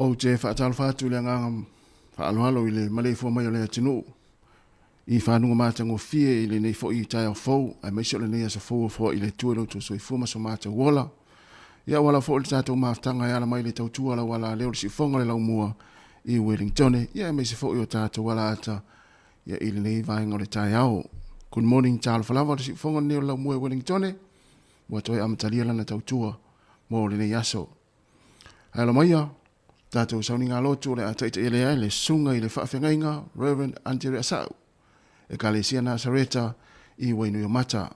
O te whaatalwhātu le ngāngam whaalohalo i le malefua mai o le atinu. I whanunga mātango fie i le nei fo i tai au fau, ai meisio le nei asa fau fo i le tuelo to soifua maso māta wala. Ia wala fo le tātou maftanga e ala mai le tautua la wala leo le sifonga le laumua i Wellington. Ia meisi fo i o tātou wala ata ia i le nei vainga le tai au. Good morning, tālo whalawa le sifonga neo le laumua i Wellington. Mua toi amatalia lana tautua mo le nei aso. Ala mai ia. Tātou sauni ngā lotu le ataita ele ai le sunga i le whaafengainga, Reverend Antere Asau. E ka le sia Nasareta i wainu i mata.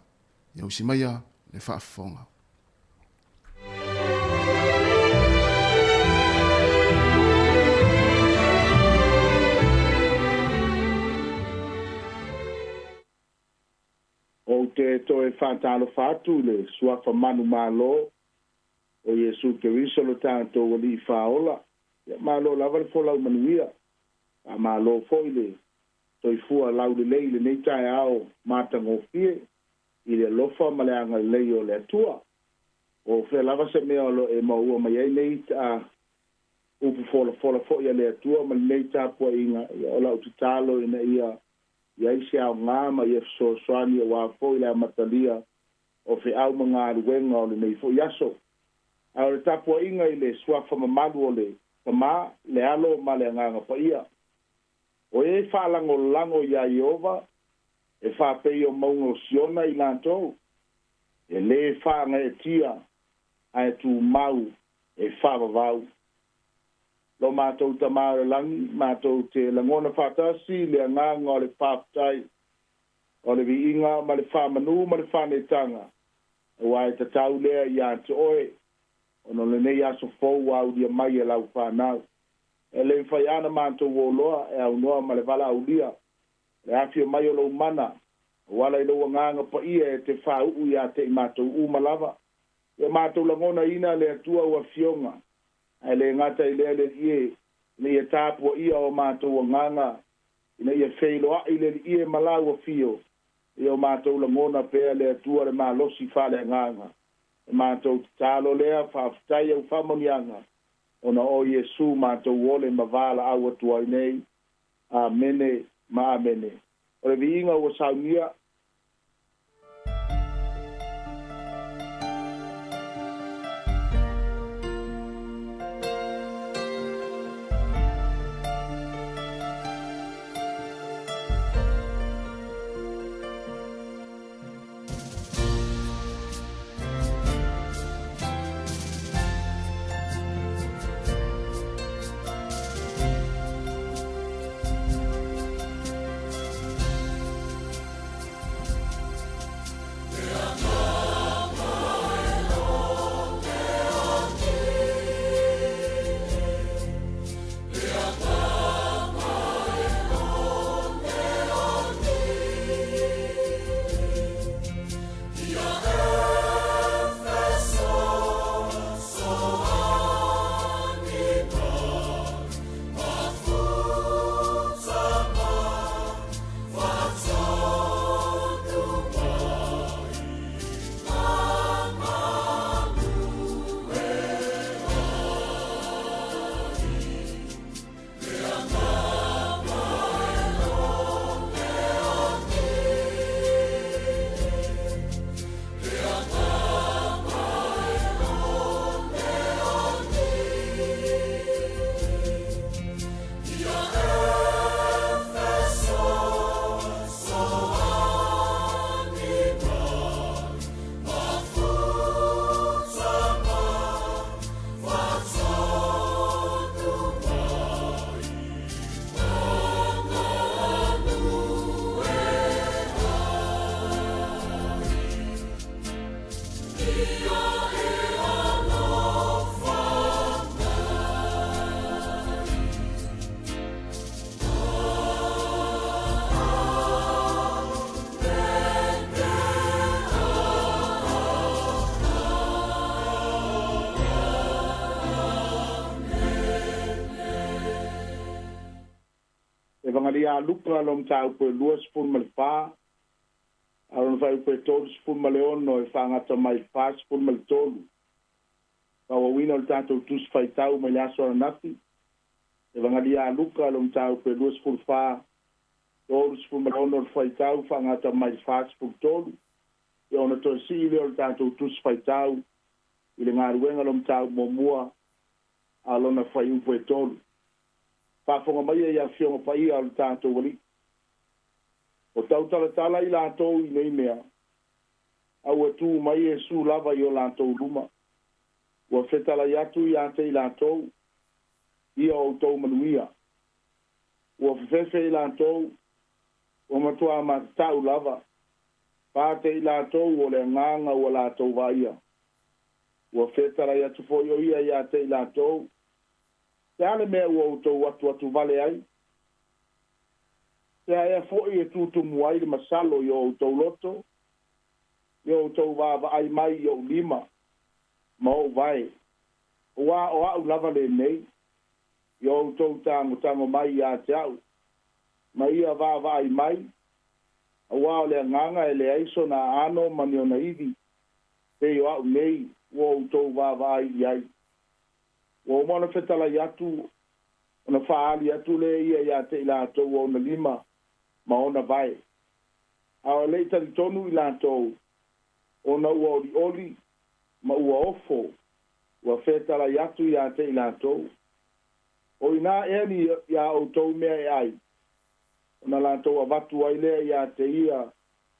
Iau si maia le whaafonga. O te toe whātalo whātu le suafa manu Malo o Yesu Keriso lo tātou wali whaola. Malo lava le folau manuia. A Malo foile. Soifua lau le lei le nei tae ao mātango fie. I le lofa ma le anga lei o le atua. O whea lava se mea lo e maua mai ei nei ta upu fola fo ia le atua ma le nei ta pua inga. Ia o lau tutalo ina ia isi au ngā ma ia so soani o wafo i le amatalia o whi au ma ngā ruenga o le nei fo iaso. A le tapua inga i le suafa mamalu o le Tama le alo ma le nganga pa ia. O e whaalango lango ia Iova, e whapei o maungo siona i lantou, e le whaanga e tia, a e tu mau, e whaavavau. Lo mātou tamare langi, mātou te langona whatasi, le nganga o le whaapatai, o le viinga, ma le whaamanu, ma le whanetanga. O ai te tau lea i a te oe, ono le nei aso fou au dia mai e lau whanau. E le whaiana mātou woloa e au noa ma le wala au lia. Le awhia mai o lau mana. Wala i lau nganga pa ia e te whau i a te i mātou umalava. E mātou langona ina le atua ua fionga. E le ngata i le ie. Le ia tāpua ia o mātou nganga. Ina ia wheiloa i le ie malau a fio. E o mātou langona pēa le atua le mālosi whale nganga. Mātou talo lea whaafitai au whamonianga. Ona o Yesu mātou wole mavala au atua i nei. Amene, ma amene. O le viinga ua saunia. Vangalia lupa lom tau pe luas pun malpa. Aron vai pe todos pun maleon no fanga mai pas pun mal tolu. Ka wino tato tus fai tau mai aso nati. e vangalia luka lo mtau pe lus fulfa tolu sfumalono faitau fangata mai fast food tolu e ona to si le o tanto tus faitau ile ngaruenga lo mtau momua alona fai un tolu fa fonga mai ia fionga pai al tanto wali o tau tala ila to i mea au tu mai e su lava yo la to luma o fetala yatu ya te ila to ia o to manuia o fefe ila to o matua ma tau lava pa te ila to o le nganga o la to vaia o fetala yatu fo yo ia ya te ila to te ale me o to watu vale ai te ai fo i tu muai le masalo yo to loto yo to va ai mai yo lima mo vai o lava le nei yo to tango mai ya tau mai va ai mai o le nganga ele aiso na ano manio na ivi pe yo nei o to va ai ai o mona fetala yatu ona faali atu le ia ya te ila to o na lima ma ona vai a le tali tonu ila to ona ua oli ma ua ofo ua fetala yatu ya te ila to o ina eni ya o to mea e ai ona la to avatu ai le ya te ia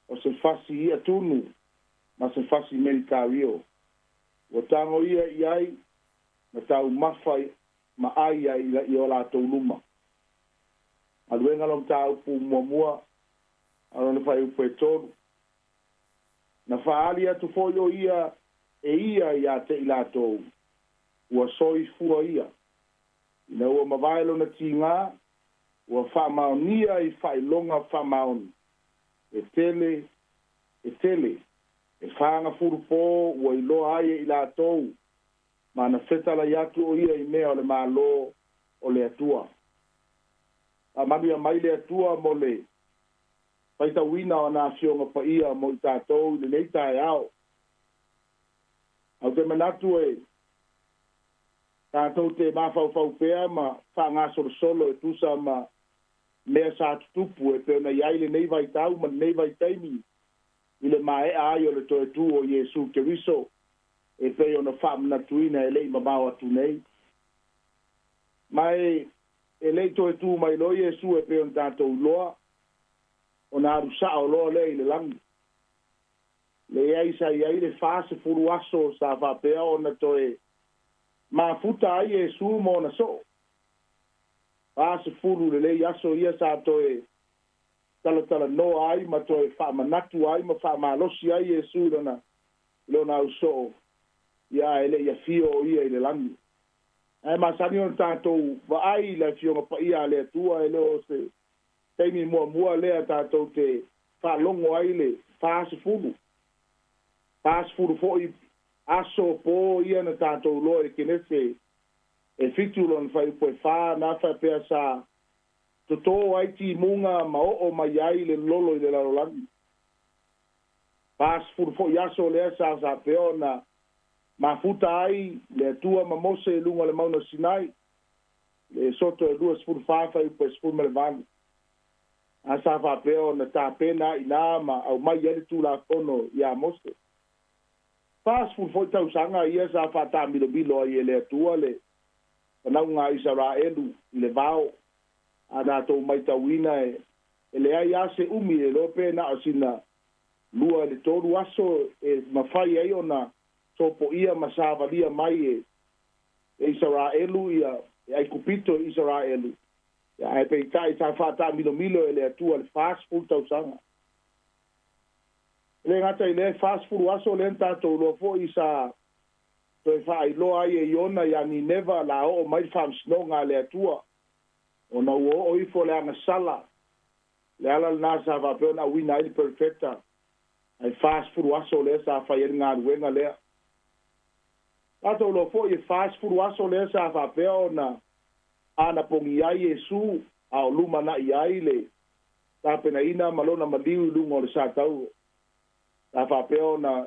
o se fasi ia tunu ma se fasi merikario o tango ia iai na tau mawhai ma ai i o la to luma aluenga lom tau pu mua alona fai upe tonu na faali atu foio ia e ia te ilato ua soifua ia ina ua mavaelo na tinga ua whamaonia i whailonga whamaoni e tele e whanga furupo ua iloa ai e ilato ma na fetala yatu o ia i mea o le malo o le atua a manu mai le atua mo le paita wina o na fionga pa ia mo i tātou le nei tae au. Au te manatu e tātou te mawhau pēa ma wha ngā solo e tusa ma mea sa tutupu e pēo na iai le nei vai tau ma nei vai taimi i le mae ai o le toe tu o Yesu Keriso e pēo na wha manatuina e lei mamau atu nei. Mai e lei toe tu mai lo Yesu e pēo na tātou loa o nā rusa o loa le i le langi. Le iai sa iai le fase furu aso sa whapea o na toe ma futa ai Yesu mo na so. Fase furu le lei aso ia sa toe tala no ai ma toe wha manatu ai ma wha malosi ai Yesu lona au so ia ele ia fio ia i le langi. E ma sani on tātou wa ai le fionga pa ia le tua ele o se teimi mua lea tātou te whalongo ai le fase furu. Fase furu foi aso po ia na tātou loa e kenese e fitu lon fai poe wha na whai pea sa toto ai ti munga ma o mai ai le lolo i le larolangi. Fase furu foi aso lea sa peo na mafuta ai le tua ma mose lunga le mauna Sinai le soto e lua sfuru whawhai poe sfuru me le vani. Asa whapeo na tā pena i nā ma au mai ele tū la kono i a mose. Fast food foi tau sanga ia sa whata milo ai ele atua le panau ngā Israelu i le vao a nātou mai tauina e le ai ase umi e lope na asina lua le toru aso e mawhai ai ona sopo ia masavalia mai e Israelu ia e ai kupito Israelu. Ya e pe tai ta fata milo e le atua le fast food tau sanga. Le ngata i le fast food aso le tatou lo fo isa to fa i lo ai e yona ya ni neva la o mai fam snonga le atua. Ona o i fo le anga sala. Le ala na sa va pe na wina i perfecta. Ai fast food aso le sa fa yer nga wenga le. Tatou lo fo i fast food aso le sa va pe ona ana pongi ai Yesu a luma na ai le ta pena ina malona maliu lungo le sa tau ta fa peo na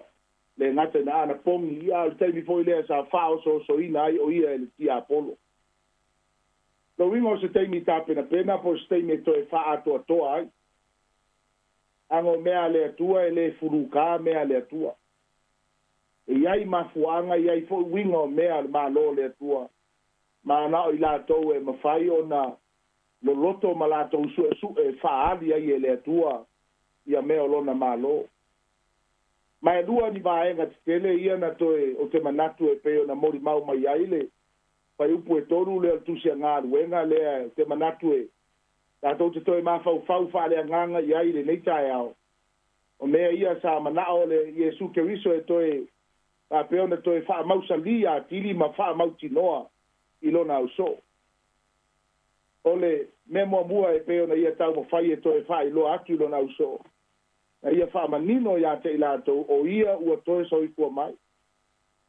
le ngate na ana pongi ia le taimi foi le sa fa so ina ai o ia le tia apolo lo wingo se teimi tapena pena po se teimi to e fa ato to ai ango mea le atua e le furuka mea le atua e iai mafuanga iai fo wingo mea malo le atua ma na i la to e mafai ona lo loto ma la to su e fa ali ai le atua ia mea lona malo ma lua ni vaenga tele ia na to e o te manatu e pe ona mori mau mai ai le pai upu e toru le tusi ngā ruenga le te manatu e tātou te toi mawhau whare nganga i aile nei tae au. O mea ia sa manao le Iesu Keriso e toi a peona toi wha mausa lia tili ma wha mauti noa i lona au so. O le mea mua e peona ia tau mo whai e toi wha i loa atu i lona au so. Na ia wha manino ia te ilatou o ia ua toi soifua mai.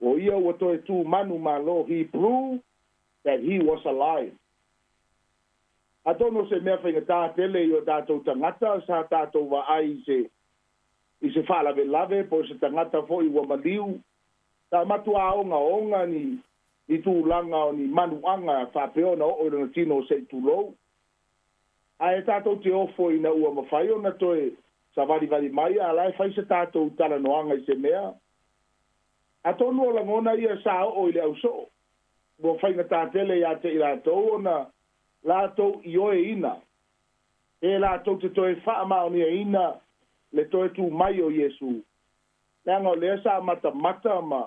O ia ua toi tu manu malo he proved that he was alive. I don't know se mea whainga tā tele i o tātou tangata sa tātou wa ai i se whalawe lave po se tangata fo i wa maliu. Tā matua onga ni tūlanga o ni manuanga whapeona o na tino se tūlou. A e tātou te ofo i na ua mawhai o na toe sa wari mai a lai whai se tātou tala noanga i se mea. A tonu o langona ia sa o i le au so. Mo whainga tā tele ia te i rātou o na lātou i oe ina. E lātou te toe whaamao ni ina le toe tū mai o Iesu. Leanga o lea sa mata ma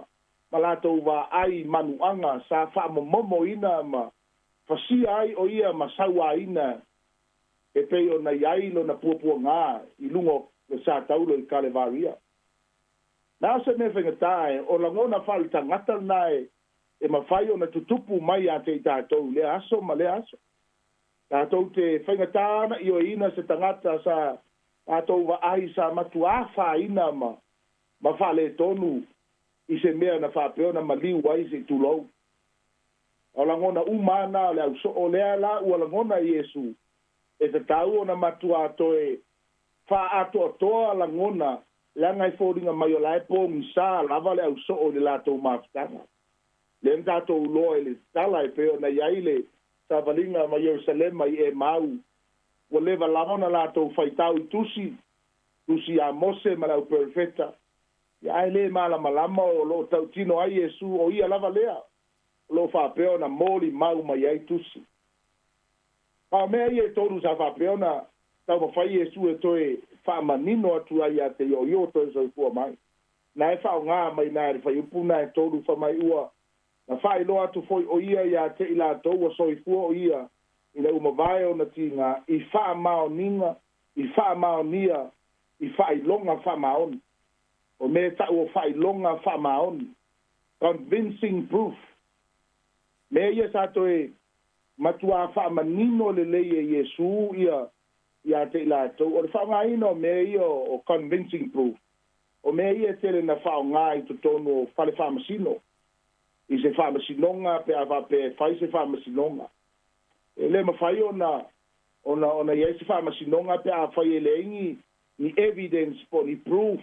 lātou wā ai manuanga sa whaamomomo ina ma whasia ai o ia ma saua ina e pei o na iailo na puapua ngā i lungo le sa taulo i Kalevaria. Nā se me whengatāe o langona whali tangata nae e mawhai o na tutupu mai a te i tātou le aso ma le aso. Tātou te whaingatāna i o ina se tangata sa tātou wa ai sa matu awha ina ma whale tonu i se mea na whapeona ma liu wai se tūlou. O langona umana le au so o lea la ua langona Iesu e te tau o na matu atoe wha ato atoa langona langa i fōringa mai o lai pōngi sā lava le au so o le lātou mafutanga. Le tātou loa e le tala e peo na iaile sa valinga mai Jerusalema i e mau. Wa leva lavona lātou whaitau i tusi a Mose ma lau perfeta. Ia ai le malama o lo tau tino ai Jesu o ia lava lea. Lo whapeo na mori mau mai ai tusi. Pa mea i e toru sa whapeo na tau mawhai Jesu e toe whaamanino atu ai a te yo toe soifua mai. Na e whao ngā mai nā e whaiupu na e toru whamai ua. Na whai loa atu foi o ia i a te ila tau a soifua o ia. Ina umawai o na tinga i wha mao ninga, i wha mao nia, i wha i longa wha maoni. O me tau o wha i longa wha maoni. Convincing proof. Me ia sato e matua wha manino le leie Iesu ia te ila tau. O le wha ngā ino me ia o convincing proof. O me ia tele na wha o ngā i tutono whale wha masino. I se wha masinonga pe awa pe whai se wha masinonga. E le mawhai ona iei se wha masinonga pe a whai e le ingi ni evidence po ni proof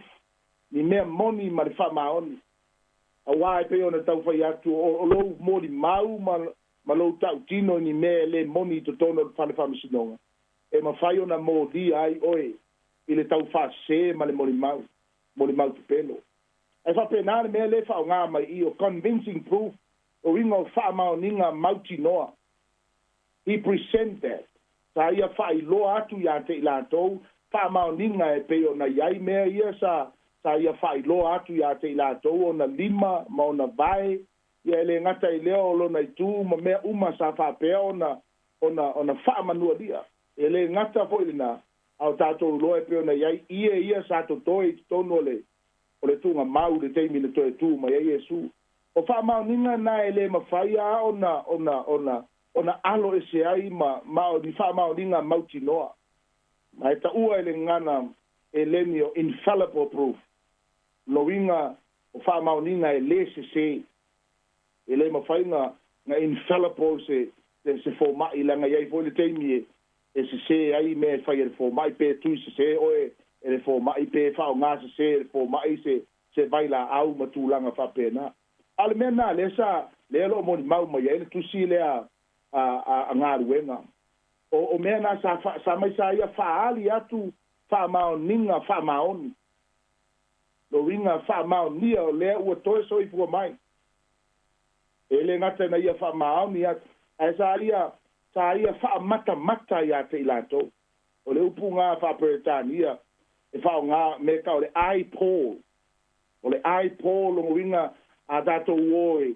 ni mea moni ma le wha maoni. A wai pe ona tau whai atu o lou mori mau ma lou tau tino ni mea le moni to tono wha le wha masinonga. E mawhai ona mo di ai oe i le tau wha se ma le mori mau tu pelo. E whapenare mea le whao ngā mai i o convincing proof o ingo wha mao ninga mauti noa. He present that. Sa ia whai loa atu ia te ilatou, wha mao ninga e peo na iai mea ia sa ia whai loa atu ia te ilatou o na lima, ma o na vai, ia ele ngata i leo lo na itu, ma mea uma sa wha pea o na wha manua lia. Ele ngata fo ilina, au tātou loa e peo na iai, ia sa to toi tono o le tunga mau le teimi le toe tū mai ai Iesu. O wha mau ninga na ele mawhai a ona alo e se ai ma o di wha mau ninga mauti noa. Ma e ta ua ele ngana e leni o infallible proof. No inga o wha mau ninga e le se ele mawhai nga infallible se fo mai langa iai fo le teimi e se ai me whai e fo mai pe tui se oe e fo mai pe fa o ngā se fo mai se vaila au matulanga fa pena. Ale mena le sa le lo mo mau mai ele tusi le a ngā ruenga. O mea na sa mai sa ia whaali atu whaamaoninga whaamaoni. Lo winga whaamaonia o lea ua toe soifua mai. Ele ngata na ia whaamaoni atu. Sa ia whaamata ia te ilato. O le upu ngā whaperetania. E whao ngā meka o le iPod. O le iPod o winga a tātou oe.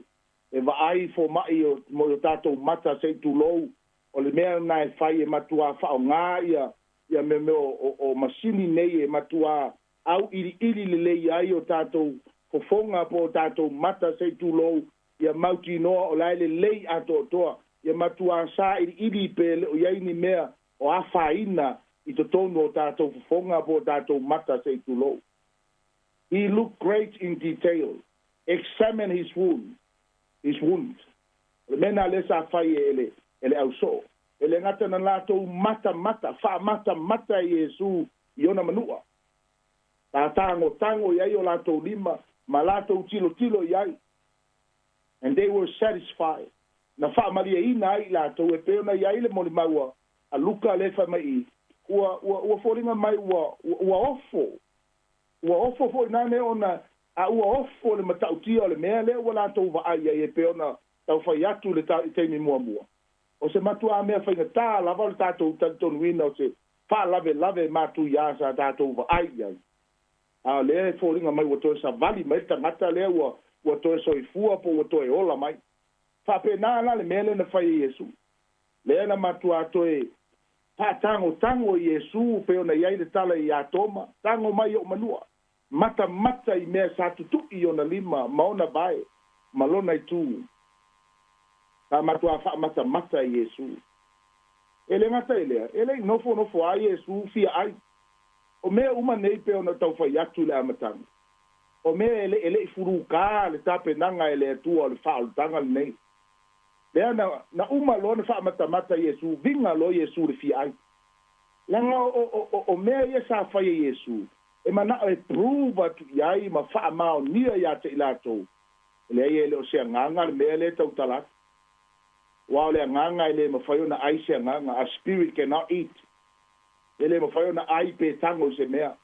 E ai fo mai o mo tātou mata se tulou. O le mea nai whai e matua whao ngā ia me o masini nei e matua au ili le lei ai o tātou fofonga po tātou mata se tulou ia mauti noa o lai le lei ato toa ia matua sa ili pe o iai ni mea o awhaina i to tonu o tātou fofonga po tātou mata se tulou. He looked great in detail. Examine his wounds. Le mena le sa whai ele au so. Ele ngata na lātou mata, wha mata Iesu i ona manua. Tā tango iai o lātou lima, ma lātou tilo iai. And they were satisfied. Na wha maria ina ai lātou e peona iai le moli maua, a luka le wha mai. Ua whoringa mai ua ofo. Ua ofo fo inane ona, a ua ofo le matautia o le mea le ua lātou wa ai e peona tau whai atu le teimi mua. O se matua mea whainga tā lava le tātou tatonuina o se wha lave matu ia sa tātou wa ai ai. A lea e fōringa mai ua toe sa vali mai tangata lea ua toe soifua po ua toe ola mai. Wha pēnā la le mea le na whai Iesu. Lea na matua toe tango Iesu peona iai le tala i atoma. Tango mai o manua. Mata i mea sa tutu i ona lima maona vai. Malona i tū. Ta matua wha mata Iesu. Ele ngata elea. Ele nofo a Iesu fia ai. O mea uma nei pe ona tau whai atu le amatanga. O mea ele furu ka le tape nanga ele atua o le whaolutanga le nei. Lea na uma lo na wha mata Iesu. Vinga lo Iesu le fia ai. Langa o mea ia sa whai Iesu. E mana e prove atu iai ma wha mao nia ia te ilato. Ele ele o sea nganga le mea le tau talata. Wa le nganga ele ma fayo na ai se nganga a spirit cannot eat. Ele ma fayo na ai pe tango se mea.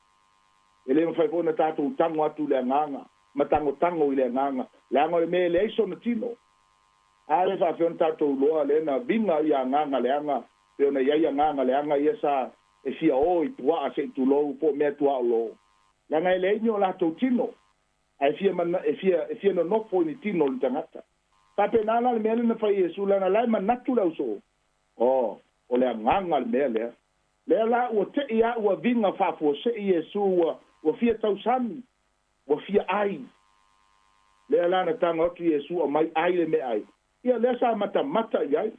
Ele ma fayo na tatu tango atu le nganga. Ma tango ile nganga. Le ngo le me le so na tino. Ale fa fayo na tatu loa le na vinga ia nganga le anga. Pe na ia nganga le anga yesa e fia o i tua se tu lo po me tua lo. Le nga le nyo la to tino. Ai fia no fo ni tino le tangata. Tape nana le mele na fai Iesu lana lai manatu lau so. O le nganga le mele. Le la ua te ia ua vinga whafua se Iesu ua fia tausami. Ua fia ai. Le la na tanga otu Iesu o mai ai le me ai. Ia le sa mata iai.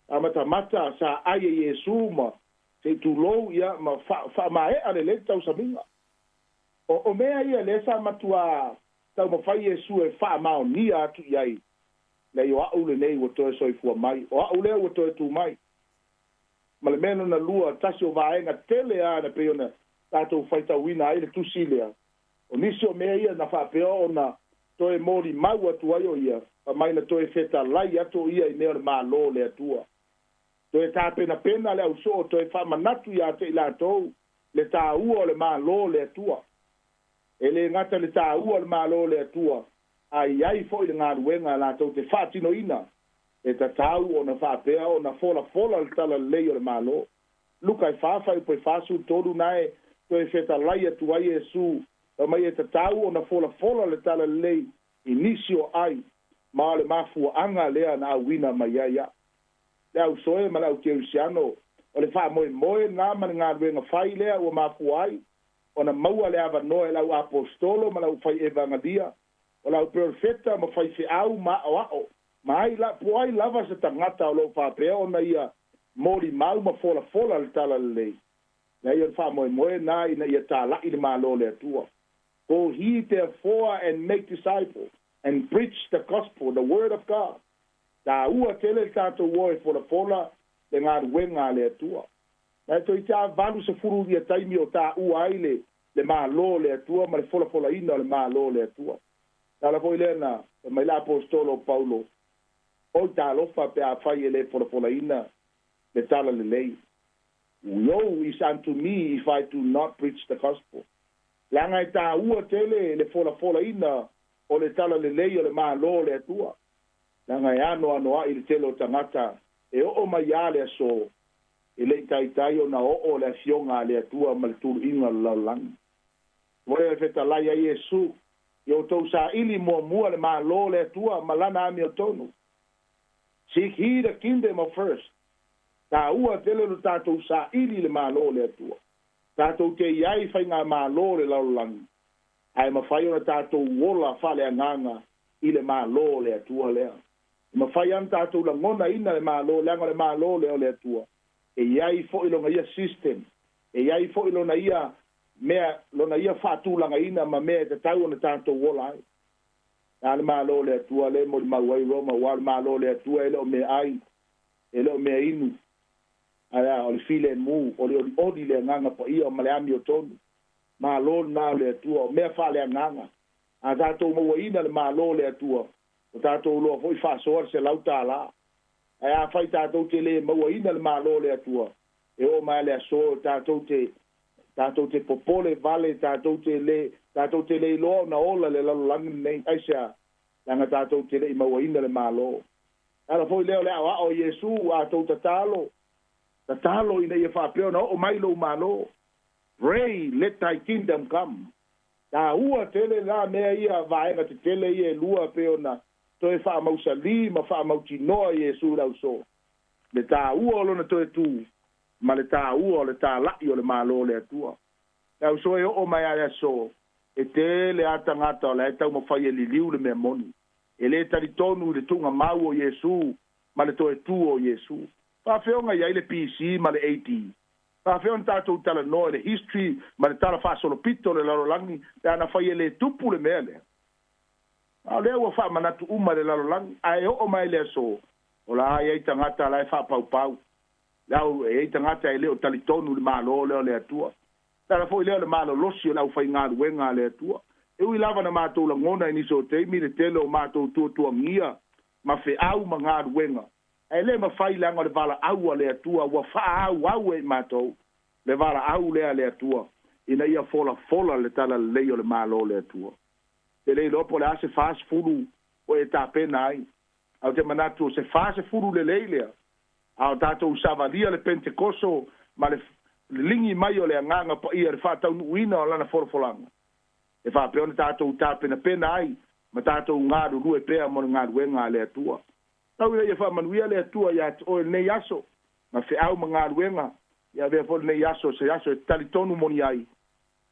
A mata sa ai Iesu ma se tu lou ia ma wha mae ale le tausaminga. O mea ia le sa matua tau ma fai Iesu e wha mao nia atu iai. Le yo au le nei o toe soifua mai. O au le o toe tu mai. Ma le meno na lua tasi o vaenga tele a na peona tātou whaita wina ai le tusi lea. O nisi o mea ia na whapea o na toe mori mau atu ai o ia. Pa mai na toe feta lai atu ia i mea le Malo le atua. Toe tā pena le au so toe whamanatu ia te ila tou le tā ua o le Malo le atua. E le ngata le tā ua o le Malo le atua. Ai foi le ngā ruenga la tau te whātino ina. E ta tau o na whāpea o na fola le tala lei o le Malo. Luka e whāwhai po e whāsu toru nae to e wheta lai atu ai Iesu. O mai e ta tau o na fola le tala lei inisi o ai. Ma le mafua anga lea na awina mai ia. Le au soe ma lau Keusiano. O le wha moe ngā mani ngā ruenga whai lea o mafua ai. O na maua le awa noe lau apostolo ma lau whai evangadia. O lau profeta ma fai se au ma o ao. Ma ai la po ai lava se tangata o lo whapea o na ia mori mau ma fola le tala le lei. Na ia wha moe na ina ia tā lai le Malo le atua. Go he therefore and make disciples and preach the gospel, the word of God. Tā ua tele tātou woe fola le ngā ruenga le atua. Na to i tā valu se furu ia taimi o tā ua ai le Malo le atua ma le fola ina le Malo le atua. Tala foi lena, mai la apostolo Paulo. o talofa pe a fai le polopolaina le tala le lei. Woe is unto me if I do not preach the gospel. Langa e tā ua tele le polopolaina o le tala le lei o le malo le atua. Langa e anoa i le tele o tangata e o mai a le aso e le taitai o na o le afionga le atua ma le turu inga laulangi. Woe e feta lai a Yesu i o tau sa ili mua le malo le atua ma lana ami o tonu. Seek he the kingdom of first. Tā ua tele lo tātou sa ili le malo le atua. Tātou te iai whai ngā malo le laulangi. Ai mawhai ona tātou wola whale anganga i le malo le atua lea. Mawhai an tātou la ngona ina le malo le malo le atua. E iai fo ilo nga ia system. E iai fo ilo na ia mea lo na ia whātūlanga ina ma mea te tau ona tātou wola ai. Le malo le atua le mo mawai Roma wa le malo le atua ele o mea ai. Ele o mea inu. Ala o le file mu o le odi le nganga po ia ma le ami o tonu. Malo na le atua o mea wha le nganga. A tātou mawaina le malo le atua. O tātou loa foi whasoar se lauta la. A whai tātou te le mawaina le malo le atua. E o mai le aso tātou te popole vale tātou te le loa na ola le lalulangi nei aisea. Langa tātou te le mawaina le malo. Ala foi leo le awa o Yesu a tau tatalo. Tatalo ina ia whapeo na o mai lo malo. Pray, let thy kingdom come. Tā ua tele la mea ia vaenga te tele ia lua peo na toe wha mausali ma wha mautinoa Yesu lau so. Le tā ua o lona toe tu, ma le tā ua o le tā lai o le malo le atua. Lau so e o mai ale so, e tele ata ngata o le e tau mawhai e liliu le mea moni. E le tari tonu le tunga mau o Yesu, ma le toe tu o Yesu. Whawheonga iai le PC ma le AD. Whawheonga tātou tala noa le history, ma le tala whaasolo pito le larolangi, le ana whai e le tupu le mea le. A lea ua wha manatu uma le larolangi, a e o mai le so, o la ai ei tangata la e wha pau pau. Lau e ei tangata e leo talitonu le malo leo le atua. Tala fo i leo le malo losi o lau whai ngā ruenga le atua. E ui lava na mātou la ngona i niso teimi le tele o mātou tua ngia, ma fe au ma ngā ruenga. E le ma fai langa le vala au le atua, ua wha au e mātou, le vala au le atua, ina ia fola le tala leo le malo le atua. Te lei lopo le ase fase furu o e tā pena ai. Au te manatu se fase furu le leilea. Au tātou savalia le Pentecoso, ma le lingi mai o le anganga pa ia le whātau nuina o lana forfolanga. E whāpeone tātou tā pena ai, ma tātou ngāru rue pea mo ngāru e ngā le atua. Tau ia whamanuia le atua ia o e nei aso, ma fe au ma ngāru e ngā, ia vea po nei aso, se aso e talitonu moni ai,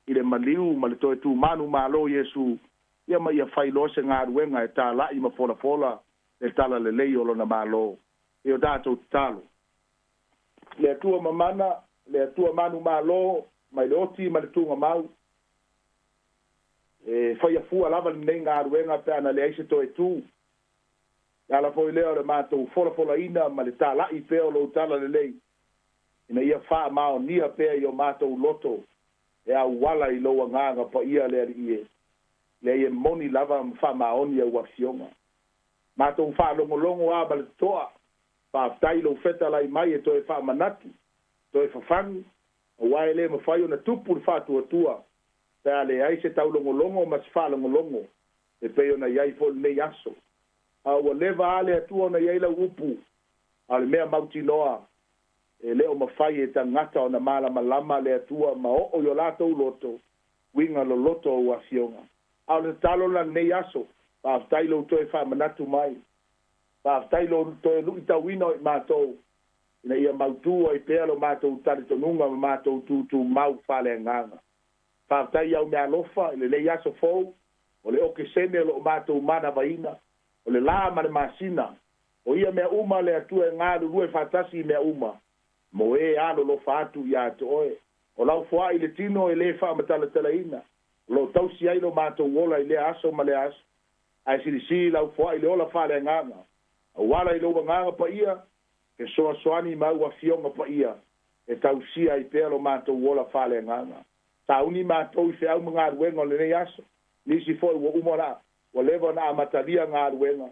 i le maliu, ma le toe tu manu malo Yesu, ia ma ia whailo se ngāru e ngā e tā lai ma fola, e tala le lei o lona malo, e o tātou talo. Le atua mamana, le atua manu malo, mai le oti, ma le tunga mau, e whaia fua lava le nei ngāru e ngā pe ana le aise toe tu, ala foi leo le mātou fola ina, ma le tā lai peo lo tala le lei, ina ia wha mao nia pea i o mātou loto, e au wala i loa nganga pa ia le ie, le ie moni lava wha maoni au afionga. Mātou wha longo a bale toa, wha tailo feta lai mai e toe wha manatu, toe whafangi, o wae le mawhai o na tupu le wha tua, pea le aise tau longo mas wha longo, e peo na iai fol nei aso. Ua leva ale atua na iai lau upu, a le mea mauti noa, e leo mawhai e tangata o na malama le atua, ma o yo lātou loto, winga lo loto o afionga. A le talo la nei aso, pa aftailo toe wha manatu mai, pa aftailo toe lui tawino i mātou, ina ia mautua i pea lo mātou taritonunga ma mātou tu mau whale nganga. Pa aftai au mea lofa, le nei aso fou, o le oke sene lo mātou mana vaina, o le la ma le masina, o ia mea uma le atua e ngāru rue whatasi mea uma, mo e alo lo whātu i ato oe, o lau fua i le tino e le wha matala ina, lo tausi ai lo mātou wola i le aso ma le aso, ai sirisi lau fua i le ola whale nganga, o wala i lo nganga pa ia, e soa soani mau a fionga pa ia, e tausi ai pea lo mātou wola whale nganga, ta uni mātou i whiau mga ruenga le ne aso, nisi fo i wa umora, o lewa na amatalia ngā ruenga.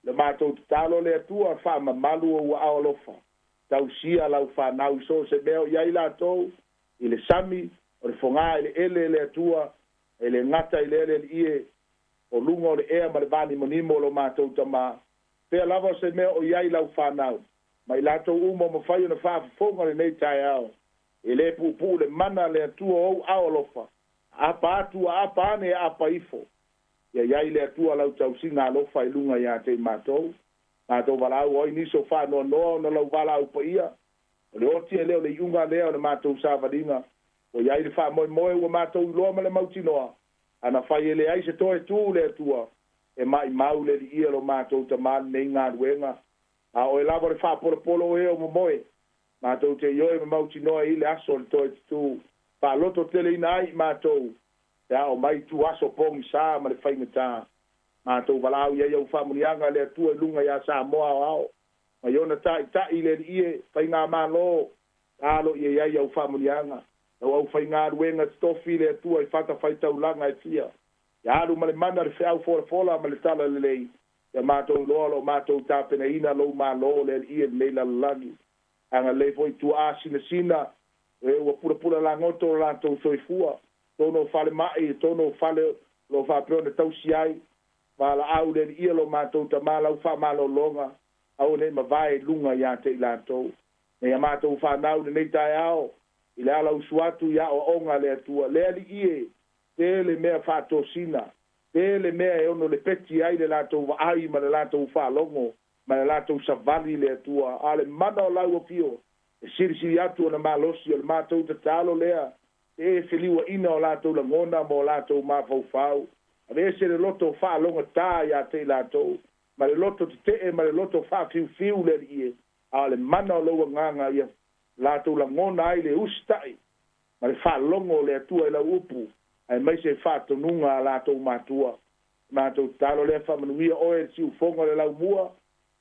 le mātou te talo le atua wha mamalu o ua aolofa. Tau sia lau whanau so se meo iai lātou, i le sami, o le whongā, i le ele le atua, i le ngata i le ele ie, o lunga o le ea ma le bani monimo lo mātou tamā. Pea lava se meo o iai lau whanau. Mai lātou umo ma whai o na whaafonga le nei tai ao. E le pupu le mana le atua o aolofa. Apa atu a apa ane apa ifo. Ia iai le atua lau tau singa alofa i lunga ia te mātou. Mātou walau oi niso whanoa noa na lau walau pa ia. O le oti e leo le iunga leo na mātou sāwharinga. O iai le wha moe moe ua mātou iloa ma le mauti noa. Ana whai e le ai se toe tū le atua. E mai mau le li ia lo mātou ta mani nei ngā ruenga. A o e lava le wha polo e o mo moe. Mātou te ioe ma mauti noa i le aso le toe tū. Pa loto tele ina ai mātou. Ia o mai tu aso pongi sā ma le whaingatā. Mātou walau ia iau whamunianga le atua lunga ia Samoa o ao. Ma iona tai le ie whainga Malo. Alo ia iau whamunianga. Au au whainga ruenga stofi le atua i whata whaitau langa e fia. Ia alu ma le mana le whiau fola ma le tala le lei. Ia mātou loalo mātou tāpena ina lo Malo le ie le lalagi. Anga le foi tu sina. E ua pura la ngoto la tau soifua. Tono fale mai, tono fale lo fa peone tau siai. Wala au le ia lo mātou ta mala u fa malo longa. Au ne ma vai lunga ia te ilatou. Ne ia mātou fa nau ne nei tai ao. I le ala usuatu ia o onga le atua. Le ali ie, te le mea fa tosina. Te le mea e ono le peti ai le latou wa ai ma le latou fa longo. Ma le latou savali le atua. Ale mana o lau o pio. E siri atu na malosi o le mātou te talo lea. E feliua ina o lātou la ngona mo lātou mawhau. A le se le loto wha longa tā ia te lātou. Ma le loto te ma le loto wha fiu le ie. A le mana o laua nganga ia. Lātou la ngona ai le ustai. Ma le wha longo le atua i la upu. Ai mai se wha tonunga a lātou mātua. Mātou talo lea wha manuia oe siu fonga le lau mua.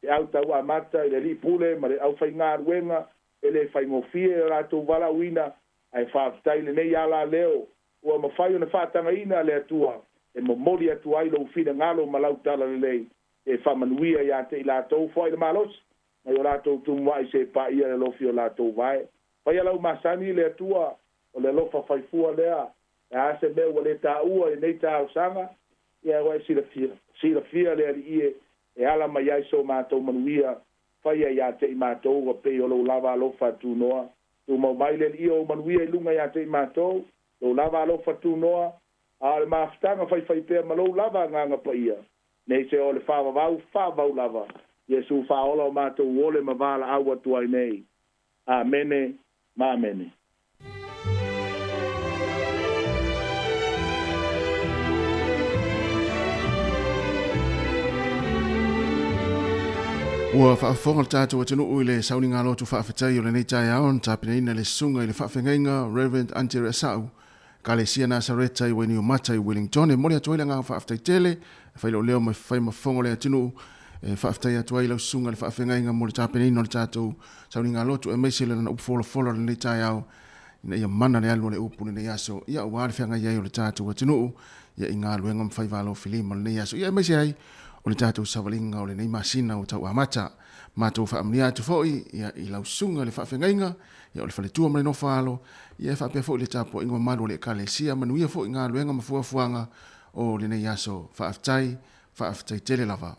E au tau a mata i le li pule ma le au whai ngā ruenga. E le whai ngofie e lātou wala uina. Ai whaafitai le nei ala leo. Ua mawhai o na whaatanga ina le atua. E mori atua i lo ufina ngalo malau tala le lei. E whamanuia ia te i lātou whai le malos. Mai o lātou tumwa i se pa ia le lofi o lātou vai. Whai alau masani le atua. O le lofa whaifua lea. E ase mea ua le tā ua e nei tā au sanga. Ia wai sila fia le ali ie. E ala mai ai so mātou manuia. Whai ia te i mātou wa pe o lo lava lofa tu noa. Tu mau mai le io manuia i lunga ia te i mātou. Lo lava lofa tu noa. A le maafitanga whai pēr ma lo lava nganga pa ia. Nei se o le whawau lava. Iesu whaola o mātou wole ma wala awa tuai nei. Amene, ma amene. Ua whaafonga le tātou atinu ui le sauni ngā lotu whaafetai o le nei tai aon, tāpina ina le sunga i le whaafengainga, Reverend Ante Resau, ka le sia Nasareta i waini o mata i Wellington, e mori atuai le ngā whaafetai tele, e whailo leo mai whai mafonga le atinu, e whaafetai atuai lau sunga le whaafengainga mo le tāpina ina o le tātou sauni ngā lotu, e meisi le na upofola le nei tai ao, ina ia mana le alu le upu le nei aso, ia ua le whianga iai o le tātou atinu, ia i ngā luenga mwhai walo filima le nei aso, ia meisi ai, o le tātou savalinga o le nei masina o tau amata, mātou whaamnia atu fōi, ia i lau sunga le whaafengainga, ia o le whaletua mare no whaalo, ia e whaapea fōi le tāpo ingo maru le kale sia, manuia fōi ngā luenga mafuafuanga o le nei aso, whaaftai tele lava.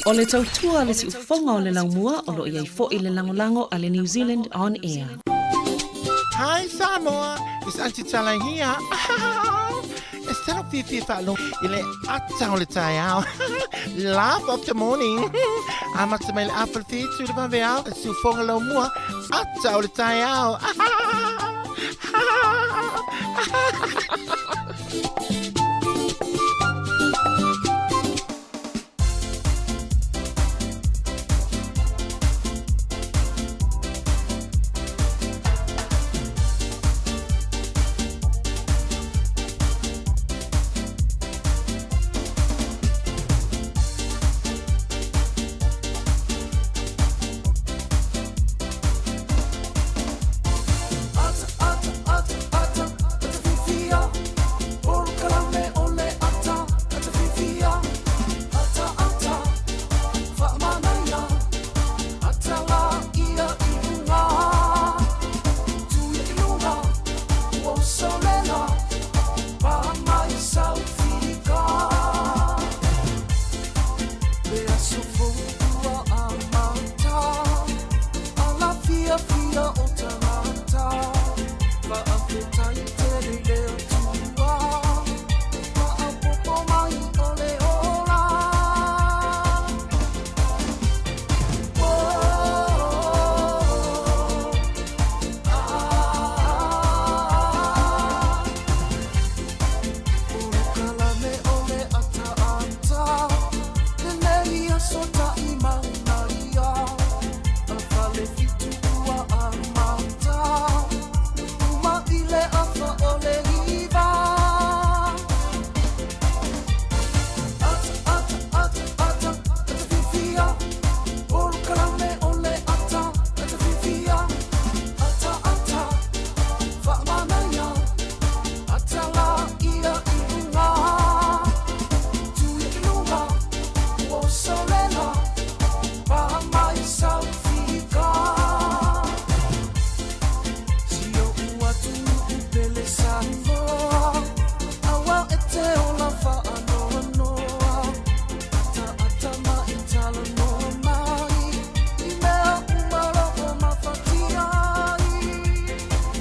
O le tautua le si ufonga o le laumua o lo iai fo i le langolango a le New Zealand On Air. Hi Samoa, it's Auntie Tala here. Instead of Fifi Falo, ile ata o le tai au. Laugh of the morning. I'm at my apple feet to the bavel, su fonga lo mua, ata o le tai au.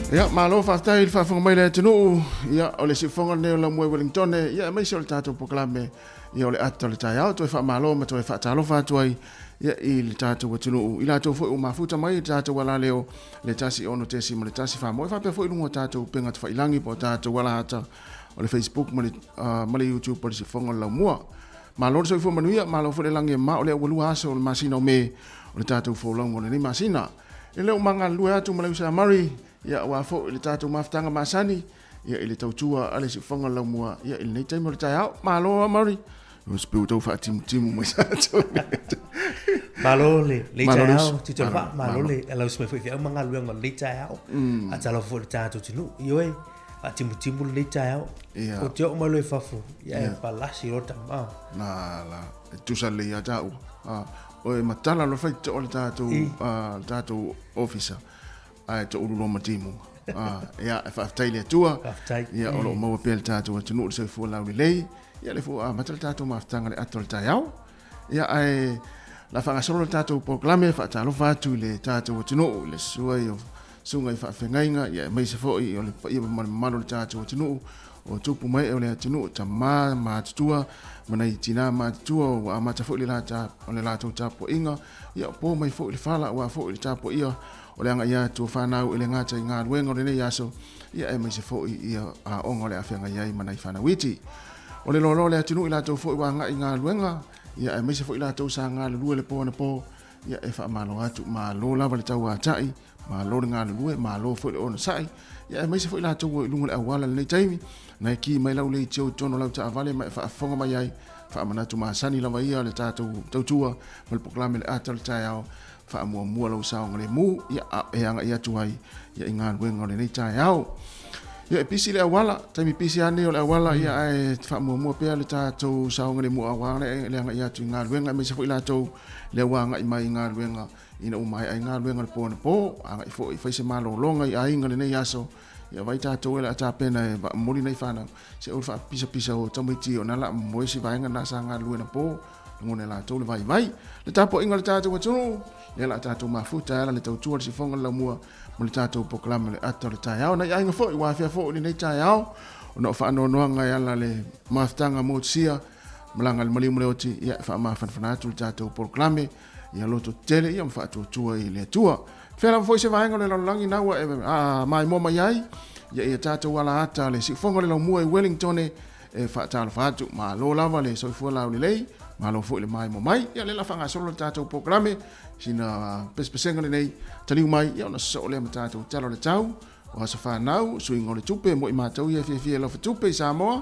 Ya, malo whaftai il whafunga mai le tunu. Ya, o le si whonga neo la mwe Wellington. Ya, mai si o le tātou poklame. Ya, o le ata le tai au. Toi wha malo, ma toi wha tālo whātuai. Ya, i le tātou wa tunu. I la tō fwoi o mafuta mai, tātou wala leo. Le tasi ono tesi, ma le tasi wha moe. Whapea fwoi lungo tātou penga tu whailangi po tātou wala hata. O le Facebook, ma le YouTube, po le si whonga la mua. Malo le soifua manuia, malo fwoi le langi ma o le walua aso o le masina o me. O le tātou folau o le ni masina. E leo manga lue atu ma le usa mari. Ya wa fo le tatu maftanga masani ya ile tautua ale si fonga la mua ya ile nei mo le tai malo amari o spiu to fa tim mo sa to malo le tai ti to fa malo le ala se foi fa manga lu ngol le tai a talo fo le tatu tinu yoe a tim le tai o te o malo e fafu ya pa la si rota ma la tu sa le ya tau o e matala lo fa to le tatu officer ai to ulu matimu ya fa taile tua ya o mo pel tatu tunu se fu la lei ya le fu matal tatu maftanga le atol tayau ya ai la fanga solo tatu proclame fa talo fa tu le tatu tunu le suai o sunga fa fengainga ya mai se fo i o le i malo tatu tunu o tupu mai o le tunu tama ma tua manai tina ma tua wa ma fo le la ta o le la tu tapo inga ya po mai fo le fala wa fo le tapo ia o le anga ia tu whanau i le ngata i ngā ruenga o le nei aso, ia e mai se fo i a onga le awhianga iai mana i whanau iti. O le lolo le atinu i la tau fo i wanga i ngā ruenga, ia e mai se fo i la tau sa ngā lulue le pōna pō, ia e wha malo atu, ma lo lava le tau a tai, ma lo le ngā lulue, ma lo fo i le ona sai, ia e mai se fo i la tau i lunga le awala le nei taimi, na e ki mai lau le i tio tono lau ta avale, ma e wha afonga mai ai, wha amanatu ma sani lava ia le tātou tautua, ma le poklame le ata le tai au, fa mua lo sa ngale mu ya e anga ia tuai ya inga wenga le nei tai au ya pisi le wala taimi pisi ane o le wala ya e fa mua pe le tatu sa ngale mu awanga le anga ia tu inga wenga me se fo ila to le wanga i mai inga wenga ina umai ai inga wenga le po anga i fo i fa se malo longa i ai ngale nei aso ya vai tatu le ata pena e moli nei fana se o fa pisa o tamiti o nala mo si vai nga na sa nga luena po ngone la tau le vai le tapo inga le tātou atunu le la tātou mafuta ala le tautua le sifonga la mua mo le tātou poklama le ato le tai au na ia inga fo i wafia fo ni nei tai au o no whaano noanga i ala le maftanga mo tia malanga le malimu le oti ia wha mawhanwhanatu le tātou poklame ia loto tele ia mwha tua i le tua whera mfoi se vahenga le laulangi naua mai moma iai ia tātou wala ata le sifonga le lau mua i Wellington e whaatalo whaatu Malo lava le soifua lau le lei Malo fo le mai mo mai ia le la fanga solo tātou poklame sina pespesenga le nei taliu mai ia ona so le tātou talo le tau o hasa whanau suingo le tupe mo i mātou ia fia lo tupe Samoa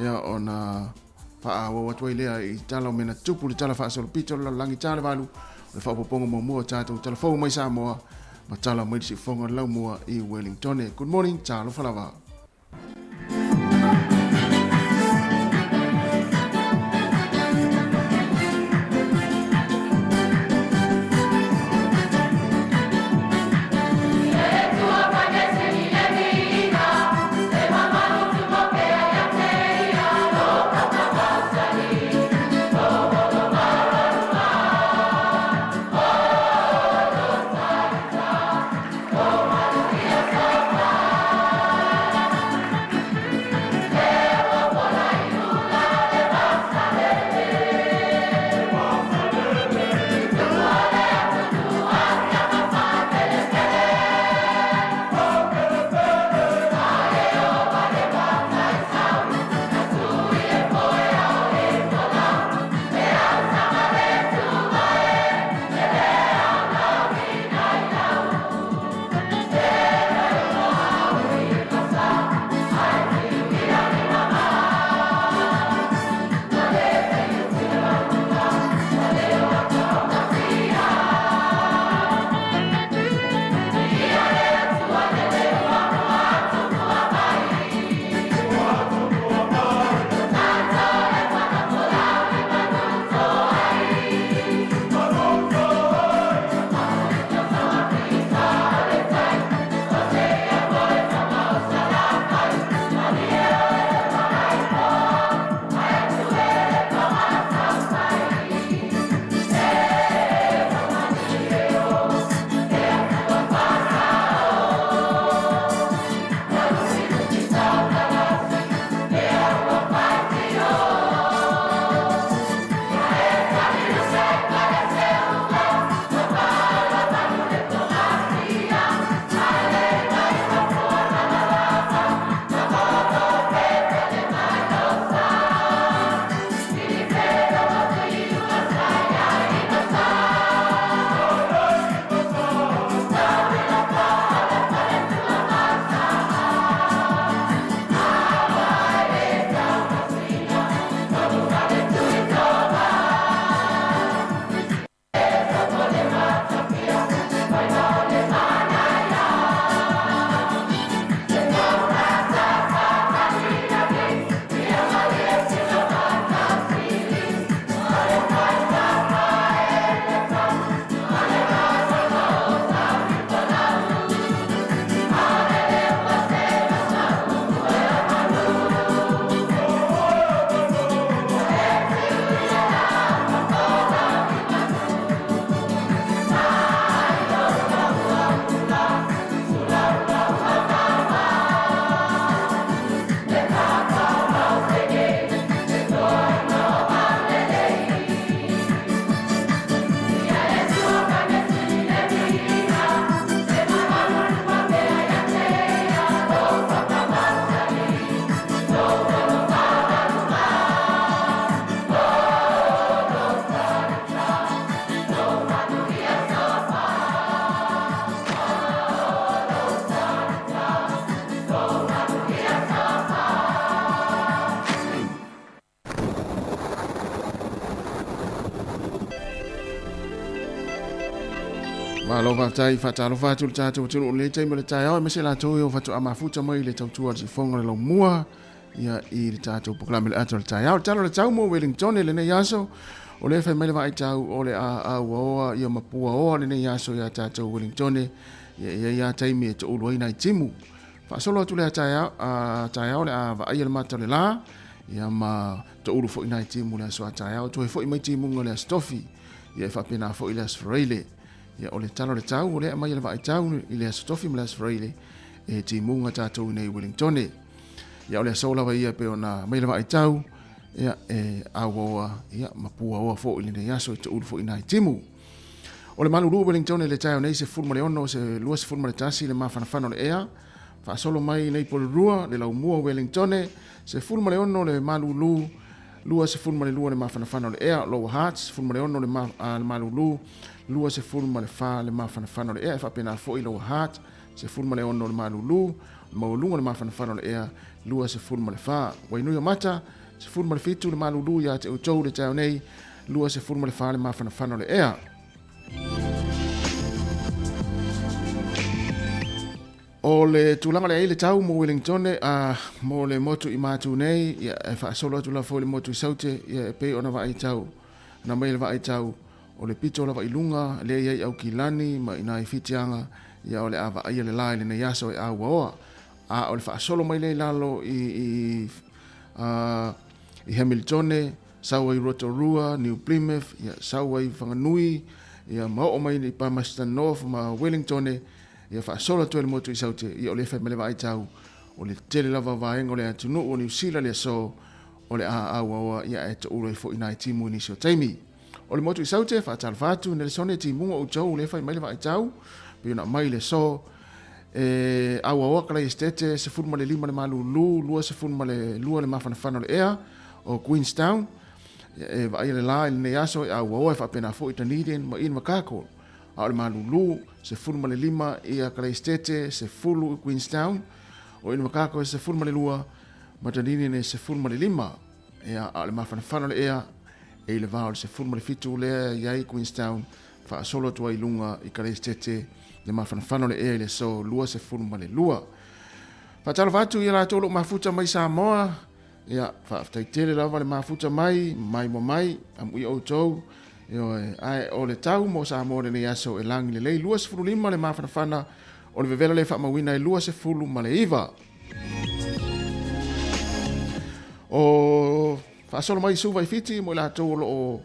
ia ona wha wa tuai lea i talo mena tupu le tala wha solo pito la langi tale walu le wha poponga mo mua tātou telefou mai Samoa ma tala mai si fonga lau mua i Wellington. Good morning, talo whalawa. Malo vatai fatalo fatu le tatu tulu le tai le tai au mesela to yo fatu amafuta mai le tautua si fonga le mua ia i le tatu proklame le ato le tai au talo le tau mo Wellington le ne yaso o le fa mai vai tau o le a o ia mapua o le ne yaso ia tatu Wellington ia tai me to lo ina timu fa solo tu le tai au le a va ia le mata le la ia ma to ulu fo ina timu le so ataya to fo mai timu ngole stofi ia fa pena fo ile sfreile ia ole talo le tau ole mai le vai tau ile stofi mle sfreile e timu ngata to nei Wellington ia ole so lava ia pe ona mai le vai tau ia awa ia mapua o fo ile ia so to ulu fo ina timu ole Malo Wellington le tau nei se fulma ono se luas fulma le tasi le mafana le ea fa solo mai nei polurua le laumua Wellington se fulma le ono le Malo lua se fulma le lua le mafana le ea Lower Hearts fulma le ono le Malo lua se fulma le fa le mafana le ea fa pena fo i Lower Heart se fulma le ono le Malo maulunga le mafana le ea lua se fulma le fa wainu mata se fulma le fitu le Malo ya te utou le tau nei lua se fulma le fa le mafana le ea o le tulanga le tau mo Wellington mo le motu i matu nei ia fa solo tu la fo le motu saute ia pe ona vai tau na mai le vai tau o le pito la vai lunga le ia au kilani ma ina i fitianga ia o le ava ia le lai le yaso a wa o le fa solo mai le lalo i Hamilton sawa i Rotorua New Plymouth ia sawa i Whanganui ia ma o mai ni Palmerston North ma Wellington ia fa solo to le motu i saute ia o le fa mele vai tau o le tele lava vaenga o le atunu o New Zealand le so o le a ia e to uro i fo ina timu ni so taimi o le motu i saute fa tal fatu ne le sone timu o tau le fa mele vai tau pe na mai le so kala estete se fulma le lima le Malo lua se fulma le lua le mafana le ea o Queenstown vai le la ne yaso fa pena fo itaniden ma in makako au le Malo se fulma le lima ia kala estete se fulu Queenstown o in makako se fulma le lua matanini ne se fulma le lima ia au le mafana le ea e le vao se fulma le fitu le ia Queenstown fa solo tua ilunga i kala estete le mafana le ea le so lua se fulma le lua fa talo vatu ia la tolo mafuta mai Samoa ia fa taitele lava le mafuta mai mo mai am ui o tou ai o le tau mo Samoa le yaso e langi le lei lua se fulu lima le mafana o le vevela le fa mawina e lua se fulu ma le iva o fa solo mai suva i fiti mo la tolo o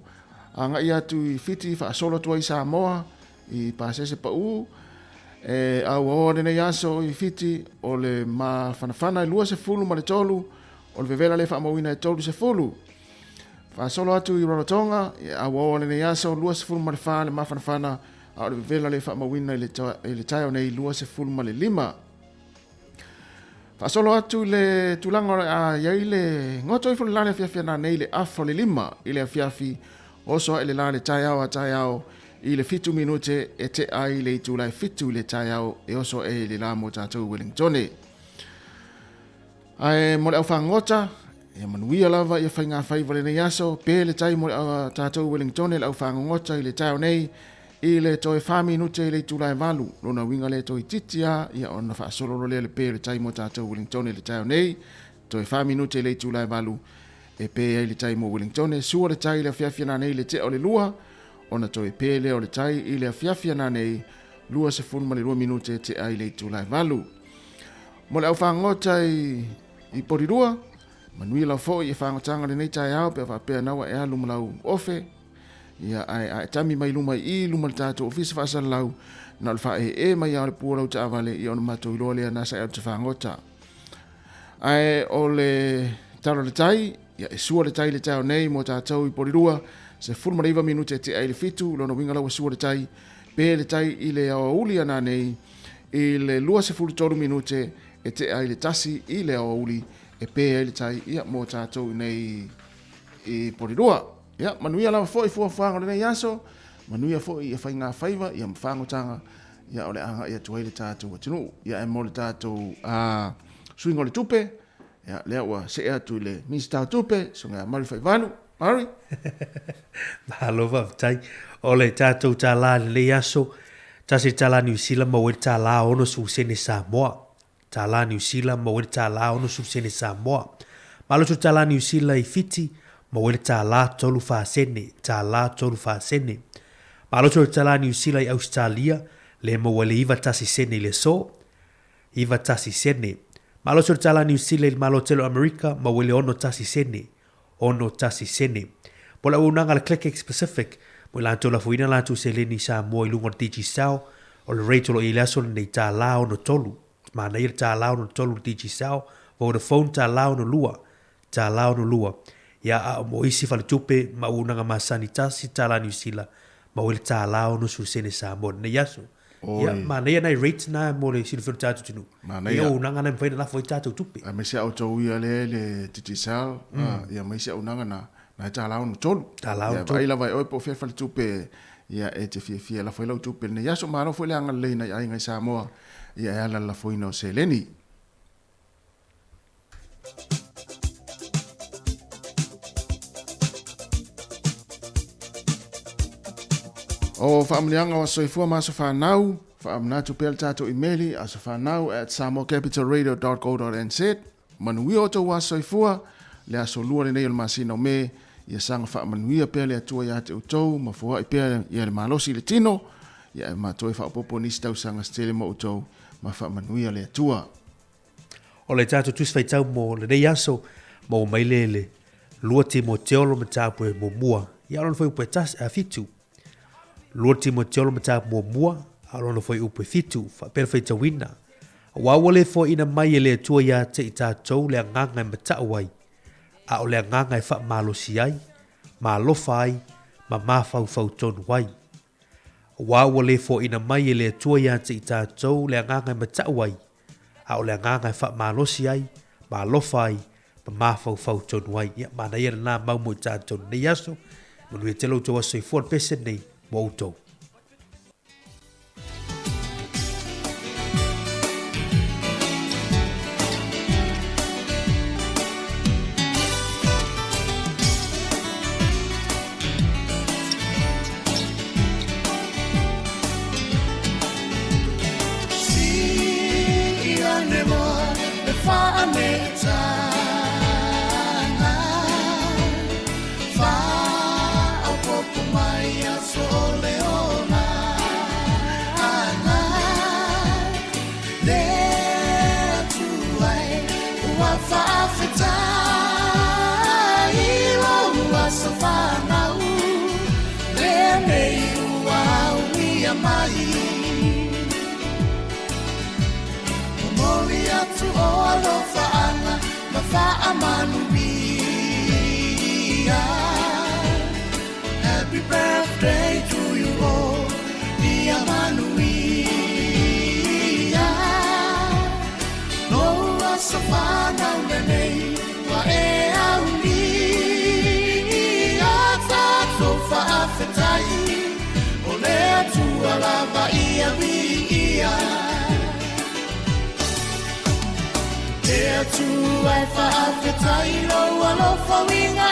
anga ia tu i fiti fa solo tu i Samoa i pasese pa u au o ne yaso i fiti o le mafana lua se fulu ma le tolu o le vevela le fa mawina e tolu se fulu fa solo atu i Rarotonga au o ne yaso lua se fulu ma le fa le mafana o le vevela le fa mawina i le taio nei lua se fulu ma le lima fa solo atu le tulanga ia le ngoto i fulu lane fiafia na nei le afo le lima i le afiafi oso e le lane taiao i le fitu minute e te ai le itulai fitu le taiao e oso e le la mo tatou Wellington ai mo le au whangota e manuia lava i whainga whaiva le nei aso pe le tai mo le tatou Wellington le au whangota i le taiao nei i le toi 5 minute i le itulai valu lona winga le toi titia ia ona whaasolo le pe le tai mo tatou Wellington le taiao nei toi 5 minute i le itulai valu e pe ai le tai mo Wellington sua le tai le fiafia na nei le te o le lua ona toi pele o le tai i le afiafia na nei lua se fulma le 2 minute te ai le tulai valu. Mo le au whangota i porirua, manui lau fo i whangotanga le nei tai au pe whapea nawa e alu malau ofe, ia ai tami mai luma i luma le tātou ofisa whaasala lau, na le whae mai au le pua lau ta avale i ona matou iloa lea nasa e au te whangota. Ai o le taro le tai, ia e sua le tai le tau nei mo tātou i porirua, se fulma reiva minute te ai le fitu, lona winga lau sua le tai, pe le tai i le awa uli ana nei, i le lua se fulu toru minute, e te ai le tasi i le awa uli, e pe ai le tai ia mo tātou nei i porirua. Ia, manuia lau fo i fuafanga le nei aso, manuia fo i whai ngā whaiva, ia mwhangotanga, ia ole anga ia tuai le tātou atinu, ia e mo le tātou suingo le tupe, ia lea ua se ea tu le misi tātou tupe, so ngā mari whai vanu, Mari? Malo tai o le tātou tā la le aso, tā se tā la New Zealand ma wei tā la ono su sene Samoa. Tā la New Zealand ma wei tā la ono su sene Samoa. Malo su tā la New Zealand i fiti ma wei tā la tolu wha sene, tā la tolu wha sene. Malo su tā la New Zealand i Australia le ma wei iwa tasi sene le so, iwa tasi sene. Malo sur tala New Zealand, malo telo Amerika, ma wele ono tasi sene. Ono tasi sene. Pola unanga le click specific, mo la tola fuina la tu seleni Samoa ilunga tiji sao, o le reitolo i laso nei ta lao no tolu. Ma na ir ta lao no tolu tiji sao, Vodafone ta lao no lua. Ta lao no lua. Ya a mo isi fale tupe, ma unanga ma sanitasi ta la New Zealand, ma wele ta lao no su sene Samoa. Ne yaso. Ya ma na ia rate na mo le silfur tatu tinu. Ya unanga na mfaina la foi tatu tupe. A me se auto ia le tiji sao, ia me se unanga na ta lao no tolu. Ta lao no tolu. Ya vai oi po fe fale tupe, ia e te fia la foi la tupe. Ne yaso ma no foi le anga le na ia ngai Samoa, ia ala la foi no seleni. O whaamlianga wa soifua ma sa whanau, whaamnatu pel tato emaili a sa whanau at samocapitalradio.co.nz. Manui o tau wa soifua, le aso lua le nei o masina o me, ia sanga whaamanuia pel le atua ia te utou, ma fua i pel ia le malosi le tino, ia ma toi whaapopo nisi tau sanga stele mo utou, ma whaamanuia le atua. O le tato tus whaitau mo le nei aso, mo mailele, lua te mo teolo ma tāpue mo mua, ia alon whai upe tas a fitu. Lua te mo teolo ma tāpue mo mua, alon whai upe fitu, whapel whai tawina. Wawale fo ina mai le atua ia te i tātou le angangai ma tāuai, a o le angangai wha malo si ai, ma lofa ai, ma mawhau whau tonu wai. Wawale fo ina mai le atua ia te i tātou le angangai ma tāuai, a o le angangai wha malo si ai, ma lofa ai, ma mawhau whau tonu wai. Ia mana ia na mau mo i tātou nei aso, manu e telo tau aso i fuan pese nei mo utou. Happy birthday to you all, dear Manuia. No Savana Nene, Waea Uni, Ata Sofa Afetai, Olea to Alava Ia Via. There to Alpha Afetai, no Alofa Winga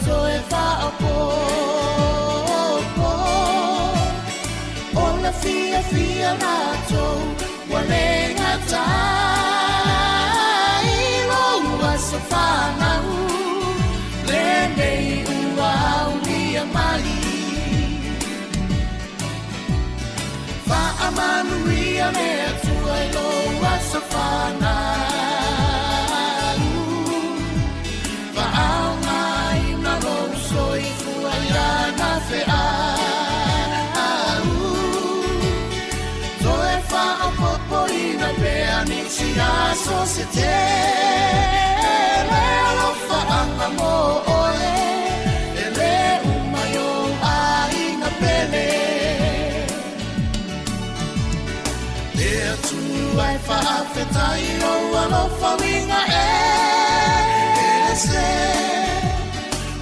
so if I Ola fia nato walenga tai lo wasafana lende ua ulia mai fa amanuia me tua lo wasafana soifua na fe toe fa popo ina pea ni sia societe le lo fa anga mo ole ele umayo fetai roa lo whawinga se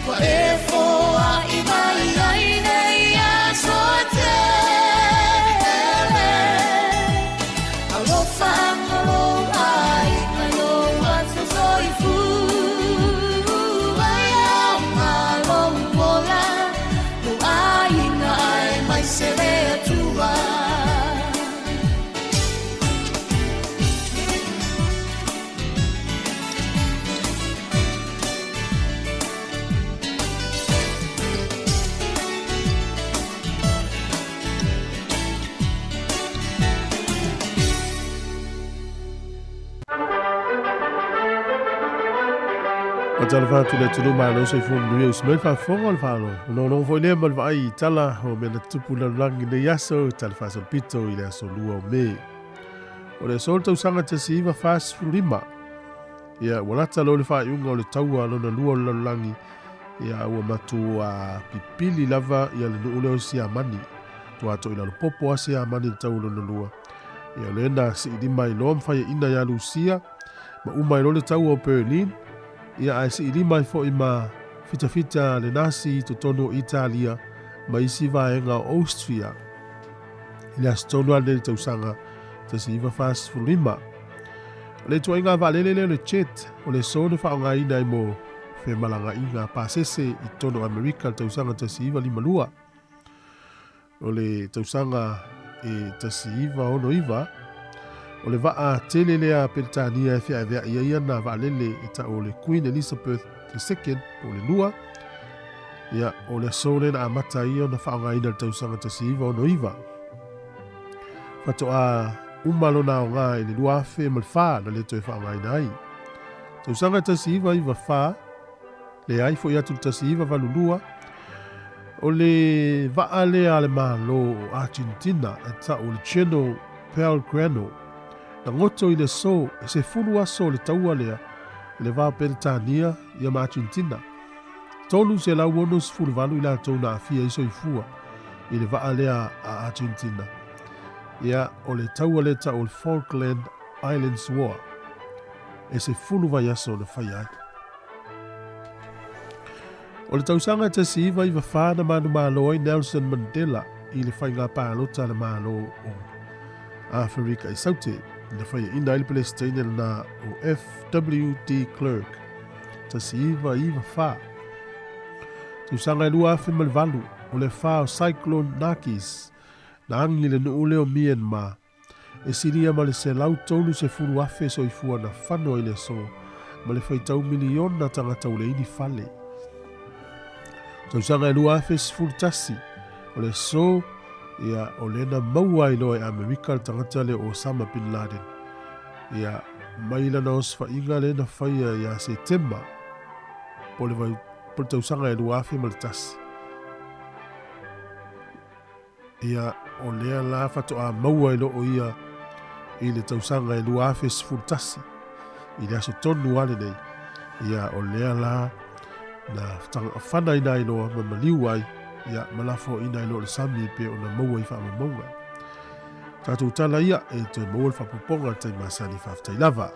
wa e foa i mai ai nei a sote alo whangalo ai alo atu soifu ai au malo pola no ai na ai mai se le atua Tala fatu le tunu Malo soifua nui usmel fa fonga le falo. No foi le mal vai tala o me na tupu la langi le yaso tala fa sol pito i le aso lua o me. O le sol tau sanga te siiva fast lima. Ia walata lo le fa iunga o le taua lo na lua o la langi. Ia ua matu a pipili lava ia le nuule o si amani. Tu ato ila lo popo a si amani le tau lo na lua. Ia le na si lima i loa mfaya ina ya lusia. Ma umai lo le taua o Berlin. Ia ai si lima i fo ima fita le nasi to tono Italia ma isi vaenga o Austria. Ile astono ale te usanga te si iwa fast for lima. Le tua inga valele le chet o le sone fa nga ina i mo fe malanga inga pasese i tono Amerika te usanga te si iwa lima lua. O le te usanga e te si iwa ono iwa. O le vaa tele lea Peltania e fia vea ia na valele e ta o le Queen Elizabeth II o le lua. Ia o le sole na amata ia na whaongaina le tausanga te siiva o no iwa. Fato a umalo na o ngā i le lua afe ma le wha na le toi whaongaina ai. Tausanga te siiva iwa wha, le ai fo iatu te siiva valulua. O le vaa lea le Malo o Argentina e ta o le Cheno Pelgrano. Na ngoto i le so, e se fulu aso le taua lea, le vā Peltania i a Argentina. Tolu se lau ono se fulu valu i la tau na afia i soifua, i le vaa lea a Argentina. Ia o le taua le ta o le Falkland Islands War. E se fulu vai aso le whai ai. O le tausanga te si iwa iwa whāna manu Malo i Nelson Mandela, i le whai ngā pālota le Malo o Afrika i saute. Na whai ina ili Palestina na o F.W.D. Clerk. Ta si iwa wha. Tu sanga lua afe malvalu o le wha o Cyclone Nakis na angi le nuule o Myanmar. E siria ma le se lau tonu se furu afe soifua na whano i le so ma le whai tau milion na tangata ule ini fale. Tu sanga lua afe se furu tasi o le so ia o lena maua i loa e Amerika tangata le Osama Bin Laden. Ia maila na osfa inga lena whaia ia September. Po le vai por tausanga e lua afe maltasi. Ia o lea la fato a maua i loo ia i le tausanga e lua afe sfurtasi. I le aso tonu ale nei. Ia o lea la na whana ina i loa ma maliu ai. Ia malafo ina i loo le sami pe o na maua i wha maunga. Tātou tala ia e te maua le whapuponga te masani whaftai lava.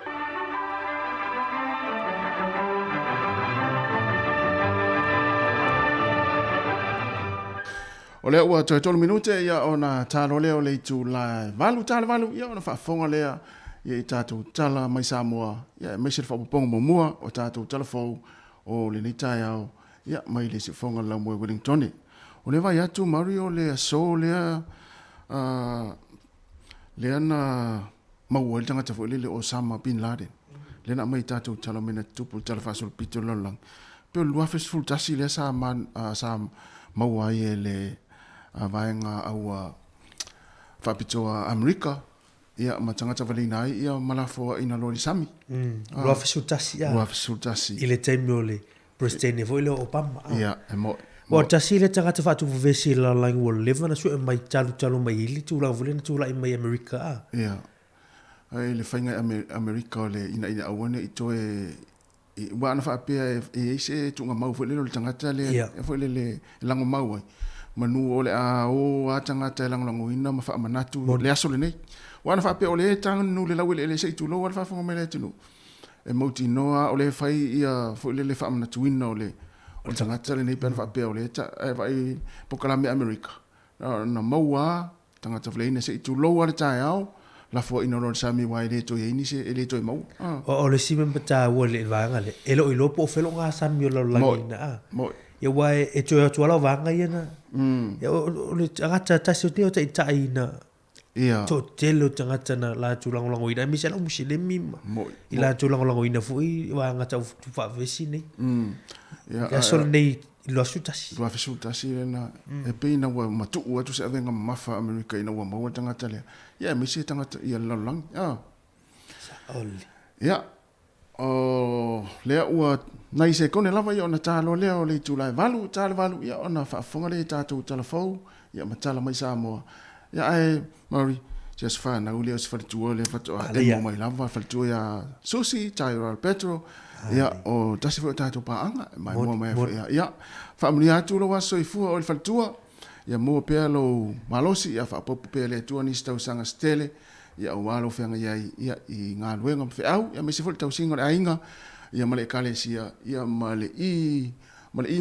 O lea ua toi tolu minute ia o na talo leo le itu la valu ia o na whaafonga lea ia i tātou tala mai Samoa ia mai se whapuponga mamua o tātou talafou o le nitai au ia mai le se whonga lau moe Wellingtoni. O le vai atu Mario lea so lea lea na maua le tangata fo le Osama Bin Laden. Le na mai tātou tala mena tupu tala whasol pito lalang. Peo lua fesful tasi lea sa maua ie le vaenga au whapitoa Amerika ia matangata valina ai ia malafo ina lori sami. Lua fesutasi ia. Lua fesutasi. Ile taimio le Presidente vo ile Obama. Ia o tasi le tangata whatu vuvesi la langi wo leva na sue mai talo mai ili tu la vule na tu la mai Amerika. Ia. Ai le whainga Amerika le ina awane i toe wana whaapea e se tunga mau fo le tangata le fo le lango mau ai. Manu ole a tangata lango ina ma wha manatu le aso le nei. wana fa pe ole tang nu le lawele le sei tu lo wana fa fonga mele tunu e moti noa ole fai ia fo le fa amna tuina ole o tanga tele nei pen fa pe ole ta e vai pokalame America na maua tanga ta fleina sei tu lo wana ta yao la fo ina ron sami wai le to ye ni se ele to mau o le simen pata wo le vanga le elo ilo po felo nga sami lo la ina ya wai e to to la vanga ina ya o le agata ta se te o ta ina ia to telo tanga tana la tulang lang ina mi sala muslimi ila tulang lang ina fu i wanga ta tu fa vesini ya sol nei lo asutasi lo asutasi na e pe na wa matu wa tu se avenga mafa America ina wa mawa tanga tale ya mi se tanga ia lalang ya o le ua nai se kone lava ia ona talo le o le tulai valu talo valu ia ona fa fonga le tatu telefon ia matala mai Samoa ya ai mari just fa na ule os fa tu le fa to e mai lava fa tu ya susi tairo petro ya o tasi fo tatu pa anga mai mo mai ya familia tu lo wa soifua o fa tu ya mo pelo malosi ya fa pop pele tu ni sta usanga stele ya o malo fenga ya i nga luenga fe au ya me se fo tau singa ainga ya male kale sia ya male i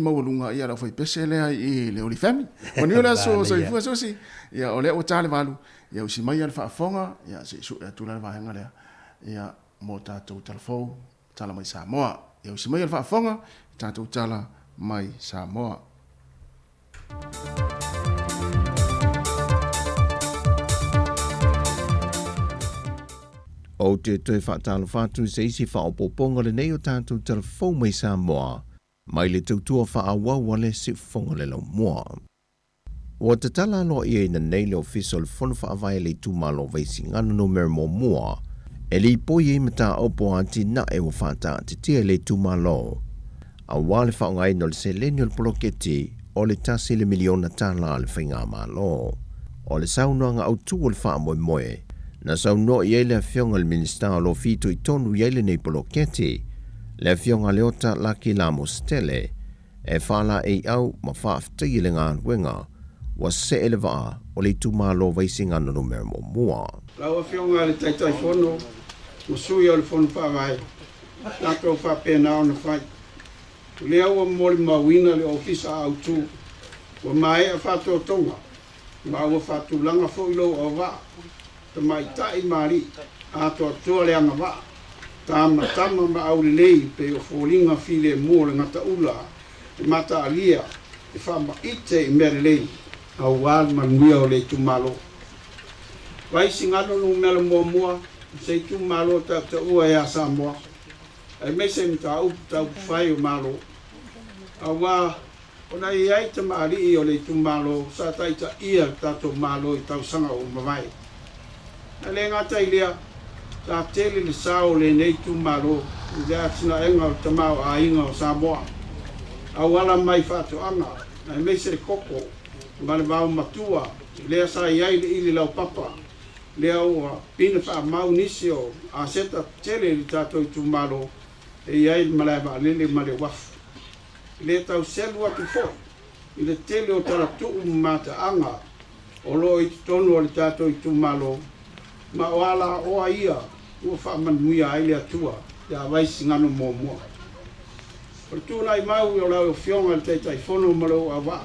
mawalunga ya la foi pesele ai le oli fami oni ola soifua sosi ya ole o tale valu ya usi mai al fa fonga ya se su tu la va hanga le ya mo tatu telefon tala mai Samoa ya usi mai al fa fonga tatu tala mai Samoa o te toi whaatalo whātu se isi whaopoponga le nei o tātou telefon mai Samoa, mai le tautua whaawau le si whonga le lau mua. O te tala aloa ia ina nei le official whono whaawai le tu malo veisi ngana no mera mo mua, e li poi e mata opo anti na e o whaata te tia le tu malo. A wale whaongai no le se leni o le poloketi o le tasi le miliona tala le whainga malo. O le saunoanga au tu o le wha moe moe, na sau no i ele fionga le minister lo fito i tonu i ele nei poloketi, le fionga leota laki la mostele, e whala e au ma whaaftai le ngā wenga, wa se ele waa o le tumalo vaisinga no mera mo mua. Lau fionga le taitai fono, mo sui o le fono whaavai, nato whapena o na whai. Lea ua mori mawina le ofisa au tu, wa mai a whato tonga, ma ua whatu langa fo ilo o waa. Ta mai tai mari a to to le anga va tama ma au lei pe o folinga file mo le ngata ula mata alia e fa ma ite merlei au wal manuia o le tumalo vai singalo no melo mo se tumalo ta ua ya Samoa e me se mta u ta fai o malo awa ona ia te mari o le tumalo sa tai ta ia ta to malo i tau sanga o mavai na le ngata ilia ta tele le sao le nei tu malo ya tina enga o tamau a inga o Samoa a wala mai fatu anga na me se koko male bao matua le sa iai le ili lau papa le au pina fa mau nisio a seta tele le tato tu malo e iai male ba le male waf le tau selu atu fo i le tele o tara tu mata anga o lo i tonu o le tato tu malo ma wala o ia o fa manuia ai le atua ya vai singano mo por tu lai mau o la fionga le tai fono malo ava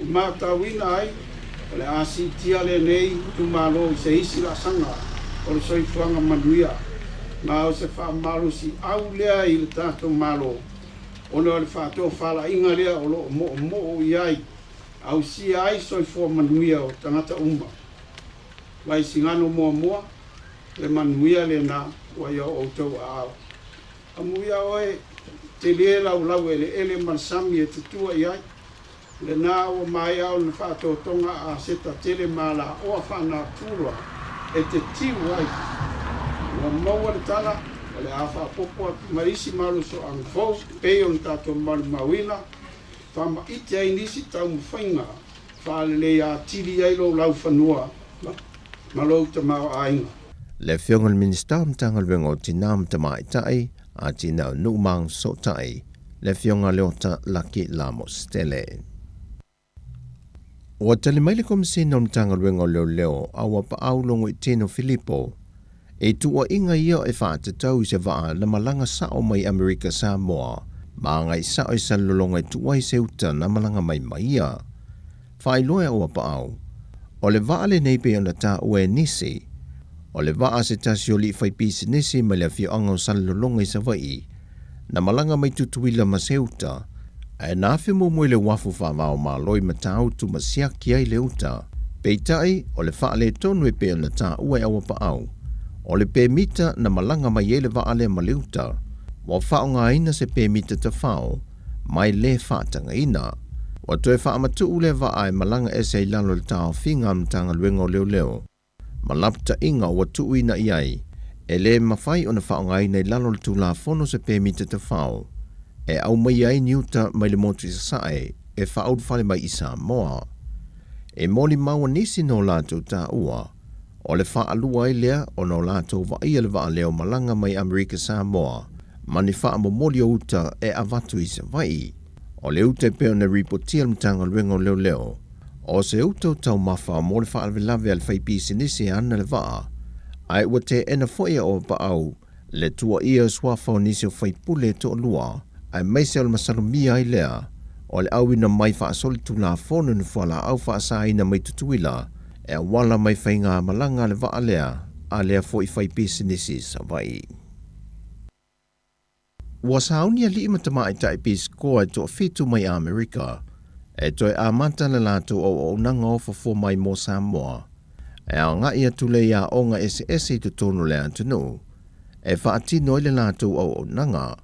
ma ta wina ai le asi tia le nei tu malo se isi la sanga o le soifua manuia ma o se fa malo si au le ai le tato malo o le fa to fala inga le o lo mo iai au si ai soifua manuia o tangata umba vai singano mo le manuia le na wa yo o to a amuia oe te le la ele marsami e te tua ia le na o mai au na fa to tonga a seta tele mala o fa na tura e te tiu ai o mo le tala le afa popo marisi malu so ang fo pe on tato mal mawina fa ma ite ai nisi tau mfainga fa le ya tili ai lo lau fanua Malo te mau ainga. Le fiongal minister mtangal wengo tinam te mai tai a tina numang so tai le fionga leota laki lamos tele. Ua tali maile komisina o mtanga luenga o leo awa pa au longo i tino Filipo. E tua inga ia e whaatatau i se waa na malanga sao mai Amerika Samoa. Ma ngai sao i salolonga i tua i seuta na malanga mai maia. Whai loe awa pa au. O le waa le neipe o na ta ue nisi. O le waa se tasio li whai pisi nisi mai le fio anga o salolonga i sa vai. Na malanga mai tutuila ma seuta. E nāwhi mo le wafu whawao Maloi ma tau tu masiaki ai le uta. Peitai o le whaale tonu e pēr na tā ua awa pa au. O le pē mita na malanga mai ele waale ma le uta. Wa whaonga ina se pē mita ta whao, mai le whaatanga ina. Wa toe whaamatu ule waae malanga e se lalo le tāo whinga mtanga luengo leo leo. Malapta inga wa tu ina iai, e le mawhai o na whaonga ina i lalo le tūla fono se pē mita ta whao. E au mai ai niuta mai le motu i sasae, e whaodu whale mai i Samoa. E moli maua nisi no lātou tā ua, o le whaalua i lea o no lātou wa ia le waa leo malanga mai Amerika Samoa, mani wha mo moli o uta e avatu i se vai. O le uta e peo na ripotia mtanga luengo leo leo, o se uta o tau mawha mo le whaalwe lawe al whaipisi nisi ana le waa, ai ua te ena foia o pa au, le tua ia swafa o nisi o whaipule to lua, ai meise o le masalumia ai lea, o le au ina mai whaasoli tu la fono ni whala au whaasa ina mai tutuila, e wala mai whainga malanga le waa lea, a lea fo i whaipisi nisi sa vai. Ua saunia li imatama i tai pisi koa to fitu mai Amerika, e toi a manta le lato o nanga ofa fo mai mo Samoa, e a nga ia tule ia o nga ese i tutonu le antunu, e whaatino i le lato o nanga.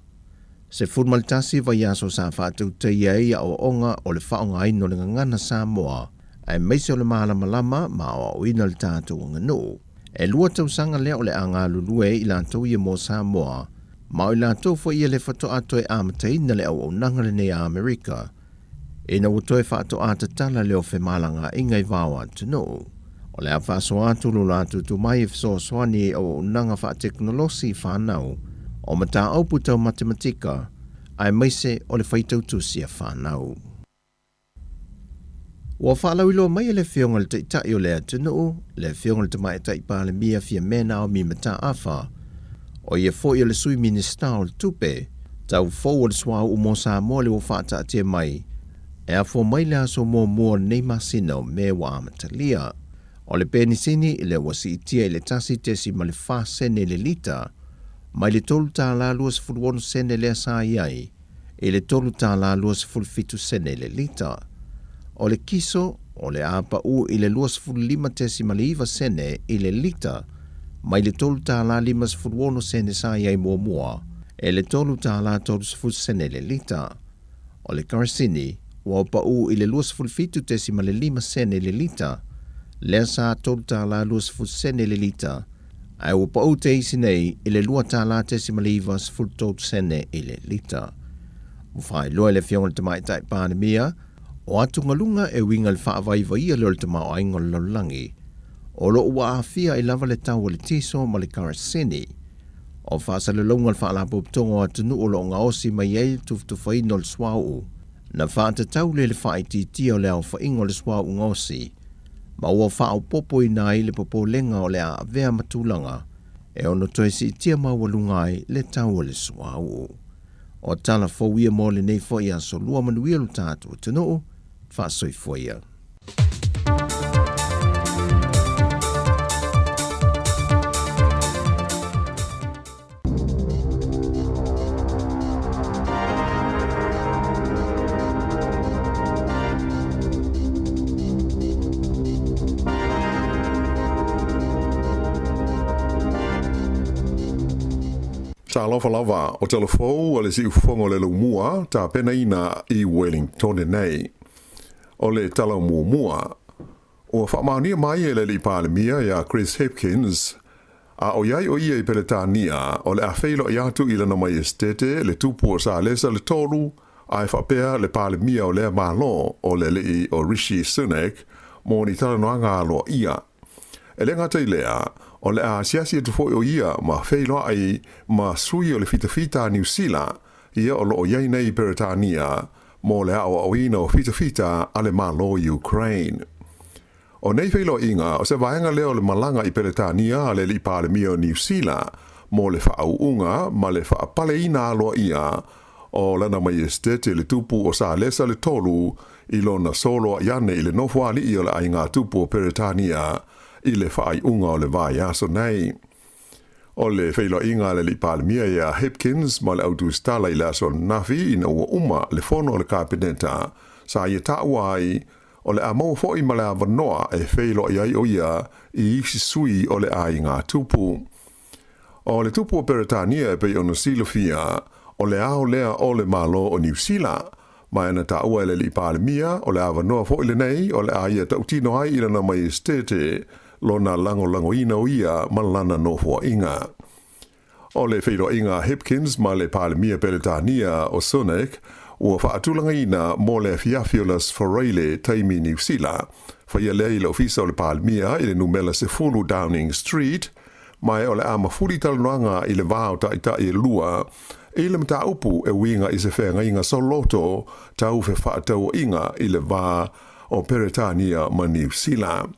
Se fulmalitasi vai aso sa whaatau te ia o onga o le whaonga ino le ngana Samoa, ai meise o le malama ma o ina le tātou nganu. E lua tau sanga lea o le anga lulue i lātou ia mo Samoa, ma o i lātou fo ia le whato ato e amataina le au nanga le nei Amerika. E na utoe whato atatala leo whe malanga ingai vawa tunu. O le a whaso atu lo lātou tu mai e whaso swani o nanga wha teknolosi whanau, o mata aupu tau matematika, ai meise o le whaitau tusia whanau. Ua whalau ilo mai le whionga le teitai o le atunu, le whionga le tamai tai pāle mia fia mena o mi mata awha, o ia fo i le sui minista o le tupe, tau fau o le swau o mo Samoa le o whaata atia mai, e a fo mai le aso mo mua nei masina o me wa amatalia. O le penisini i le wasi itia i le tasi tesi ma le wha sene le lita, mai le tolu tā la luas fulwonu sene le asa iai, e le tolu tā la luas fulfitu sene le lita. O le kiso, o le apa u i le luas ful lima tesi ma le iwa sene i le lita, mai le tolu tā la limas fulwonu sene sa iai mua mua, e le tolu tā la tolu ful sene le lita. O le karasini, o apa u i le luas fulfitu tesi ma le lima sene le lita, le asa tolu tā la luas ful sene le lita, ai o pa o te isi nei i le lua tā la tesi malivas ful tolu sene i le lita. O whai loa le whionga le tamai tai pānemia, o atu ngalunga e winga le whaavaiva ia leo le tamau aingo le laulangi, o lo ua awhia i lava le tau le tiso ma le karasini. O whaasa le launga le whaalapo ptongo atunu o lo nga osi mai ei tuftuwhai no le swau, na whaata tau le whaiti o le au whaingo le swau ngosi, ma ua whao popo i nai le popo lenga o le a vea matulanga, e ono toi si tia mawalungai le tau le swau. O tala fōia mo le nei fōia so lua manuia lu tātu tano, wha soifua. Sa alofa lava o telefou o le si ufongo le lumua ta pena ina i Wellington nei. O le tala mua. O whamania mai e le li pālemia ia Chris Hipkins, a o iai o ia i peletania o le awheilo i atu i lana mai estete le tupu o sa lesa le tolu, a e whapea le pālemia o lea Malo o le li o Rishi Sunak mo ni tala noanga aloa ia. E le ngata i lea, o le a siasi e tufoi o ia ma wheilo ai ma sui o le fita New Zealand ia o lo o iai nei Peretania mo le o ina o fita ale Malo Ukraine. O nei whailo inga o se vaenga leo le malanga i Peretania le li pale mio New Zealand mo le whaauunga ma le whaapale ina aloa ia o lana mai estete le tupu o sa lesa le tolu i lona solo iane i le nofuali i o le ainga tupu o Peretania i le whaaiunga o le vai aso nei. O le whailo inga le li pale mia ia Hipkins ma le autustala i le aso nafi ina ua uma le fono o le kabineta sa ia tauai o le amau fo i ma le avanoa e whailo iai o ia i isi sui o le ainga tupu. O le tupu o Peretania e pei ono silofia o le ao lea o le Malo o New Zealand ma ena taua ele li pale mia o le avanoa fo i le nei o le aia tautino ai ina na mai estete lona lango ina o ia malana nofua inga. O le whailo inga Hipkins ma le pale mia Peretania o Sonic ua whaatulanga ina mo le fiafiolas foreile taimi New Zealand whaia lea i le ofisa o le pale mia i le numela se fulu Downing Street mai o le ama furi talanoanga i le vāo ta ita i lua i le mta upu e winga i se whenga inga soloto tau fe whaatau inga i le vā o Peretania ma New Zealand.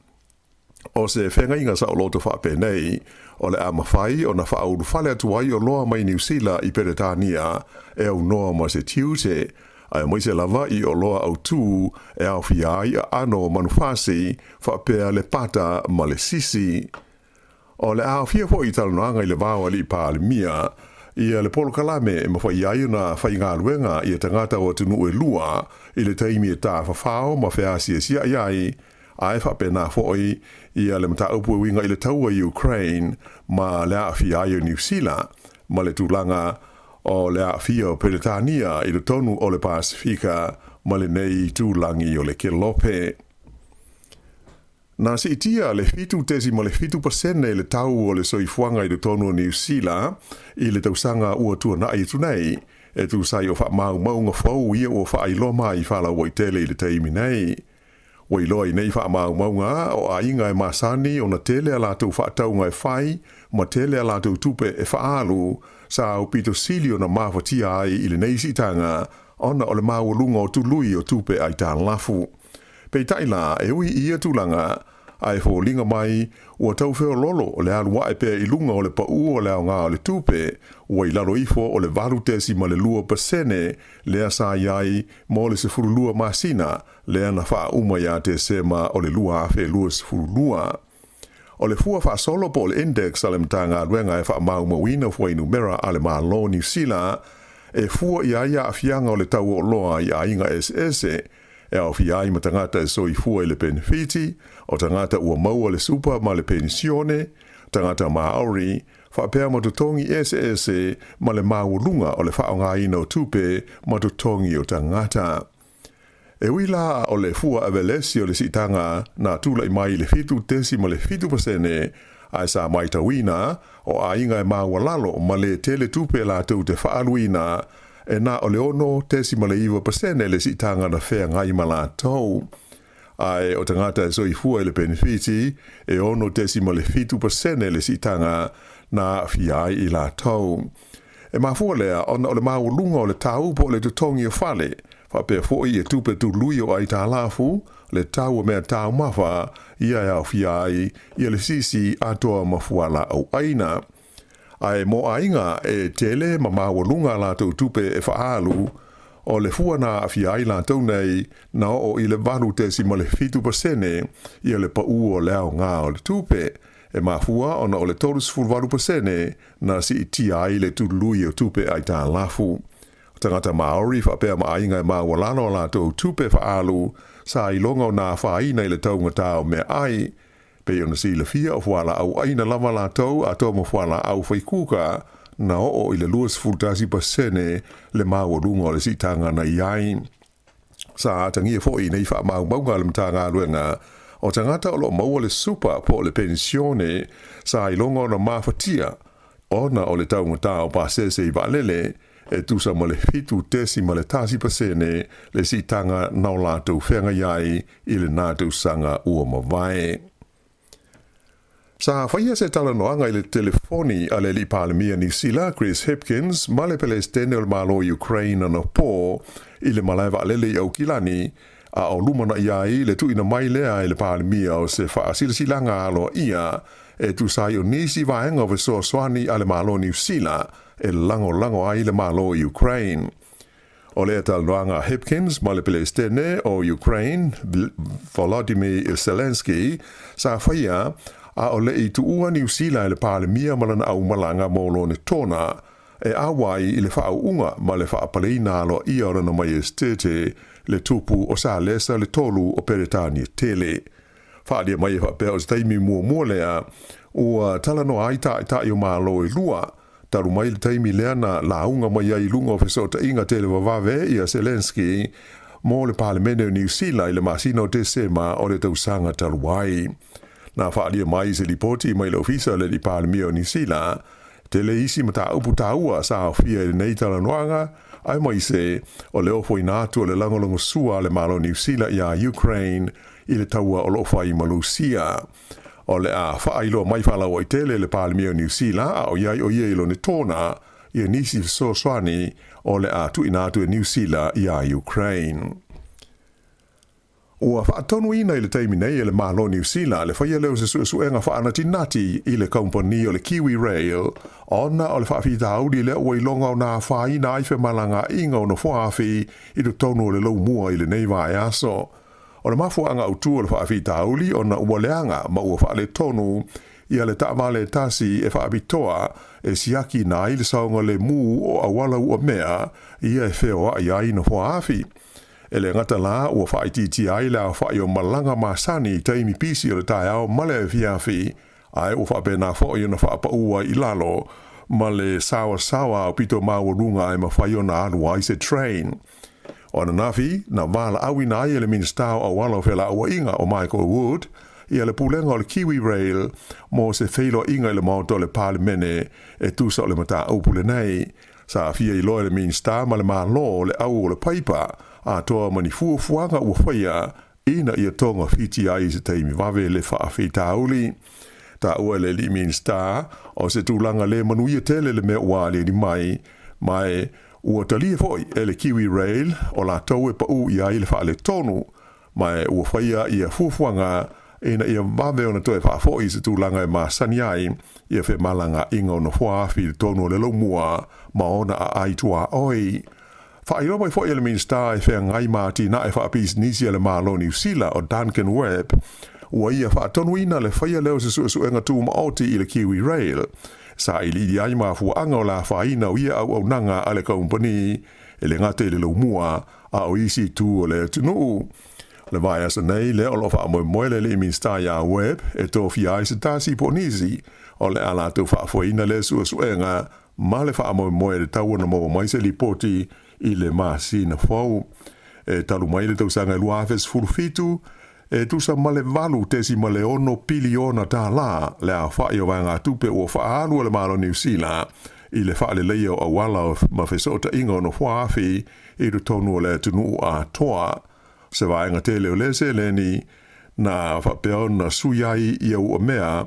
O se whenga inga sa loto whape nei o le ama whai o na whauru whale atuai o loa mai New Zealand i Peretania e au noa ma se tiute ai mai se lava i o loa au tū e au fiai a ano manufasi whapea le pata ma le sisi. O le ao fia fo i talanoanga i le vāo ali pāle mia, ia le polo kalame e mawhai ai na whai ngā luenga i a tangata o tunu e lua, i le taimi e tā whawhao ma whea sia iai, a e whapena fo ia le mata upu e winga i le taua Ukraine, ma le a fia ai o New Zealand, ma le tūlanga o le a fia o Peretania i le tonu o le Pasifika, ma le nei tūlangi o le Kelope. Na si itia le fitu tesi ma le fitu pasene le tau o le soifuanga i le tonu o New Zealand i le tausanga ua tua na i tunei e tu sai o wha mau ngā whau ia o wha ailoma i whala waitele i le taimi nei. Wailoa i nei wha mau ngā o a inga e masani o na tele a lātou wha tau ngai whai ma tele a lātou tupe e wha alu sa o pito silio na mawhatia ai i le neisitanga ona o le mawalunga o tului o tupe ai tā lafu. Pei taila e ui ia tūlanga ai fo linga mai ua tau wheo lolo o le alua e pēr i lunga o le pau o le au ngā o le tūpe ua i lalo ifo o le varu tesi ma le lua pasene lea sa iai mo le se furu lua masina lea na wha uma ia te sema o le lua afe lua se furu lua. O le fua wha solo po le index ale mtanga ruenga e wha mau mawina fua inu mera ale Malo New Zealand e fua ia afianga o le tau o loa i a inga SS e au fiai ma tangata e soifua i le benefiti, o tangata ua maua le supa ma le pensione, tangata Maori, whapea ma tutongi SS ma le maulunga o le whaonga ina o tupe ma tutongi o tangata. E wila o le fua avelesi o le sitanga na tula i mai le fitu tesi ma le fitu pasene ai sa mai tawina o a inga e mawalalo ma le tele tupe la tau te whaaluina e na o le ono tesi ma le iwa pasene le sitanga na whea ngai malatou. Ai o tangata e soifua i le benefiti e ono tesi ma le fitu pasene le sitanga na fiai i la tau. E mafua lea ona o le maulunga o le tau po le tutongi o fale, whapea foi e tupe tu lui o ai tā lafu, le tau o mea tau mafa ia e au fiai ia le sisi atoa mafuala au aina. Ai mo ainga e tele ma mawalunga la tau tupe e whaalu o le fua na fiai la tau nei na o i le valu tesi ma le fitu pasene ia le pau o leo ngā o le tupe e mafua ona o le tolus fulvalu pasene na si iti ai le tului o tupe ai tā lafu. Tangata Maori whapea ma ainga e mawalano la tau tupe whaalu sa ilonga o nā whaina i le tau ngatao me ai pe ona si le fia o fuala au aina lava la tau a tō mo fuala au whaikuka na o i le luas fultasi pasene le mawalunga o le sitanga na iai. Sa atangia fo i nei wha maunga le mtanga luenga o tangata o lo maua le supa po le pensione sa ilonga o na mawhatia ona o le tau ngatao pa sese i valele e tusa ma le fitu tesi ma le tasi pasene le sitanga nao lātou whenga iai i le nātou sanga ua mawai. Sa whaia se tala noanga i le telefoni a le li palemia ni sila Chris Hipkins ma le Palestine o le malo Ukraine ana po i le malaiva alele i au kilani a o lumana ia i le tuina mai lea i le palemia o se wha silanga alo ia e tu sai o nisi vaenga o so swani a le malo New Zealand e lango ai le malo Ukraine. O le tal noanga Hipkins ma le Palestine o Ukraine Volodymyr Zelensky sa whaia a o le i tuua New Zealand le palemia malana au malanga molo ne tona e awai i le whaunga ma le whaapaleina alo ia ora na mai estete le tupu o sa lesa le tolu o Peretania tele. Whaadia mai e whapea o staimi mua lea ua talano aita i o malo i lua taru mai le taimi lea na launga mai ai lunga o fesota inga tele wawave ia Zelensky mo le palemene o New Zealand i le masina o Desema o le tausanga taruai. Na whaadia mai se lipoti mai le ofisa le li palemia o New Zealand tele isi mata upu taua sa ofia i nei talanoanga ai mai se o le ofo inatu o le langolongo sua le malo New Zealand ia Ukraine i le taua o lofa i Malusia. O le a whaailo mai whalau i tele le palemia o New Zealand a o iai o ieilo ne tona i nisi so swani o le a tu inatu e New Zealand ia Ukraine. Ua whaatonu ina i le taimi nei e le malo New Zealand le whaia leo se suenga whaanatinati i le company o le Kiwi Rail ona o le whaafita audi le ua ilonga o nā whaina aife malanga inga o no whaafi i do tonu o le lau mua i le nei vai aso. O le mafuanga utu o le whaafita auli o na ua leanga ma ua whaale tonu i le taamale tasi e whaabitoa e siaki na i le saunga le mu o awala ua mea i e wheoa i ai na whaafi. E le ngata la ua whaititi ai la whai o malanga masani taimi pisi o le tai au male e fiafi ai ua whapena whoi o na whaapa ua i lalo ma le sawa o pito maua runga e ma whai o na alua i se train. O na nafi, na wala awi na ai e le ministau a wala o whela ua inga o Michael Wood i le pulenga o le Kiwi Rail mo se wheilo inga i le mauto le palemene e tusa o le mata upule nei. Sa fia i loa le ministau ma le malo le au o le paipa a toa mani fuafuanga ua whaia ina ia tonga fiti ai se teimi wawe le whaafita auli. Ta ua le li ministau o se tūlanga le manuia tele le mea wale ni mai ua talia foi e le Kiwi Rail o la tau e pau ia i le whaale tonu mai ua whaia ia fuafuanga ina ia wawe o na toe whaafoi se tūlanga e masani ai ia whe malanga inga o na whaafi le tonu le lomua ma ona a aitua oi. Whairo mai foi e le minister e whea ngai maati na e whaapis nisi e le malo New Zealand o Duncan Webb ua ia whaatonu ina le whaia leo se suenga tū maoti i le Kiwi Rail. Sa i lidi ai mafu anga o la whaina o ia au nanga a le company e le ngate le lumua a o isi tu o le tunu. Le vai asa nei le olo wha moe le minister ya Webb e tō fia ai se tasi po nisi o le ala tō whaafoina le suenga ma le wha moe le tau na mo mai se lipoti i le masi na whau. E talu mai le tausanga i luafes furufitu e tusa male valu tesi male ono piliona tā la le a whaio vanga tupe o whaalu le malo New Zealand i le whaale leio a wala o mawhesota inga o no whaafi i du tonu o le tunu a toa. Se vaenga tele o le se leni na whapeo na suyai i au a mea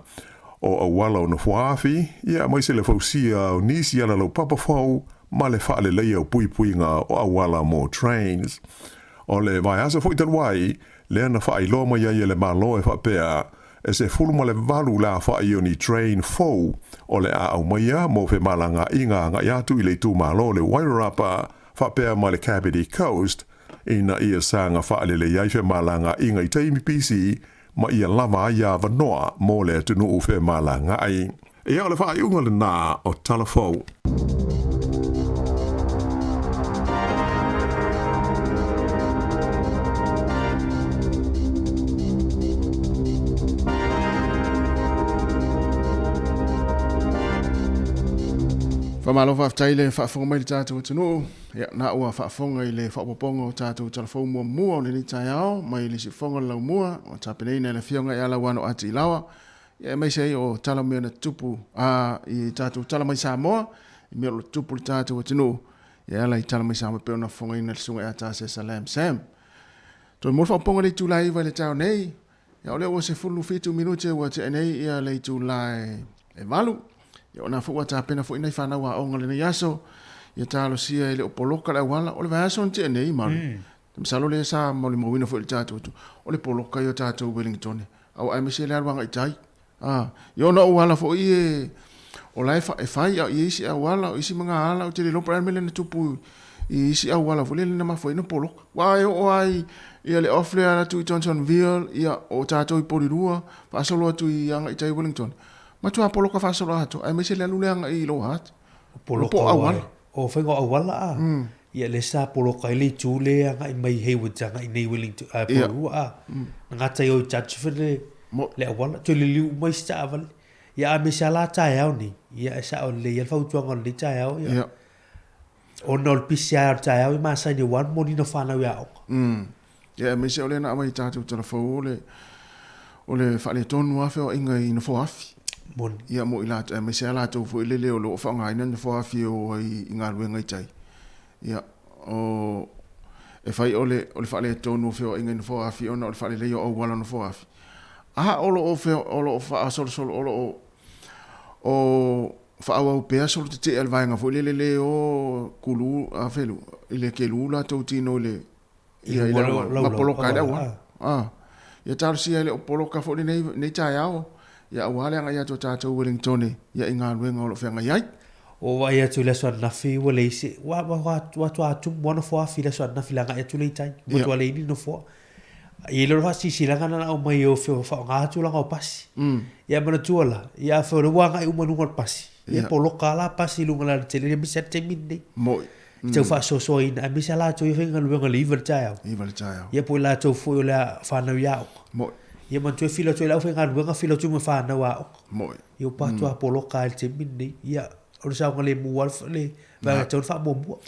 o a wala o no whaafi ia mai se le fausia o nisi ana lau papawhau ma le whaale leio puipuinga o a wala mo trains. O le vai asa fwoi taluai lea na whaai loma ia le malo e whapea e se fuluma le valu la whaai o ni train fau o le a au maia mo fe malanga inga nga iatu i le tu malo le Wairarapa whapea ma le Kapiti Coast ina ia sanga whaale le iai fe malanga inga i teimi pisi ma ia lava ia vanoa mo le tunu u fe malanga ai. E au le whaai unga le nā o talafou. Malo whaftai le whaafonga mai le tātou tunu. Ia, na ua whaafonga i le whaapoponga o tātou talafou mua o le ni tai ao, mai le si whonga lau mua, o tāpeneina le whionga i ala wano ati i lawa. Ia, mai sei o tala mea na tupu i tātou tala mai Samoa, i mea lo tupu le tātou tunu. Ia, ala i tala mai Samoa peo na whonga ina le sunga i ata se Salam Sam. Toi mor whaaponga le tūlai vai le tau nei, Ya ole o se fulu fitu minute wa te nei ia le tu lai e malu. Ya ona fu wa ta pena fu ina fana wa onga le yaso. Ya talo sia ile poloka la wala ole va son te nei malu. Msalo le sa mo le mo wina fu le tatu tu. Ole poloka yo tatu Wellington. Au ai me se le wanga itai. Yo no wala fo i o lai fa e fai ya isi a wala isi manga ala o te le lopa mele na tupu isi a wala fo le na ma fo ina poloka. Wa o ai ia le ofle ala tu Johnsonville ia o tato I porirua fa solo tu I anga itai Wellington. Ma tu a poloka fa solo ato ai me se le luleanga I lo hat. Poloka o whenga o wala a. Ia le sa poloka I le tu le anga I mai hei wajanga I nei Wellington a porirua a. Ngata I o Judgeville le wala tu le liu mai sta avale. Ia a me se ala tae au ni. Ia e sa o le ia fau tuanga le tae au. Ia. O nol pisia au tae au I maa saini wan mo nino whanau ia au. Ya me se ole na mai tatu telefo ole fa le tonu afe o inga I no fo afi. Mon. Ya mo ila me se ala to fo ile o lo fa nga ina no fo afi o I inga ruenga I tai. Ya o e fai ole fa le tonu fe o inga no fo afi ona ole fa le o wala no fo afi. Olo o fe olo fa solo o fa au pe solo te el vainga fo le o kulu afelu ile kelula to tino le ia la poloka da wa ia tarsi ele poloka fo nei tai ao ia wale nga ia to tato Wellington ia inga luenga lo fenga ia o wa ia tu le so na fi wo le se wa tu atu mono fo afi le so na fi la ia tu le tai mo tu le ni no fo ia lo ha si la ngana o mai o fa nga tu la o pasi ia mana tu la ia fo lo wa nga u manu pasi ia poloka la pasi lu ngala te le mi se te min mo Tau fa so ina mi se la to I venga luenga liver tau. Ia po la to fo la fa na ia. Mo. Ia man tu filo to la venga luenga filo tu me fa na wa. Mo. Ia pa tu a poloka te min ia o sa ngale mu wal le va to fa bombo.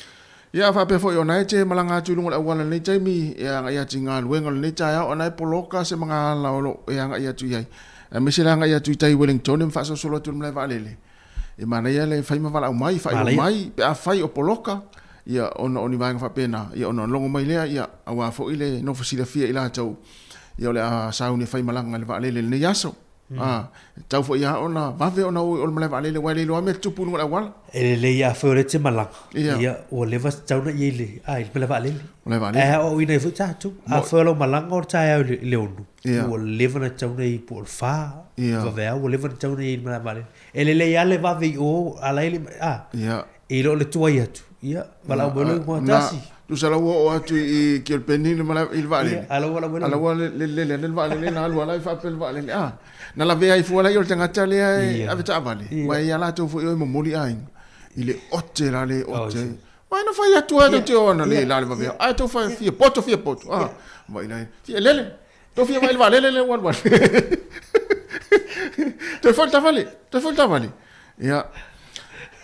Ia fa pe fo yo nai te malanga tu lunga wala nei te mi ia ia tinga luenga nei tau o nai poloka se manga la o ia ia tu ia. Mi se la ia tu tai Wellington fa so solo tu me va lele. E mana ia le fai ma vala mai fai mai pe a fai o poloka. Ia ona oni vanga fa pena ia ona longo mai lea ia awa fo ile no fosila fia ila tau ia ole a sauni fai malanga le vale le yaso tau fo ia ona vave ona o le vale le wale lo ame tupu no wala ele ia fo le te malanga ia o le vas tau na ile ai le vale le o ina fo tatu a fo lo malanga o tai le onu o le vana tau na I por fa vave o le vana tau na I vale ele le ia le vave o ala ile ia ilo le tua ia tu ia wala bolo mo tasi tu sala wo atu I kiel penil mala il vale ala wala le vale le na wala fa pel vale na la vea I fu la yo tanga tale ai ave ta vale wa ia la tu fu yo mo moli ai ile otte la le otte wa na fa ya tu ado te ona le la va vea ai tu fa fie poto wa ina fie lele to fie vai vale le wan te falta vale ia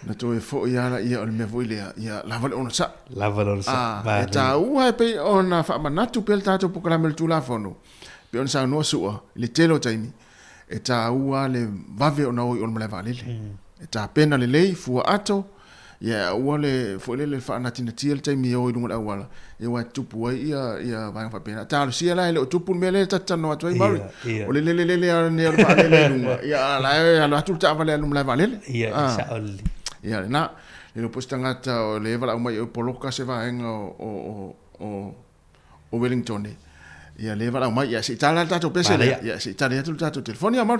na to e fo ia la ia o me voile ia la vale ona sa ba ta u hai pe ona fa manatu pel tato pukala mel tu la fono pe on sa no sua le telo taimi e ta u ale vave ona o me vale e ta pena le lei fu ato ia u ale fo le fa na tina tiel taimi o dunga wala e wa tupu ia va fa pena ta sia la le tupu me le tata no atu mari o le ne vale le lunga ia la tu ta vale me vale ia sa oli ia na le no postanga ta o le vala mai o poloka se va en o Wellington ia le vala mai ia se tala tato pese ia se tala tato telefonia mar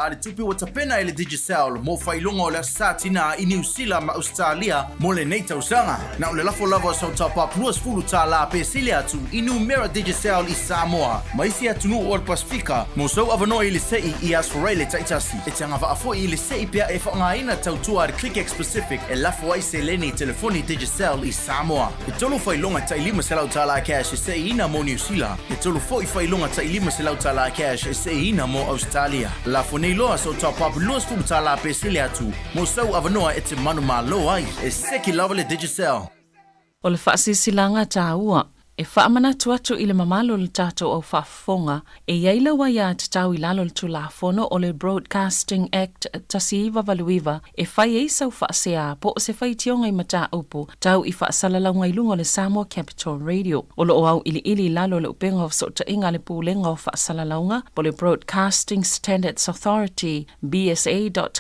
Le tupi o tapena ele Digicel mo failonga o le satina I New Zealand ma Australia mo le nei tausanga na o le lafo lava sa tapa plus fulu tala pe silia tu inu mera Digicel I Samoa mai sia tunu o Pasifika mo so avano ile sei I asforele taitasi e tanga va afo ile sei pia e fa ngaina tautua click specific e lafo ai se leni telefoni Digicel I Samoa e tolu failonga tai lima sela tala cash e sei ina mo New Zealand e tolu foi failonga tai lima sela tala cash e sei ina mo Australia lafo nei loa so top up luas fu tala pe silia tu mo so avanoa e te manu malo ai e seki lava le Digicel O le whaasisilanga tāua, e whaamana atu I le mamalo le tātou au whaafonga, e iaila wa ia te tau I lalo le tulafono o le Broadcasting Act tasiiwa valuiva, e whai e sau whaasea po o se whai tionga I mata upo, tau I whaasalalau lunga le Samoa Capital Radio. O lo au ili lalo le upenga o sota inga le pūlenga o whaasalaunga, po le Broadcasting Standards Authority, bsa.gov.nz.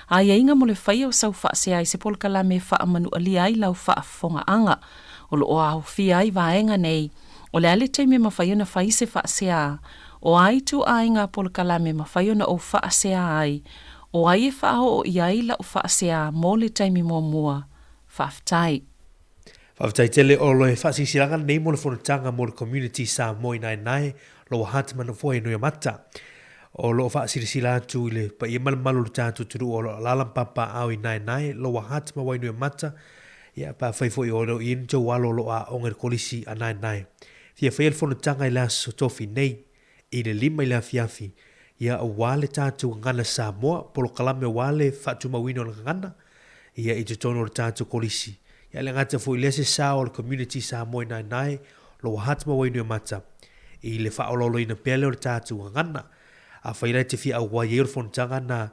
A inga mo le whai o sau whaasea I se polkala me whaamanu alia I lau whaafonga anga. O lo o au fia ai vaenga nei, o le ale te me mawhaiona whaise whaasea, o ai tu ainga polkala me mawhaiona o whaasea ai, o ai e whao o iaila o whaasea mo le taimi mo mua, whaftai. Whaftai tele o lo e whaasisiranga nei mo le whanatanga mo le community sa moi nai, lo hatimana fwoi nui mata. O lo whaasirisila atu I le pa I malu le tātu turu o lo lalampapa au I nai, lo hatima wai nui mata, ia pa fai foi o lo in to walo lo a onger kolisi a nai fia fai fo tanga I las tofi nei I le lima I la fiafi ia o wale tatu ngana Samoa polo kalame wale fatu mawino ngana ia I te tono le tatu kolisi ia le ngata foi lese sa o le community Samoa nai lo hatma waino mata I le fa o lo ina pele o le tatu ngana a fai le te fia a wai fo tanga na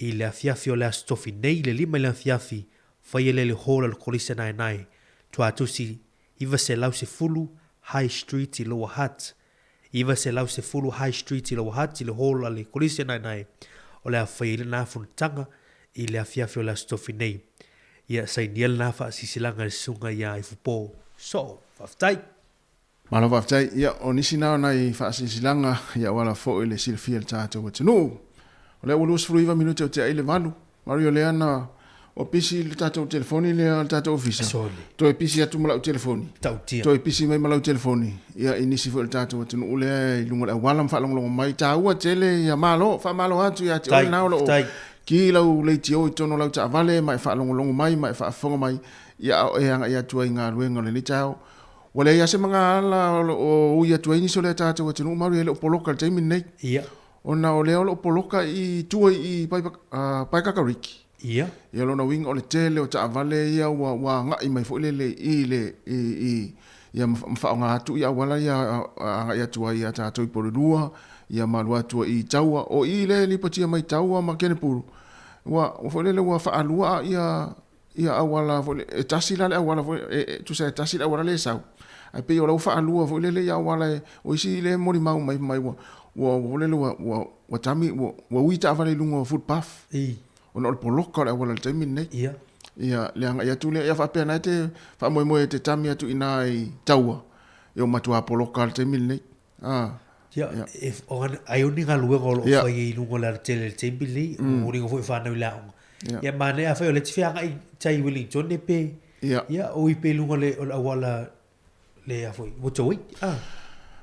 I le fiafi o le tofi nei le lima I la fiafi fai le hola le kolisa nai tua tusi iwa se lau se fulu High Street I Lower Hutt iwa se lau se fulu High Street I Lower Hutt I le hola le kolisa nai o le a fai le na funutanga I le a fiafi o le stofi nei ia sai niel na fa sisilanga le sunga ia I fupo so whaftai Malo whaftai ia o nisi nao nai fa sisilanga ia wala fo le silfia le tātou wa tunu o le ulus fruiva minute o te aile valu Mario Leana o pisi le tātou telefoni le tātou ofisa. To e pisi atu malau telefoni. To e pisi mai malau telefoni. Ia inisi fo le tātou atu ule I lunga le walam whalonglongo mai tāua tele ia malo, wha malo atu ia te oi nao lo. Ki lau leiti o I tono lau ta avale mai whalonglongo mai, mai whaafonga mai. Ia o e anga ia tua I ngā ruenga le ni tāu. Wale ia se mangala o ia tuaini so le tātou atinu maru ele o poloka le taimi nei. Ia. Ona o leo o poloka i tua i pai kakariki. Ia. Ia lona winga o le tele o taavale ia wa ngai mai fo le ia mawhaonga atu ia wala ia tua ia tātou i porurua, ia malua tua i taua, o i le lipatia mai taua ma kene puru. Wa fo le wa whaalua ia awala fo le tasi la le awala fo tu sa tasi la awala le sau. Ai pe o la whaalua fo le ia wala o isi le mori mau mai wa le wa tami wa uita avale lungo footpath. Ona o poloka le awala le taimi nei. Ia. Ia leanga ia tule ia fa pena te fa moe te tami atu ina i taua. Ia matua poloka le taimi nei. Ia, if on ai oni nga luenga o fai lungo la tele taimi nei, o ringo foi fa na ilaonga. Ia mane a fai o le tifianga i tai Wellington ne pe. Ia o i pe lungo le o awala le a foi. Wo toi.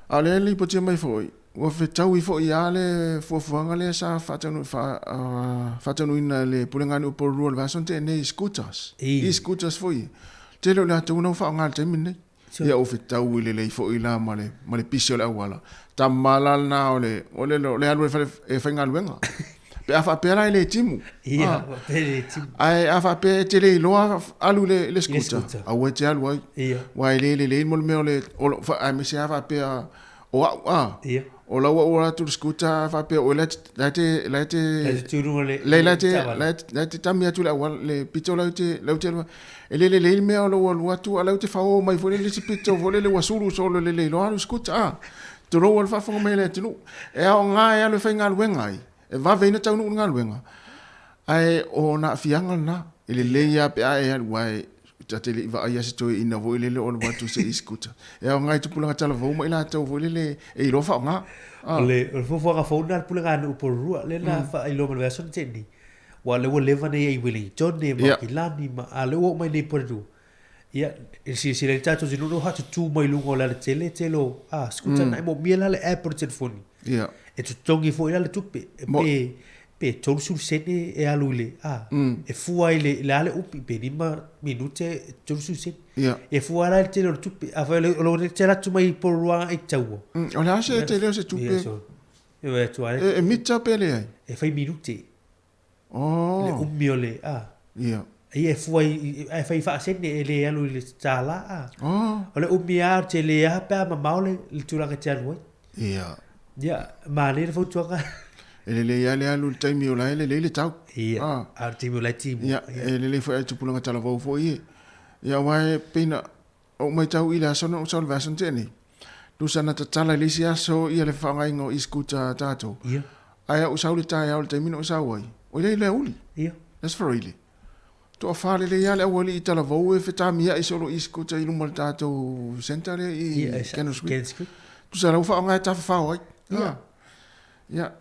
Ale li potia mai foi. Wa fe tau i fo ia le fuanga le sa fatanu ina le pulengani upo rua le vasonte nei scooters. Scooters foi. Te lo la tau no fa ngal te mine. Ia o fe tau i le fo ila male pisio le awala. Tamala na ole le alu e fa ngal wenga. Pe afa pe la le timu. Ia, pe le timu. Ai afa pe te le loa alu le scooter. A we te alu ai. Ia. Wa le mo me ole fa ai me se afa pe Ia. O la o tu skuta fa pe o la tamia tu la le pito la te le me o lo tu ala te fa o mai fo le pito fo le wasuru solo le lo alu skuta tu lo fa fo me le tu e o nga ya le fenga luenga e va vena tau nu nga luenga ai o na fianga na le ya pe ai wai tatele va ia se toi ina vo le on watu se iskuta e ngai tu pulanga tala vo mai la tau vo le e lo fa nga le fo ga fo na pulanga no por rua le na fa i lo me version tendi wa le wo leva ne i wili John ne ma kilani ma ale wo mai ne por du ia si le tato di no hatu tu mai lungo la tele telo skuta na mo miela le app por telefoni ia e tu tongi fo ila le tupe pe tolu sul sene e alule e fua ile ale upi pe lima minute tolu sul sene e fua la te lo tupi a fa lo te la tu mai por rua e taua ona se te le se tupi e tu e mita pele ai e fai minute le umiole ia e fua e fai fa sene le alu le tala ole umia te le a pa ma maule le tu la ke te alu ia ma le fo tu ka le ia le alu taimi o la le tau ia a timi o la timi ia le foi tu pulanga tala vo foi ia wai pina o mai tau ila sono o sol vason teni tu sana tala le sia so ia le fanga ngo iskuta tato ia ai o sauli tai o taimi no sawai o le uli ia that's for really to fa le ia le wali tala vo e feta mia i solo iskuta i lumal tato sentare i Kenus tu sana fa nga ta fa wai ia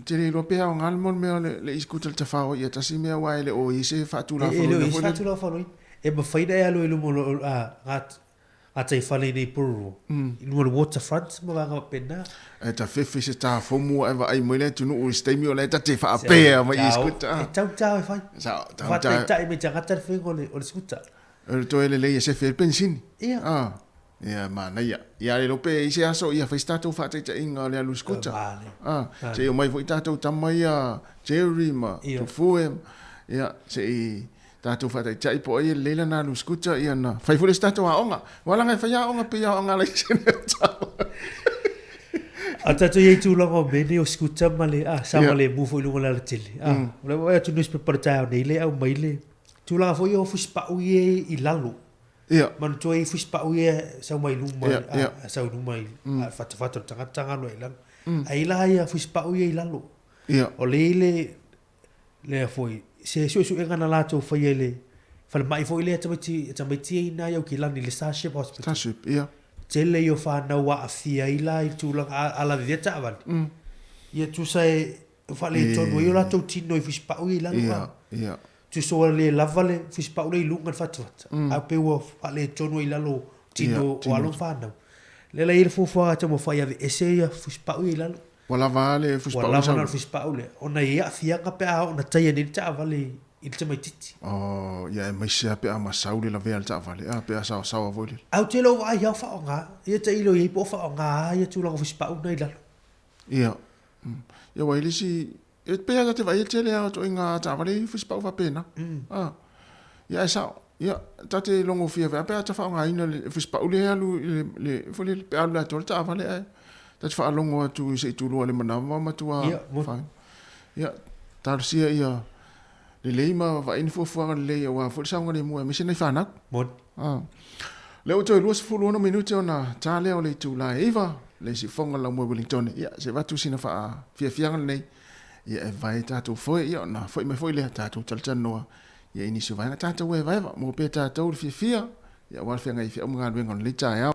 Tele lo pe on almon me le iskuta te fa o ia tasi me wa le o ise fa tu la fa lo e ba faida e lo mo a te fa le nei puru no waterfront mo va pena e ta fefe se ta fomu e va ai mo le tu no stay me o le ta te fa pe ma iskuta e tau fa fa ta me ta ta fe o le skuta to le se fe pensin ia mana ia le lope ise aso ia festato fa te inga le aluskuta se o mai foi tato tamai Jerry ma tu fuem ia se tato fa te tai po ia le na aluskuta ia na fai foi stato a onga wala ngai fa ya onga pe ya onga le sene atato ye tu longo bene o skuta male sa male mu foi lungo la tele le wa tu nos preparata nei le au mai le tu la foi o fuspa u ye i lalo ia man toi fuspa u ye sa mai luma sa luma fa tanga no ilang ai la ia fuspa u ye i lalo ia o le foi se engana la to fa ye fa mai foi le tamati na yo kilani le Starship Hospital ia tele yo fa na wa afia ila i tu la ala vieta avan ia tu sai fa le to no yo la to tino i fuspa u ye lalo ia tu so le lavale fuspa u le lunga fatfat a pe wo fa le to no ila lo tino o alo fa na le la ir fufa ta mo fa ya ese ya fuspa u ye lalo wala vale fuspa wala vale fuspa u le ona ia afia ka pe a ona tai ni ta vale i te mai titi. Ia mai se pe a masau le la vea le tawale. Pe a sawa voi le. Au te lo vai au whaonga. Ia te ilo i po whaonga. Ia tūlanga whispa unai lalo. Ia. Ia wai lisi. Pe a te vai te le a to inga tawale whispa uwa pena. Ia e sao. Ia, tate longo fia vea. Pe a te whaonga ina le whispa ule alu le fole pe alu la tole tawale ai. Tate wha alongo atu i se itulua le manama matua. Ia, tarsia ia. Le leima va in fuafuanga le leia wa fuasaunga le mua mese nei whanak. Leo toi luas fuluona minute ona tā leo le tū la eva le si fonga la mua Wellington. Ia, se watu sina wha fiafianga nei. Ia e vai tātou foi, ia na foi me foi le tātou taltanoa. Ia inisu vai na tātou e vaiva, mo pe tātou le fiafia. Ia walwhenga i fia umunga luengon le tā au.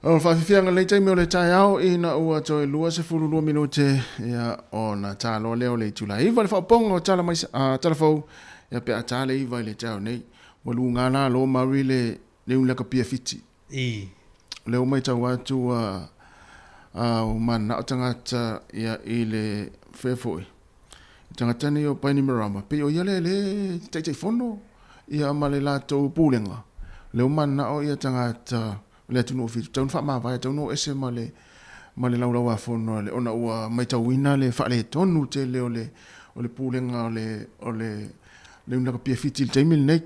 O whawhiwhianga lei taimi o le tai au ina ua toi lua se furu lua minute ia o na tālo leo le tula iwa le whaponga o tala fau ia pe a tala iwa le tau nei wa lu ngana lo mauri le unlaka pia fiti leo mai tau atu o mana o tangata ia i le whewhoi tangata ni o paini marama pe o ia le teitai fono ia ma le lato pūlenga leo mana o ia tangata le tunu fi tau fa ma vai tau no ese male laula wa fono le ona ua mai tau ina le fa le tonu te le o le pulenga o le una pia fitil taimil nei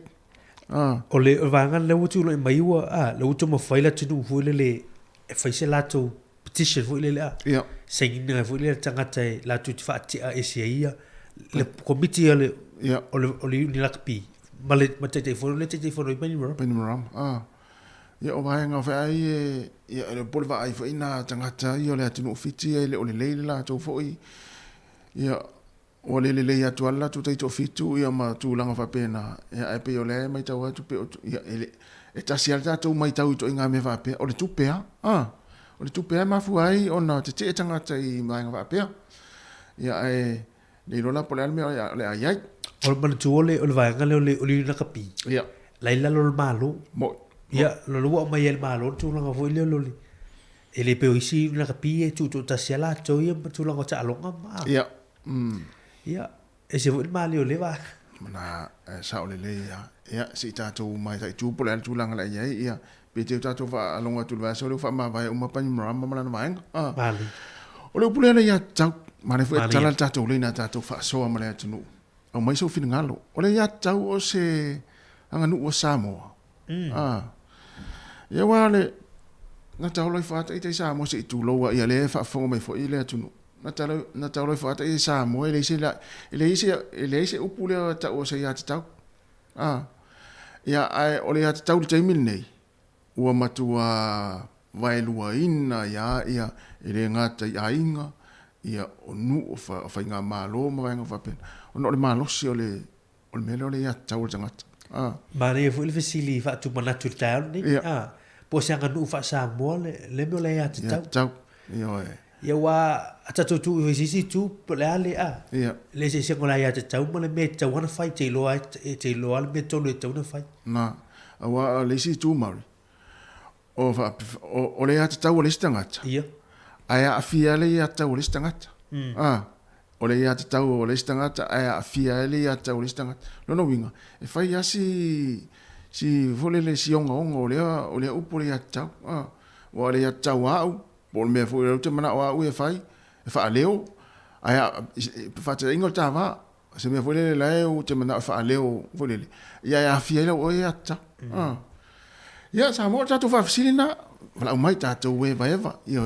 o le vanga le utu le mai ua le utu mo faila tunu fu le faise lato petition fu le ya singina fu le tangata lato ti fa ti a esia le committee o le ni lakpi male mate te fu le te fu no pani mara Ia o vai nga fai ia le pole vai fo ina tangata ia le atinu fiti ia le le la to fo ia o le ia to alla to tai to fitu ia ma tu langa fa pena ia e pe o le mai tau atu pe ia e tasi alta to mai tau to inga me va pe o le tu pe o le tu pe ma fu ai ona te tangata I mai nga va pe ia e le rola pole al me le ai o le tu ole o le vai nga le na kapi ia laila lo malo mo ia lo lo mai el malo tu langa foi le lo ele pe isi na kapi tu tasi ala to ia tu langa ta longa ma ia ia e se foi malio le va mana sa o le ia si tatou mai tai tu pole tu langa la ia pe te tatou fa alonga tu va so le fa ma vai uma pa ni mara ma na mai mali o le pole ia tau ma le foi tala tatou le na tatou fa so ma le tunu o mai so fin ngalo o le ia tau o se anga nu o Samoa ia wale na tau lo fa tai Samoa se tu lo ia le fa fo mai fo ile tunu na tau lo fa tai Samoa ile se upule ta o se ia tau ia ai o le ia tau le taimil nei ua matua vai lua ina ia ile ngata ia inga ia o nu o fa inga malo ma vai nga fa pen o no le malo si o le mele o le ia tau le tangata ma le fu le fasili fa tu mana tu tau ni po se nga nu fa Samoa le me le ia tau ia wa ata tu sisi tu le ale le se ngola ia tau mo le me tau wana fai te lo al me tolu tau na fai na wa le si tu mari o le ia tau le stangata ia aia afia le ia tau le stangata o le ia tau o le stangata aia afia le ia tau le stangata no winga e fai si vole le si onga o le upo le ia tau o le ia tau au por me fu te mana o e fai e fa leo aia fa te ingo tava se me vole le o te mana fa leo vole ia afia le o ia tau ia sa mo tatu fa filina wala mai tatu we vai eva io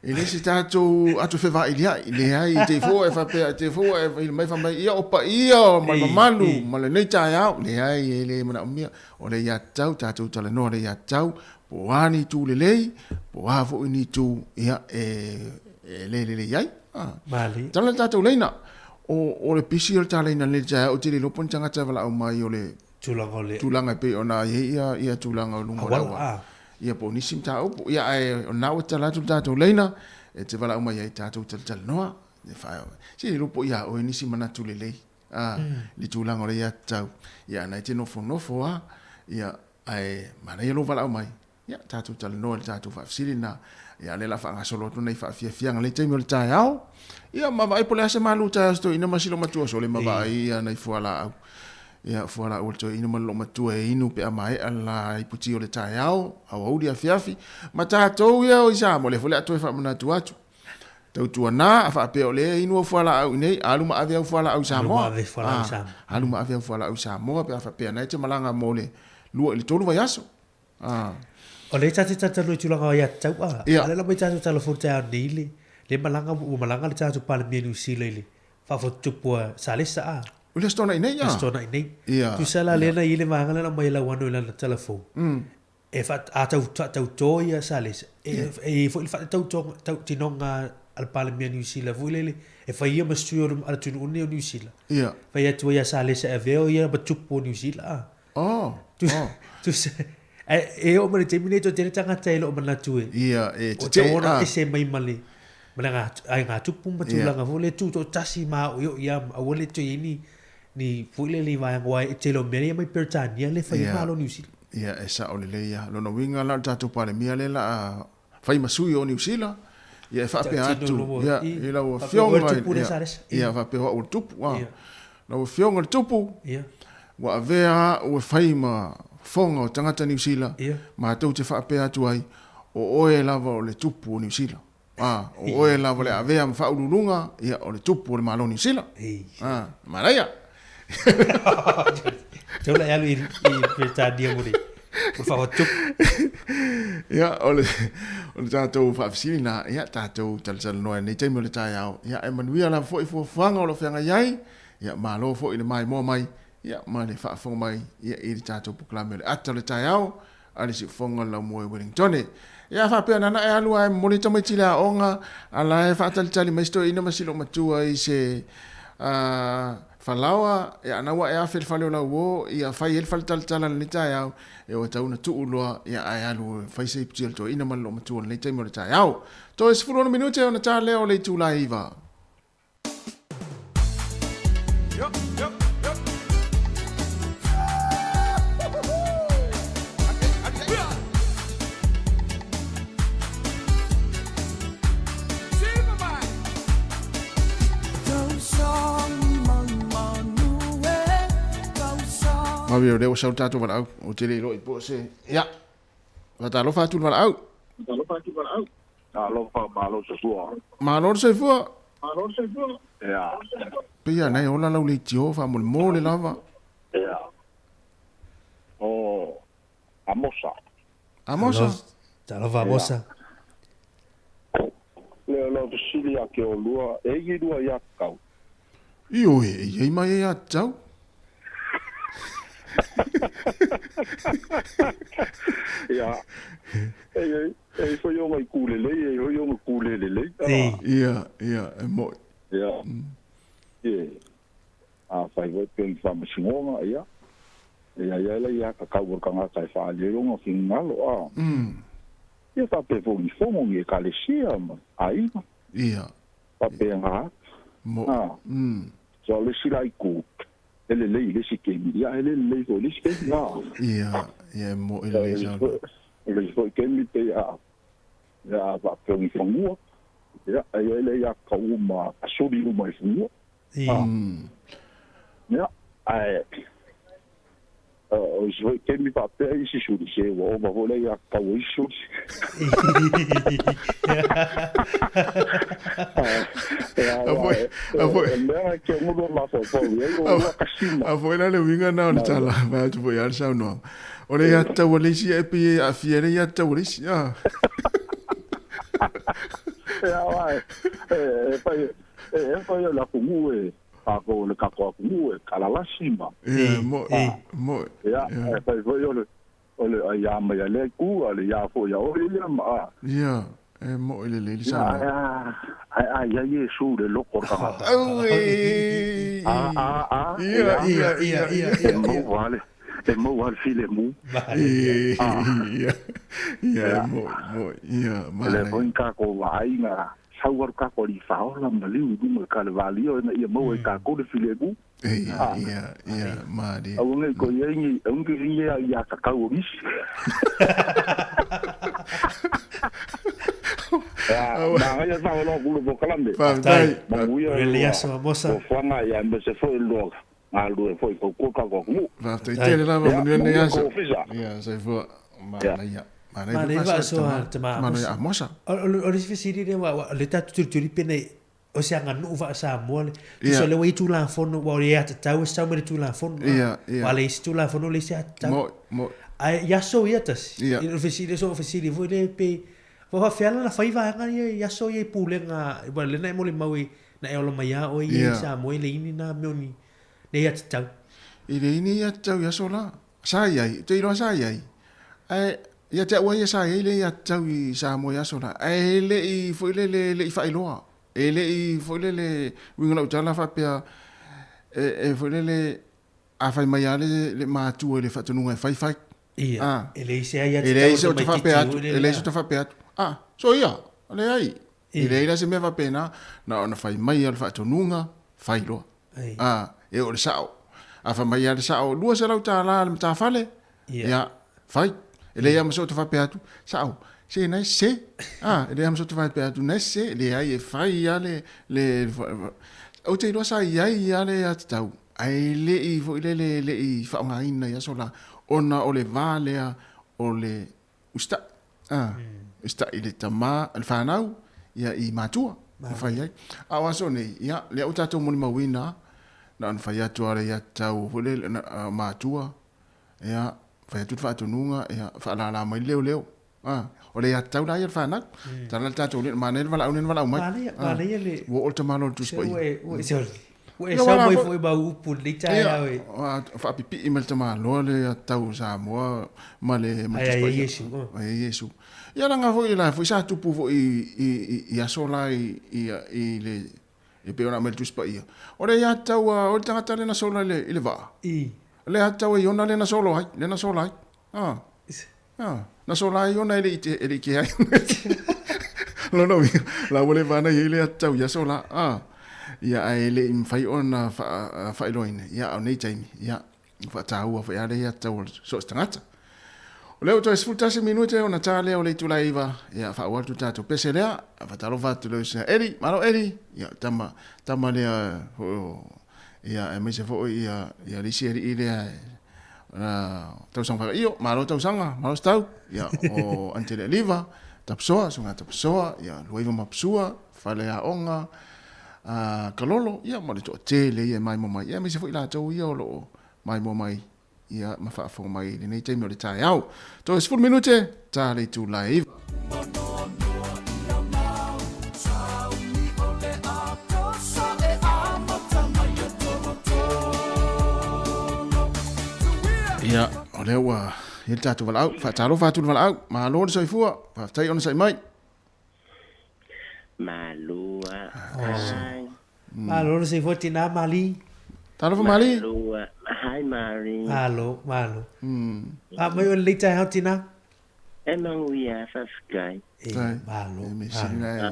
ele si tatu atu fe va ilia ile ai te fo e fa pe te fo e mai fa mai ia opa ia mai malu male nei ta ia le ai ele mana mia o le ia tau tatu tale no le ia tau po ani tu le lei po avo ni tu ia le ia mali tala tatu leina o le pisi o tale na le ja o te lo pon tanga ta wala o mai o le tulanga pe ona ia tulanga lunga lawa ia po ni sim tau ia o na o tala tu tatu leina e te wala o mai ai tatu tal noa e fa si lo po ia o ni sim mana tu le lei li tulanga le ia tau ia na te no fo ia ai mana ia lo wala o mai ia tatu tal noa tatu fa silina ia le la fa nga solo tu nei fa fia nga le te mo le tai au ia ma vai po le ase malu ta sto ina masilo matua so le ma vai ia nei fuala au ia fuala o to ina malo matua e inu pe mai ala i puti o le tai au au dia fiafi ma ta to ia o isa mo le fole atu fa mana tu atu tau tua na fa pe o le inu fuala au nei alu ma ave fuala au sa mo alu ma ave fuala au sa mo pe fa pe na te malanga mo le lu le tolu vai aso o le tata lo tula ga ya tau ale la mai tata tala fo ta ni le malanga le tata pa le menu si le fa fo tu po salesa o le stona nei ya stona nei tu sala le na ile manga la mai la wano la telefon e fa tau to ya salesa e fo il fa tau tinonga al pa le menu si la vo le e fa ia mastuo al tu uni New Zealand fa ia tu ya salesa e veo ia ba tu po New Zealand tu e o mane terminate o tere tanga tai lo mana tue ia te ora ese mai male mana ai nga tupu matula nga vole tu to tasi ma yo ia a wole to ni fuile li vai ngwa e te lo meri mai pertania le fai malo New Zealand ia esa o le ia lo no winga la tatu pale mia le la fai masui o New Zealand ia fa pe atu ia ila o fionga ia fa pe o tupu no fionga o tupu ia wa vea o fai ma fonga o tangata New Zealand ma tau te whaape atu ai o oe lava o le tupu o New Zealand o oe lava le avea ma whaururunga ia o le tupu o le malo New Zealand maraia tau la alu i Britannia mori o whawa tupu ia o le tātou whaafisiri na ia tātou talatala noa nei teimi o le tai au ia e manuia la fo i fuanga o lo whianga iai ia malo fo i le mai mua mai ia ma le whaafonga mai ia i le tātou puklame le ata le tai au ali si fonga la mo Wellington ia fa pe nana e alu ai moni tama tila onga ala e fa tali mai sto ina masilo matua i se falawa ia na wa ia fel fale la wo ia fa il fal tala ni ta ia e o tauna tu uloa ia ai alu fa se ptil to ina malo matua ni ta mo ta ia to es fulo minute ona ta leo le tu la iva Mawio leo sau tatu walau o te reo i po se ia wata lo fatu walau Malo soifua. Malo soifua Ia. Pia nei ola lau le tio fa mo le lava Ia. O amosa. Talo famosa. Leo sili ake o lua e i lua ia kau. Io e mai ia tau Ia. E foi eu mai kulele, e eu mai kulele. Ia, e mo. Ia. A fai vai pen fa masingonga ia. Ia ia ka kau ka nga sai fa le longa finalo a. Ia fa pe fo ni fomo ni ka le sia ma. Ai. Ia. Pa pe nga. Mo. So le sila iku. Ele le si ke ia ele le so le si ke na. Ia mo ele sa. Ele foi que me te a va per un fongo. Ja, ele ja kauma asuri uma fongo. Ja, o foi que me papel esse chute se o ba vole ja kau isso. Foi lá le winga na o tala, vai tu foi al sa no. Ore ia tau alisi e pi a fiere ia tau alisi, ia. Ia vai, pai la fungu e a ko le kako fungu e kala la sima. Mo. Ia, pai foi ole ia ma ia le ku ale ia fo ia o ile ma. Ia, mo ile le sa. Ia Yesu le loko ka. Ia. Mo vale. E mo al file mu. Ia, mo. Le foi ka ko vai na sauar ka ko li faola ma liu du ka le valio na ia mo ka ko le file mu. Ia, mari. Au ngai ko yengi, ungi ia ka kau ris. Na ia sa lo bulu bo kalambe. Vai. Relia so moça. O fama ia me se foi lo. Malo foi ko ka ko mu. Va te tele la mo ni ia. Ia, sai fo. Ia. Ma ne va so te ma. Ma ia moça. O le fisiri de wa le tatu turi pene o se anga no va sa mole. So le wei tu la fono wa le ata tau sa me tu la fono. Ia. Wa le tu la fono le se ata. Mo. Ai ya so ia tas. Il fisiri so fisiri vo le pe. Wa fa la fa iva nga ya so ye pulenga. Wa le na mo le maui na e o mai o ye sa mo le ini na meoni. Ne ia tau. Ile ini ia tau ia sola. Sai ai, te iro sai ai. Ia te wa ia sai ile ia tau i sa mo ia sola. Le i foi le i fa iloa. Le i foi le winga utala fa pia foi le a fa mai le ma tu le fa tunu fai fai. Ia. Ele se ia tau. Ele se te fa pia. Ele se te fa pia. So ia. Ale ai. Ile ila se me fa pena na ona fai mai al fa tununga fai lo. E o le sao. A fa mai ale sao. Lua se lau ta la le ta fale. Ia. Fai. Ele ia maso te fa pia tu. Sao. Se nai se. Ele ia maso te fa pia tu. Nai se. Le ai e fai ale. O te ilo sa iai ale a te tau. Ai le i fo le i fa nga ina ia sola. Ona o le valea o le usta. Usta i le tama. Al whanau. Ia i matua. Fai ai. Awa so nei. Ia. Le au tatou moni mawina. Na an fai atu ara ia tau hule mātua. Ia, fai atu wha atununga, ia, wha la mai leo. O le ia tau la ia whanak. Tana le tātou le, mana ele wala au mai. Mana ia le. Wo o te malo tu spoi. Se Ue sa mai foi ba upu le tai ai. Fa pipi i mal tama lo le tau Samoa ma le Ai Yesu. Ia nga foi la foi sa tupu foi i asola i le e pe ona mel tuspa ia. Ora ia tau o tanga le na sola le i le va. Le tau i ona le na solo hai, le na sola hai. Na sola i ona ele ke ai. Lo no la vole vana i le tau ia sola. Ia ele im fai ona fa loine. Ia o nei taimi. Ia fa tau fa ia le tau so stangata. O leo to esfultase minute ona tale o le tulaiva ia fa watu tato pese lea fa talo fatu le sa Eri malo Eri ia tama le ia e me se fo ia lisi Eri ile tau sang fa io malo tau sanga malo stau ia o antele liva tapsoa sunga tapsoa ia luiva mapsua fa le onga kalolo ia mo le to tele ia mai mo mai ia me se fo ila tau ia lo mai mo mai ia mawhaafo mai ni nei teimi o le tae au. To es 4 minute, ta le tu live. Ia, o leo il tatu walau, whaataro whaaturu walau, Malo le soifua, whaatai ona sai mai. Malo Malo le soifua tina mali. Talo fa mali? Hi Mari. Malo. Mai o le tai tina. Emanuia fafkai. Malo.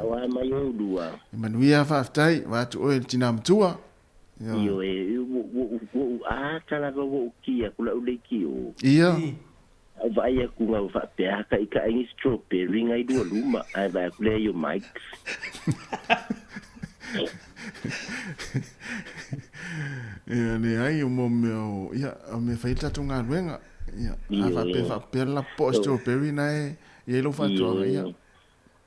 Wa mai o dua. Emanuia faftai, wa tu o tina mtua. Yo tala go kia kula uleki o. Ia. Vai ku ngau fa pe ka ika ngi strawberry ngai dua luma. Ai vai kule yo mic. Ia ne ai o momeo ia me faita tunga luenga ia fa pe la posto peri nai ia lo fa to ia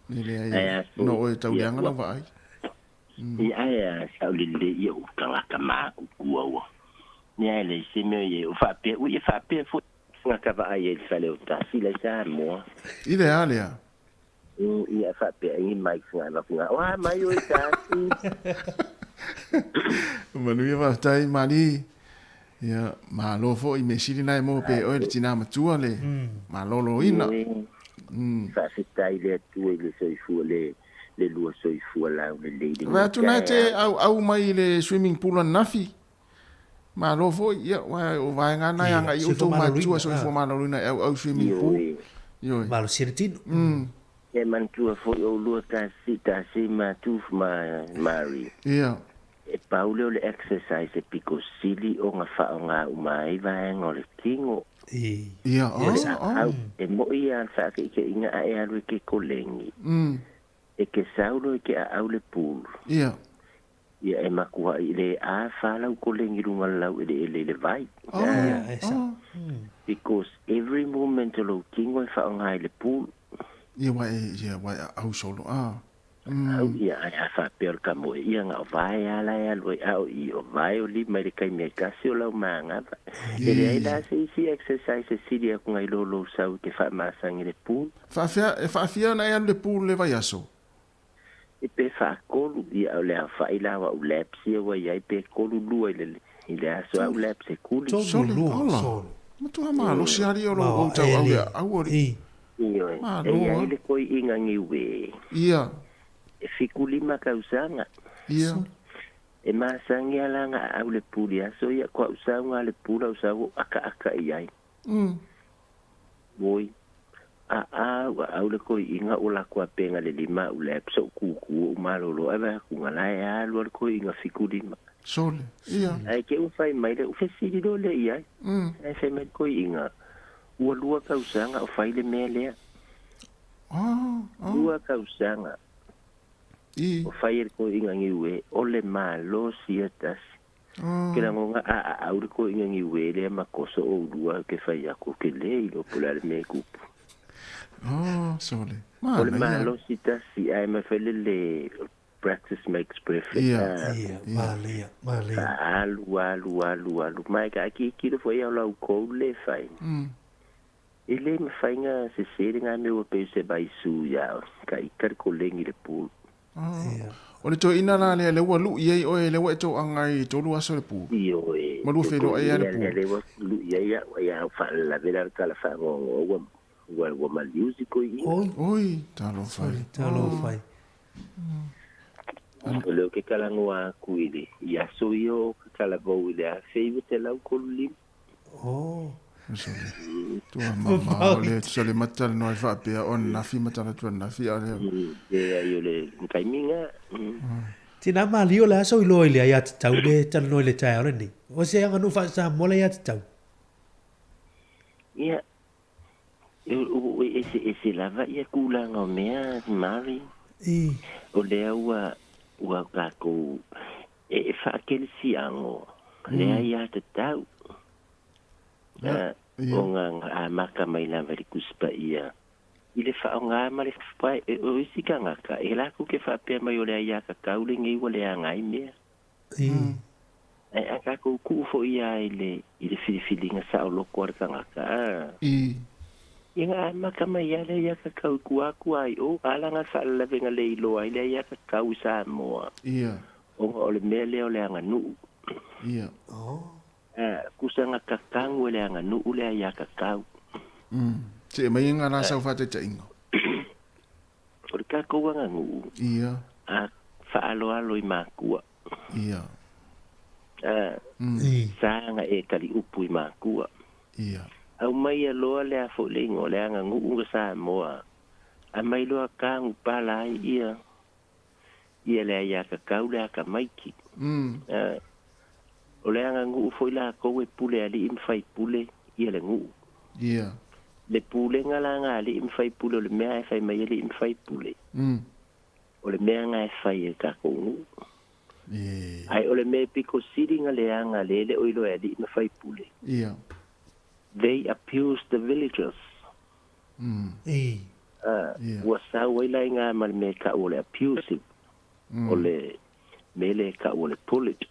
ni le ai no o tau yanga no vai ia ai sa le ia o kala kama kuwa ni ai le se me ia o fa pe fo nga ka va ai il fallait o ta si le sa mo idealia ia fa pe ai mai nga wa mai o ta Manuia va tai mali ia malo fo i mesili nai mo pe o le tina matua le malo lo ina fa se tai le tu le soifua le lua soifua la le lady va tu na te au mai le swimming pool na nafi malo fo ia o va nga na nga i to matua soifua malo ina au swimming pool yo malo sirtino e mantua fo o lua ta si ma tu Mari ia e Paulo le exercise e pico sili o nga fa nga umai vai ngole kingo ia e mo ia fa ke inga e alu ke kolengi e ke saulo ke au le pool ia e makua ile a fa la kolengi runga lau le vai because every moment lo kingo fa nga le pool ia wa au solo ia ai fa per kamo ia nga vai ala ya lo au I o vai o li mai kai me kasi o la manga ele ai da si exercise si dia ku ngai lo sau ke fa ma sang le pool fa fia na ya le pool le vai aso e pe fa kolu ia le fa ila wa ulepsi wa ia pe kolu lu ile aso ulepsi kuli solo ma tu ama lo si ari o lo tau au ia ile koi inga ngiwe ia e fikulima kausanga ia e masangi alanga au le pulia so ia kwa usanga le pula usago aka iai voi au le koi inga ola kwa penga le lima ule so kuku malolo ava kungala ya lo koi inga fikulima sole ia ai ke ufai mai le ufesidi do le iai ai fe me koi inga lua kausanga o fai le mele lua kausanga o fai ko inga ngiwe o le malo siatas kila ngonga au ko inga ngiwe le makoso o lua ke fai ako ke le ilo pola le mekupu sole o le malo siatas si ai me fele le practice makes perfect malia alu mai ka ki kilo foi au lau ko le fai ele me fainga se nga me o pe se bai su ya ka ikar ko lengi le pool O le to ina la le ua lu iei o le ua to angai to lu aso le pu. Io e. Ma lu felo e le pu. Le ua lu ia fa la vera kala fa ngo wa ma musico i. Oi, talo fai. O ke kala ngoa kuile. Ia so io kala vo ile a feive te lau koluli. Tua mama ole sole matal no fa pe on na fi matal tu na fi ale. Io le kaiminga. Tina mali o la so ilo ile ya tau le tan no le tai ole ni. O se anga no fa sa mo le ya tau. Ia. Ese lava ia kula nga mea mari. O le ua kako e fa kel si ango. Le ia te tau. O nga maka mai la veri kuspa ia. Ile fa nga mari fa o isi kanga ka. E la ku ke fa pe mai o le ia ka kaule ngi wale anga i mea. E aka ku fo ia ile filinga sa o lo kanga ka. Ia maka mai ale ia ka kau ku ai o ala nga sa la venga le ilo ai le ia ka kau sa moa. Ia. O le mele o le anga nu. Ia. Kusanga kakangu le anga nu ule ia ka kau. Se mai nga na sa fa te ingo. O le ka ko nga ngu. Ia. Fa alo i makua. Ia. Sa nga e kali upu i makua. Ia. Au mai aloa le a fo le ingo le anga ngu unga sa moa. A mai loa kangu pala ai ia. Ia le ia ka kau le a ka maiki. O le anga ngu fo ila koe pule ali imfai pule ia le ngu. Ia. Le pule ngala nga ali imfai pule o le mea e fai mai ali imfai pule. O le mea nga e fai e ka ko ngu. Ai o le mea piko siri nga le anga le oilo e ali imfai pule. Ia. They abuse the villagers. Wasa waila nga mal me ka ole abusive. Ole mele ka ole pulit.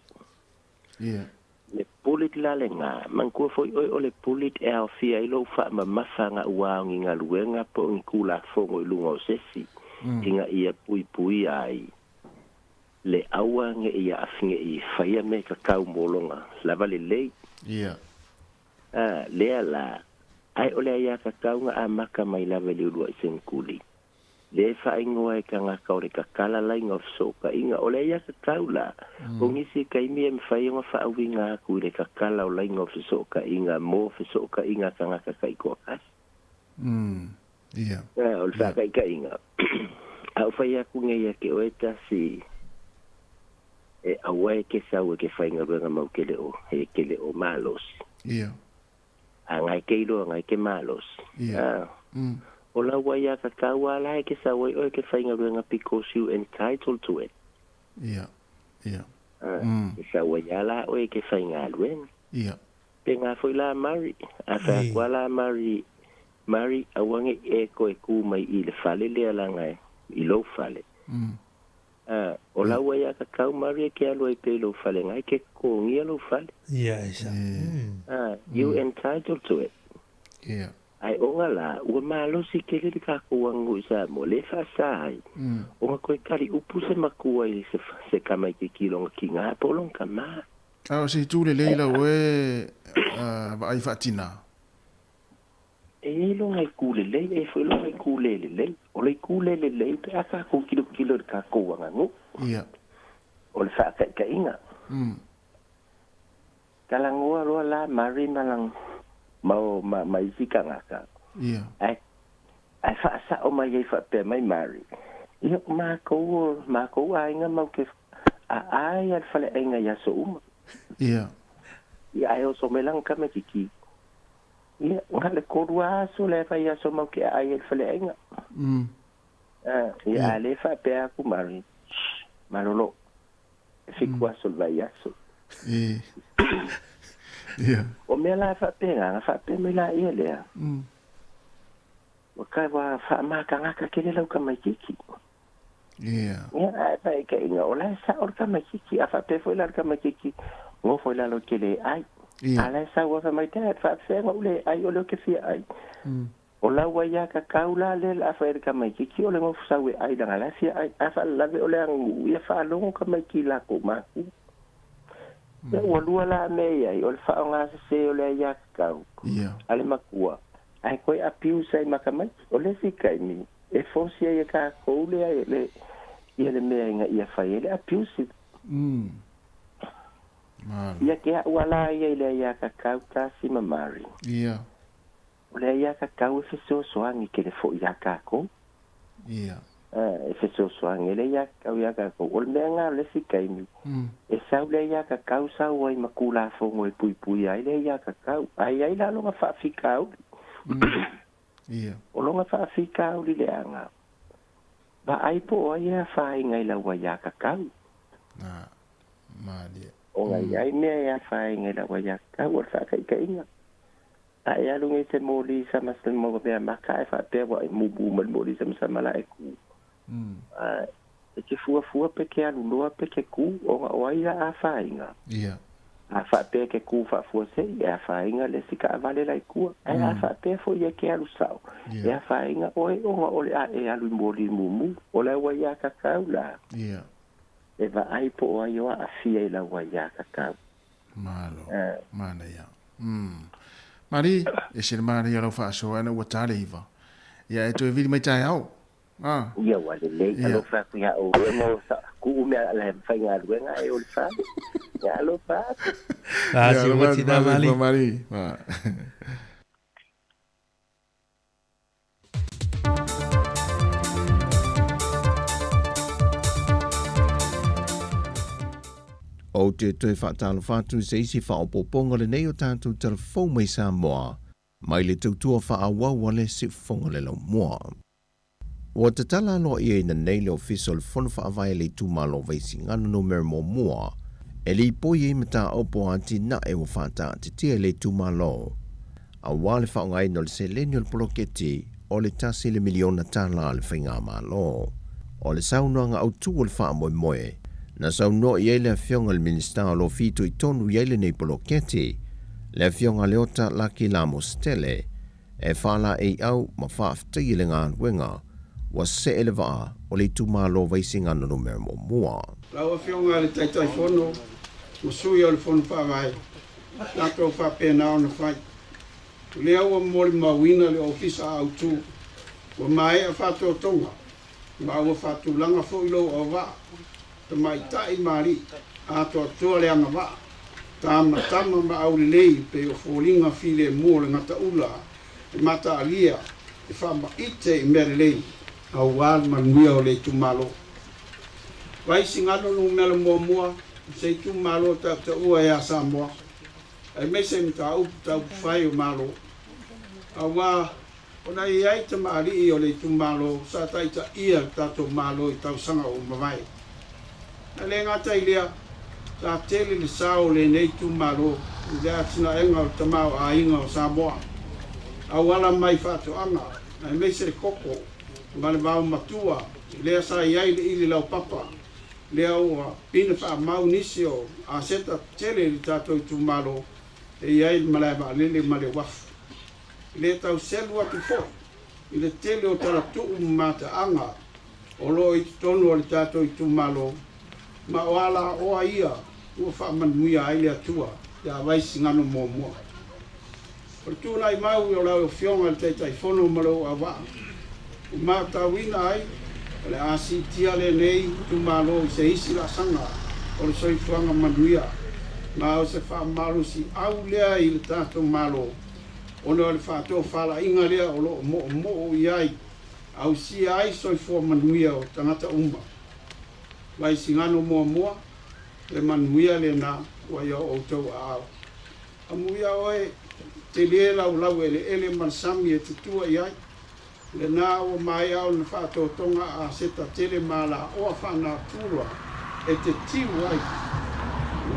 Le pulit la le nga man ko foi ole pulit e au fia ilo fa ma mafanga wa nga luenga po ngula fongo lungo sesi. Tinga ia pui ai. Le awa nge ia afinge I faia me ka kau molonga. Lava le lei. Lea la ai ole ia ka kaunga a maka mai lava le ulua I senkuli. Le fa ingoa e ka ngaka ore ka kala line of soka inga ole ia ka kaula. O ngisi ka imi e mwhai inga wha awi ngā ku le ka kala o line of soka inga mo fe soka inga ka ngaka ka iko akas. Ole wha ka inga. Au whai aku ngai ke oeta si e awae ke sau e ke whainga ruenga mau kele o malos. Ngai ke ilo, ngai ke malos. O la waia ka kaua la e ke sa wai o ke whainga ruenga because you entitled to it. Ke sa waia la o ke whainga ruenga. Pe ngā fwoi la mari. A wha kua la mari awange e ko e ku mai I le fale lea la ngai. I lo fale. O la waia ka kau mari ke alo e pe lo fale ngai ke kongi alo fale. You entitled to it. Ai onga la ua malo si kele ka kuangu sa mo le fa sai. Onga koe kari upu se makua I se kamai ke kilonga ki ngā polong ka maa. Si tu le leila we ai fatina. E lo ngai kule le e foi lo ngai kule le. O le kule le pe aka ku kilo ka kuanga ngo. O le fa ka inga. Kalangua roa la mari malang mau mai sika ngaka. Ai fa sa o mai fa pe mai mari. Ia ma ko ai nga mau ke ai al fale ai nga ya so uma. Ia ai o so melang ka me kiki. Ia ngale ko rua so le fa ya so mau ke ai al fale ai nga. Ia le fa pe aku mari. Malolo. Fikwa so vai ya so. O mea la fa pe me la ia lea. O kai wa fa maka ngaka kele lau ka mai kiki. Ia ai pai ka inga o la sa or ka mai kiki a fa pe foi la ka mai kiki. Ngo foi la lo kele ai. A la sa wa fa mai te fa fe ngo le ai o lo ke fi ai. O la waya ka kaula le la fa ka mai ki o le ngo sa we ai danga la sia ai fa la ve o le ngu ia fa lo ka mai ki la ko ma ku. Ya wa la me ya o fa nga se o le ya ka. Ia. Ale makua. Ai koi apiu sai makamai o le sikai mi. E fonsi ia ka ko le ia le me nga ia fa ele apiu si. Ia ke wala ia le ya ka ka si mamari. Ia. Ole ia ka kau se so angi ke le fo ia ka ko. Ia. Se so angi le ia ka ko. Ole me nga le sikai mi. E sa le ia ka kau sa wai makula fo ngoi pui ai le ia ka kau. Ai la lo nga fa fikau. Ia. O lo nga fa fikau li le anga. Ba ai po ia fa ngai la wa ia ka kau. Ma dia. O ngai ai me ia fa ngai la wa ia ka kau fa kai inga. Ai alungi se moli sama se mo be maka fa pe wa mu moli sama la ku. E fua pe ke alu loa pe ke ku o ia a fa inga. Ia. A fa pe ke ku fa fua se ia fa inga le sika vale la ku. Ai a fa pe fo ia ke alu sao. Ia fa inga o le a e alu moli mumu o la wa ia ka kaula. Ia. E va ai po o ia a fia la wa ia ka kau. Malo. Mana ia. Mari, e se mari alo fa so ana wa tale iva. Ya e to e vidi mai tai au. Ia wa le alo fa ku ya o no sa ku me ala fa nga luenga e o fa. Ya alo fa. Si wa ti da mali. O te toi whaatalo whātu se isi whaopoponga le nei o tātou telefon mai Samoa, mai le tautua whaawau le si whonga le lau mua. O te tala no ia ina nei le ofiso le whona whaawai le tūmalo vaisi ngana no mera mo mua, e li poi e mata opo anti na e o whaata te tia le tūmalo. A wale whaongai no le se lenio le poloketi o le tasi le miliona tala le whainga malo. O le saunoanga au tu o le wha moe moe, na sau no i le fionga le minister lo fito i tonu i le nei poloketi, le fionga leota laki la mostele, e whala e au ma whaaftai le ngā wenga, wa se ele waa o le tūmalo vaisinga no mera mo mua. Lau fionga le taitai fono, musui o le fono whaamai, nako whapena o na whai. Le au mori mawina le ofisa au tu, wa mai a whato tonga, ma ua whatu langa fo ilo o waa. Mai tai mari a to le anga va tama ma au lei pe o folinga file mo le ngata ula mata alia e fa ma ite mere lei au wal manuia o le tumalo vai singalo no mele mo se tumalo ta ua ya Samoa e me se mita au ta fai o malo au wa ona ia te mari o le tumalo sa tai ta ia ta to malo i tau sanga o mavai. Ale ngata ilia ta tele le sao le nei tu malo ia tina enga o tamau a inga o Samoa awala mai fatu anga ai me se koko vale vau matua le sa iai le ili lau papa le au pina fa mau nisio a seta tele le tato tu malo e iai malai ba le male waf le tau selu atu fo ile tele o tala tu mata anga o lo i tonu o le tato tu malo ma wala o ia o fa manuia ai le atua ya vai singano mo por tu lai mau o la fionga le tai fono malo ava ma ta wina ai le asi tia le nei tu malo se isi la sanga o le soifua manuia ma o se fa malo si au le ai le tato malo o le fa to fala inga le o lo mo iai au si ai soifua manuia o tangata umba vai singano mo le manuia le na wa yo o to a amuia oe te le la ele mansami e te tua ia le na o mai au na fa to tonga a seta tele mala o fa na tua e te tiu ai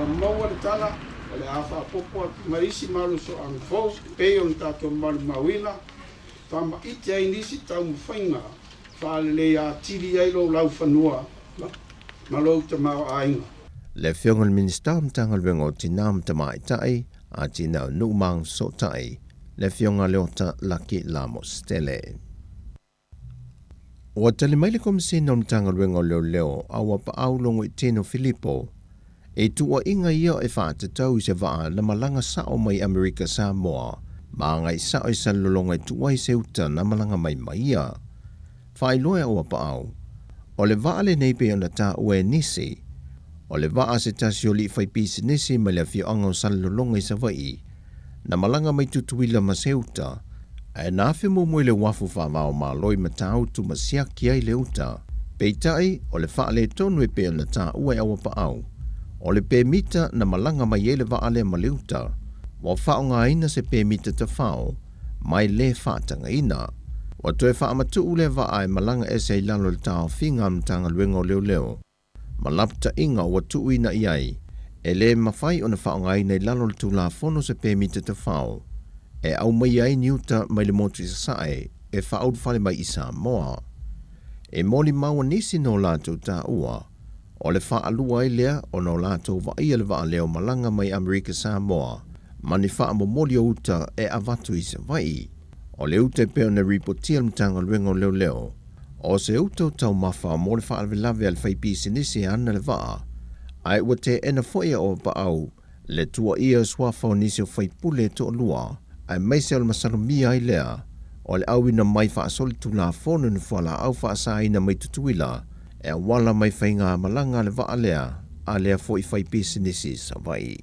o mo le tala le afa popo marisi malu so ang fo pe on tato mal mawila tama ite ai nisi tau mfainga fa le a tiri ai lo lau fanua malo te mau ainga. Le fionga le minister mtanga lwengo tina mtamai tai a tina numang so tai le fionga leota laki lamo stele. Ua tali mai le komisina o mtanga luenga leo awa pa au longo i tino Filipo, e tua inga ia e whaatatau se waa na malanga sao mai Amerika Samoa, ma ngai sao i salolonga i tua i seuta na malanga mai maia. Whailoe awa pa au, o le waa le neipe o na ta ue nisi, o le waa se tasi o li whaipisi nisi mai le fio anga o salolonga i savai, na malanga mai tutuila ma seuta, e na awhi mo le wafu whawao Malo i matau tu masiaki ai le uta. Peitai o le wha le tonu e peo na tā ua awa pa au. O le pe mita na malanga mai ele wa ale ma le uta. Wa whao ngā ina se pe mita ta whao, mai le whaatanga ina. Wa toe wha amatu ule wa ai malanga ese i lalo le tau whinga mtanga luenga o leo leo. Malapta inga wa tu ina iai, e le mawhai o na whao ngā ina i lalo le tu la fono se pe mita ta whao. E au mai ai niuta mai le motu i sasae, e whaau whale mai i Samoa. E moli maua nisi no lātou tā ua, o le wha alua i lea o no lātou wa ia le wa leo malanga mai Amerika Samoa, mani wha mo moli o uta e avatu i se vai. O le uta e peo na ripotia mtanga luenga leo leo, o se uta o tau mawha mo le wha alvelave al whaipisi nisi ana le wa, ai ua te ena foia o pa au, le tua ia swafa o nisi o whaipule to lua, ai meise o le masalomia ai lea, o le au ina mai wha asoli tu la fono ni whala au wha asa ina mai tutuila, e wala mai whainga malanga le wa alea, a lea fo i whaipisi nisi sa vai.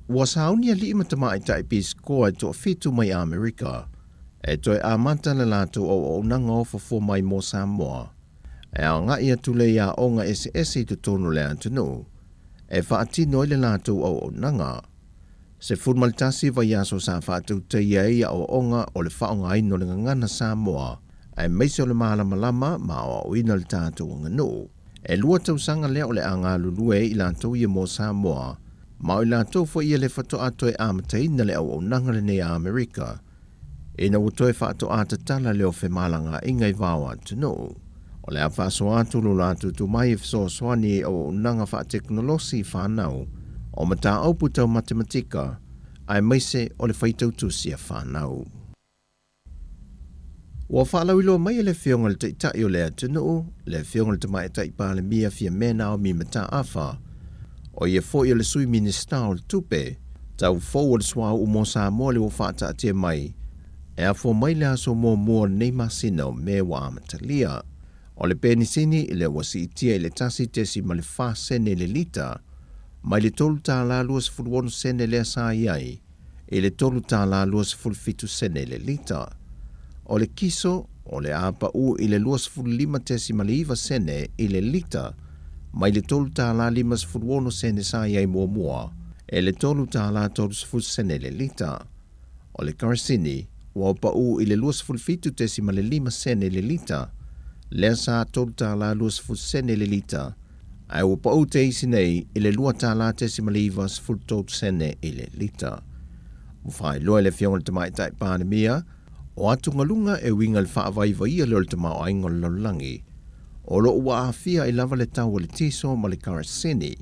Ua saunia li imatama i taipis koa to fitu mai Amerika, e toi a manta le lato o nanga ofa fo mai mo Samoa, e a nga ia tule ia o nga ese i tutono le antunu, e wha atino i le lato o nanga, se fulmalitasi va yaso sa whātou te iei o onga o le whaonga ino le ngana Samoa, ai meise o le malama ma o ina le tātou nganu. E lua tau sanga leo le anga lulue i lātou ia mo Samoa, ma o i lātou fo ia le whato ato e amataina le au nanga le nei Amerika. Ina utoe whato atatala leo whe malanga ingai vawa tunu. O le a whaso atu lo lātou tu mai e whaso swani o nanga wha teknolosi whanau, o mata aupu tau matematika, ai meise o le whaitau tusia whanau. Ua whalau ilo mai le whionga le taitai o le atunu, le whionga le tamai taipa le mia fia mena o mi mata awha, o ia fo i le sui minista o le tupe, tau fo o le swa u mo Samoa le o whaata atia mai, e a fo mai le aso mo mua nei masina o me wa amatalia. O le penisini i le wasi itia i le tasi tesi ma le wha sene le lita, mai le tolu tā la luas fulwonu sene le asa iai, e le tolu tā la luas fulfitu sene le lita. O le kiso, o le apa u i le luas fulima tesi ma le iwa sene i le lita, mai le tolu tā la limas fulwonu sene sa iai mua, e le tolu tā la tolu ful sene le lita. O le karasini, o apa u i le luas fulfitu tesi ma le lima sene le lita, le asa tolu tā la luas ful sene le lita, ai o pa o te isi nei i le lua tā la te simaliva sful tōtu sene i le lita. O whai loa le whionga le tamai tai pāne mia, o atu ngalunga e winga le whaavaiva ia leo le tamau aingo le laulangi, o lo ua awhia i lava le tau le tiso ma le karasini.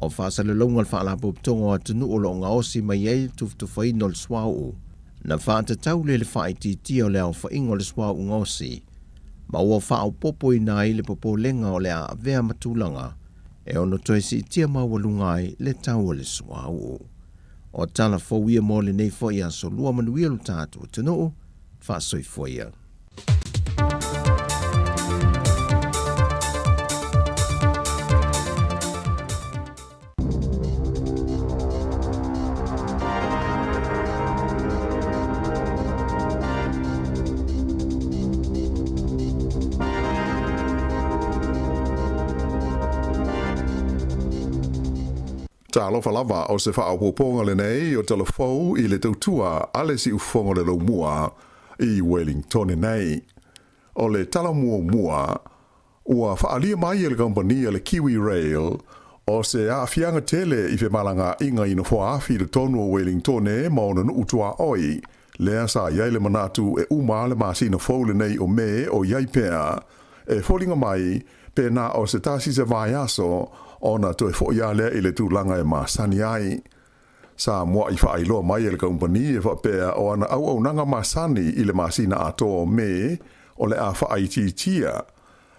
O whaasa le launga le whaalapo ptongo atunu o lo ngā osi mai ei tuftuwhai no le swau, na whaata tau le whaiti o le au whaingo le swau ngosi, ma ua whao popo i nai le popo lenga o le a vea matulanga, e ono toi si tia mawalungai le tau le swau. O tala fōia mo le nei fōia so lua manuia lo tātua tano, wha soifua. Ta alofa lava o se whaapoponga le nei o telefou i le tautua ale si ufonga le lau mua i Wellington nei. O le tala mua ua whaalia mai e le kompania le Kiwi Rail o se a fianga tele i fe malanga inga ina whaafi le tonu o Wellington e maona nu utua oi. Lea sa iai le manatu e uma le masina fau le nei o me o iai pea e folinga mai pe na o se tasi se vai aso ona toi fo ia lea i le tūlanga e masani ai. Samoa i whaailoa mai e le kompani e whapea o ana au nanga masani i le masina atoa me o le a whaititia.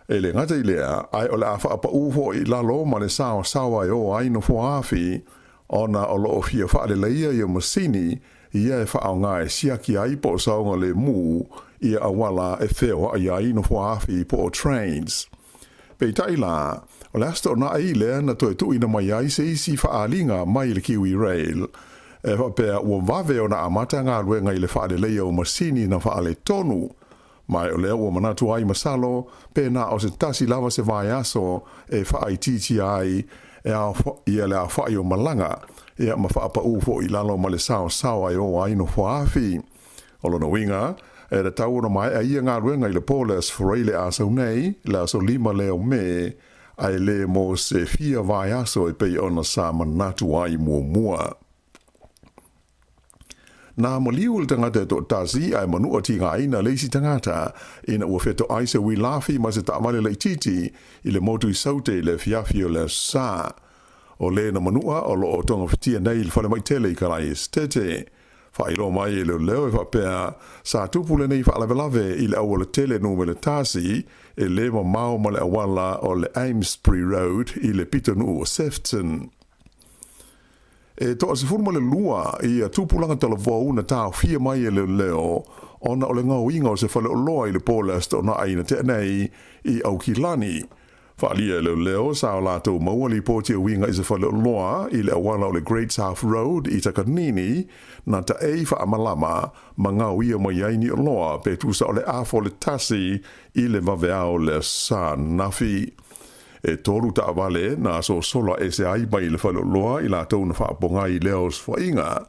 E le ngata i lea, ai o le a whaapa uho i lalo ma le sawa e o ai no fuafi, ona o lo fia whaale leia i o masini, ia e whaao ngā e siaki ai po saunga le mu, ia awala e wheo ai ai no fuafi po o trains. Pei tai la, o le asta o na ei lea na toi tuina mai ai se isi whaalinga mai le Kiwi Rail, e whapea ua wawe o na amata ngā ruenga i le whaale leia o masini na whaale tonu, mai o lea ua manatu ai masalo, pēnā o se tasi lava se vai aso e whaaititi ai, ia le a whai o malanga, ia ma whaapa ufo i lalo ma le sao ai o ai no whaafi. O lona winga, e le tau na mai a ia ngā ruenga i le poles whareile a sau nei, le aso lima leo me, ai le mo se fia vai aso e pei ona sa manatu ai mua. Nā moliu le tangata e tō tasi ai manua ti ngā ina leisi tangata ina ua wheto aise ui lafi ma se taamale le titi i le motu i saute le fiafi o le sa. O le na manua o lo o tonga whitia nei le whale mai tele i karai estete. Whailo mai e leo e whapea sa tupule nei whaalavelave i le aua le tele nume le tasi e le mau ma le awala o le Amesbury Road i le pitanu o Sefton. E toa se furma le lua i a tupulanga talavou na tau fia mai e leo ona o le ngau inga o se whale o loa i le polest o na aina te nei i Aukilani. Whaalia e leo sa o lato mauali poti o winga i se whale o loa i le awala o le Great South Road i Takanini na ta e whaamalama ma ngau ia mai aini o loa pe tusa o le afo le tasi i le waweao le sa nafi. E toru ta avale na so solo e se ai mai le whalo loa i la tau na whaaponga i leos whainga.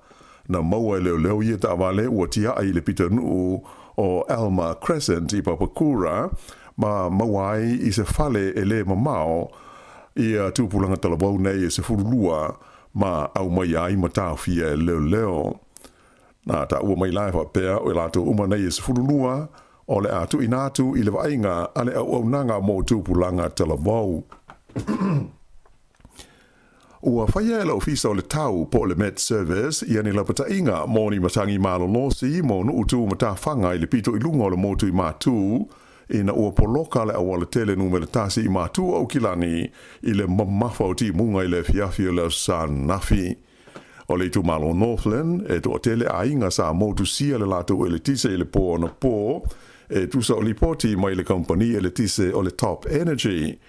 Na maua e leo ia ta avale ua tia ai le pitanu o Alma Crescent i Papakura ma mawai i se whale e le mamao i a tūpulanga talabau nei e se furulua ma au mai ai ma tāwhia e leo. Na ta ua mai lai whapea o i la tau uma nei e se furulua o le atu inatu i le vainga ale au nanga mo tūpulanga talavau. Ua whaia e la ofisa o le tau po le Met Service i ane lapata inga mōni matangi Malo losi mo nu utu matawhanga i le pito i lunga o le motu i mātū ina ua poloka le awala tele nume le tasi i mātū au kilani i le mamafa o ti munga i le fiafi o le san nafi. O le tu Malo Northland e to tele a inga sa motu sia le lato e le tise i le po na po e tu sa o li poti mai le company e le tise o le Top Energy.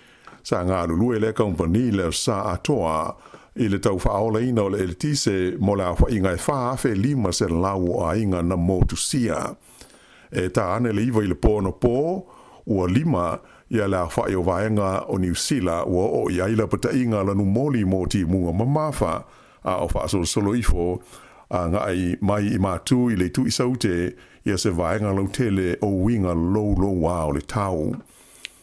Sa ngā lulu e le company le sa atoa i le tau whaola ina o le tise mo le awha inga e wha fe lima se lau a inga na motu sia. E ta ane le iwa i le po na po ua lima ia le awha i o vaenga o New Zealand ua o ia ila pata inga lanu moli moti munga mamafa a o wha solo ifo a ngai mai i mātū i le tu i saute ia se vaenga lau tele o winga lo wao le tau.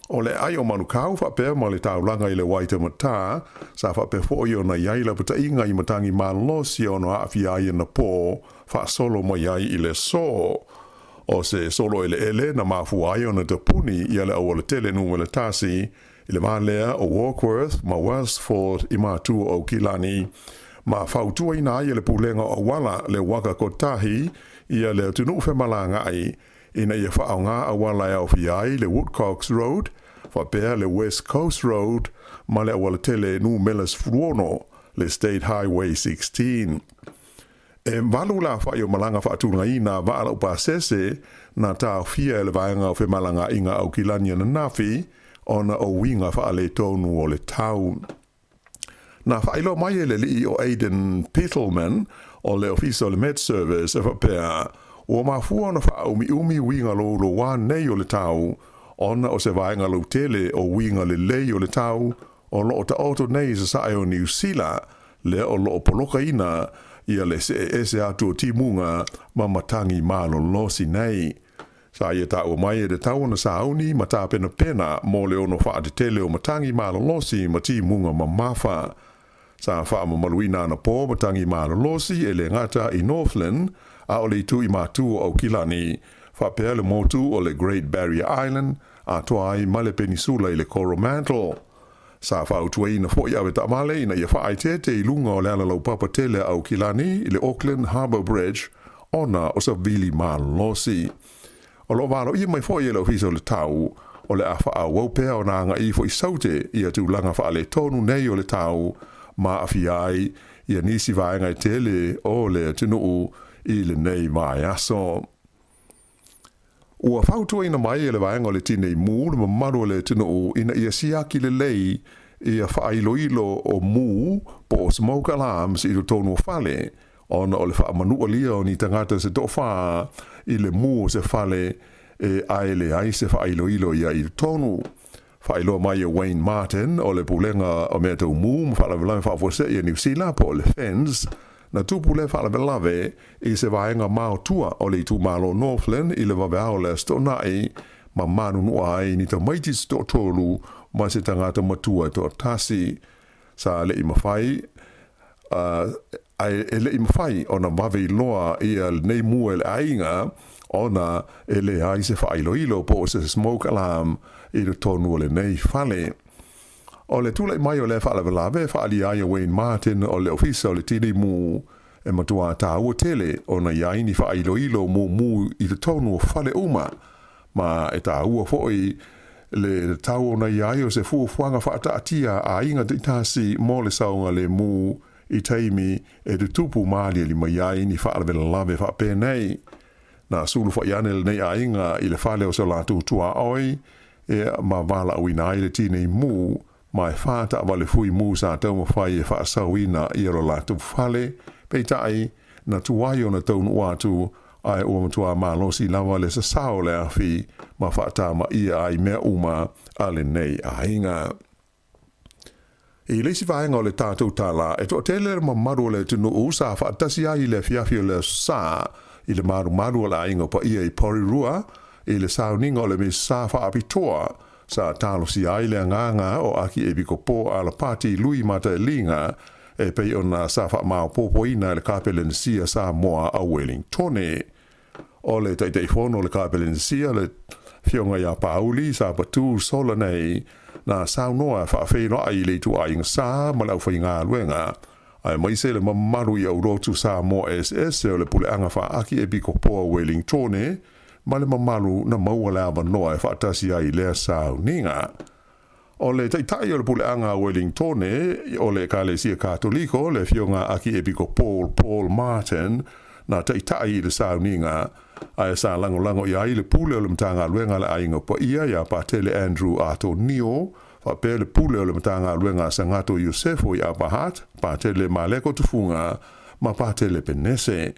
O le ai o manukau whapea ma le tau langa i le waita mata sa whapea fo i o na iaila pata inga i matangi malosi o no awhi ai na po wha solo mai ai i le so. O se solo ele na mafu ai o na tapuni i ale au le tele nume le tasi i le malea o Warkworth ma Westford i mātū o Kilani ma whautua ina ai le pulenga o wala le waka kotahi ia le tunu whemalanga ai ina ia whaonga a wala au fiai le Woodcocks Road, whapea le West Coast Road, ma le awala tele nu Melas Fruono, le State Highway 16. E walu la whai o malanga whaatunga ina waala upasese na tā fia le vaenga o whemalanga inga au kilania na nafi, ona o winga whaale tonu o le tau. Na whailo mai e le li o Aiden Pittleman o le ofisa o le Met Service e whapea ua mafua na wha umi winga lo wā nei o le tau, ona o se vaenga lo tele o winga le lei o le tau, o lo o ta auto nei sa sae o New Zealand, le o lo o poloka ina, ia le se atu o timunga ma matangi Malo losi nei. Sa ia ta o mai e de tau na sauni ma ta pena mo le ono wha te tele o matangi Malo losi ma timunga ma mafa. Sa wha ma maluina na po matangi Malo losi e le ngata i Northland, a o le tu i mātū o Kilani, whapea le motu o le Great Barrier Island, a toa ai ma le peninsula i le Coromandel. Sa whau tuai na fo ia we ta male ina ia whaai te ilunga o le ala lau papa tele au kilani i le Auckland Harbour Bridge ona o sa vili Malosi. O lo walo ia mai fo ia lau fiso le tau o le a wha wau pea o nanga i fo i saute ia tu langa wha le tonu nei o le tau ma afi ai ia nisi vaenga i tele o le tunu i le nei mai aso. Ua whautua ina mai e le vaenga o le tine i mū le mamaru le tunu ina ia siaki le lei ia whaailoilo o mū po o smoke alarms i lo tonu o whale ona o le whaamanua lia o ni tangata se to wha i le mū se whale e ai le ai se whaailoilo ia i lo tonu. Whaailoa mai e Wayne Martin o le pulenga o mea tau mū ma whaalavelame whaafose i New Zealand po o le fence na tupu le whaalavelave i se vaenga mao tua o le tu Malo Northland i le waweao le stonai ma manu nua ai ni ta maiti sto tolu ma se tangata matua to tasi sa le imawhai e le imawhai o na mawe loa i al nei mua le ainga o na e le ai se whaailoilo po se smoke alarm i le tonu o le nei whale. O le tūlai mai o le whaalavelave whaali ai o Wayne Martin o le ofisa o le tini mū e matua tā ua tele o na iaini whaailoilo mū i le tonu o whale uma ma e tā ua foi le tau o na iai o se fuafuanga whaataatia a inga te tasi mo le saunga le mū i teimi e te tupu maali li ma iaini whaalavelave whaapenei. Na sulu whaiane le nei a inga i le whale o se lātu tua oi e ma wala au ina i le tine i mū mai whāta wale fui mū sa tau ma whai e whaasauina i aro lātu whale peitai na tuai o na taunu atu ai o matua Malosi lawa le sa sao le awhi ma whaata ma ia ai mea uma ale nei a inga. I leisi vaenga o le tātou tala e to tele ma maru le tunu usa whaatasi ai le fiafio le sa i le maru o la inga pa ia i Porirua i le sauninga o le me sa whaapitoa sa talo si ai le nganga o aki e biko po ala pati lui mata e linga e pei o na sa wha mao popo ina le Kapelensia Samoa a Wellingtone. O le taiteifono le Kapelensia le fionga ia pauli sa patu sola nei na saunoa whaafeino ai le tu ai sa ma lau whai ngā luenga. Ai mai se le mamaru i au rotu Samoa SS o le pule anga wha aki e biko po a Wellingtone ma le mamaru na maua le awa noa e whaatasi ai lea sauninga. O le taitai o le pule anga Wellingtone o le Kalesia Katoliko le fionga aki e biko Paul Martin na taitai le sauninga ai sa lango i ai le pule o le mtanga luenga le ainga po ia pa tele Andrew Antonio fa pe le pule o le mtanga luenga sangato Yosefo i Abahat pa tele Maleko tufunga ma pa tele Penese.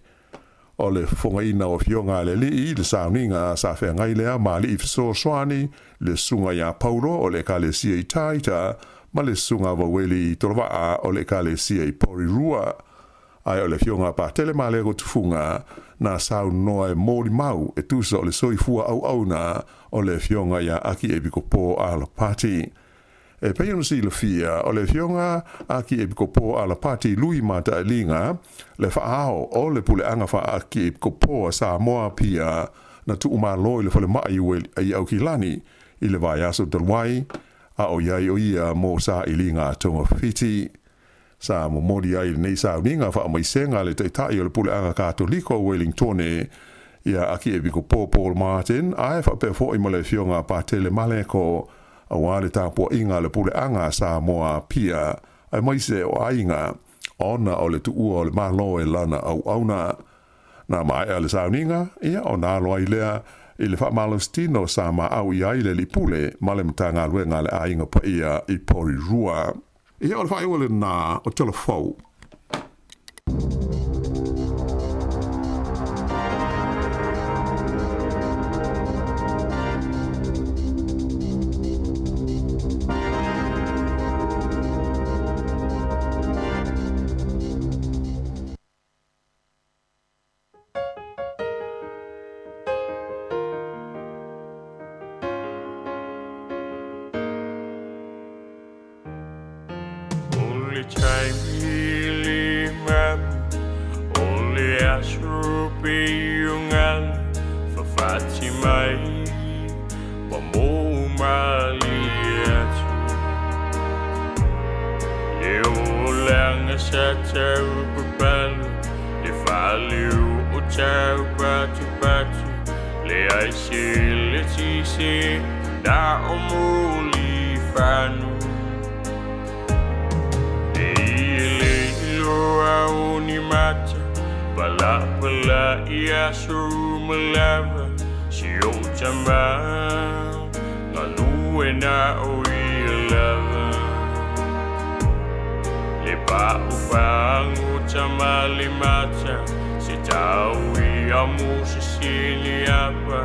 O le fonga ina o fionga le li le sauninga sa fe ngai lea ma li ifso swani le sunga ya Paulo o le Kalesia i Taita ma le sunga waweli i Torvaa o le Kalesia i Porirua. Ai o le fionga pa tele Maleko tufunga na sau noa e mōri mau e tusa o le soifua au na o le fionga ya aki e biko po ala pati. E peiano si le fia o le fionga aki e biko po ala pati lui mata e linga le whaao o le pule anga wha aki e biko po a Samoa pia na tu umalo i le whale mai i au kilani i le vai aso dalwai a o iai o ia mo sa i linga tonga fiti. Sa mo mori ai nei sa ninga fa mai senga le taitai o le pule anga Katoliko Wellingtone ia aki e biko po Paul Martin ai fa pe fo i male fionga pa tele Maleko a wale ta po inga le pule anga Samoa pia ai mai se o ainga ona o le tu o le malo e lana au na mai ale sa ninga ia ona lo ai lea i le fa malostino sa ma au ia le lipule male mtanga luenga le ainga pa ia i Porirua. Ia o le whae ole nā o telefou. Try really man only asrupiyungan fafatimai pamumaliatu langa sa tau papalu le whaliu o tau patu le aise le tise na o muli whanu le ile iloa o ni mata pala ia suru malava si o tama nga lue na o ia lava le pa upangu tama le mata si tau ia musa sili apa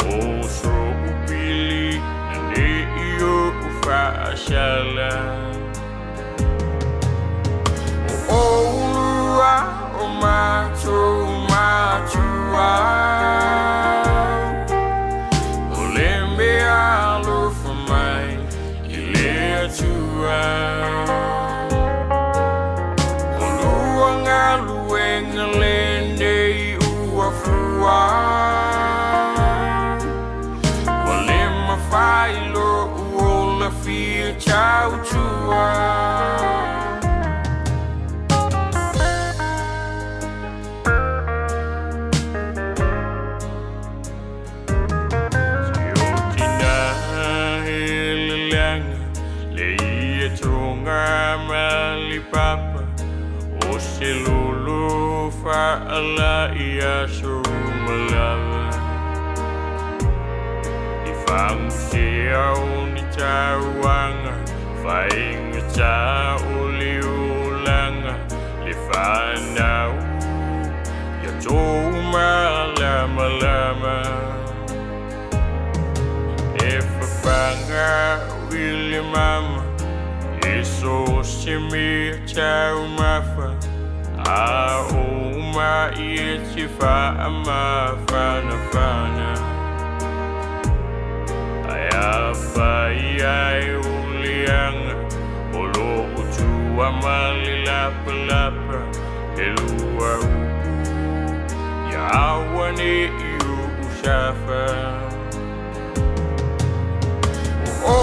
moso upili na ne iyo ufa ashala o ulua o matua o le mea lo for mai i le atua o luanga luenga lende i ua fua o le mawhailo o la fia chau tua papa o se lulu fa ala ia so malava I fam se au ni tawanga fa inga ta uli ulanga le fa na ya to malama lama e fa fanga William mama so se me tau mafa a o ma I te fa ma fana ai a fa ai o lianga o lo utu a mali lapa e lua upu ya wane I usafa o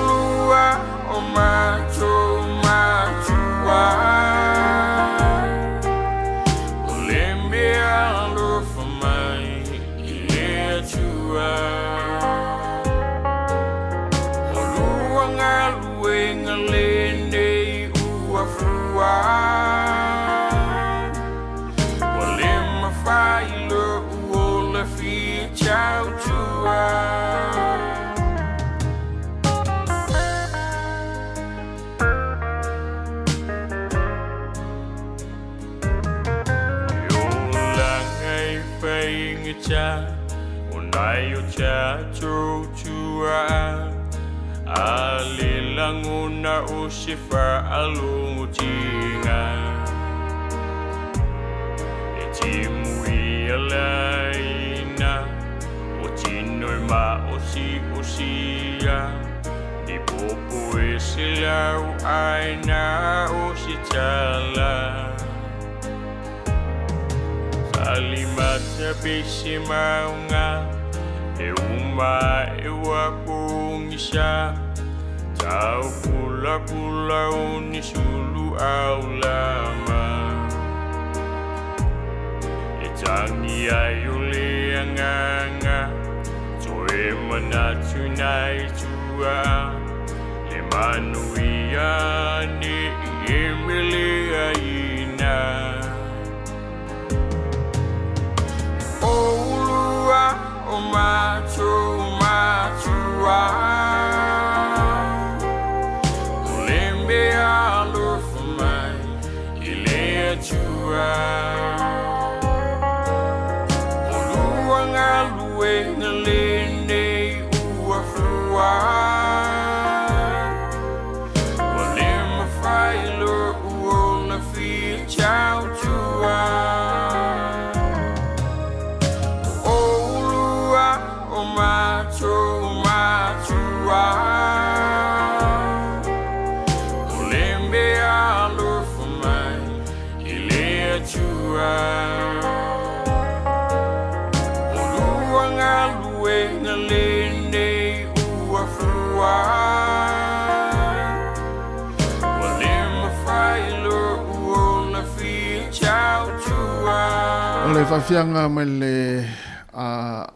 lua o matua o le mea lo for mai I le atua o luanga luenga lende I ua fua o le mawhailo o la fia chau tua o nai o cha tua a le languna o se fa alo tinga e timu I alaina o tino I ma o sia di popo e se lau aina o se tala Alimata pisi maunga e uma e wapungisha tau pula unisulu au lama e tangi ayule anganga toe manatu nai tua le manuia ni emele aina o matua o le mea lo for mai I le atua o luanga luenga lene I ua fua o le mawhailo o la fia chau le whawhianga mai le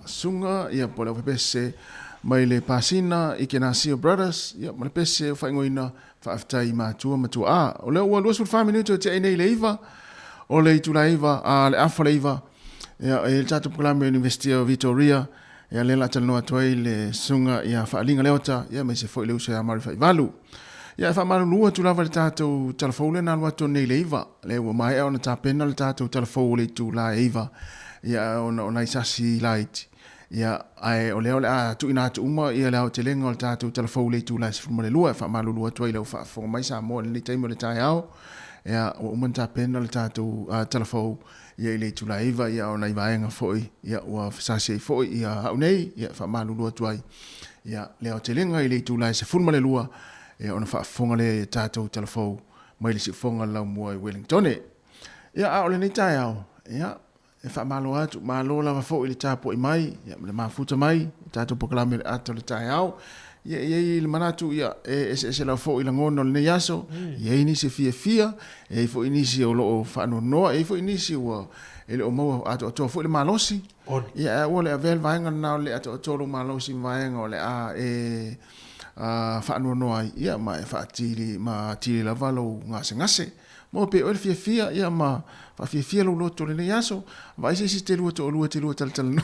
sunga ia po le pese mai le pasina i ke Nasio Brothers ia mai le pese o whaingoina whaaftai mātua matua o le ua luas for 5 minuto te nei le iwa o le itula iwa le afa le iwa ia e le tatu proklame University of Victoria ia le la tanoa tuai le sunga ia whaalinga leota ia mai se foi le usa ia mari whaivalu ia whaamaru lua tu lava le tātou telefou le nā luato nei le iwa le ua mai au na tāpena le tātou telefou le tu la iwa ia ona isasi laiti ia ai o leo le tu ina tu uma ia le au te lenga o le tātou telefou le tu la sifuma le lua whaamaru lua tuai le whaafonga mai Samoa le taimo le tai au ia o uma tāpena le tātou telefou ia le tu la iwa ia ona iwaenga foi ia ua fisasi foi ia au nei ia whaamaru lua tuai ia le au te lenga i le tu la sifuma le lua e ona whaafonga le tātou telefou mai le sifonga lau mua i Wellington ia a ole nei tai au ia e whaamalo atu malo lava fo i le tāpo i mai ia le mafuta mai tātou pokalame le ato le tai au ia i le manatu ia e se lau fo i la ngono le nei aso ia i nisi fia e fo i nisi o loo whaano noa e fo i nisi ua e le o maua ato atoa fo i le malosi ia ua le avel vaenga nao le ato atoa malosi vaenga o le whaanua noa ia ma e whaatiri ma tiri la valo ngase mo pe o le fia ia ma fia lo loto le yaso vai se te lua tal no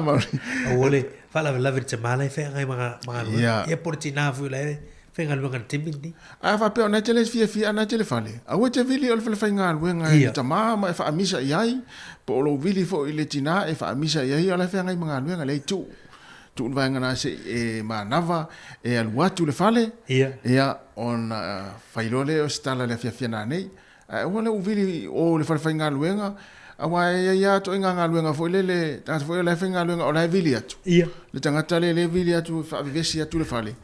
mari ole fala la verte mala fe ngai mga e portina fu le fe ngal ngal timini va pe ona tele fia na tele fale a o te vili o le fa ngal wenga ta ma e fa amisa iai po lo vili fo ile tina e fa amisa iai ala fe ngai mga wenga le tu vai ngana se e manava e aluatu le fale ia on failole o stala le fia na nei o le uvili o le falfainga luenga awa ia to inga luenga foi le ta foi le finga luenga o le vili atu le tangata le vili atu fa vivesi atu le fale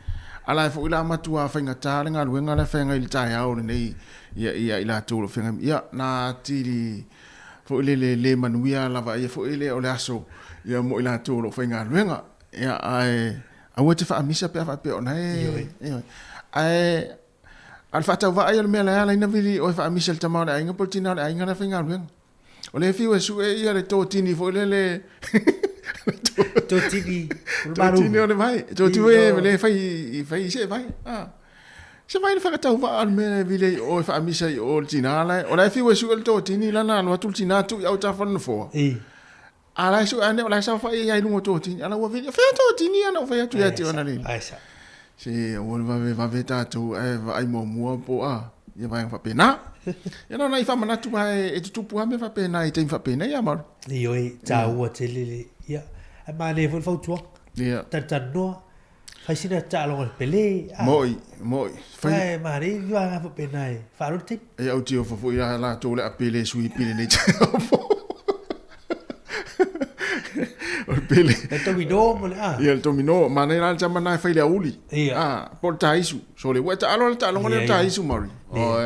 ala foi la matua fainga ta le luenga le fainga il tai au nei ia ila tu le finga ia na tiri foi le manuia lava ia foi le o le aso ia mo ila tu le fainga luenga ia a wote fa amisa pe ona al fata va ai me la ina vili o fa amisa el tamara ai ngapotina ai ngana finga lwen o le fiu su e ia le totini fo le totini totini o le vai totini le fai se vai se vai fa ta va al me vili o fa amisa o tinala o le fiu su el totini la na no tultina tu au ta fon fo ala su ane ola sa fa ia lungo totini ala wa vili fa totini ana fa tu ya ti ona le aisa si o va veta tu ai mo po ia vai fa pena ia no na fa mana tu mai e tu pu ame fa pena e te fa pena ia mar io e ta u te le ia a ma le fo tu ia ta no fa sina ta lo pele moi fa ma ri va fa pena e fa ro te e au tio fo ia la to le apele sui pile ne o pele e tomino mo le ia tomino ma nei la chama na fa ile uli por taisu so le weta alo ta lo le taisu mari o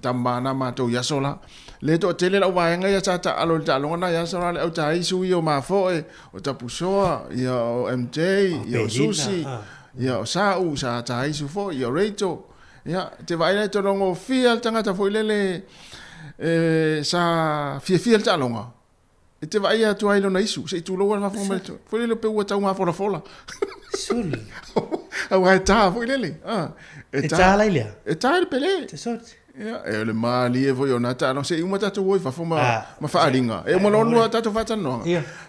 tambana ma to ya sola le to tele la wa nga ya ta alo ta lo na ya sola le taisu io ma fo o tapusoa ia o MJ ia o susi ia o sa taisu fo ia reito ia te vai le to longo fia tanga ta fo ile sa fia ta longa e te vai atu ai lona isu se tu loa na fo me to foi le pe o tau nga fola sul au ai ta foi lele e ta la ile e ta le pele te sort ia e le mali e foi ona ta no se uma tatu oi fa fo ma fa alinga e mo no tatu fa tano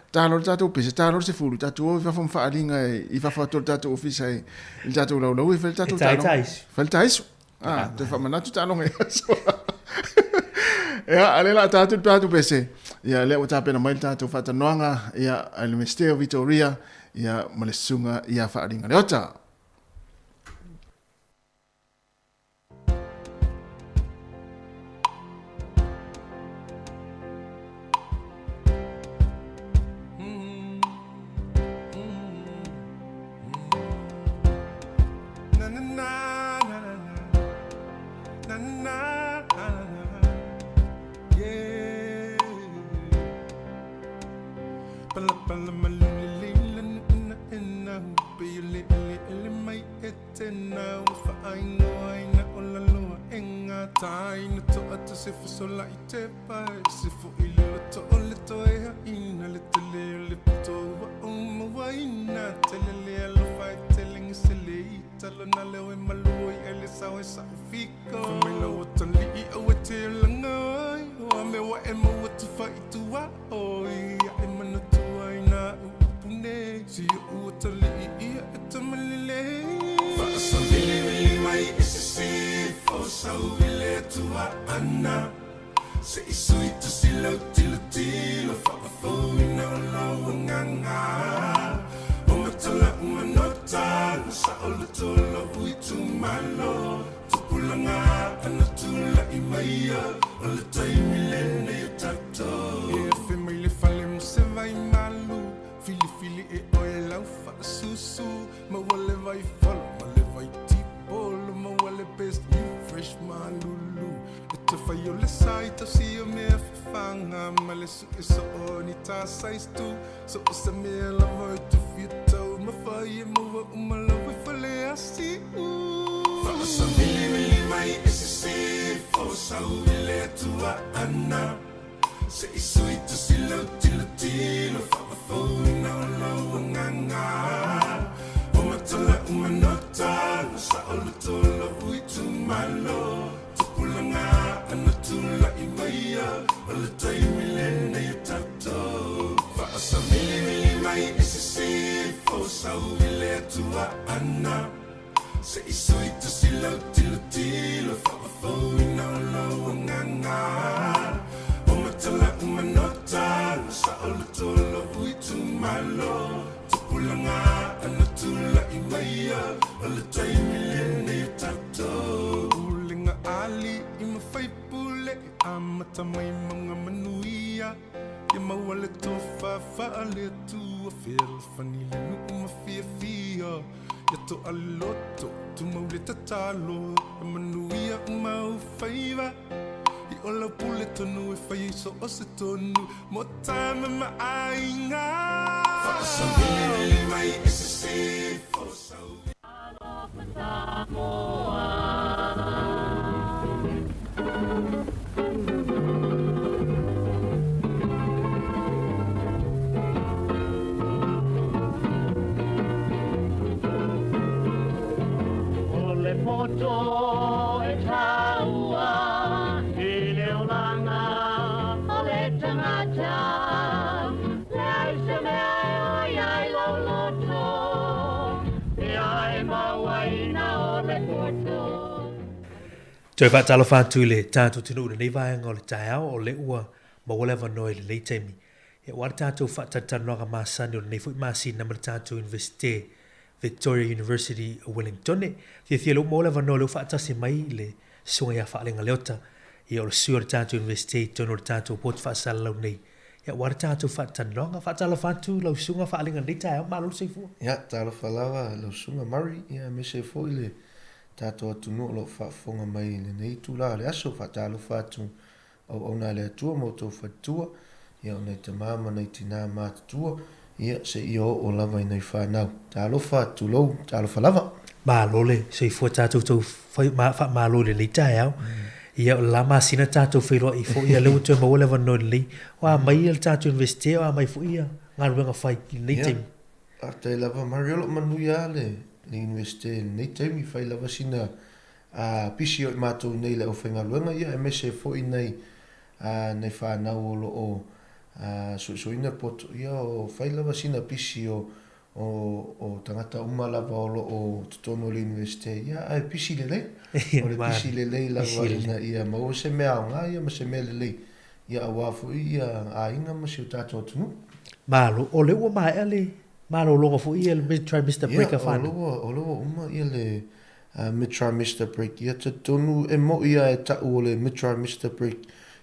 ta no tatu pe ta no se fulu tatu oi fa fo fa alinga e fa fa tatu ofisa e il tatu lo e fa tatu fa taisu te fa manatu ta no e ia ale la tatu pese ia le o tapena mai tātou whatanoanga ia le University of Victoria ia malesunga ia whaaringa leota. Tai na to ata se fo so la i te pai se fo i lula e mau tu whai tua oi e mana tua i nā upune si ua tali ia e tamalile Whaasa vili mai e se sifo sau vile tua ana Se isui tu silau tilo tilo whaafou i nā lau nganga O matala umanota sa ola tola ui tu malo Tupulanga ana tula i maia Ola taimi lene i tato E fe mai le fale mo se vai malu Fili fili e oe lau whaasusu Ma wale vai falo, ma le vai tipolo Ma wale best new fresh malulu E te whai o le sai tau si o mea whiwhanga Ma le su e so o ni tā sais tu So o sa mea lava e tu whiatau Ma whai e mua umalawa e whale asi Whaasa vili vili mai e se sifo Sau vile tua ana Se isui tu silau tilo tilo Whaafou i nā lau nganga O matala umanota Sa ola tola ui tu malo Tupulanga ana tula i maia Ola taimi lene i tato Whaasa vili vili mai e se sifo Sau vile tua ana Se isui tu silau tilo tilo Whaafou i nā lau nganga O matala umanota Sa ola tola ui tu malo Tupulanga ana tula i maia Ola taimi lene i tato Ulinga ali i mawhai pule Amata mai mga manuia Ia maua le tofa faa le tua Whira whanile nu mawhia fia Ia to aloto tu mau le tatalo Ia manuia mau whaiva I ola pule tonu e whai so o se tonu Mo tama ma ainga Whaasa vili mai e se sifo sau Samoa Ole poto e taua I leo langa Ole tangata Leo se mea o iai lau loto E ai mawaina ole poto Toi wha talo whātui le tātou tinu ura nei vāenga o le tāiao o le ua ma wale vanoi le leitemi. E wara tātou whātatanoanga māsani o le nei fui māsi nama le tātou Université Victoria University o Wellington. Thia lo mo le vanoi le whaatasi mai le sunga ia whaalenga leota. I o le sua le tātou Université tono le tātou pot whaasala lau nei. E wara tātou whātatanoanga whaatala whātu lau sunga whaalenga nei tāiao Malo soifua. Ia, tāla whalawa lau sunga mari. Ia, me se fo le tātou atunu o lo whaafonga mai le nei tūla le aso whaatalo whātu au na le atua mo tō whatua ia o nei te māma nei tina mātua ia se i o lava i nei whanau tālo whātu lou, tālo whalawa Malo le, se i fua tātou tau wha malo le nei tāiao ia o la masina tātou whairoa i fo ia leu tō maua lewa no le o a mai il tātou Université o a mai fo ia ngā ruenga whai nei teimi a te lava mariolo manu ia le Université nei teimi whai lava sina a pisi o mātou nei le o whainga luenga ia e mese fo i nei nei whanau o lo o suina poto ia o whai lava sina pisi o tangata umalava o lo o tutono le Université ia ai pisi le lei o le pisi le lei lava ina ia ma o se mea o ngā ia ma se mea le lei ia a wafu ia a inga ma si o tātou tunu Malo o le ua mai ale Malo longa fo ia le mid-trimester break a whana. O loa uma ia le mid-trimester break. Ia te tonu e mo ia e tau o le mid-trimester break.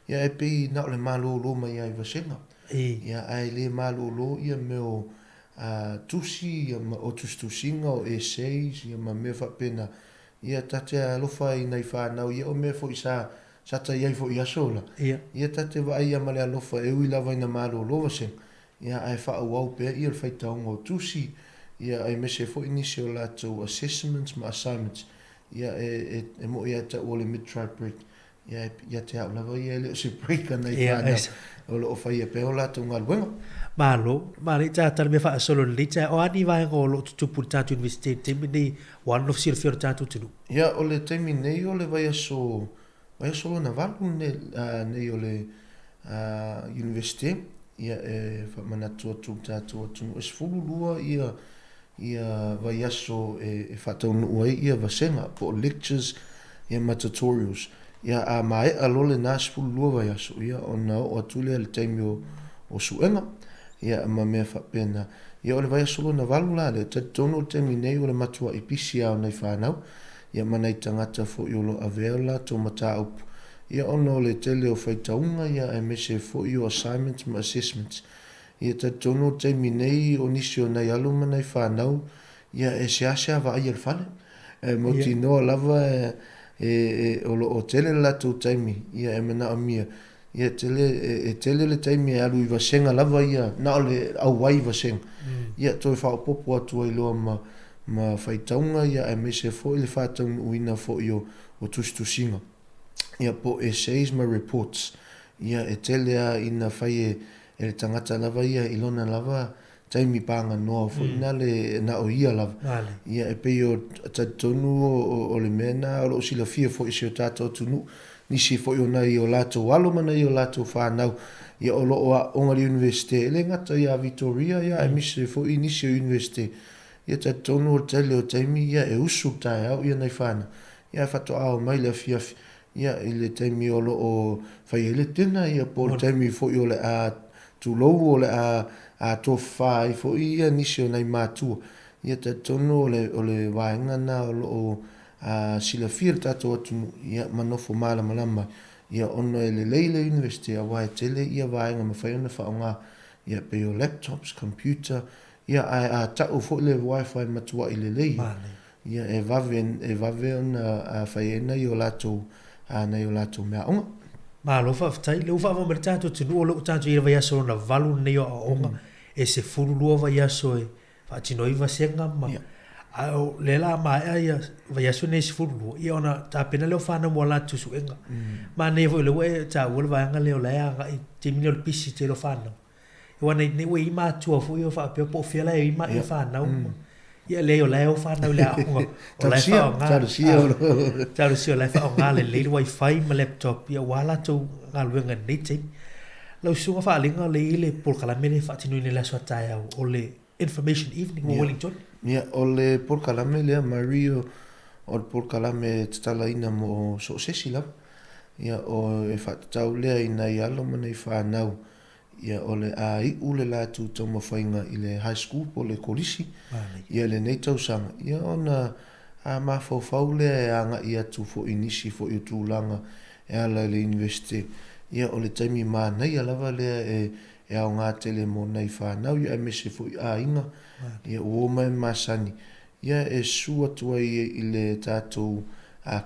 Ia e pi nao le malo lo mai ai vasenga. Ia ai le malo lo ia meo tusi, ia ma o tusinga o essays, ia ma mea whapena. Ia tate alofa i nei whanau, ia o mea fo i sata iai fo i asola. Ia tate wa ia ma le alofa e ui lava ina malo lo vasenga. Ia ai whaau au pēr i al whaitaonga o tusi. Ia ai mese fo inisi o lātou assessments ma assignments. Ia e mo ia ta o le mid-tri break. Ia te hau lava ia leo se break anai whāna. O lo o whai e pēr o lātou ngā luenga. Malo, mali tātara mea wha asolo le leita. O ani vaenga o lo tutupu tātou Université teimi nei one of sir whiora tātou tunu. Ia o le teimi nei o le vai aso na valu nei o le university ia e whamanatua tū tātua tunu e sfululua ia vai aso e whataunu ua ia vasenga po lectures ia ma tutorials ia a mai alole nā sfululua vai aso ia o na o atule le taimi o suenga ia ma mea whapena ia o le vai aso na valu la le tatono taimi nei o le matua i pisi au nei whanau ia manai tangata fo i olo aveola to mata upu ia ono le tele o whaitaunga ia e mese fo i o assignments ma assessments ia tatono taimi nei o nisio nei alu manai whanau ia e seasea va ai al fale moti noa lava o tele la tu taimi ia e mana amia ia tele le taimi e alu i vasenga lava ia na ole au wai vasenga ia toi whaopopo atu ai loa ma whaitaunga ia e mese fo i le whataunu uina fo i o tustusinga ia po essays ma reports ia e tele a ina whai e le tangata lava ia ilona lava taimi panga noa fo ina le na o ia lava ia e pei o tatonu o le mena o sila fia fo i seo tato tunu nisi fo i o nai o lato walo mana i o lato whanau ia o loo a ongari universite ele ngata ia Victoria ia e mise fo i nisi o universite ia tatonu o tele o taimi ia e usu tai au ia nei whana ia whato ao mai le fiafi ia i le taimi o loo whai ele tena ia po taimi fo i o le a tulou o le a tofa i fo i ia nisi o nei mātua ia tatonu o le vaenga na o loo sila fia tato atu ia manofo mala malama ia ono e le leile university a wae tele ia vaenga ma whaiona whaonga ia pe o laptops, computer ia a tau fo le wifi matua i le lei ia e vave ona a whaiena i o lato nei o lato mea onga Malo whaftai, leo whawa mara tātou tunu o leo tātou ira vai aso na valu nei o aonga e se furulua vai aso e whatinoi vasenga ma le la mai ia vai aso nei se furulua ia ona tāpena leo whana mua la tusu enga ma nei vo le we tā ua le vaianga leo lea nga i te mini o le pisi te lo whana iwa nei we i mātua fu i o whaapea po whiala e i ma i whana ia leo leo whana le aonga o lai whaonga tarusia o lai whaonga le leile wifi ma laptop ia wala tau ngā luenga nei te lau sunga whaalinga le ile por kalamene whaatinu ni la soatai au o le information evening o Wellington ia o le por kalame lea Mario o le por kalame tatala ina mo so sesi lava ia o e whaatau lea ina i alo mana i whanau ia o le a i ule la tu tau mawhainga i le high school po le kolisi ia le nei tau sanga ia ona a mawhau lea e anga i atu fo inisi fo i tūlanga e ala le university ia o le taimi maa nei alava lea e au ngā tele mo nei whanau ia e mese fo i a inga ia o mai masani ia e sua tua i le tātou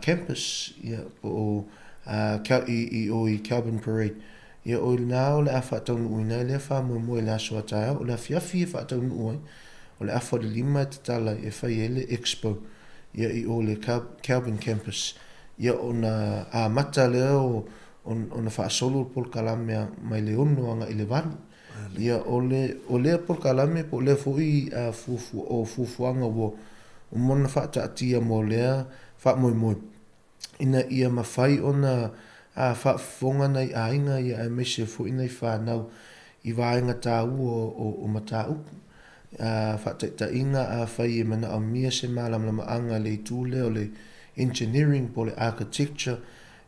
campus ia po i Calvin Parade ia o nā o le a whataunu uina le a whamoe le aso atai o le a fiafi e whataunu ui o le a wharilima te tala e whai ele expo ia i o le Calvin campus ia o na a mata leo o na whaasolo pol kalame mai le ono anga i le vanu ia o le pol kalame po le fui a fufuanga o mona whaata atia mo lea whamoe ina ia mawhai o na a whaafonga nei a inga ia e mese fo inai whanau i vaenga tāu o matau. Whaataita inga a whai e mana o mia se malamlama anga le tūle o le engineering po le architecture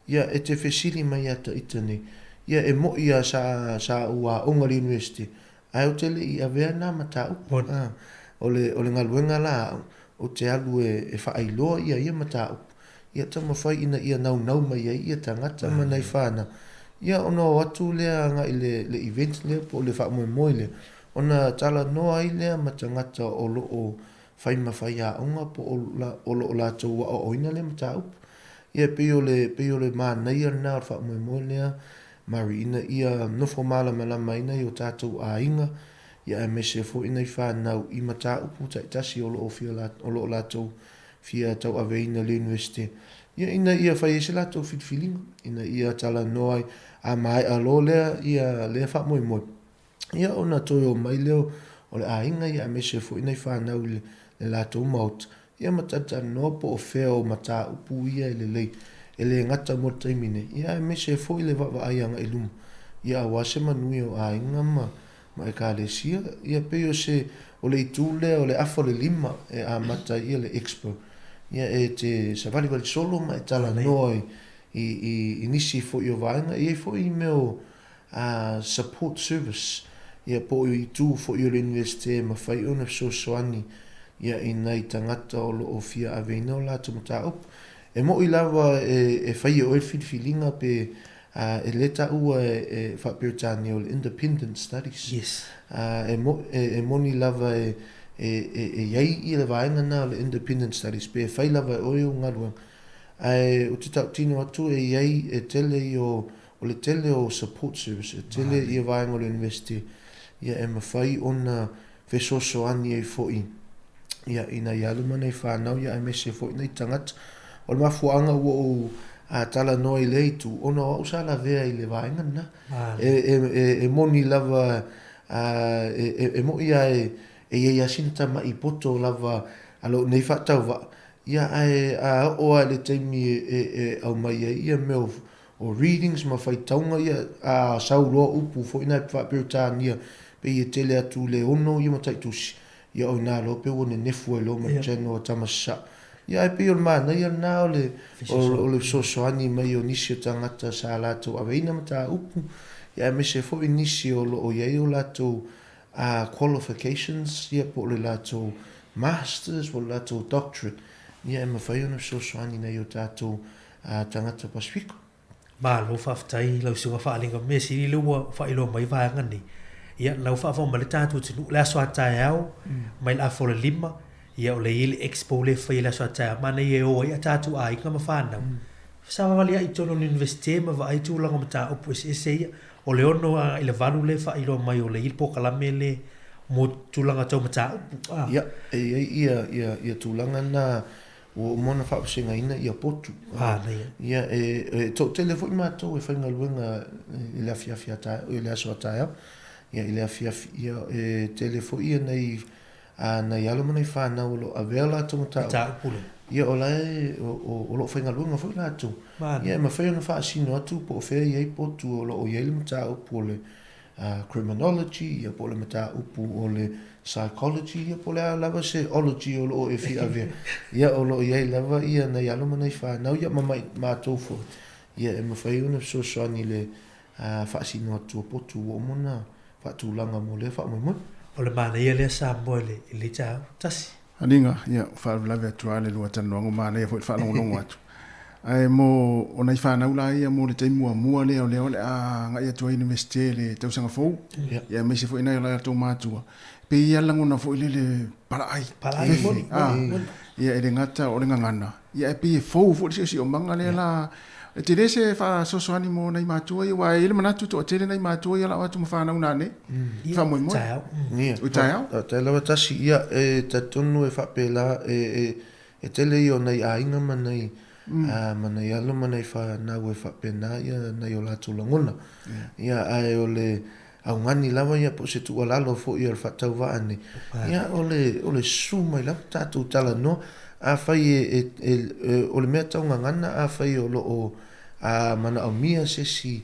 ia e te whesili mai ata itane ia e mo ia sa ua Ongari University ai o tele i avea nā matau o le ngaluenga la o te alu e whaailoa ia matau ia tama whai ina ia nau mai ia tangata manai whana ia ono atu lea nga i le event lea po le whaamoe lea ona tala noa i lea matangata o loo whai mawhai a onga po o loo lato wa o oina le matau ia peo le mana ia na o whaamoe lea mari ina ia nofo mala maina i o tātou a inga ia e mese fo ina i whanau i matau puta i tasi o loo lato fia tau aveina le universite. Ia ina ia whai ese lato whitwhilinga, ina ia tala noai a mai a lo lea ia lea whamoe. Ia ona toi o mai leo o le a inga ia mese fo ina i whanau le lato maut. Ia matata noa po o whea o mata upu ia ele lei, ele ngata mo taimine. Ia mese fo i le wawa aianga i lumu. ia aua se manui o aiga ma ekalesia ia pei o se o le itu lea o le afa o le 5 e amata ia le expo ia e te savalivalisolo ma e talanoa i nisi foʻi o vaega ia foʻi me o support service ia po i tu foʻi o le universite mafai ona fesoasoani ia inai tagata o loo fia aveina o latou mataupu e moʻi lava e faia oe filifiliga pe e le taʻua e faaperetani o le independent studies e moni lava e iai i le vaega na o le independent studies pe e fai lava e oe o galuega ae o te taʻutino atu e iai e tele i o le tele o support service e tele i vaega o le university ia e mafai ona fesoasoani ai foʻi ia ina ia alu mana i whanau ia e mese foʻi nei tagata o le mafuaaga ua ou talanoa i le itu ona o a'u sa lavea i le vaega na e moni lava e moʻi ia e iai asina tamaʻi poto lava a loo nei faatauva'a ia a o'o a le taimi e au mai ai ia me o readings ma faitauga ia a sauloa upu foʻi na faaperetania pe ia tele atu le ono ia ma taʻitusi ia o ina lo pe ona nefu e lo ma channel o tamasasa ia e pe o manai ana o le soasoani mai o nisi o tagata sa latou aveina ma taupu ia me se foʻi nisi o loo iai o latou qualifications ia po o le latou masters po le latou doctorate ia e mawhai ona soasoani nei o tatou tagata Pasifiko Malo faafetai lau suga faaaliga me sili lua faailoa mai vaega nei ia lau faafao ma le tatou tinu le aso ataeao mai le afo le 5 ia o le i le expo le fai le aso ataea manai e oa ia tatou aiga ma fanau savavaliaʻi tonu o le universite ma vaai tulaga ma taupu ese ia o le ono i le valu le faailoa mai o le i le pokalame le mo tulaga tau ma taupu ia ia tulaga na o mona faapasegaina ia potu ia e toʻatele foʻi matou e faigaluega i le afiafi ataeao i le aso ataeao ia i le afiafi ia e tele foʻi ia nai alo manai fanau o loo avea latou mataupu ia o lae o loo faigaluega foʻi latou ia e mafai ona faasino atu po o fea iai potu o loo iai le mataupu o le criminology ia po o le mataupu o le psychology ia po le a lava se ology o loo e fiavea ia o loo iai lava ia nai alo manai fanau ia mamai matou foʻi ia e mafai ona fesoasoani le faasino atu o potu o mona faatulaga mo le faamoemoe o le manaia lea Samoa i le tau tasi aniga ia faalave atu a le lua tanoaga manaia foʻi le faalogologo atu ae mo ona i fanau la ia mo le taimuamua lea o lea o le agai atu a universite le tausaga fou ia maise foʻi nai o latou matua pe ia lagona foʻi le palaʻi ia e le gata o le gagana ia e pei e fou foʻi le siʻosiʻomaga lea la e te lese faasoasoani mo nai matua ia ua e le manatu toʻatele nai matua ia lao atu ma fanau nanei faamoemoe ui taeao tae lava tasi ia e tatonu e faapela e tele i o nai aiga manai manai alo manai fanau e faapena ia nai o latou lagona ia ae o le augani lava ia po se tuʻalalo foʻi o le faatauvaa nei ia o le su mai lava tatou talanoa afai o le mea taugagana afai o loo manaʻaumia sesi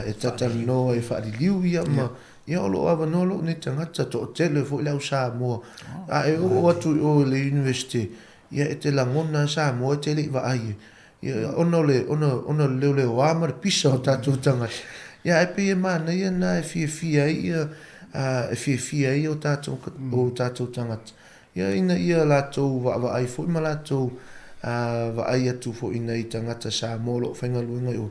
e tatalanoa e faaliliu ia ma ia o loo avanoa loo nei tagata toʻatele foʻi le au Samoa a e oo atu o le university ia e te lagona Samoa e te leʻi vaai ia ona le leoleo ma le pisa o tatou tagata ia e pei e manaia na e fiafia ai ia e fiafia ai o tatou tagata ia ina ia latou vaavaai foʻi ma latou vaai atu foʻi nei tagata Samoa loo faigaluega i o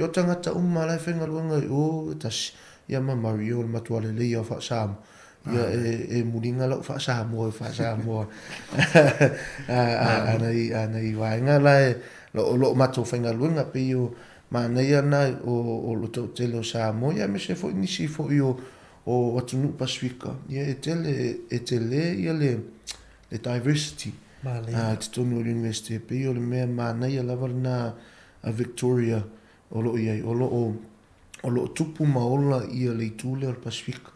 o tagata uma lai faigaluega i o tasi ia ma Mario le matua lelei o faasamoa ia e muliga lau faasamoa anai vaega la loo matou faigaluega pei o manai ana o lo toʻatele o Samoa ia me se foʻi nisi foʻi o atunuu Pasifika ia e tele ia le diversity te tonu o le university pei o le mea manaia lava lana Victoria o loo iai o loo tupu maola ia le itule o le Pasifika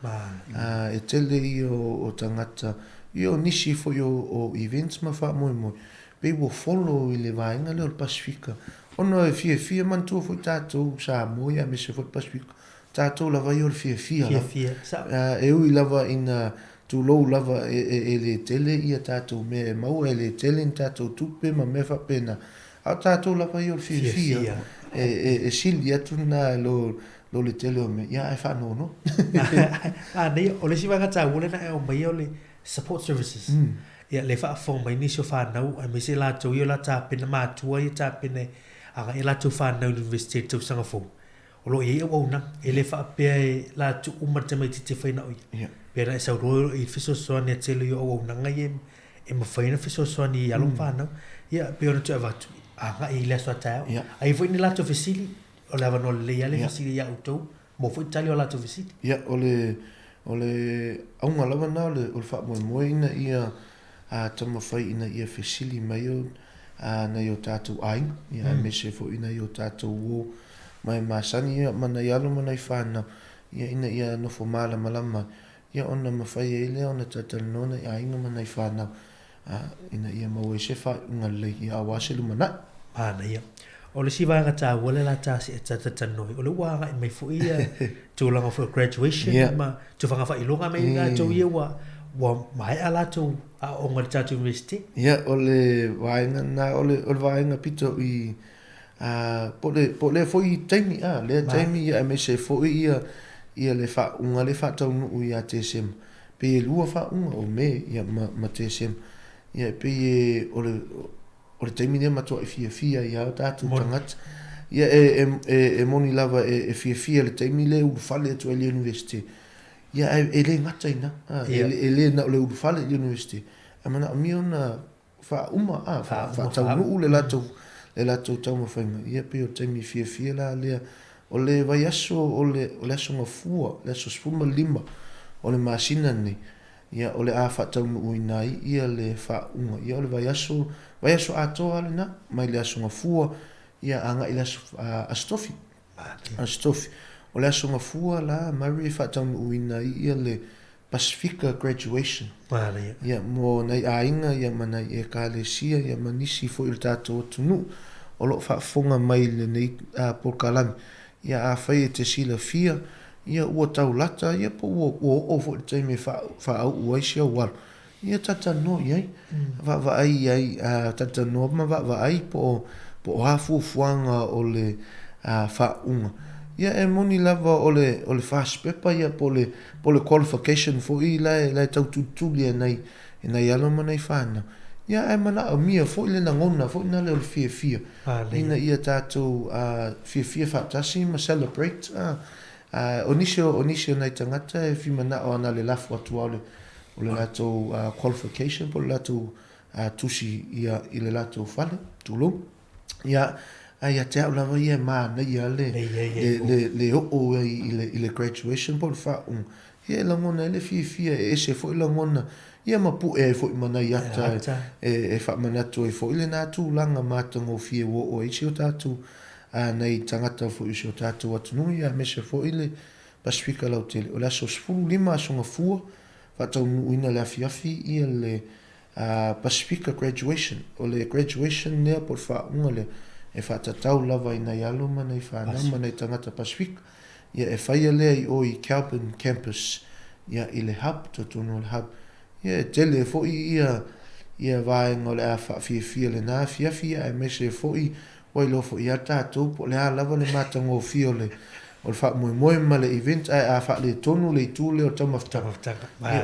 e tele ia o tagata ia o nisi foʻi o events ma faamoemoe pei ua follow i le vaega lea o le Pasifika ona e fiafia manatua foʻi tatou Samoa ia me se foʻi Pasifika tātou lava i o le fia. E ui lava ina tūlou lava e le tele ia tātou me mau e le tele in tātou tupe ma me whapena. Au tātou lava i o le fia. E sili atu na lo le tele o me. Ia e whanau no. Nei, o le siwanga tā wole na e o mai o le support services. Ia le whaafong mai nisi o whanau, a me se la tau i o la tāpena mātua i tāpena aga e la tau whanau university tau sangafou. O lo e au na e le whaapea e la tu umata mai tite whaina oi. Pea na e sau roi i fiso soani a tele i au na ngai e mawhaina fiso soani i along whanau. Ia, pea ona tu e watu. Anga e le aswa tau. A i fwini la tau fesili, o le avano le ia le fesili ia utou, mo fwini tali o la tau fesili. Ia, o le aunga lava na o le wha moe ina ia tama whai ina ia fesili mai o na i o tātou aing. Ia, me se fo ina i o tātou o mai masani ia mana i alo mana i whanau. Ia ina ia nofo mala malama. Ia ona mawhai e le ona tatalonona i ainga mana i whanau. Ina ia maua i se wha unga lei ia awase lumana. Pana ia. O le siwanga tā wale la tā si e tatanoi. O le wanga i mai fu ia tūlanga for graduation. Ma tu whanga wha ilonga mai ngā tau ia wa mai ala tau a onga tātou university. Ia o le wainga na o le wainga pito i po le fo i taimi le taimi ia me se fo ia le fa unga le fa tau nu ia te sem pe lua fa unga o me ia ma te sem ia pe o le taimi ne ma to fia ia tatu tangat ia e moni lava e fia le taimi le u fale to le university ia e le ngataina e le na le u fale university amana mi ona fa uma fa tau nu le lato le lato tau mawhainga. Ia pe o taimi fia la lea o le vai aso o le aso ngafua, le aso spuma lima o le masina ni. Ia o le a whatau nu uinai, ia le whaunga. Ia o le vai aso atoa le na, mai le aso ngafua, ia anga i le aso astofi. Astofi. O le aso ngafua la, mari whatau nu uinai, ia le Pacifica graduation. Ia mo nei ainga ia mana e kalesia ia manisi fo il tato tunu o lo fa fonga mai le nei por kalami ia a fai te sila fia ia ua tau lata ia po o fo te me fa au sia wal ia tata no ia va ai tata no va ai po hafu fuanga o le fa unga. Ia e moni lava o le fast paper ia po le qualification fo i la tau tutulia nei alo mana i whana. Ia e mana a mia fo i le na ngona fo i na le fia. Ina ia tātou fia whaatasi ma celebrate. Onisio nei tangata e fi mana o ana le lafu atua o le latou qualification po le latou tusi ia i le latou whale tulu. Ia ai a te au lava ia mana ia le o i le graduation po le whaung. Ia langona ele fia e se fo i langona. Ia mapu e fo i mana i ata e wha manatu e fo i le nā tūlanga mātango fia o eisi o tātou nei tangata fo i o tātou atunui ia me se fo i le Pacifica lau tele. O le aso 15 asonga fua whatau nuina le afiafi ia le Pacifica graduation. O le graduation nea por whaunga le e whatatau lava i nei alo mana i whanau mana i tangata Pacific. Ia e whaia lea i o i Calvin Campus. Ia i le hub, totono le hub. Ia e tele fo i ia vaenga o le a whaafia le nā fiafia e mese fo i wai lofo i a tātou po le a lava le matango fio le o le wha moe ma le event a wha le tonu le tūle o tamaftanga.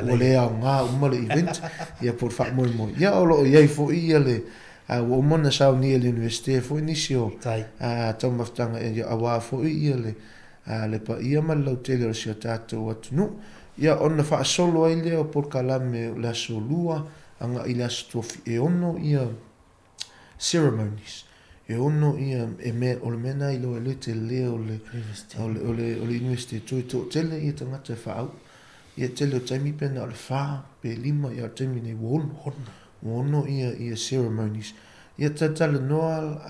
O le au ngā uma le event ia po le wha moe. Ia o lo iai fo i ia le o mona sao ni le universite fo i nisi o tamaftanga e awa fo i ia le pa ia ma lau tele o si o tātou atunu. Ia ona wha solo ai leo por kalame le aso lua anga i le aso tofi e ono ia ceremonies. E ono ia e me o le mena i lo e le te leo o le universite tui to tele ia tangata e whaau. Ia tele o taimi pena o le wha pe lima ia o taimi nei wono ia ceremonies. Ia tatala noa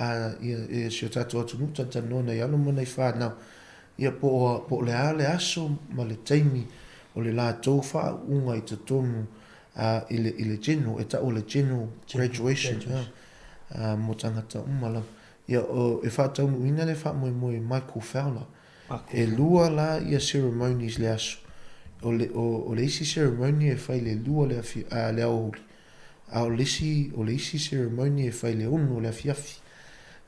ia e si o tato atunu tatala noa nei alo mana i whanau. Ia po le a le aso ma le taimi o le lātou whaunga i te tonu i le genu, e ta o le genu graduation mo tangata umala. Ia e whātau ina le wha moe Michael Fowler. E lua la ia ceremonies le aso. O le isi ceremony e fai le lua le aoli. A o le isi ceremony e fai le unu le afiafi.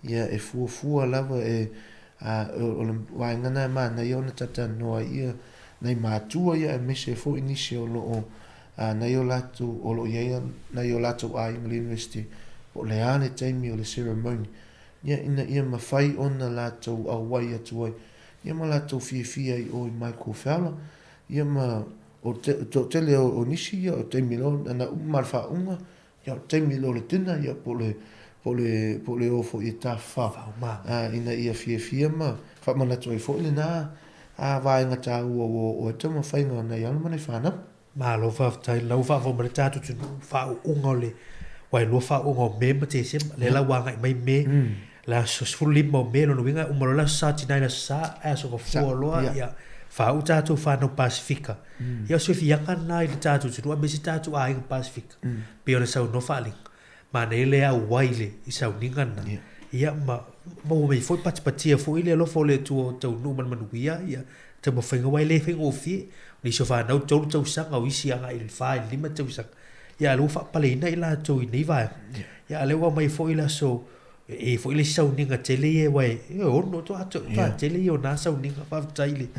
Ia e fuafua lava o le waingana e mana ia ona tata noa ia nei mātua ia e mese fo inisi o lo nei o latu o lo ia nei o latu a English University o le ane taimi o le ceremony. Ia ina ia mawhai ona latu a wai atu ai. Ia ma latu fia i o Michael Fowler. Ia ma o tele o nisi ia o taimi lo ana umarfa unga. Ia o taimi lo le tina ia po le ofo i ta fa. Ina ia fia ma fa ma latu ai fo le na a vainga ta o te ma whainga nei anu mane whanau. Malo tai lau vo mare tatu tu unga le wai lo unga me ma te sem le la wanga mai me la sosfuli mo me no winga umaro la sa tina la sa aso ko fo lo ya u tatu no Pasifika ya so fi yaka na ile tatu tu me si tatu a in Pasifika pe ona sa no fali ma ne le a waile i sa uninga na ya ma me foi patia fo ile lo fo le tu no man ya te mo whainga wai le whainga o fie ni so whanau tau sanga o isi anga il whae lima tau sanga ia lo wha pale ina ila tau i nei vai ia lewa mai fo ila so e fo ila sau ninga tele e wai e ono to ato tele i o na sau ninga whaftaile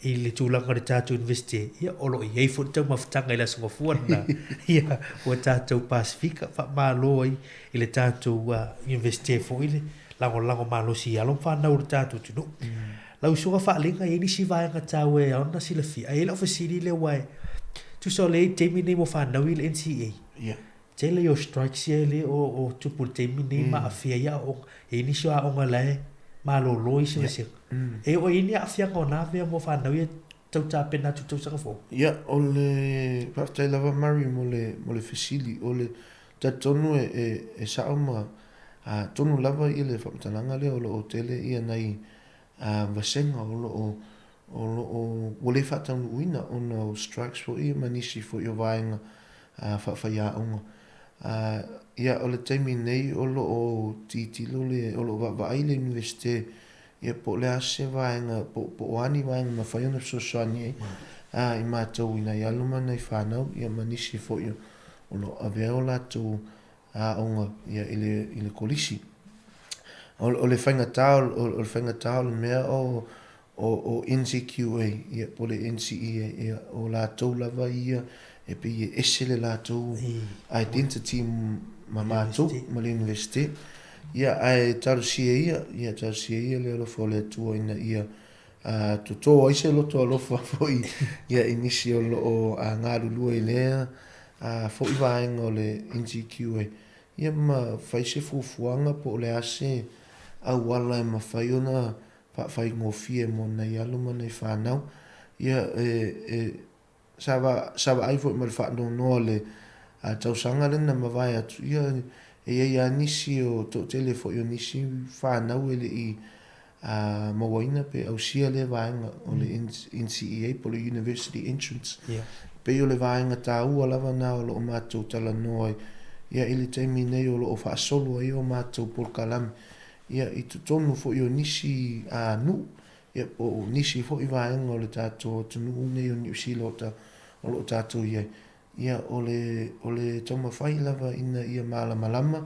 i le tūlanga re tātou investe ia olo i ei fo tau mawhtanga ila songa fuana ia o tātou Pasifika wha malo i le tātou investe fo ile lango malo si alom whanau re tātou tunu lau soga whaalinga i nisi vaenga tau e aona sila fi. A ela fasiri le wai. Tu so le teimi nei mo whanau i le NCA. Te le o strikes ia le o tupu teimi nei ma afia ia o e nisi o aonga lai ma lo loi sila sila. E o ini afia ngau na vea mo whanau i tau tā pena tu tau sanga fo. Ia o le paftai lava mari mo le fasili o le tatonu e sao ma tonu lava i le whamatananga le o le otele ia nei vasenga o le fatang uina o strikes fo i manisi fo i vaenga fa ia onga ia o le taimi nei o titilo le o lo va ile universite ia po le ase vaenga po ani vaenga ma fa ona so sani i matou ina ia luma nei whanau ia manisi fo i o lo aveola tu onga ia ile kolisi o le whainga tau le mea o NCQA ia po le NCEA ia o la tau lava ia e pe ia ese le la tau identity ma mātou ma le universite ia ai tarusia ia le alofo le tua ina ia tutoa ise loto alofa foi ia inisi o lo a ngarulua i lea fo i vaenga o le NCQA ia ma faise fufuanga po le ase au wala e mawhai ona whai ngofie mo nei aluma nei whanau. Ia sawa ai fo i mara whanau noa le tausanga lena mawai atu. Ia ia nisi o to tele fo i o nisi whanau ele i mawaina pe au sia le vaenga o le NCEA po le University Entrance. Pe o le vaenga ta ua lava na o lo o mātou tala noa. Ia ili taimi nei o lo o whaasolo ai o mātou por kalami. Ia i tonu fo i o nisi nu ia o nisi fo i vaenga o le tātou tunu nei o New Zealand o lo tātou ia o le toma whai lava ina ia malama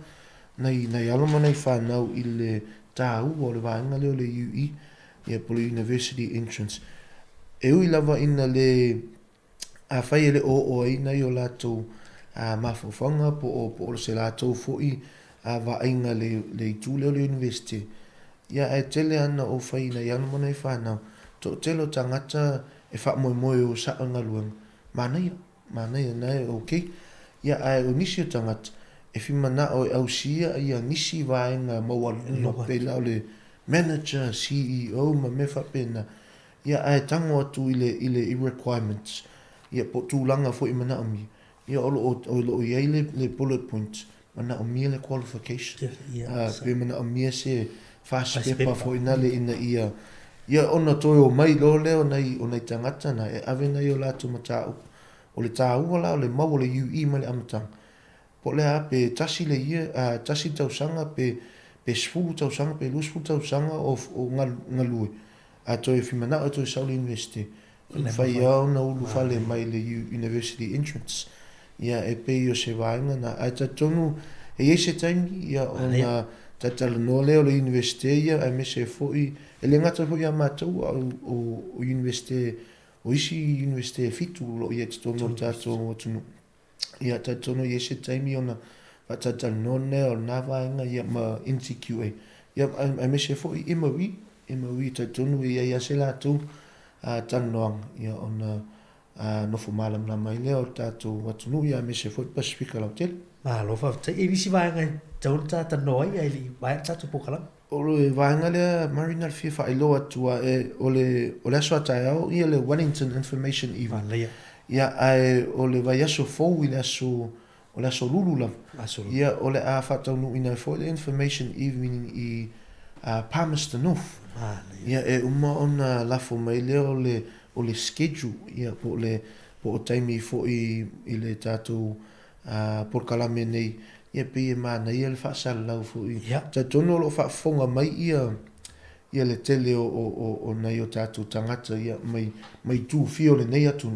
nei aloma nei whanau i le tāu o le vaenga leo le UE ia po le University Entrance e ui lava ina le whai ele o nei o lātou mawhawhanga po o se lātou fo i va inga le tūleo le university. Ia e tele ana o whaina i anuma nei whanau. To telo tangata e wha moe o sa anga luang. Mānei nei ok. Ia ai o nisi o tangata. E whimana o e au sia ia nisi vaenga maua no pela o le manager, CEO, ma me whapena. Ia ai tango atu i le requirements. Ia po tūlanga fo i mana ami. Ia o iei le bullet points. Mana o mia le qualification. Pe mana o mia se fast paper fo ina le ina ia. Ia ona toi o mai lo leo nei tangata na e ave nei o latu matau. O le tāua la o le mau o le UE ma le amatang. Po le a pe tasi le ia, tasi tausanga pe sfulu tausanga pe lusfulu tausanga o ngalue. toi fimana toi Sauli University fai au na ulu fale mai le university entrance ia e pe o se vainga na ai tonu e ese time ia ona tatalo no leo le university ia ai me se foi e le ngata foi a matou o university o isi university fitu lo ia tonu tato tonu ia tonu ese time ona tatalo no ne o na vainga ia ma insecure ia ai me se foi imawi tonu ia se la tu tanoang ia ona no formalam na mai leo tato watunu ia me se foi Pacifica Hotel Malo fa e visi vai ngai tau ta noi ai li vai ta tu pokala ole vanga le Marina FIFA ilo atua e ole so atao ia le Wellington Information Event ia ai ole vai aso fo ile aso ole aso lulula ia ole a fatau no ina fo le Information Evening i Palmerston North ia e uma ona la fo mai le ole schedule ia po o taimi fo i le tato por kalame nei ia pe mana ia le fa sal lau fo i ta tono lo fa fonga mai ia le tele o nei o tato tangata ia mai tu fio le nei atu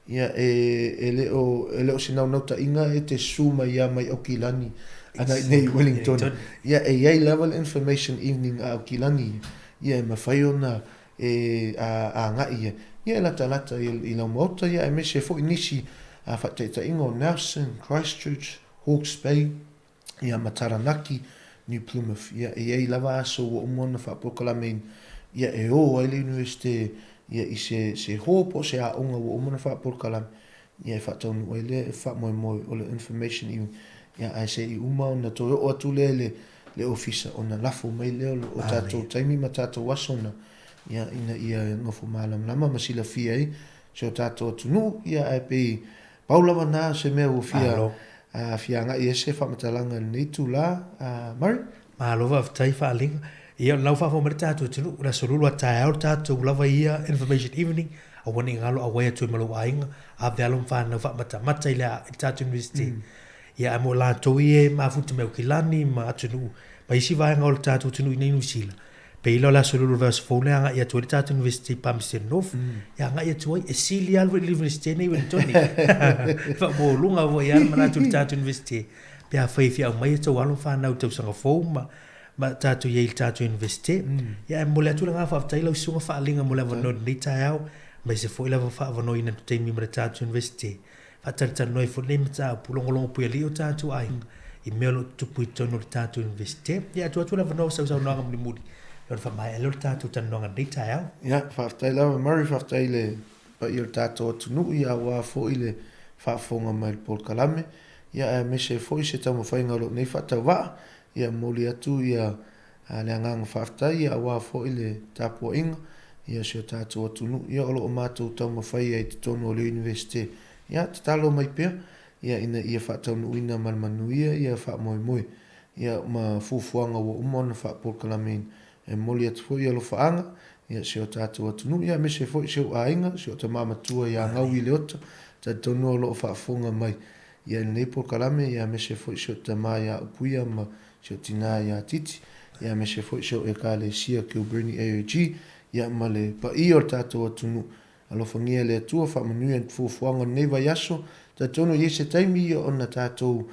ia e le o sinau nota inga e te suma ia mai o kilani ana nei Wellington ia e level information evening a kilani ia ma fai ona a ngai ia la talata i la mota ia me se fo inisi a fateta ingo Nelson Christchurch Hawke's Bay ia Mataranaki New Plymouth ia e lava so o mona fa proclaim ia e o ai le university ia i se hopo se a onga o mona fa proclaim ia fa tonu ele fa mo o le information ia ai se i uma na to o tu le officer ona lafo mai le o tato taimi matato wasona ia ia no formalam lama masila fia ai so tato tunu ia ai pe Paula wana se me o fia fia nga ia se fa matalanga nei tu la Mari Malo va tai fa ling ia lau fa fo tato tunu la solulu ata au tato lava ia information evening a wani ngalo a waya tu malo ainga a velum fa na fa mata ila tato university ia mo la to ie ma futu me kilani ma tunu pa isi va ngol tato tunu nei nusila Peilo la solulu vas folau anga ia tuai tato university Palmerston North ia anga ia tuai e sili alwa university nei Wellington fa mo lunga vo ia mana tu tato university pe a fai fia mai to walo fa na tu sanga fo ma tato ia tato university ia mo le tu nga fa tailo sunga fa linga mo le no ni tao mai se foi la fa no ina tu temi ma tato university fa tata noi fo nei mata pulongolong pu ali o tato ai i melo tu pu tono tato university ia tu la no sa na ngam ni mudi fa mai lo tato tanonga detail ia fa taila Mary fa taile pa il tato tunu ia wa fo ile fa fonga mai por kalame ia me se foi se tamo fa ngalo nei fa tawa ia moli atu ia le ngang fa tai ia wa fo ile tapo ing ia se tato tunu ia lo mato tamo fa ia tono le university ia talo mai pe ia ina ia fa tonu ina malmanuia ia fa moi ia ma fufuanga wo umon fa por kalame e moli atu foi alo faanga ia se o tato atunu ia me se foi se o ainga se o te mama tua ia ngau i leota ta tonu lo fa fonga mai ia nei por kalame ia me se foi se o te maia upuia ma se o tina ia titi ia me se foi se o e kale sia ke o Bernie AOG ia male pa i o tato atunu alo fangia le tua fa manu en fufuanga nei vai aso ta tonu ia se taimi ona tato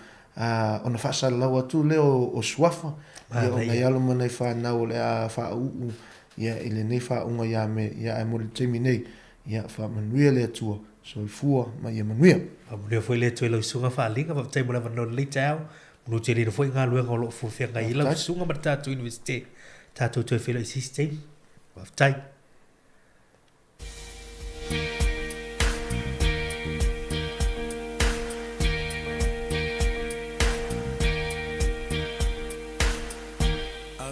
ona fa sala lawa tu leo o swafa ia ona yalo mana fa na o le a fa u ia ile nei fa unga ia me ia ai mo temi nei ia fa manuia le tua soifua ma ia manuia a mo foi le tuelo sunga fa linga fa tai mo la no le tao no te le foi ngalo ngolo fu fe ngai la sunga ma tato university tato to felo system fa tai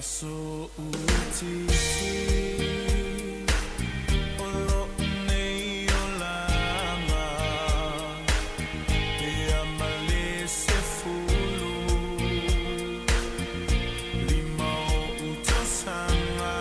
So uti olo nei olama te amale se fulu limau utosanga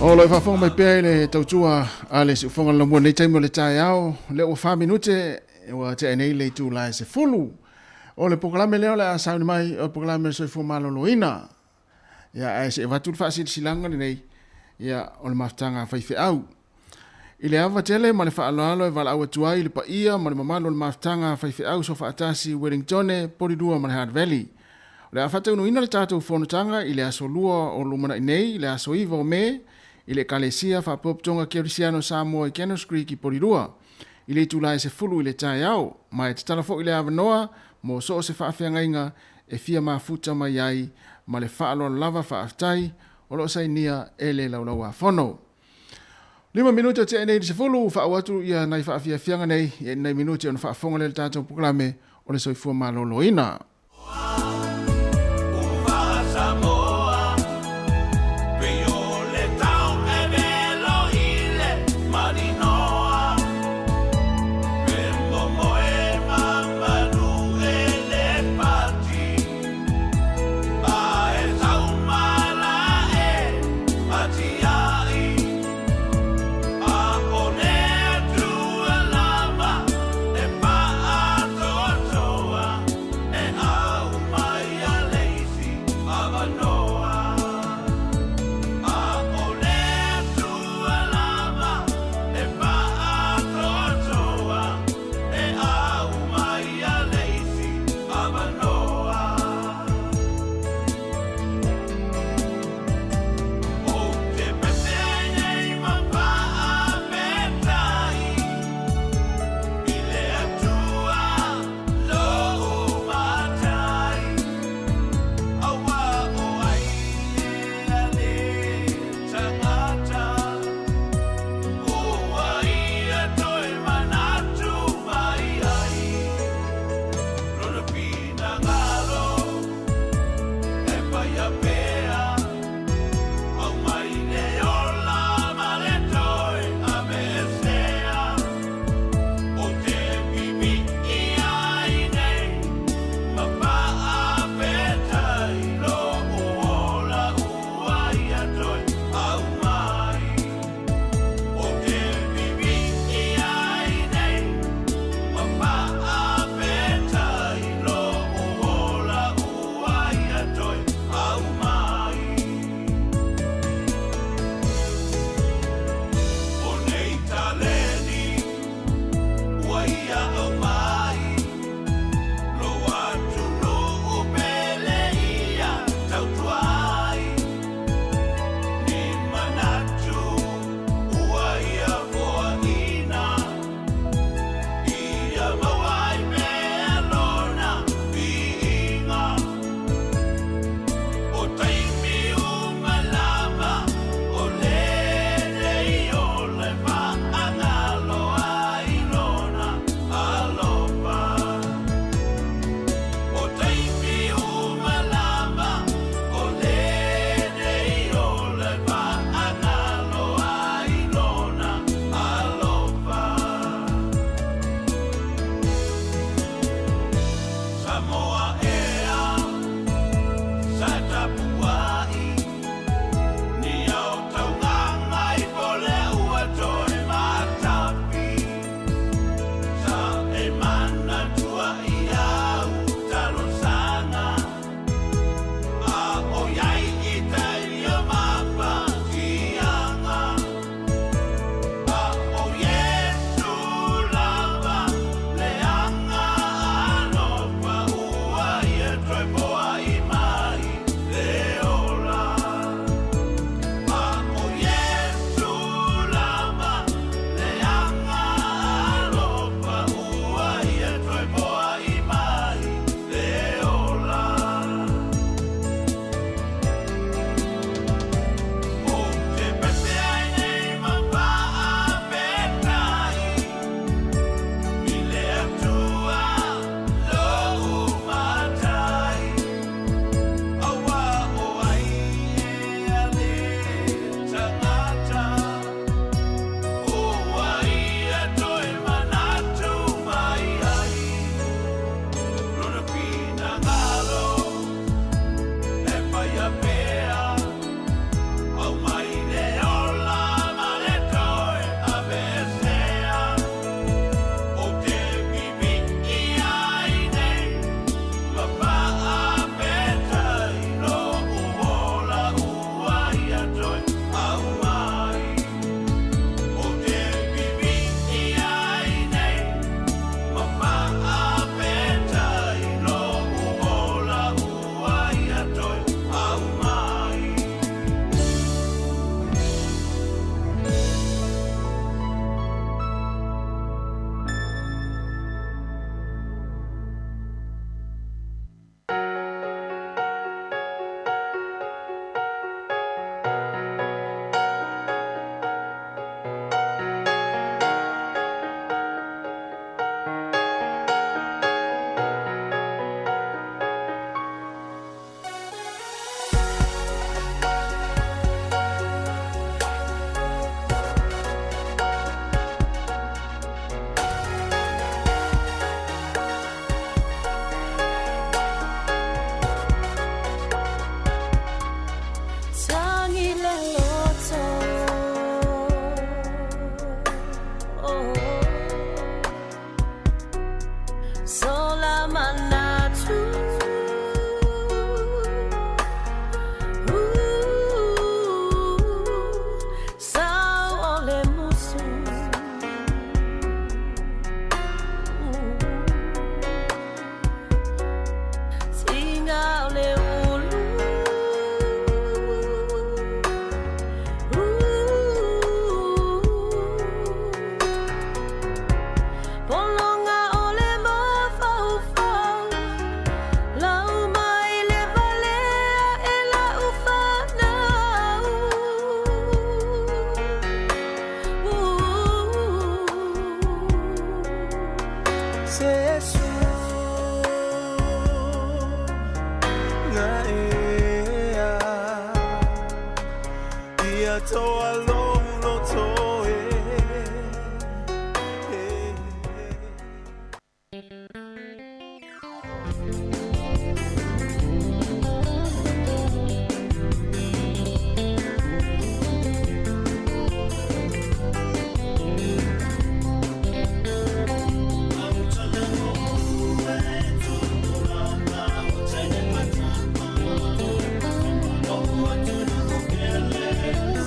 O lo fa fonga mai pe le tautua ale se fonga lo mo nei taimo le tai ao le o fa minute o te nei le tu la se fulu o le programa le a sa mai o programa so fu malo loina ya ai se va tu fa silanga nei ya o le maftanga fa fe au ile ava tele ma le fa alo va la tuai le pa ia ma le mamalo le maftanga fa fe au so fa atasi Wellington poridua ma le Hard Valley le a fatu no ina le tatu fonotanga ile aso lua o lumana nei ile aso ivo me ile kalesia fa pop tonga Kerisiano Samoa i Kenneth Creek i porirua. Ile tulai se fulu ile tai au, mai te talafo ile avanoa, mo so se whaafeanga inga, e fia mafuta mai ai, ma le whaalo lava whaaftai, o lo sai nia ele laulaua whono. 5 minuto te enei se fulu, whaawatu ia nai whaafia fianga nei, e nei minuto ona whaafonga le tātou puklame, o le soifua malolo ina. And I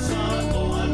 Samoa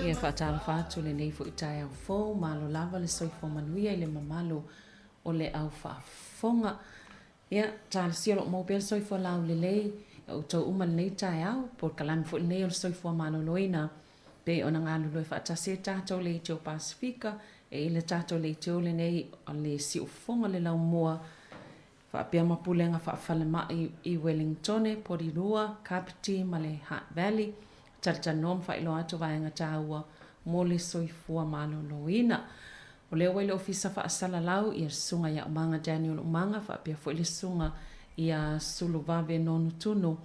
Ia whaatala whaatu le nei fo i tai au fōu, malo lava le soifua manuia i le mamalo o le au whaafonga. Ia, tāle siolo mo bel soifua lau le lei, o tau uma le nei tai au, por kalami fo i nei o le soifua malo loina, pe o na ngā lulu e whaatase tātou le i teo Pasifika, e le tātou le i teo le nei o le si ufonga le lau mua, whaapea mapulenga whaafale mai i Wellingtone, Porirua, Kapiti, ma le Hutt Valley, tarita nom whailo atu vaenga tāua mo le soifua malo loina. O leo wai le ofisa whaasala lau i a sunga ia umanga Daniel Umanga, whaapea fo le sunga i a Suluvave nonu tunu,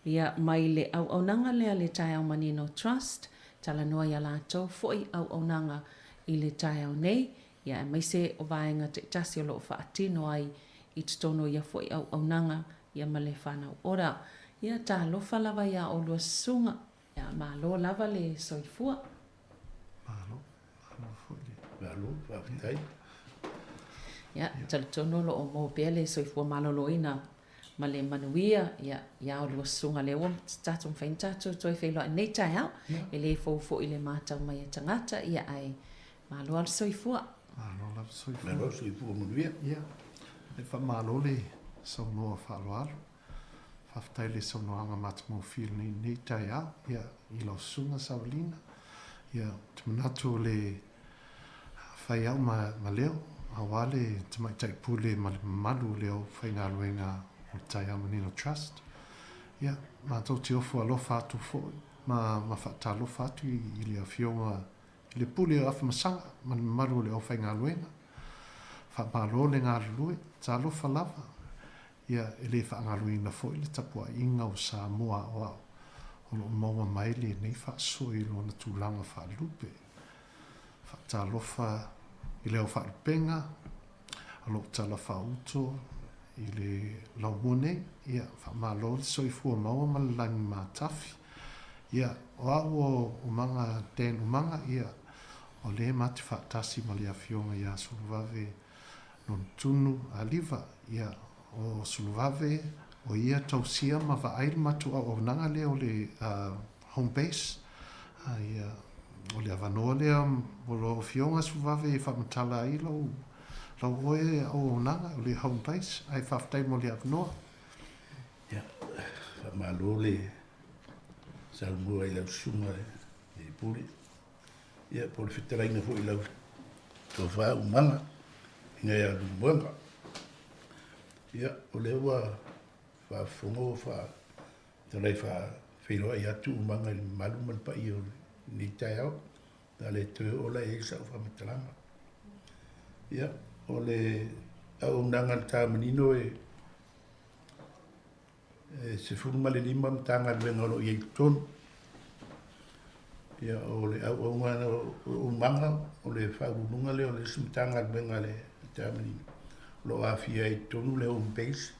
ia mai le au aunanga lea le tai au Manino Trust, tala noa ia lātou fo i au aunanga i le tai au nei, ia mai se o vaenga te tasi o loo whaatino ai i tutono ia fo i au aunanga ia ma le whanau ora. Ia tā lofa lava ia o lua sunga, ia malo lava le soifua. Malo fo le. Malo, whaafitai. Ia, talitono lo o mo pea le soifua malo loina, ma le manuia, ia o lua sunga le om, tātou mwhain tātou, toi whailoa nei tai au, e le fo i le mātau mai e tangata, ia ai malo al soifua. Malo lava soifua. Malo soifua manuia. Ia, le wha malo le saunoa whaaloalo. Whaftai le saunoanga matamu fil nei tai au, ia i lau sunga saulina, ia tumanatu le whai au ma leo, awale tamai taipu le malu leo whai ngā luenga o tai au Manino Trust. Ia, mātou te ofu alofa atu fōi, ma whaata alofa atu i le awhionga, i le pule o awha masanga, ma malu leo whai ngā luenga. Wha malo le ngā lue, ta alofa lava. Ia, ele whaangaruina fo i le tapua inga o Samoa o lo maua mai le nei whaasoi lo na tūlanga whaalupe. Whaatalofa i leo whaalupenga, alo tala whauto i le laumone, ia, whaamalo le soifua maua malalangi mātafi. Ia, o au o manga ten umanga, ia, o le mati whaatasi ma le awhionga ia Suluvave non tunu a liva, ia, o Suluvave, o ia tausia ma vaaile matu o nanga lea o le home base. Ia, o le avanoa lea o lo fionga Suluvave e whamatala i lau oe o nanga o le home base, ai whaftai mo le avanoa. Ia, whamalo le saumua i lau sunga e puri. Ia, po le whitarainga fo i lau tō wha umanga, ngai a lumuanga. Ia, o le ua whaafongo talai whairoa i atu umanga i malu malpa i o ni tai au, ta le tue ola e sa o whamatalanga. Ia, o le au nanga ta Manino se fuma le lima mtanga luenga lo i tonu. Ia, o le au umanga, o le whaurunga le o le sumtanga luenga le ta Manino. Lo afia i tonu le home base,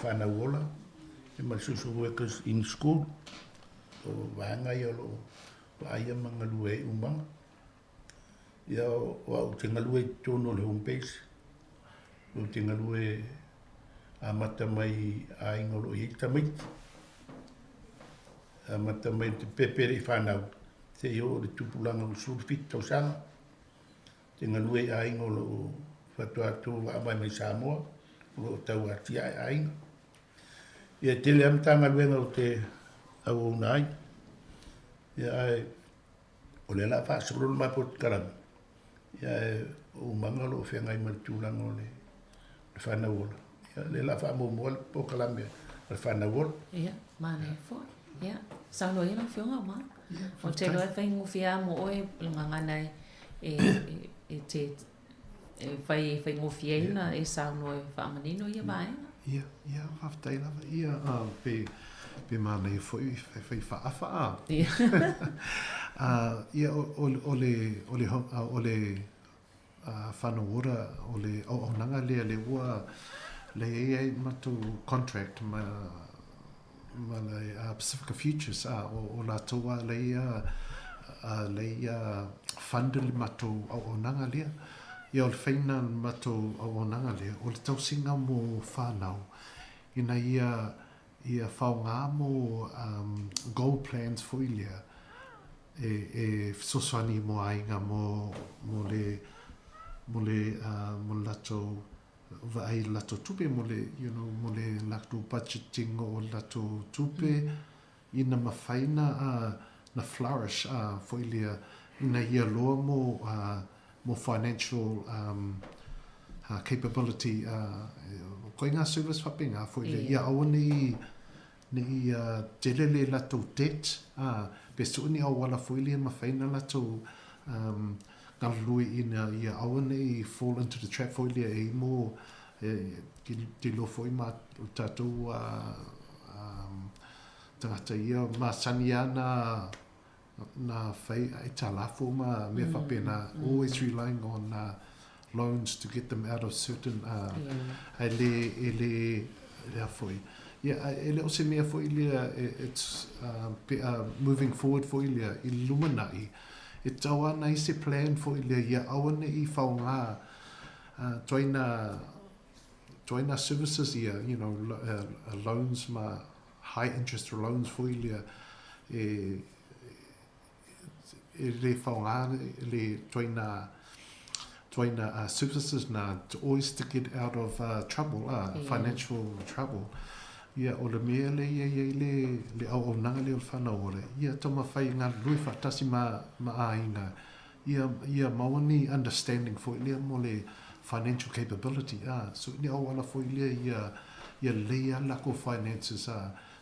whana wola, e ma social workers in school, o wanga i o lo aia mangalue umanga. Ia o au te ngalue i tonu le home base, o te ngalue amata mai a ingolo i tamiti. Amata mai te pepere i whanau, te i o le tupulanga o sulfit tau sanga, te ngalue a ingolo fatua tu wa mai Samoa lo tau atia ai ia te le amtanga luenga o te au nai ia ai o le la fa solo ma pot karam ia o mangalo fenga i maltulanga o le fana wola ia le la fa mo mo po kalam le fana wola ia mane fo ia sa lo ia fionga ma o te lo fa ngufia mo oe nganga nai e te fai ngofiena e sauno e whaamanino ia vaenga. Ia, whaftai lava. Ia, pe mana i fai whaafa a. Ia, o le whanawora, o le nanga lea le ua, le ei matu contract ma le Pacifica Futures, o la toa le ia fundle matu o nanga lea. Ia o le whaina matou au onanga lea, o le tausinga mo whanau, ina ia whaunga mo goal plans fo i lea, sosani mo ainga mo lato vai lato tupe mo le lato budgeting o lato tupe ina mafaina na flourish for ilia ina ia loa mo financial capability ko inga service whapinga for ilia ia awa ni telele lato debt pe suuni au wala for ilia mafaina lato galui ina ia awa ni fall into the trap for ilia e mo ki lo foi ma tatou tangata ia masani ana na fai ai talafu ma me whapena always relying on loans to get them out of certain ele foi ele o se mea foi ilia it's moving forward for ilia illuminati it's awa na se plan for ilia ia awa na I whaunga join services here, loans ma high interest loans for ilia le whaunga le join services na to always to get out of trouble, financial trouble. Ia o le mea le au nanga le o whanau ore. Ia toma whai ngā lui whatasi ma ainga. Ia mawani understanding for ilia mo le financial capability. So ni awala for ilia ia lea lako finances.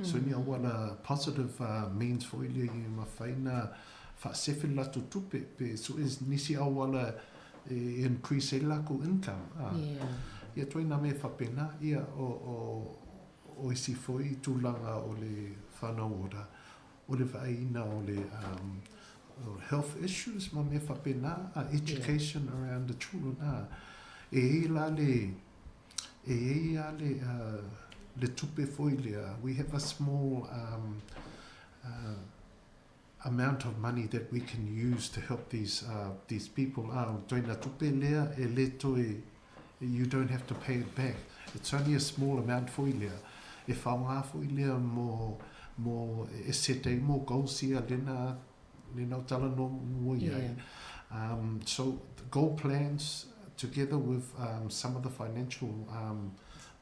So ni awala positive means for ilia ia mawhaina whasefe lato tupe pe so is nisi awala increase lako income. Ia toina me whapena ia o isi foi tūlanga o le whanau ora, o le whaina o le health issues, ma me whapena, education around the children. Le tupe foi lea. We have a small amount of money that we can use to help these people. Toina tupe lea, le toi, you don't have to pay it back. It's only a small amount foi lea. E whaunga foi lea mo e setei mo gausia lena tala no mua iai. So the goal plans together with some of the financial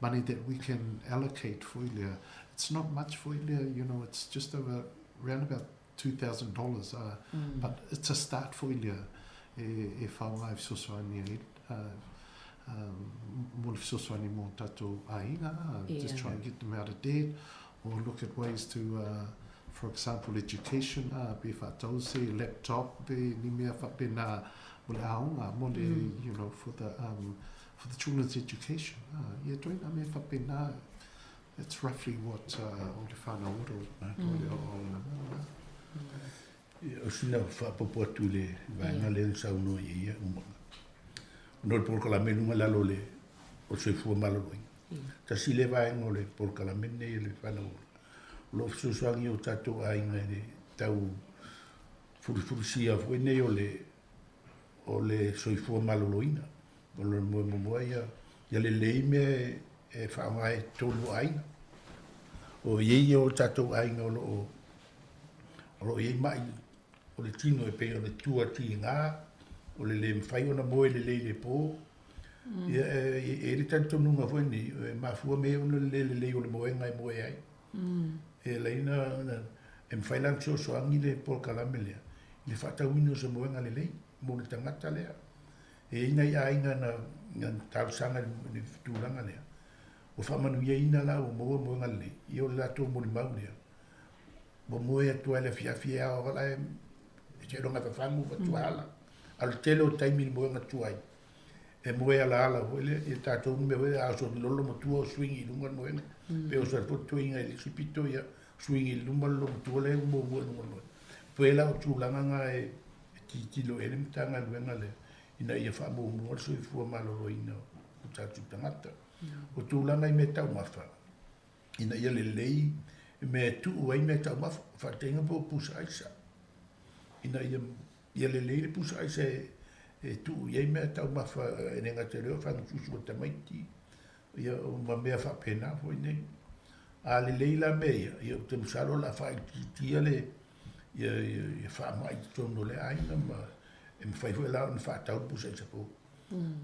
money that we can allocate for ilia. It's not much for ilia, it's just around about $2,000, but it's a start for ilia. E whaunga e sosoani just try and get them out of debt or look at ways to for example education be fatose laptop be ni mea whapena mole aonga mole for the children's education ia toina me whapena that's roughly what o le whanau oro o sina whapopo atu le vaenga le sauno ia no le porcalamene uma lalo le o soifua malo ta si le vaenga o le porcalamene e le whanau lo fisusuangi o tatou ainga le tau furufurusia foi nei o le soifua malo loina o le moa ia le leime e whaonga e tolu ainga o iei o tatou ainga o lo iei mai o le tino e pe o le tua ti ngā o le mwhai o na moe le le po e le tanto nunga foi ni mafua me o le o le moenga e moe ai e leina e mwhai lang so angi le polkalame lea le whatauino se moenga le lei mo le tangata lea e ina ia inga na tausanga ni tūranga lea o whamanu ia ina la o moenga le lei i o le lato mo le mau lea mo moe atua le fiafia o la e te ronga whawhangu watuala al telo taimi mo nga tuai e mo ala ole e tatou me we a so lolo mo tuo swingi lunga mo pe o so foto inga le sipito ya swingi lunga lo tuo le mo mo no pela o tulanga nga e ti lo ele mtanga luenga le ina ia fa mo mo so fu malo lo ina o tatou tangata o tulanga i meta mafa ina ia le lei me tu o i meta mafa fa tenga po pusa isa ina ia le leile pusa ai se tu ia me tau mafa e nenga te reo whanu susu o tamaiti ia o ma mea wha pena foi nei a le leila mea ia o te musaro la wha tia le ia whaamai tono le ainga ma e me whai la na whaatau pusa i sapo.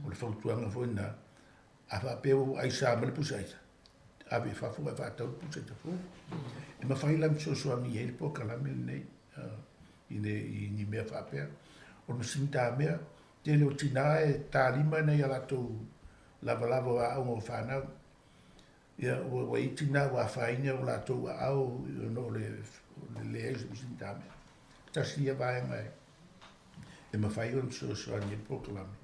O le whautuanga fo na a whapeo ai sa ma le pusa i sa. A me whafu a whaatau pusa i sapo. E ma whai lam so soami e le po kalame nei i ni mea whapea. O na sinta mea te leo tina e tā lima nei ala tau lava wa au o whanau. Ia wa i tina wa whainga o la tau au no le eis sinta mea. Tasia vaenga e. E ma whai on so soani e proklame.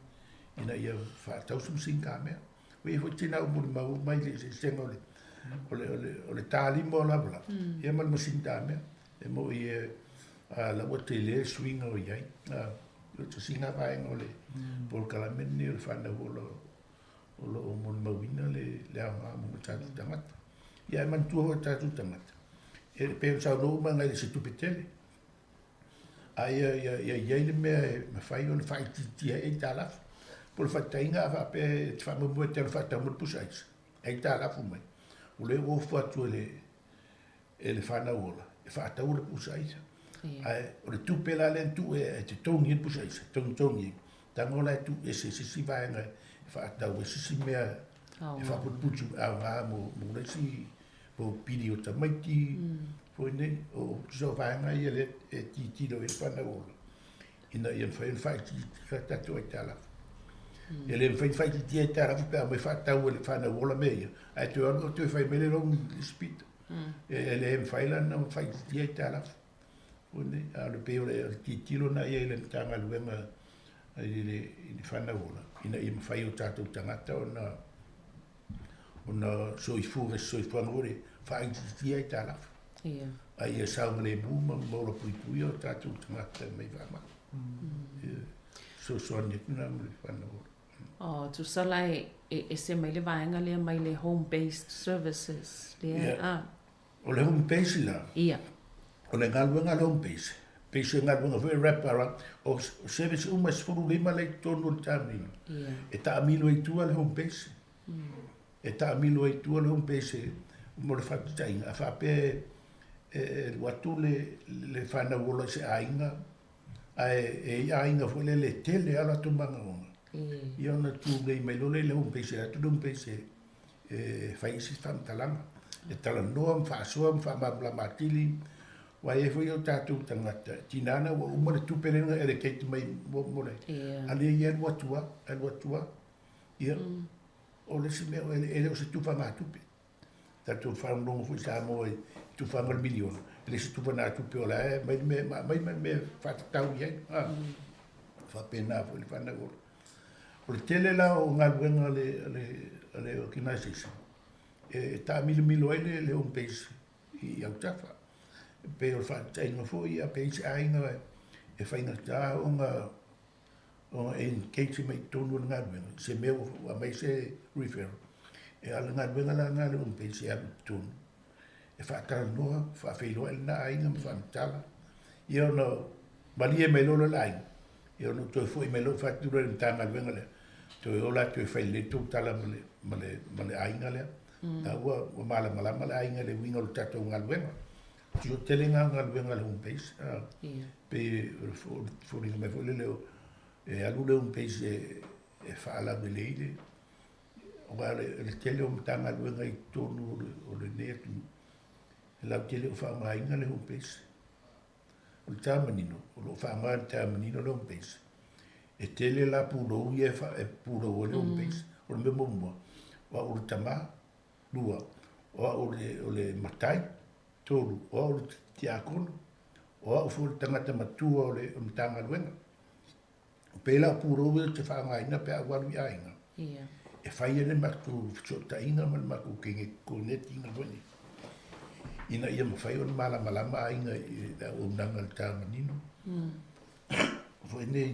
Ina ia whaatau sum sinta mea. Wei hoi tina o mori mau mai le se senga o le tā lima o lava. Ia mal ma sinta mea. E mo i la wa te le swinga o iai. Yo te singa vaenga o le proklame ni o whanau o lo mon mawina le ama mo tatu tangata. Ia e mantua o tatu tangata. E pe sa no ma ngai se tupitele. Ai ia le me fai on fai ti e tala. Por fatainga va pe fa mo mo te fa ta mo pusais. E tala fu mai. O le o fa tu le fa na ola. E fa ta o pusais. Ai o le tupela le tu e te tongi pusais. Tongi. Tangola tu e se vai ngai. Fa ta o se mea e fa putu a mo le si po pili o tamaiti po nei o so vai ngai ele e ti do e fa na o ina ia fa ti ta to e tala ele fa ti e tala fa me fa ta o le fa na o la meia ai tu fa me le long spit ele fa la no fa ti e tala po nei a le pe o le ti lo na ia le tanga luenga ele fa na o ina ia fai o tātou tangata ona soifua ngore whaai tia i tā lafa. Ai e saunga le mūma maura pui o tātou tangata mai wama. So soani kuna mo le whana ora. Oh, tu sala e se mai le vaenga le mai le home-based services. O le home-based la. Ia. O le ngaluenga le home-based. Pese ngaluenga foi wrap around. O service umas furu lima le tonu le tāmina. E ta amilo e tua le home-based. E ta amilo e tua le home-based. Mo le whakitainga. A whape watu le whana wola se ainga. E ainga foi le tele ala tumbanga onga. Ia ona tu lei mai lole le home-based. Atu le home-based whaisi whamtalanga. E tala noa mwhaasoa mwhamamla matili. Wa e foi o tātou tangata. Tinana wa umare tuperenga e le keiti mai mole. Ale ia watua. Ia. O le si mea ele o se tufa ngā tupe. Tātou whanongo fui Samoa e tufa ngal miliona. Ele se tufa ngā tupe o la e mai me whatatau iai. Whapena fui le whanagora. O le tele la o ngā luenga le organisation. E tā milo ele le home-based i Autafa. Pe o whaatainga fōi a peisi ainga e whainga tā o keiti mai tonu ngā ruenga. Se meo a mai se referral. E ala ngā ruenga la ngā ruenga peisi a tonu. E whaatara noa, whaafeiloa e na ainga ma whaamtala. I ono mali e mai lolo la ainga. I ono toi fōi mai lolo whaatura ni tā ngā ruenga lea. Toi ola toi whaile tō tala ma le ainga lea. Na ua malama le ainga le winga lo tatou ngā ruenga. Tio telenga ngaluenga le home-based. Pe fōringa mai fōle leo e alu le home-based e whaala me leile. O ga le tele o mta ngaluenga i tonu o le nea tu. E lau tele o whaamainga le home-based. O le tāmanino. O lo whaamainga tāmanino le home-based. E tele la pūrou i e pūrou o le home-based. O le memomua. Wa o le tama. Lua. O le matai. Tolu, o au te akono, o au fōle tangata matua o le mtanga luenga. Pela pūrou e te whaangaina pe awaru i ainga. E whai ane maku fsota inga man maku kenge koneti inga luenga. Ina ia ma whai on malama ainga o nanga le tāmanino. Fo ene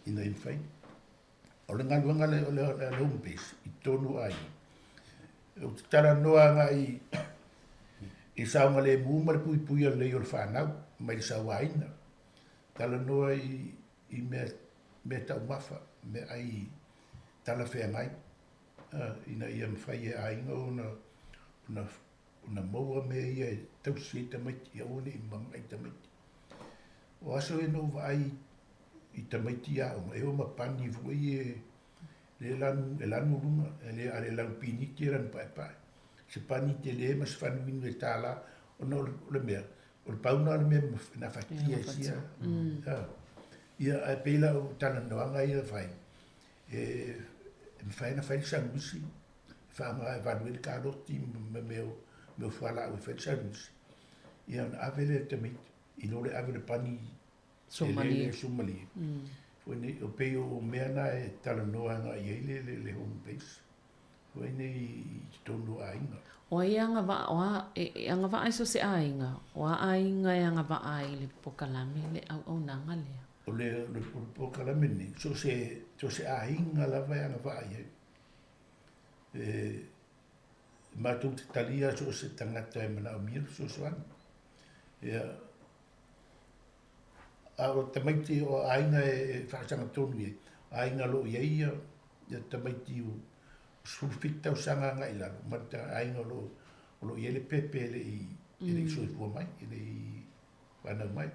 ina in whai. O le ngaluanga le home-based, i tonu ainga. O te tara noa ngai I saunga le mūma le pui le o le whanau, mai le sauaina. Tala noa i me tau mafa, me ai tala whea mai. Ina ia mwhai e ainga o na maua me ia tau si e tamaiti, ia one I mama I tamaiti. O aso e no vai I tamaiti a o e o mapani foi le lanu lunga le ale lau pini ki ran pai se pani te le mas fan win le tala o no le mea o le pauna le mea na fatia sia ia a pela o tala no anga ia fai fai na fai san musi fa ma va le carotti me fala o fai san musi ia na avele tamiti I no le avele pani Somali. When o pe o mea na e tala noa nga I le home base. When I tonu ainga. O I anga va aiso se ainga. O ainga e anga va ai le pokalame le au nanga lea. O le pokalame ni. So se ainga lava e anga va ai. Mātou te talia so se tangata e mana o mira so soan. O tamaiti o ainga e whakasanga tonu e. Ainga lo ia tamaiti o sulfita o sanga nga ilaro. Marta ainga lo ia le pepe le I soifua mai, le I wana mai.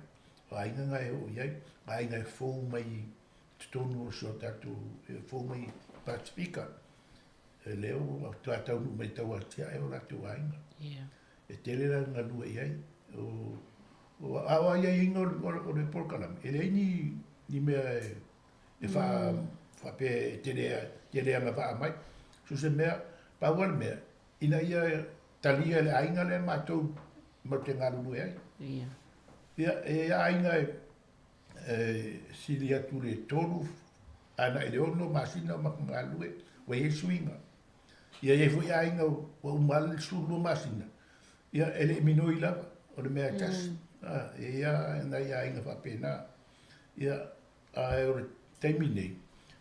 O ainga nga e o iai. Ainga e fōu mai tonu o so tatu, fōu mai Pasifika. Leo, au tuatau nu mai tau atia e o ratu ainga. E tele la nga lua iai. O awa ia inga o le porkalam. E le ni mea e wha pe tele anga wha mai. So se mea, paua le mea, ina ia talia le ainga le mātou mau te ngaru ai. Ia e ainga sili atu le tolu, ana e le ono masina o makungalu e, wa e suinga. Ia e fo ia ainga o umale sulu masina. Ia ele minoi lava, o le mea tas. Ia na ia ainga whapena. Ia a e o teimi nei.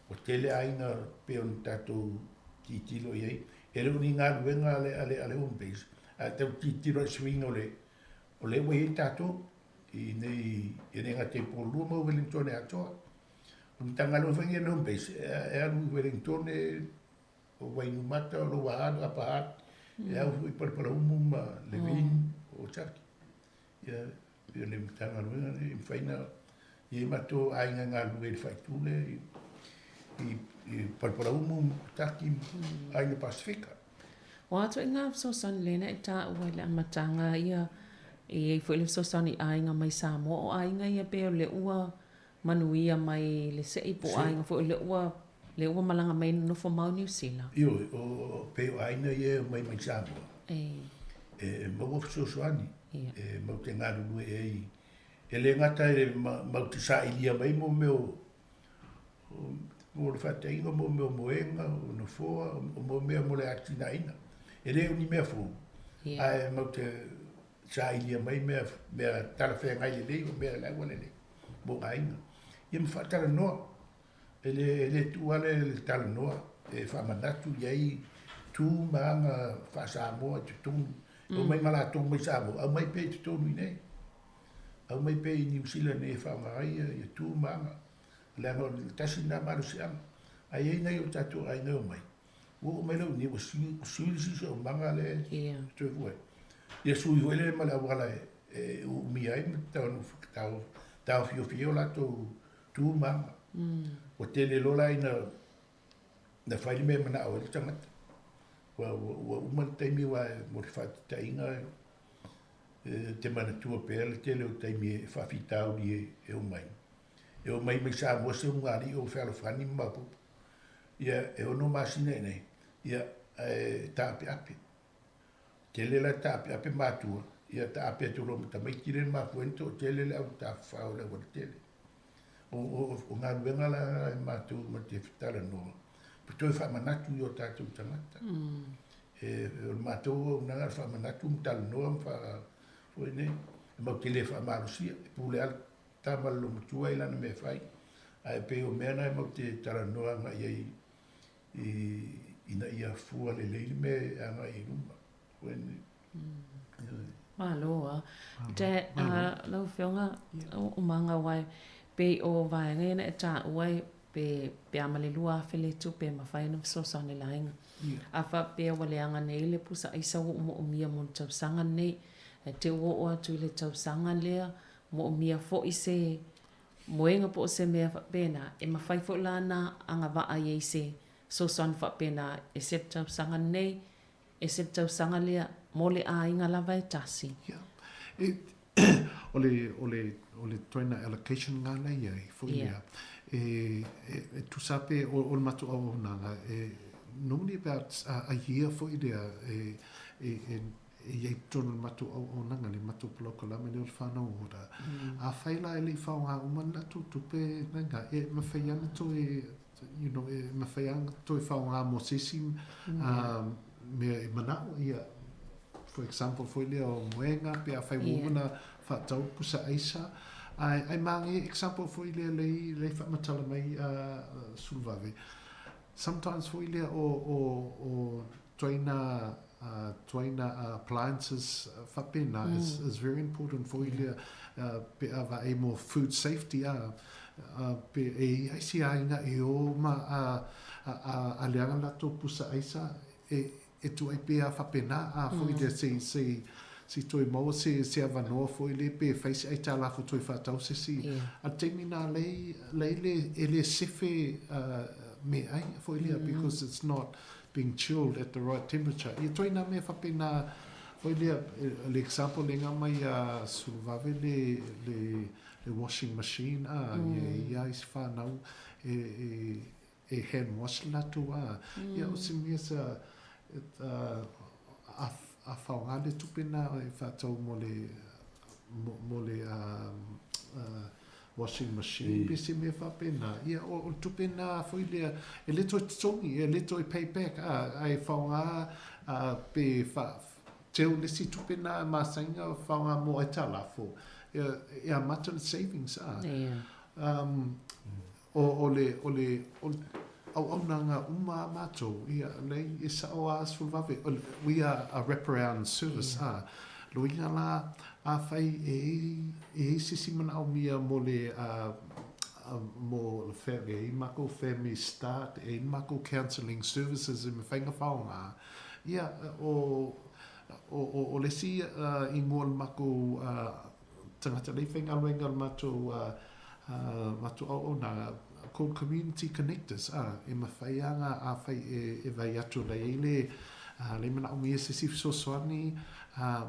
O tele ainga pe on tatou titilo iei. Ele uni ngā ruenga ale home base. A tau titilo e swinga o le wei tatou. I nei ngā te polu mo Wellington e atoa. Un tangalo whangi home base. E alu Wellington e o Wainumata o lo wahado a pahat. E au hui parapara umuma le vin o Chaki. Ia le mtanga ruenga ne whaina I mato ainga ngā lue le whaitule I parapara umum Taki ainga Pasifika. O ato I ngā so-sani lena I tā ua le amatanga ia I fwoi le so-sani ainga mai Samoa o ainga ia peo le ua manuia mai le seipo ainga fwoi le ua malanga mai nofo mau New Zealand. Io, o peo ainga ia mai Samoa. Mau so-sani. Mau te ngā lue e le ngata e mau te sa ilia mai mo meo mo le whatainga mo meo moenga o no foa o mo meo mo le atina ina. E leo ni mea fō. Ai mau te sa ilia mai mea tala whea ngai le leo mea laua le le. Mo ainga. Ia me whatara noa. E le tuale le tala noa. E whamanatu iai tū maanga whasamoa te tonu. O mai mala tō mai Samoa. Au mai pe te tonu i nei. Au mai pe I New Zealand e whaamarai I tū maanga. Langa o tasi nā maru se anga. Ai ei nei o tatou ai ngau mai. O mai lau ni o sui si o manga le tui fue. Ia sui fue le mala wala e o mi ai me tau fio la tū maanga. O tele lola I na whaile me mana o le tangata. Wa uman taimi wa mo le whata inga te mana tua pēr le tele o taimi e whawhitau ni e o mai. E o mai sa mo se ngari o whalo whani mapu. Ia e ono masina e nei. Ia tāpe ape. Tele la tāpe ape mātua. Ia tāpe aturo mata mai kire mapu ento tele la au tā whao la wale tele. O ngā ruenga la mātua ma te whitala noa. Putoi whamanatu I o tātou tangata. O mātou o nanga whamanatu mtala noa mwha ne. Mau te le whamarusia. Pule al tamalo mutua I lana me whai. Ai pe o mea nai mau te tala noa nga iai ina ia fua le leili me anga I ruma. Malo te lau whionga o manga wai pe o vaenga ina e tā uai pe amale lua fele tu pe mawhaina so sane lainga. Afa pe wale anga nei le pusa isa o mo mia mo tau sanga nei te o atu le tau sanga lea mo mia fo i se moenga po se mea pena e mawhai fo lana anga waa i se so son fa pena e sep tau sanga nei e sep tau sanga lea mole a inga lava e tasi. Ole toina allocation ngā nei ai fo ia tu sape o matu au nanga normally about a year for idea e tonu matu au nanga le matu polokola me le whanau ora. A whaila e li whaunga umana tu tupe nanga e mawhaiana to you know, mawhaiana to e whaunga mo sisi me e manao ia. For example, for ile o moenga pe a whai wumana whatau pusa aisa. Ai mangi example for ile le whamatala mai sulvave. Sometimes for ile o toina appliances whapena is very important for ile pe ava e more food safety pe e aisi ainga e o ma a leanga lato pusa aisa e tu ai pe a whapena for ile si toi mau se avanoa fo ile pe face ai tala fo toi whatau se si a temina le sefe me ai fo ile because it's not being chilled at the right temperature. I toi na me whapena fo ile le example le nga mai survave le washing machine ia is whanau e hand wash latu ia o si mea sa a whaunga le tupena e whatau mo le washing machine pese me whapena ia o tupena fo ile e leto tongi e leto e payback ai whaunga pe teo lesi tupena masainga whaunga mo e talafo ia mata savings au nanga uma mato ia lei e sa o as fulvave we are a wraparound service loinga la a fai e sisimana au mia mo le mo family mako family start e mako counselling services in whainga whaonga ia o le si i mua mako tangata le whainga luenga mato au nanga called community connectors e mawhaianga a whai e vai atu lei le mana o mia sisi sosoani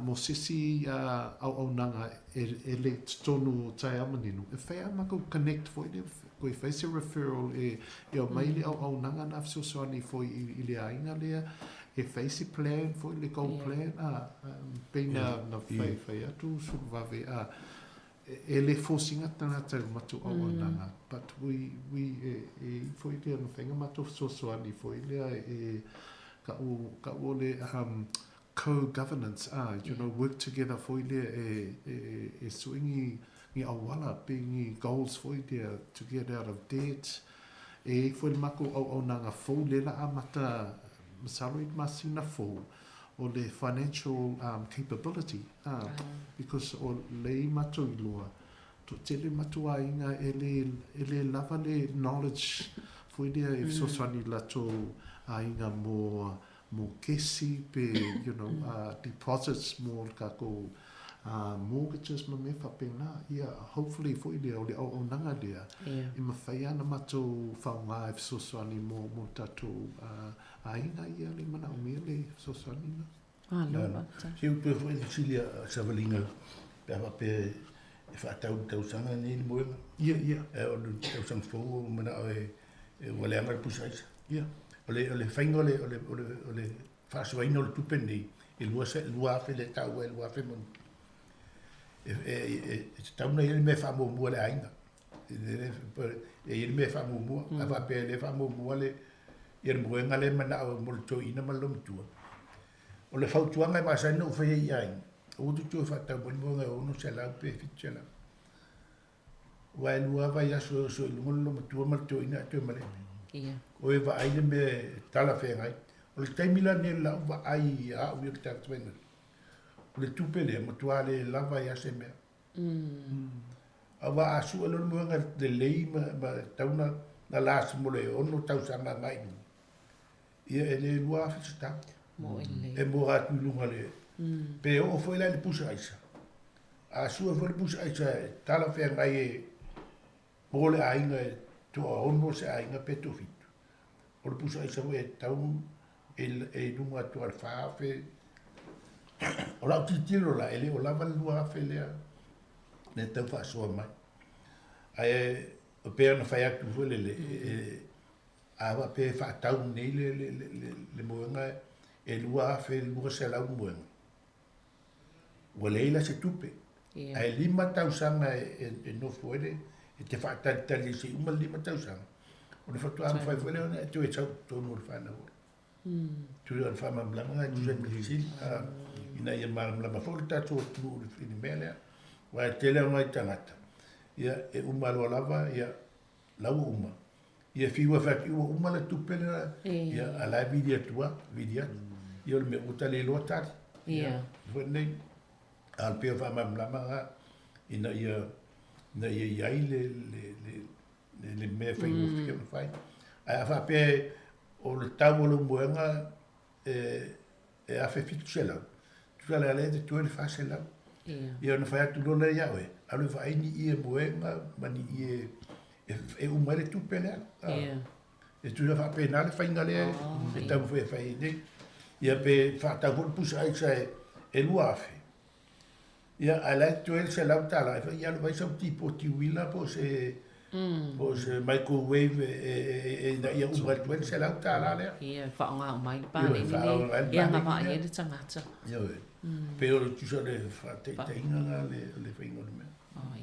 mo sisi au nanga e le tonu tai amaninu e whaia mako connect fo ile koe whaise referral e o maile au nanga na sosoani fo i le ainga lea e whaise plan fo ile goal plan peina na whai atu survave e le forcinga tana tau matu au nanga but we foi le no fenga matu sosoani foi le ka o le co-governance you know work together foi le e swingi ni awala being goals foi le to get out of debt e foi mako au nanga fo le la amata salary masina fo o le financial capability because o le matu ilua to tele matu ainga ele lava le knowledge foi dia if so swani la to ainga mo kesi pe you know deposits more ka ko mortgages me fa pena hopefully foi dia o le o nanga dia I ma faia na matu fa nga if so swani mo tatu ainga le mana o le so swani na se pe foi de Chilia savalinga pe e tau sanga ni mo o tau sang fo mana e wale angar pusais ole faingo ole fa soino le tupendi e lua fe le tau e lua fe mon e tau na ele me fa mo le ainga e ele me fa mo ava pe le fa mo le e mo ngale mana mo to ina malom tua o le fautuanga ma sa no fe ia o tu fa ta bon mo no se la pe fitchela wa lua va ya so lo tu ma tu ina tu male o e va ai me tala fe ngai o le taimila ne la va ai a o ta twena o le tupele mo tu ale la va ya se me a va a su lo mo ngal de lei ma tauna na la mo le o no tau sa ngai ia ele lua fa sta e mo rat lunga le pe o foi la le pusa isa a sua foi pusa ai sa tala fe ngai e pole ainga to ono se ainga peto fitu o pusa ai sa e tau e nunga to al fafe o la titilo la ele o lava lua fe le ne tau fa so mai ai o pe na fa atu foi le ava pe fa tau nei le moenga e lua fe lua se la moenga o leila se tupe ai lima tau sanga e no fuere e te fa tali se uma lima tau sanga o le fatu am fa fuere ona tu e chau to no fa na tu le fa ma blanga tu je me sil ina ia ma ma forta tu tu fini mele wa tele ona tanata ia e uma lo lava ia la uma ia fiwa fa ki uma la tupe ia ala vidia tua vidia ia me utale lo tar ia venne al peo fa ma blama ina ia na ia le me fa i fi fa a fa pe o le tavolo moenga e a fe fitu sela tu la le de tu le fa sela ia no fa tu no ia we a le fa ni e moenga mani e un mare tu pele e tu la fa pe na le fa ingale e tamu fa ni ia pe fa ta vol pusa ai sai e luafe ia ala tu el se la tala ia lo vai sa tipo ti wila po se microwave ia un bar tu el se la tala le ia fa nga mai pa le ni ia nga va ia de tangata ia pero tu so le fa te inga le fa inga me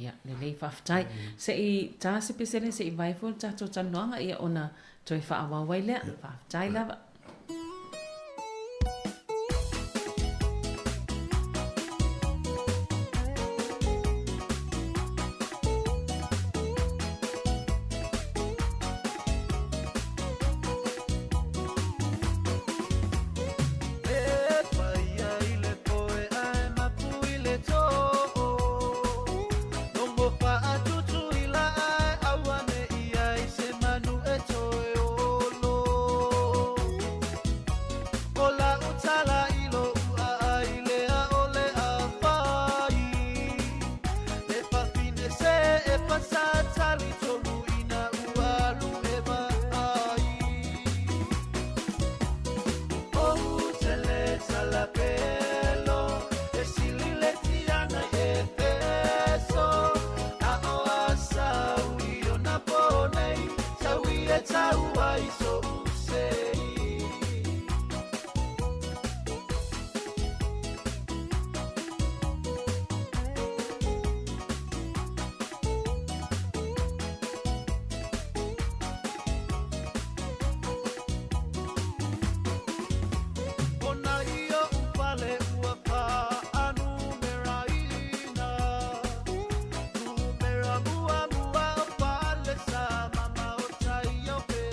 ia le fa ftai se I ta se pesele se I vai fo ta to tanoanga ia ona toi fa wa wai le fa ftai lava Yo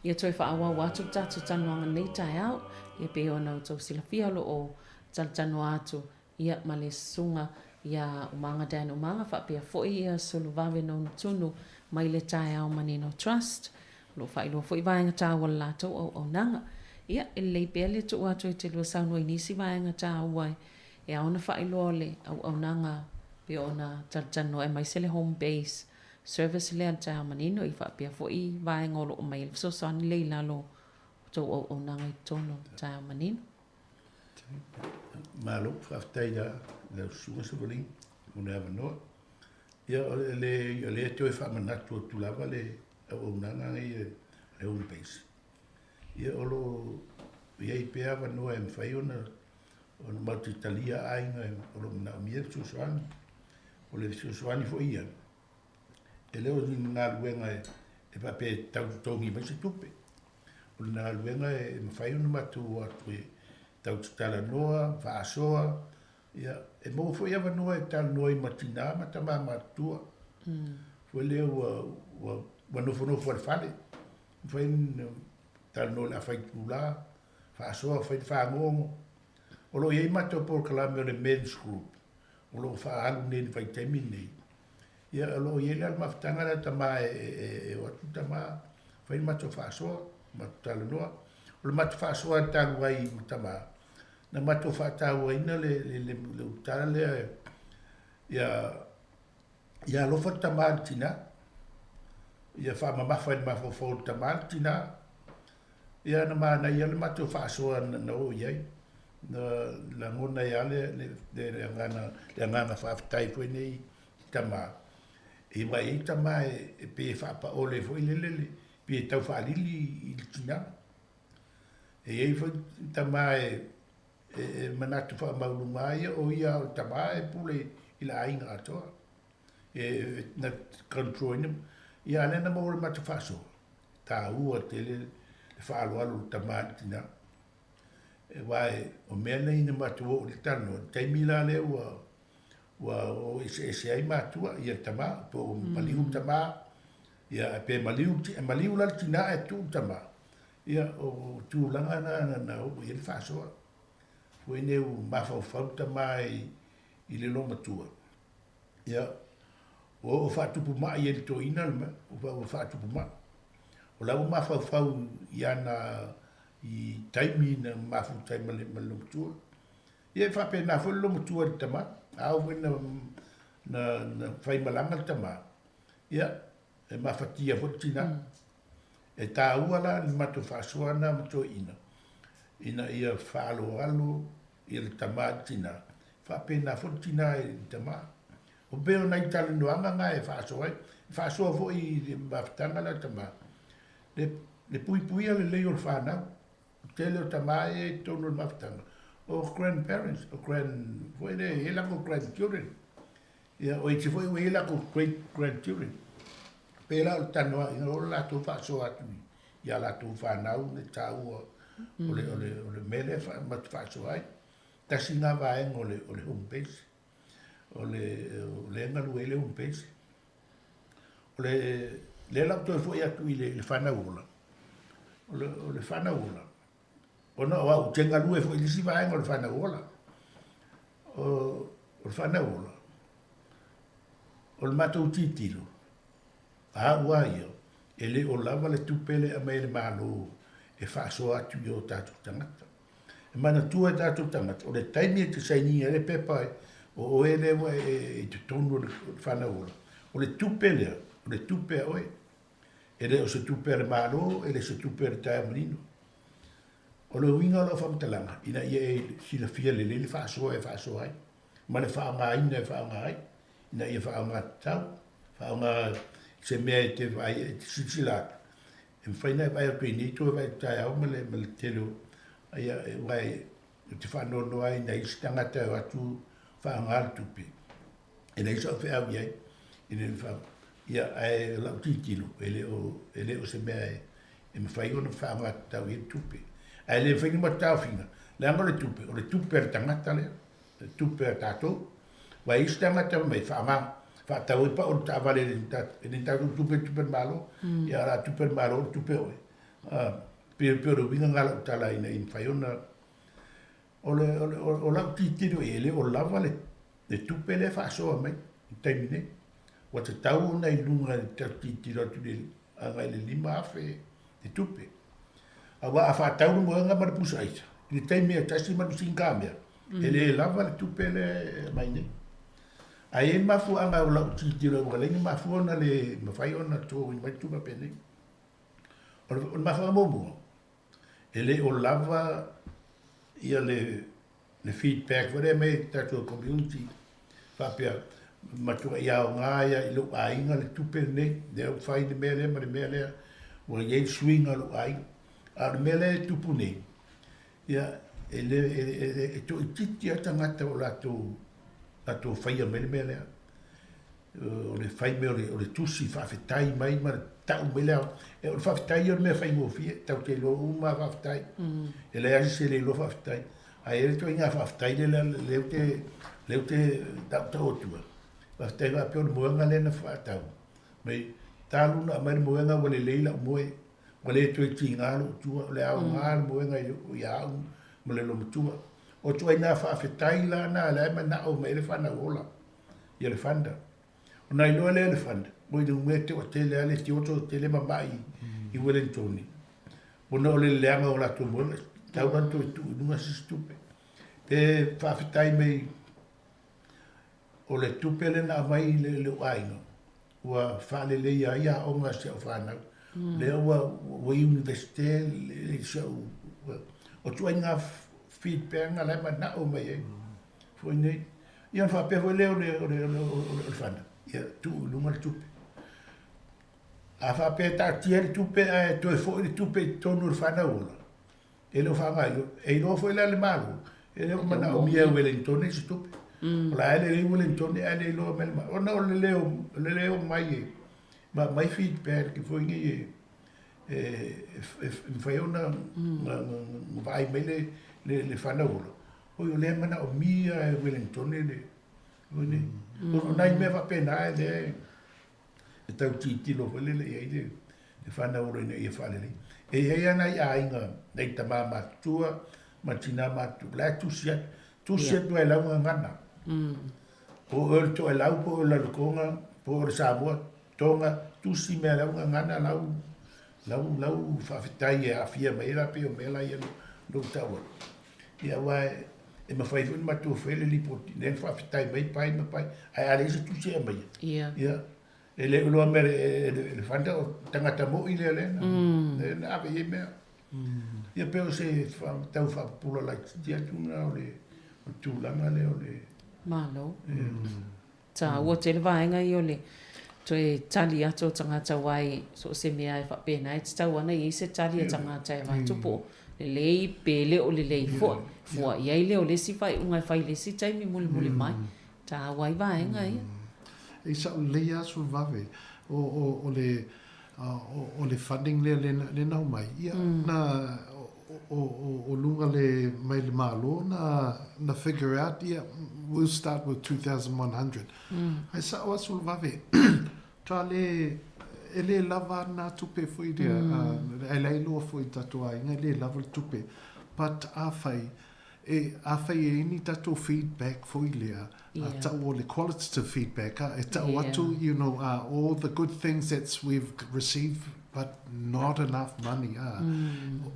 Ia toi whaawa watu tatu tanoanga nei tai au, ia pe ona o tau silafia lo o tano atu, ia male sunga, ia umanga dan umanga, whapea foi ia solu vawe no tunu, mai le tai au manino trust, lo whailo foi vaenga tā wala lato o nanga. Ia, ele pea le tu atu e te lua saunua inisi vaenga tā uai, e aona whailo le au nanga, pe ona tano e mai sele home base, service le anta manino I whapea foi vaenga o lo mai le so sani le lalo to o nanga I tono ta manino. Malo, whaftaida, le sunga sabali, muna ava noa. Ia le te oi whamanatu o tulava le o nanga I le home base. Ia olo, ia I pea ava noa e mwhai ona mauti talia ainga o lo mna mia susuani. O le susuani fo ia. E leo ni ngā luenga e pape tautongi mai se tupe. O le ngā luenga e mwhai ona matu atu e tautala noa, whaasoa. Ia, e mou fo ia wanoa e tala noa I matina, matama matua. Fo leo wanofonofo al fale. Fai tala noa la fai tula, whaasoa, fai whaangongo. O lo iei mato por kalame o le men's group. O lo whaahalu nei fai temi nei. Ia lo iei le maftanga na tama e watu tama. Fai mato whaasoa, mato tala noa. O le mato whaasoa tangu ai tama. Na mato whaatau aina le utara le ia lofa tama tina. Ia whaamamafa i mafofo tama tina. Ia na maana ia le mato whaasoa na o iei. Na ngona ia le angana whaafitai fwe nei tama. E wai e tama e pe whaapa ole fwe lelele. Pe tau whaalili I tina. E ei fwe tama e manatu wha maulunga ia o ia o tama e pule I la ainga atoa. E na control ia anena maure matu whaaso. Tā ua tele whaalualu tama tina. E wai o mea nei na matua o le tano. Taimila le ua o ese ai matua ia tama. Po maliu tama. Ia pe maliu la tina e tu tama. Ia o tūlanga na o ia le whaasoa. Fue neu mafau tama I le lo matua. Ia o whaatupu maa I le toina le ma. O whaatupu maa. O lau mafau ia na I taimi na mafu taima le malumatua. Ia whape na fo lomatua le tama. Au na whai malanga le tama. Ia e mafatia fo tina. E tā ua la ni mato whaasua na mato ina. Ina ia whaalo alo ia le tama tina. Whape na fo tina e tama. O beo nai tala noanga nga e whaasua. Whaasua fo I mafutanga la tama. Le pui le leo le whanau. Tele o tama e tono le mafutanga. O grandparents, o foi he lako grandchildren. Ia o te foi he lako great grandchildren. Pela o tanoa ina o lato whaasoa atu. Ia lato whanau ne tāua o le mele matu whaasoa ai. Tasi ngā vaenga o le home base. O le ngalu e le home base. O le lau toi foi atu I le whanau o le whanau ola. Ona o au tenga lue foi lisi vaenga o le whanau ola. O le whanau ola. O le matou titilo. A ua ia. E le o lava le tupele a mai le malo. E whaasoa atu I o tātou tangata. E mana tua tātou tangata. O le taimi e te saini e le pepa o e le wa e te tonu le whanau ola. O le tupele. O le tupe oe. E le o se tupe le malo. E le se tupe le tae manino. O le winga o whamtalanga. Ina ia e sila fia le whaasoa e whaasoa ai. Ma le whaanga ina e whaanga ai. Ina ia whaanga tau. Whaanga se mea e te vai e te sisilaka. E whaina e vai a pei nei tua vai tae au ma le telo. Ia e vai e te whanono ai na isi tangata o atu whaanga al tupe. E nei so whea au iai. Ina e whaanga. Ia e lau titilo. E le o se mea e me whai ona whaanga tau i tupe. Ai le whainga ma tau whina. Le anga le tupe. O le tupe ar tangata le. Le tupe ar tātou. Wa isi tangata mai Whātau e pa o ta vale ni ta tupe malo. Ia la tupe malo tupe oe. Pero vinga ngala o tala ina in whaiona. O lau titiro e le o lava le tupe le whaasoa mai. Taimine. Wa te tau nei lunga te titiro tu le angai le lima afe te tupe. Awa a whātau mo nga marapusa aisa. Ni taimea tasi manu singamea. Ele lava le tupe le mai nei. Ai mafu anga o lau titiro o lengi mafu ona le mawhai ona tō i mai tupa pene. O mafu a momo. Ele o lava ia le feedback wale mai tato community. Whapea matua ia o ngāia i lo ainga le tupe nei. Deo whai le mea lea ma le mea lea. O iei swinga lo ainga. A le mea lea tupu nei. Ia e to i titi ata ngata o lato whaia mele mele. O le whai me o le tusi whawhetai mai ma le tau mele au. E o le whawhetai o le mea whai ngofie, tau te lo uma whawhetai. E le asi se le lo whawhetai. A e le to inga whawhetai leo te tau otua. Whawhetai wa peo le moanga lena whaatau. Mei talu na mai le moanga wale leila o moe. Wale to i tingalo tua, le au ngāle moanga i au. Mole lo mutua o tua ina fa fetai la na la ma na o me le fana ola ia le fanda o nai lo le fanda mo de mete o tele ale ti o tele ma mai I Wellington o no le le ama o la tu mo ta o tanto tu nunga si stupe te fa fetai me o le tupe le na mai le aino o fa le ia o nga se o fana le o universite le show o tu inga feedback na lai na o mai foi nei ia fa pe foi leo le fana ia tu lunga tu a fa pe ta tier tu pe to foi tu pe to no fana ola e lo fa mai e no foi le malo e le mana o mia Wellington e tu la ele Wellington e ele lo mel o no le leo mai ma mai feedback que foi nei fai ona vai mele le fana olo o le mana o mia Wellington le o nai me va pena de tau titi lo le le fana olo ne e fale le e ia nai ainga nei tama matua matina matu la tu sia no la ngana o to la po la konga po Samoa tonga tu si me la ngana lau whawhetai e awhia mai ra pe o mela ia no tawa. Ia wai e mawhai fun matu whele li poti nen whawhetai mai pai ai ale se tu se mai. Ia e le uloa mere e whanda o tangata mo i le lena ne awe e mea ia peo se tau whapula lai tia tuna o le tūlanga le o le Malo ta ua te le vaenga i o le to e tali ato tangata wai so se mea e whapena e tau ana i se tali a tangata e wai tupo le lei pele o le lei fua iai leo le si whai ungai whai le si taimi muli mai ta wai vaenga ia e sa o le asu vave o le funding le nau mai ia na o lunga le mai le malo na figure out ia we'll start with 2,100 ai sa o asu vave ta ele lava na tupe foi dia ele lo foi tatua inga le lava tupe but afai e ni tato feedback foi lea ta o le qualitative feedback ta watu you know all the good things that we've received but not enough money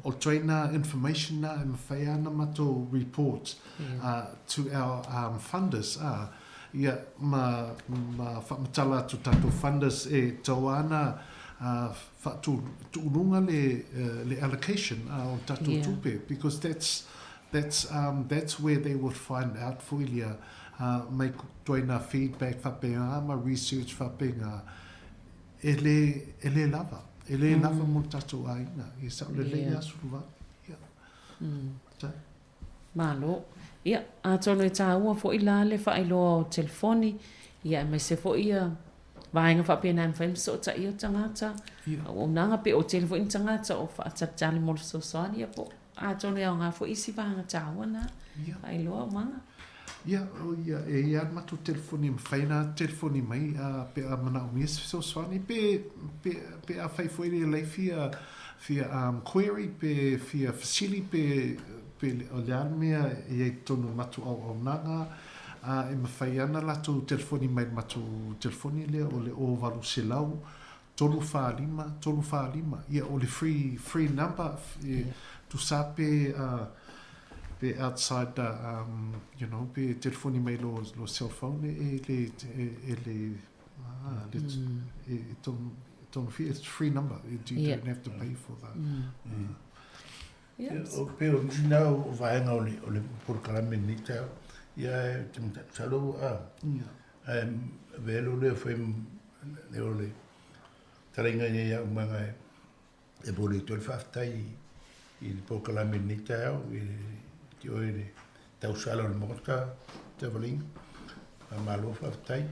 o traina information na mfaya na mato reports to our funders ia ma whamatala tu tato funders e tauana whaatulunga le allocation o tato tupe because that's where they would find out for ilia mai toina feedback whapea ma research whapea ele lava mo tato aina i sa le asuwa Malo ia a tono e tāua fo i la le whaelo telefoni ia me se fo ia vaenga whapena am whaim so ta ia tangata o nanga pe o telefoni tangata o whaatatali mo so soani ia po a tono e o ngā fo isi vanga tāua na whaelo o manga Ia, ia matu telefoni mawhaina, telefoni mai, pe a mana o mies so swani, pe a whai fwere lei fia query, pe fia facili, pe o lean mea e tonu matu au nanga, e mawhai ana latu telefoni mai matu telefoni lea o le o waru se lau, tolu wha lima, ia o le free number, tu sa pe outside you know, pe telefoni mai lo cell phone it's free number. You don't have to pay for that. O pe o nina o vaenga o le porkalame ni tau. Ia talo velo le foi le o le taringa ia umanga e bole tol faftai il porkalame ni tau Tioe tau sala le mota te valing a Malo faftai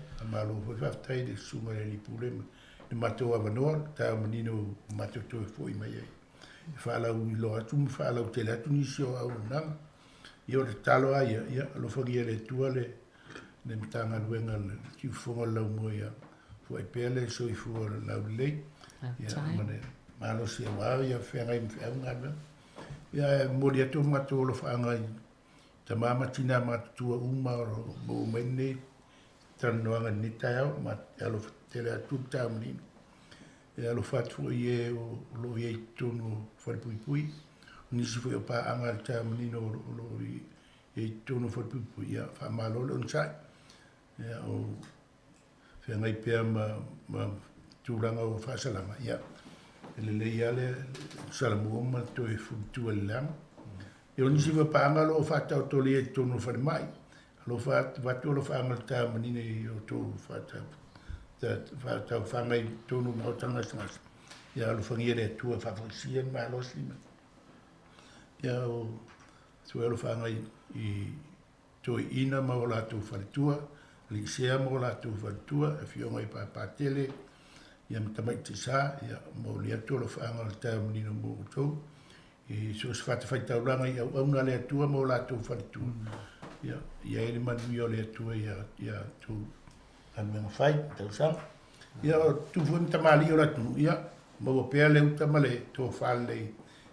de suma le pule le mato avanoa ta menino mato to foi mai fa la u lo atu fa la te la tunisio au na io le talo ai ia lo fogia le tuale le mtanga luenga le ti fonga la moia foi pele soifua la le ia mane Malo se wa ia fe ngai nga ia moria to mato lo fanga ta mama tina matua uma mo mene tanoanga ni tao ma alo tele tu tamni ia lo fatu ie lo ie tonu for pui ni si foi pa anga tamni no lo ie tonu for pui ia fa malo lo sai ia o fe ngai pe ma turanga o fa salama ia le iale salamu ma to e futu elam e oni si va panga lo fa ta to le to no fa mai lo fa va to lo fa mal ta manine yo to fa ta fa mai to no mo tanga smas ya lo fa ngire tu fa sien ma lo sima ya o so lo fa ngai I to ina ma la tu fa tua li sia mo la tu fa tua e fio ngai pa tele ia tamai te sa ia mo le tolo fanga le tau menino mo to e so se fata fai tau langa ia una le tua mo la tu fa tu ia ele man io le tua ia tu an men fai tau sa ia tu fu tamali ora tu ia mo pe le utamale to falle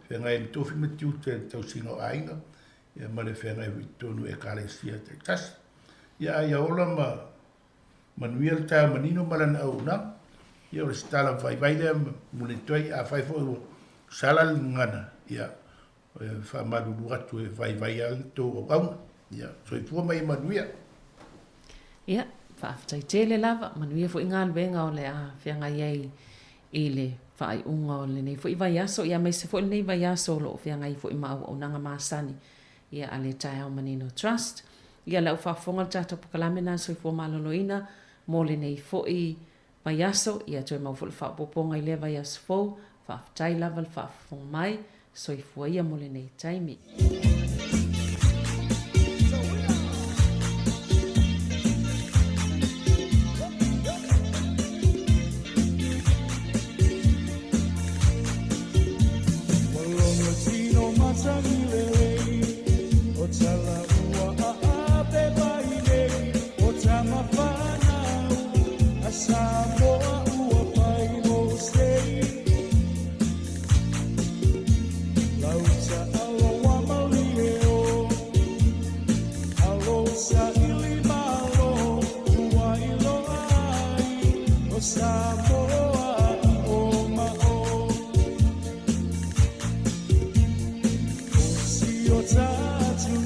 fe ngai to fi metu te tau sino ainga ia male fe ngai to no e kale sia te tas ia ola ma manuel ta menino malan au na ia o stala vai le mule toi a fai fo sala ngana ia fa malu atu vai al to au ia so fu mai manuia ia fa tai tele lava manuia fo ingal venga o le a fianga ai ile fai unga o le nei fo vai aso ia mai se fo nei vai aso lo fianga fo ma o nanga masani ia ale tai o manino trust ia la fa fonga tata pokalamena so fo maloloina mo le nei fo vai aso ia toi mau fo fa poponga ile vai aso fo fa tai lava fa fo mai soifua ia mo le nei taimi Samoa ua pai mo stay lauta alo wa malio alo sa ili malo ua ilo ai o Samoa o mao o si o tatu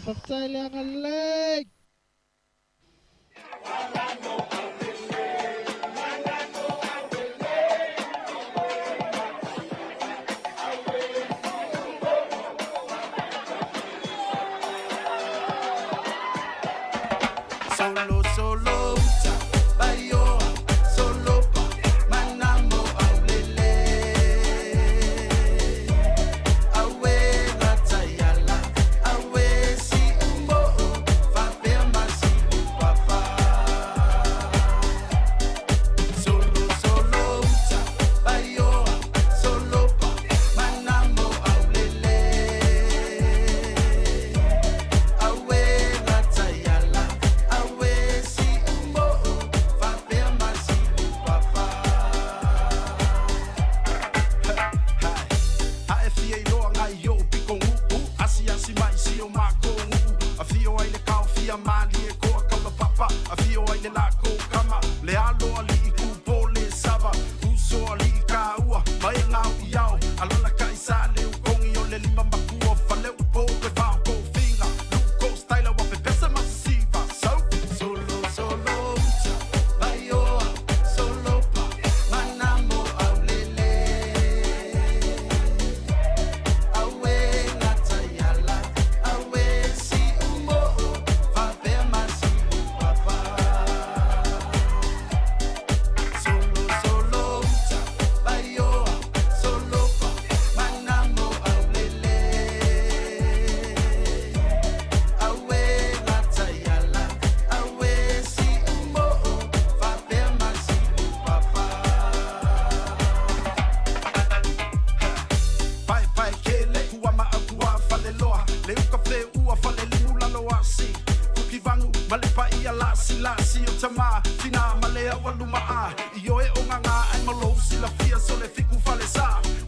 whaftai le anga le. Solo, solo, bayo, solo pa, manamo aulele. Awe latayala, awe si umbo, fapema si papa. Solo, solo, bayo, solo pa, manamo aulele. Awe latayala.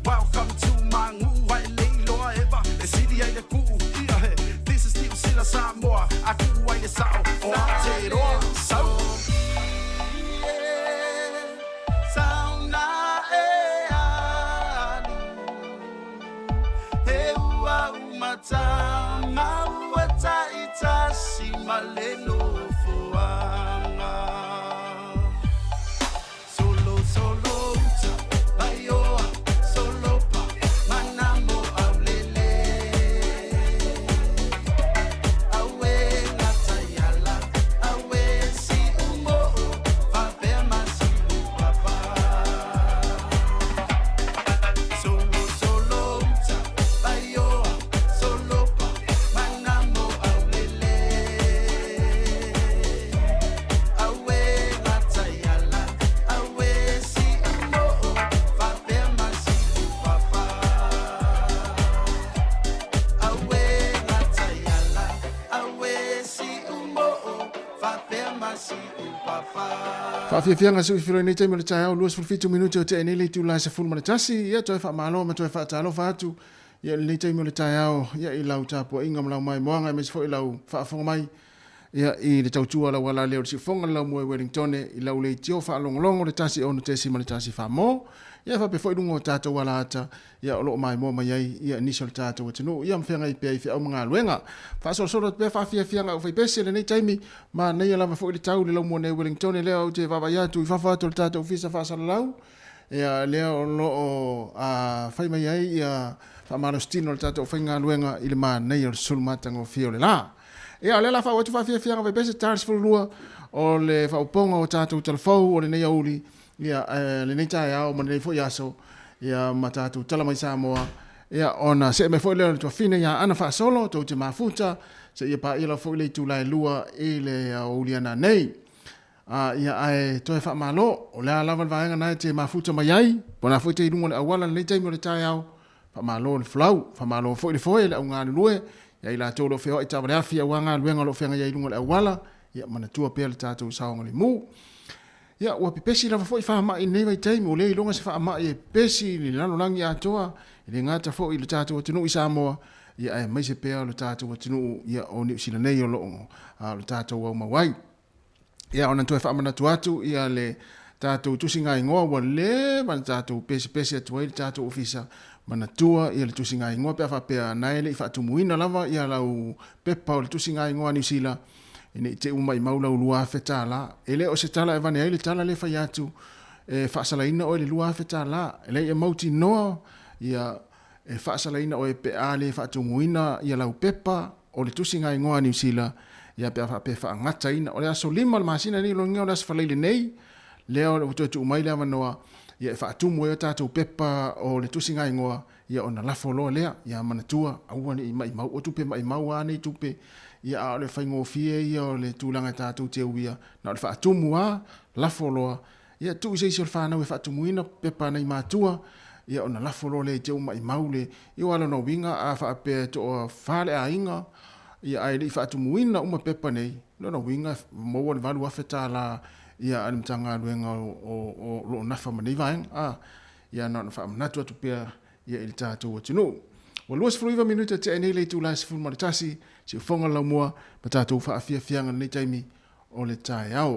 Welcome to my new white lady, ever. The city ain't the cool. This is still Silla Samoa. I do white the south. Oh, I tell it all. So. Whawhiawhianga sui whiro nei teimele tai au luas fulfitu minuti o te enele tu lai sa fulu manatasi, ia toi wha malo ma toi wha talo whatu, ia nei teimele tai au, ia I lau tāpua inga malau mai moanga, mesi fo I lau whaafonga mai, ia I le tautua la wala leo si fonga lau moe Wellington, I lau le tio wha alongolongo le tasi ono te si manatasi wha mo, ia wha pe fo ilungo tātou wala ata, ia olo mai mo mai ai, ia initial tātou watinu, ia mwhenga I pia I whia au mga luenga, wha solo pe whawhiawhianga au whaipese le nei taimi, ma nei ala fo I tau le lau moe Wellington, leo te wawaiatu I whawhatu le tātou whisa whasala lau, ia leo lo o whai mai ai, ia whamaro stino le tātou whainga luenga I le maa nei o le sulumatango fio le la. Ia le la whawatu whawhiawhianga whaipese tāris fulua, o le whauponga o tātou telefou, o le nei auli, ia le nei tai au ma nei fo yaso ia matatu tala mai Samoa ia ona se me fo le to fine ia ana fa solo to te mafuta se ia pa ia fo le tu lai lua I le uliana nei ia ai to fa malo o la lava vaenga na te mafuta mai ai pona fo te lungo awala nei tai mo le tai au fa malo le folau fa malo fo le unga lue ia ila to lo feo I tavale afia wanga luenga lo fenga ia lungo awala ia mana tua pe le tatu saonga le mu. Ya wa pesi la fo fa ma nei vai tai mo le longa se fa ma e pesi ni lano langi atoa le ngata fo I le tatu tunu I Samoa ya ai mai se pe le tatu tunu ya o ni sila nei o lo le tatu wa mawai ya ona to fa mana tuatu ya le tatu tusinga ingoa wa le man tatu pesi atu le tatu ofisa manatua ia le tusinga ingoa pe fa pe nai le fa tumuina lava ia lau pepa o le tusinga ingoa ni sila ine te umai maula ulua fetala ele o se tala evane ele tala le fa yatu fa salaina o le lua fetala ele e mauti no ia fa salaina o pe ale fa tumuina ia lau pepa o le tusinga ingoa ni sila ia pe fa ngata ina o le aso lima masina ni lo ngeo las fa le nei leo o tu umai le manoa ia fa tumu e tatu pepa o le tusinga ingoa ia ona lafo lo lea ia manatua au ni mai mau o tupe mai mau ani tupe ia o le faingo fie ia o le tulanga tatu te uia na le fa tumu a lafo lo ia tu se se fa na we fa tumu ina pepa nei matua ia ona lafo lo le te mai mau le ia ala no winga a fa pe to fa le ainga ia ai le fa tumu ina uma pepa nei no winga mo won valu afeta la ia alim tanga luenga o lo nafa mani vaeng ia na fa manatua tu pe ia il tatu o tino o luas fruiva minuta te nei le tu las fu maritasi si fonga la moa patatu fa afia fianga nei taimi o le tai au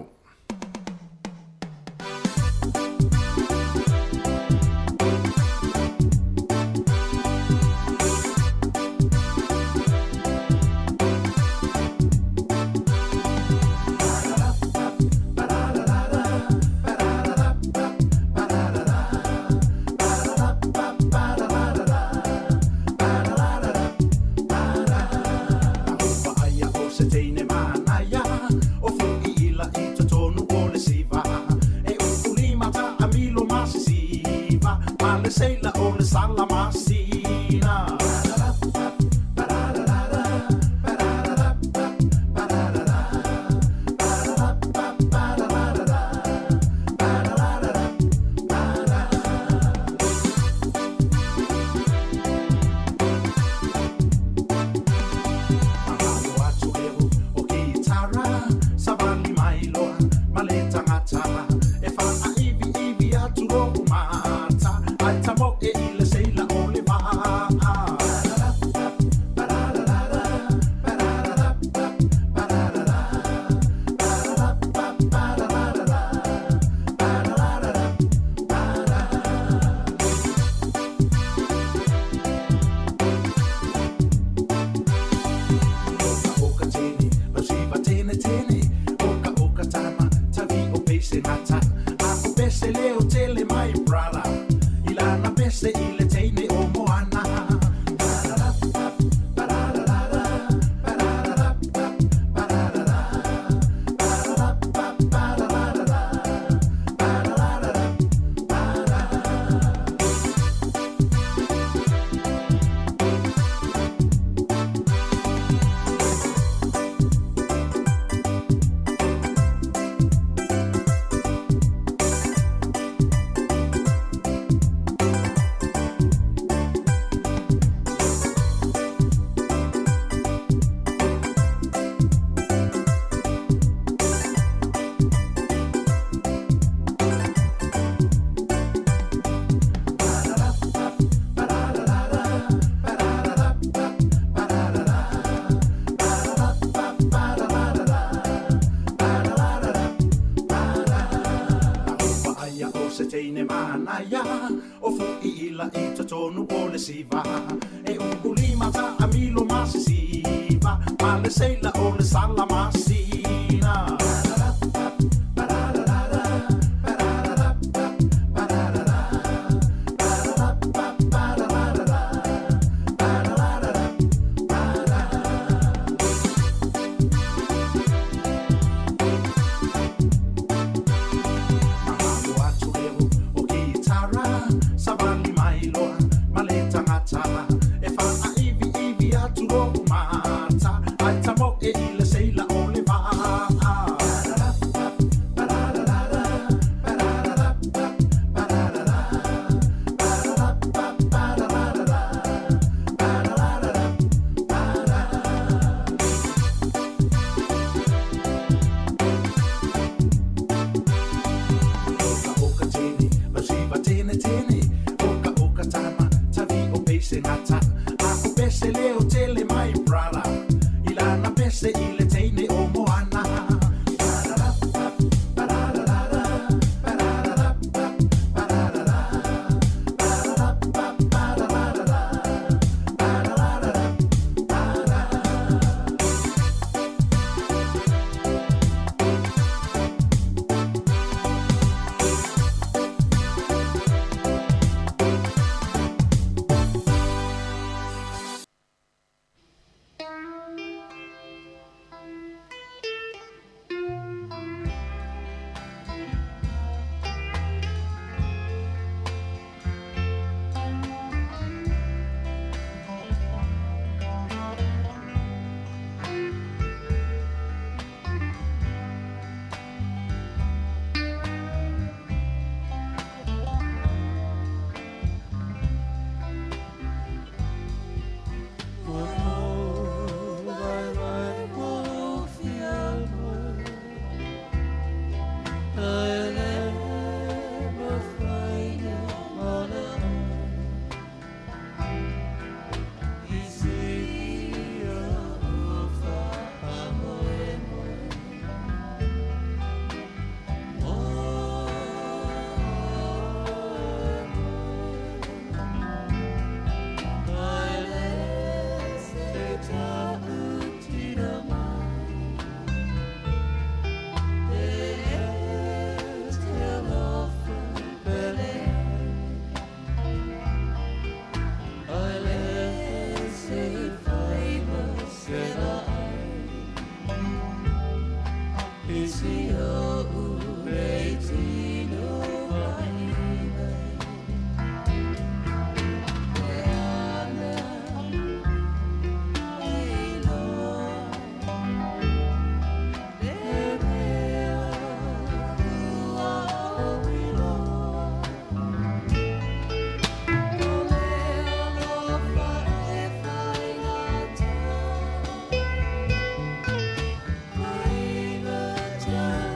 e ulimata amilo masisiva male sei la ole sala masina e Time.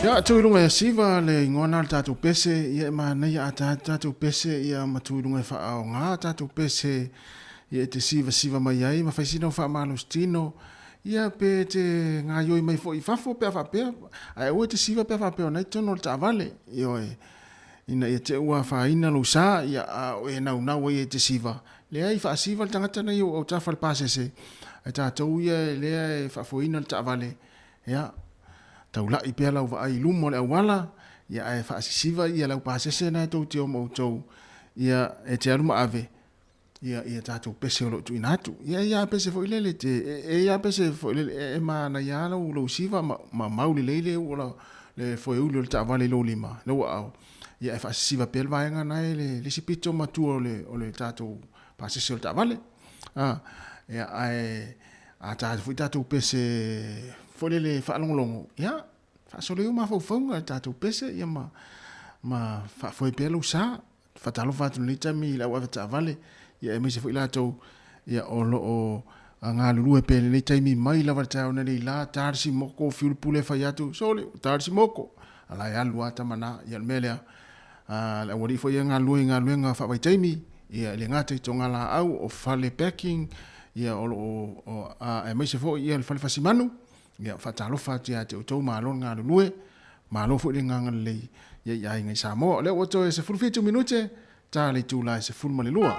Ya tuilunga ya siva le ngona tatu pese ia mana ya tatu pese ia matuilunga fa au nga tatu pese ia te siva mai ai ma faisino fa malustino ia pe te nga yoi mai fo ifafo pe fa pe ai o te siva pe fa pe na tono ta vale yo ina ia te ua fa ina lo sa ia o e na we te siva le ai fa siva tangata na yo o ta fa pasese ai tatu ia le fa fo ina ta vale ya taula i pela uva ai lumo le awala ia e faasisiva ia lau pasese na tau te o mautou ia e te aruma ave ia tatou pese o lo tu inatu ia pese fo ilele te ia pese fo ilele e ma na ia lo siva ma mauli leile o le fo ulu le tavale lo lima lo au ia e faasisiva pela vaenga na le sipito matu o le tatou pasese o le tavale ia a tatou pese folele fa longo ya fa soleu ma fonga tatu pese ya ma fa foi pelo sa fa talo fa tu lita mi la wa ta vale ya me se foi la to ya o nga lu e pele lita mi mai la va ta ona la tarsi moko fiul pule fa ya tu sole tarsi moko ala ya lu ata mana ya mele la wori foi nga lu nga fa vai taimi ya le ngate to ngala au o fale packing ya o a me se foi ya fale fasimanu ia fatalo fatia te o malo nga lue malo fu le nga le ia ngai Samoa le o to se fulfitu minute ta le tu la se ful male lua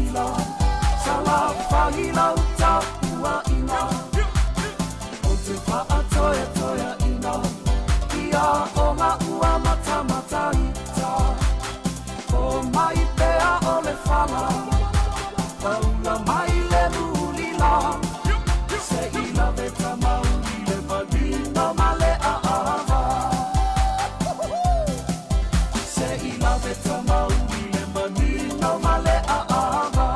sila Sala whahila uta ua ina O te wha toia toia ina Ia o ngā ua mata mata ita O mai pea o le whala Paula mai le mulila Se ila veta mauli le manino male a ava Se ila veta mauli le manino male a ava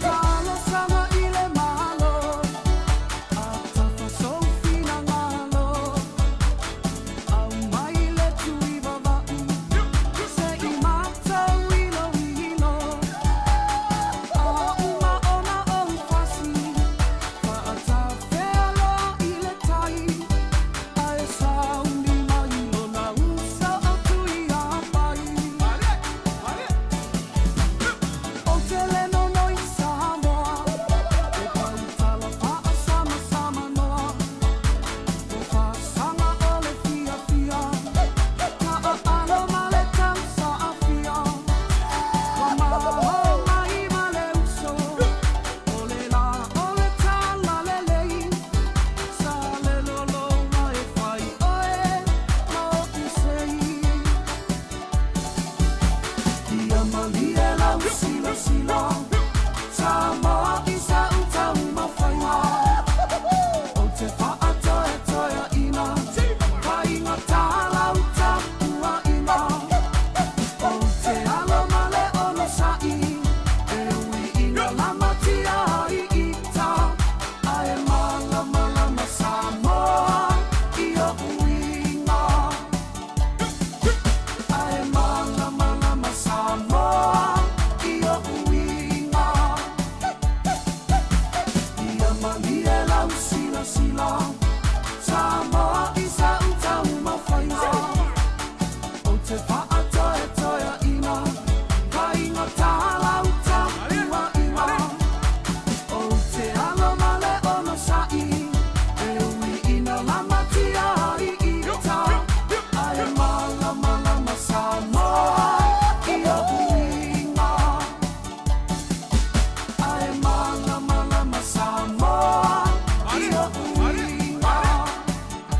Kala sama ile malo Atafa sofina ngalo Au mai le tui vavau Se I mata wilo wilo A uma ona o fasi Fa ata fea loa I le tai A e sa uni mailo na usa o tui a pai O te leno noi Samoa E pautala paa sama sama noa O whasanga o le fia fia Ka a alo ma le tau sa a fia Wa maho mai ma le uso O le la o le tala le lei Sa le lolo ma e whai oe Ma o i sei Ia mali e lau sila sila Samoa I sa utau ma whainga O te wha toia toia ina Whainga tāla uta ua ina O te alo male ono sai E ui ina lama tia I ita Ae mala mala ma Samoa I o uinga Ae mala mala ma Samoa I o uinga Ia mali e lau sila sila Samoa I sa utau ma whainga O te wha toia toia ina Whainga tāla uta ua ina O te alo male ono sai E ui ina lama tia I ita Ae mala mala ma Samoa I o uinga Ae mala mala ma Samoa I o uinga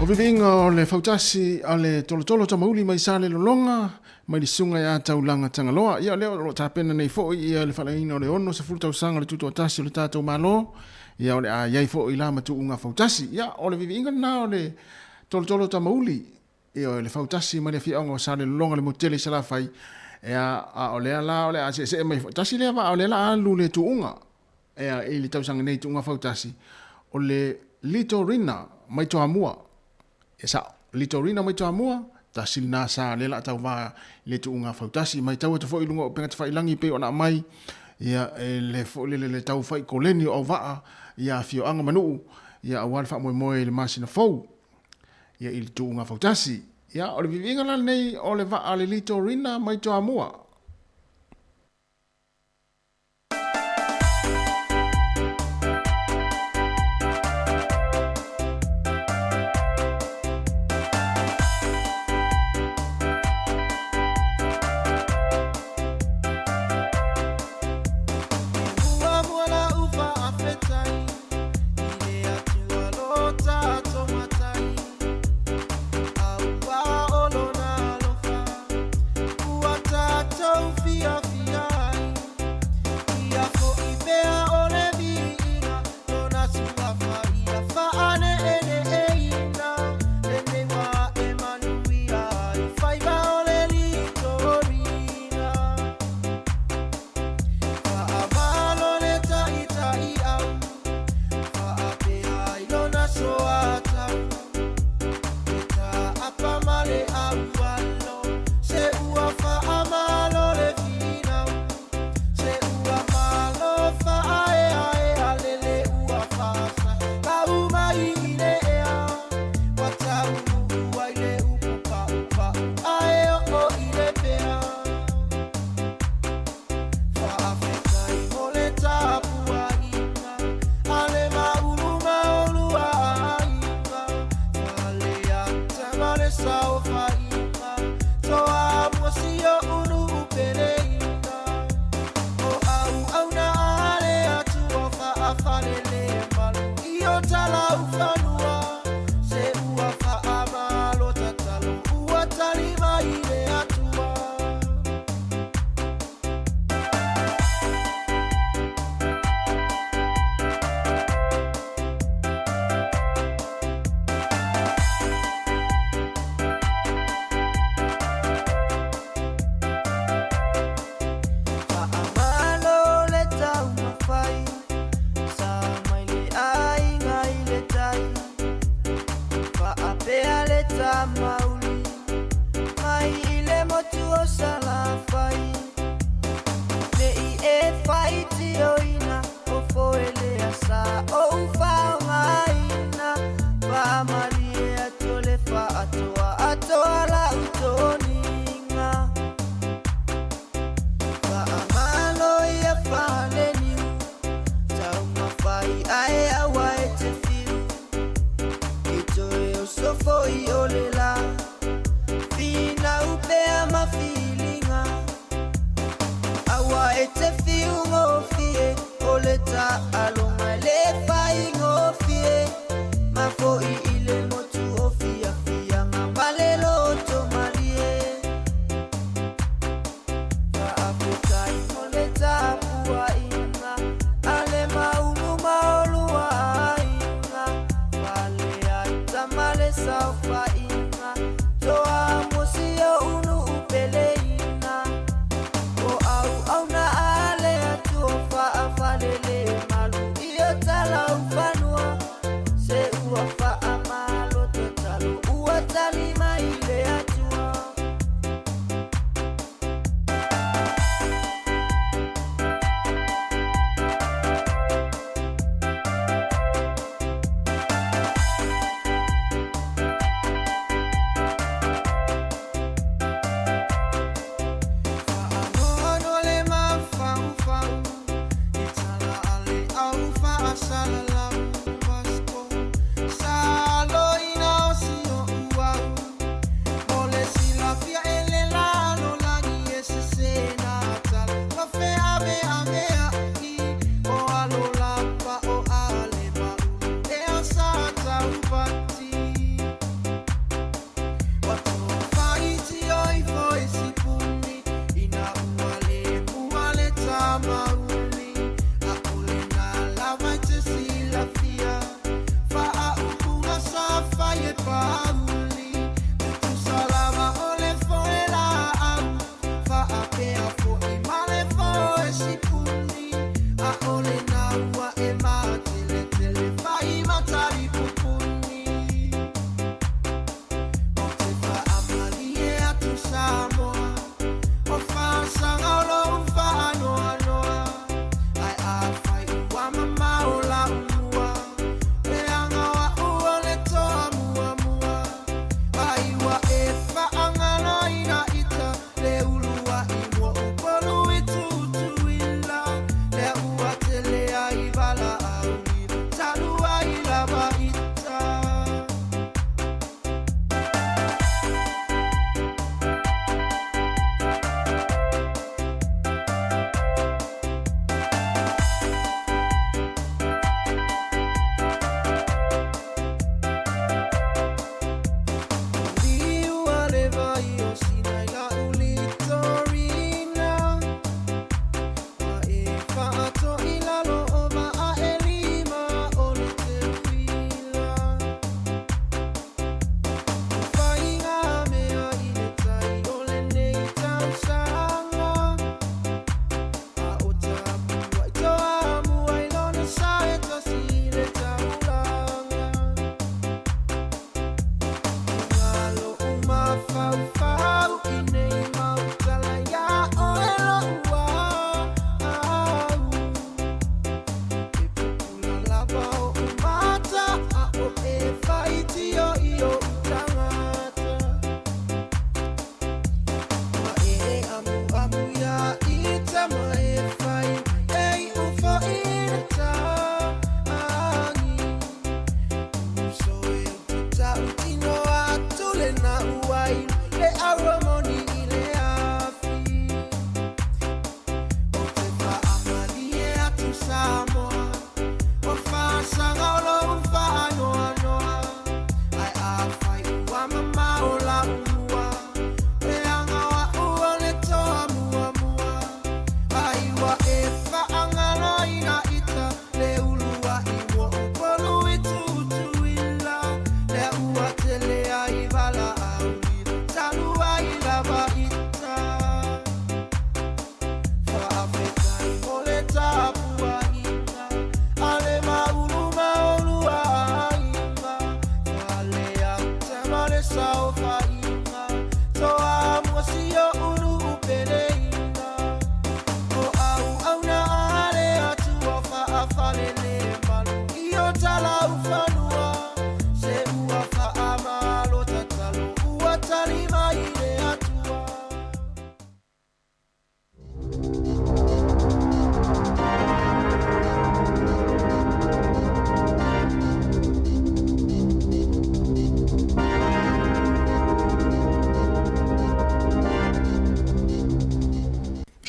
O vivinga o le fautasi a le tolotolo ta mauli mai sa le lolonga mai li sunga ya taulanga tangaloa ia leo lo tapena nei fo ia le falaina o le ono se fulta usanga le tutu atasi o le tatou malo ia o le a iai fo i la matu unga fautasi ia o le vivinga na o le tolotolo ta mauli ia o le fautasi mai le fianga o sa le lolonga le motele sa la fai ia a o le ala o le a se mai fautasi le va o le la alu le tu unga ia e le tausanga nei tu unga fautasi o le litorina mai toa mua Esa litorina mai toa mua ta silna sa le la tau va le tu unga fautasi mai tau te foi lunga o penga te fai langi pe ona mai ia le fo le tau fai koleni o va ia fio anga manu ia awal fa mo mo le masina fo ia il tu unga fautasi ia o le vivinga la nei o le va le litorina mai toa mua Ta mauli mai ile motu o salafai ne I e fight oina o foele asa o ufaungaina pa malie atole fa atoa la utoninga pa amalo ia faleni tau mafai ai awa ete fiu itoe o sofo I olela fina upea mafilinga awa ete fiu ngofie oleta alonga le fai ngofie mafo I ile motu ofia fia ngabalelo tomalie fa Afrika imoleta pua inga ale maumu maolua inga fale atamale saufa inga toa mosio unu upele ina o au na ale atuofa afalele malu iyo tala ufanua se uafa amalo totalo uatali maile atua ano le mafau fau itala ale au fa asala la basko salo ina osio uau ole silafia ele la no la ni ese sena tal mafe ave ave ai o alo la pa o ale ma e asata upati watu faiti oi foi sipuni ina uale tamaruni akule na lava te silafia fa ukura safa ye pauli tu salama ole foela au fa apea fo imale fo sipuni a ole na ua e matele tele fa imatari pupuni fa amalie atu Samoa o fa sangalo fa anoa ai a fai wa mama o la mua e anga wa ua le toa mua ai wa e fa angana ina ita le ulua I mua upolu I tutuila le ua tele ai vala au talu ai lava ita South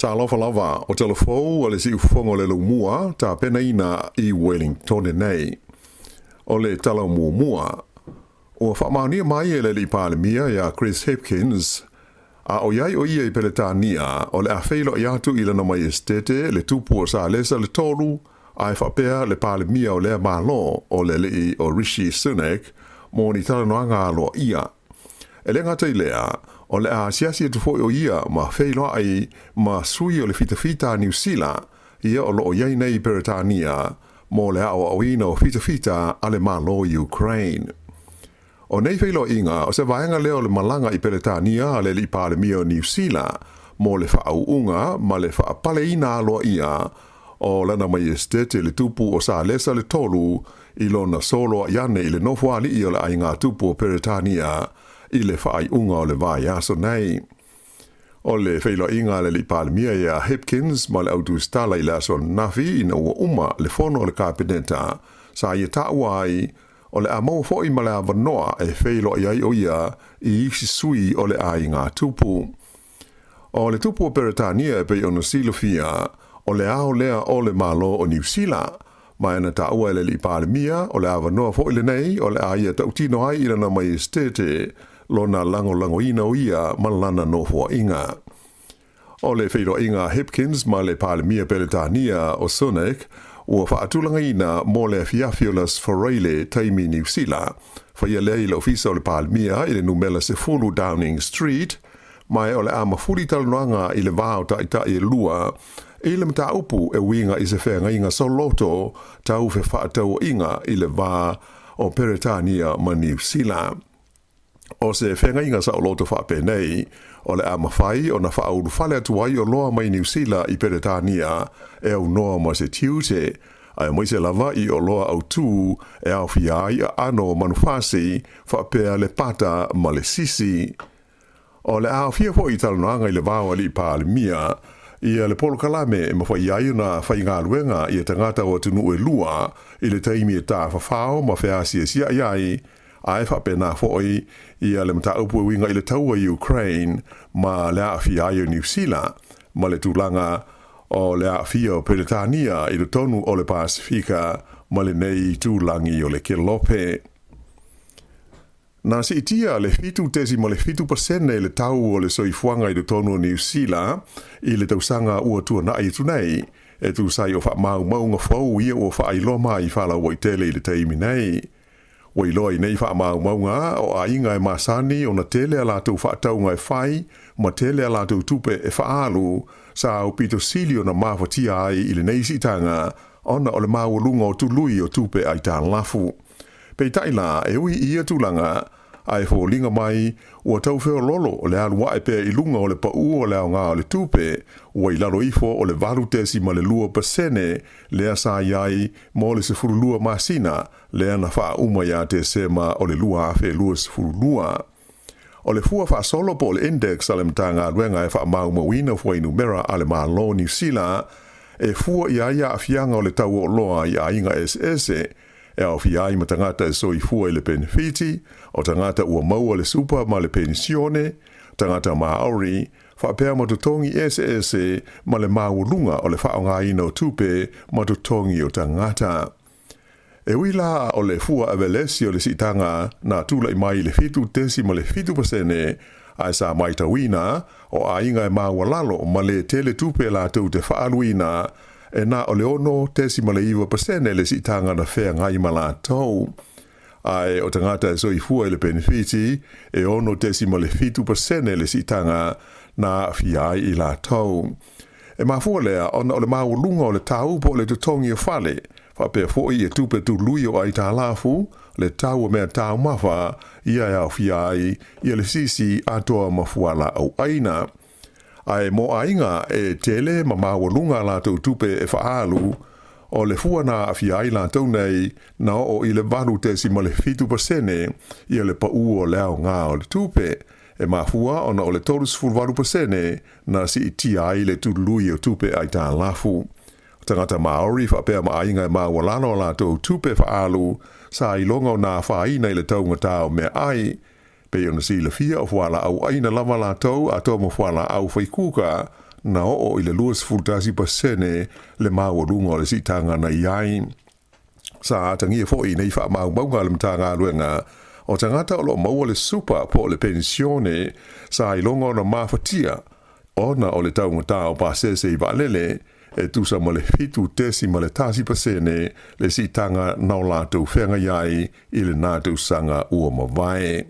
Ta alofa lava o telefou o le si ufongo le lumua ta pena ina I Wellington nei. O le tala mua. O whamaunia mai e le li pālemia ia Chris Hipkins a o iai o ia I peletania o le awhailo I atu I lana mai estete le tupu o sa lesa le tolu ai whapea le pālemia o lea Malo o le lei o Rishi Sunak mo ni tala noanga aloa ia. E le ngata I lea o le a siasi tu foi o ia ma whailo ai ma sui o le fita New Zealand ia o lo o iai nei peletania mo le awa o ina o fita ale Malo Ukraine. O nei whailo inga, o se vaenga leo le malanga I peletania le li pālemia o New Zealand, mo le whaauunga, ma le whaapale ina aloa ia, o lana mai estete le tupu o sa lesa le tolu, I lona solo iane I le nofuali I o le ainga tupu o peletania, I le whaaiunga o le vai aso nei. O le whailo inga le li pālemia ia Hipkins, ma le autustala I le aso nafi, ina ua uma le fono o le kabineta, sa ia ta'uai, o le amau fo'i ma le avanoa e whailo iai o ia I isi sui o le ai ngā tupu. O le tupu o Peretania e pei ona silofia o le ao lea o le Malo o New Zealand, ma ena ta ua le li pālemia o le avanoa fo'i le nei o le ai e tautino ai ina na mai estete lona lango ina o ia ma lana nofua inga. O le whailo inga Hipkins ma le pālemia Peretania o Sunak, ua whaatulanga ina mo le fiafiolas foreile taimi New Zealand, whaia lea I le ofisa o le pālemia I le numela se fulu Downing Street, mai o le ama fuli talanoanga I le vāo ta ita I lua, I le mta upu e winga I se whenga inga soloto tau fe whaatau inga I le vā o Peretania ma New Zealand. O se whenga inga sa o loto whapenei, o le ama whai o na whaau whale atuai o loa mai New Zealand I Peretania e au noa ma se tiute, ai mai se lava I o loa au tū e au whiai a ano manufasi whapea le pata ma le sisi. O le au whia fo I talanoanga I le vāua li pālemia, ia le polo kalame e mawhai ai na whai ngā luenga I tangata o tunu e lua I le taimi e tā whawhao ma whiasi e sia iai, ai whapena fo'i ia le mta upu winga I le taua Ukraine ma le awhia I New Zealand ma le tūlanga o le awhia o Peretania I le tonu o le Pasifika ma le nei tūlangi o le Kelope. Nā si itia le fitu tesi ma le fitu pasene le tau o le soifuanga I le tonu o New Zealand I le tausanga ua tua na I tunei e tu sai o wha maunga fau ia o wha ailoma I whala waitele I le taimi nei. Wailoi nei wha maunga o a inga e masani o na tele a lātou whaataunga e whai, ma tele a lātou tupe e whaalu, sa au pito silio na mawhatia ai I le neisitanga, ona o le mawalunga o tului o tupe ai tā lafu. Pei taila e ui ia tūlanga, ai fo linga mai, ua tau wheo lolo o le alua e pē I lunga o le pau o le au ngā o le tupe, ua I lalo ifo o le valu tesi ma le lua pasene, lea sa iai, mo le se furu lua masina, lea na wha uma ia te sema o le lua afe lua se furu lua. O le fua wha solo po le index ale mta ngā ruenga e wha maumawina fua I numera ale Malo New Zealand, e fua ia afianga o le tau o loa I a inga SS, e au fiai ma tangata e soifua I le benefiti, o tangata ua maua le supa ma le pensione, tangata Maori, whapea ma tutongi SS ma le maulunga o le whaonga ina o tupe ma tutongi o tangata. E wila o le fua avelesi o le sitanga na tula I mai le fitu tesi ma le fitu pasene, ai sa mai tawina o a inga e mawalalo ma le tele tupe la tau te whaaluina, e na o le ono tesi ma le iwa pasene le sitanga na whea ngai ma la tau. Ai o tangata e soifua I le benefiti, e ono tesi ma le fitu pasene le sitanga na fiai I la tau. E mafua lea, ona o le maulunga o le tau po le tutongi o fale, whapea foi e tupe tu lui o ai tā lafu, le tau mea tau mafa, ia e au fiai, ia le sisi atoa mafuala au aina. Ai mo ainga e tele ma mawalunga la tau tupe e whaalu, o le fua na afiai la tau nei, na o I le valu tesi ma le fitu pasene, ia le pau o leo ngā o le tupe, e mafua ona o le tolus fulvalu pasene, na si iti ai le tului o tupe ai tā lafu. Tangata Maori whapea ma ainga e mawalano la tau tupe whaalu, sa ilonga o nā whaina I le taunga tau mea ai, pe ona si le fia o whala au aina lava la tau a tō mo whala au whaikuka na o i le luas fultasi pasene le mawalunga o le sitanga na iai. Sa tangia fo i nei wha maunga le mtanga luenga, o tangata o lo maua le super po le pensione sa ilonga o na mafatia, ona o le taungata o pasese i valele, e tusa ma le fitu tesi ma le tasi pasene le sitanga na o latou whenga iai i le nātou sanga ua mawai.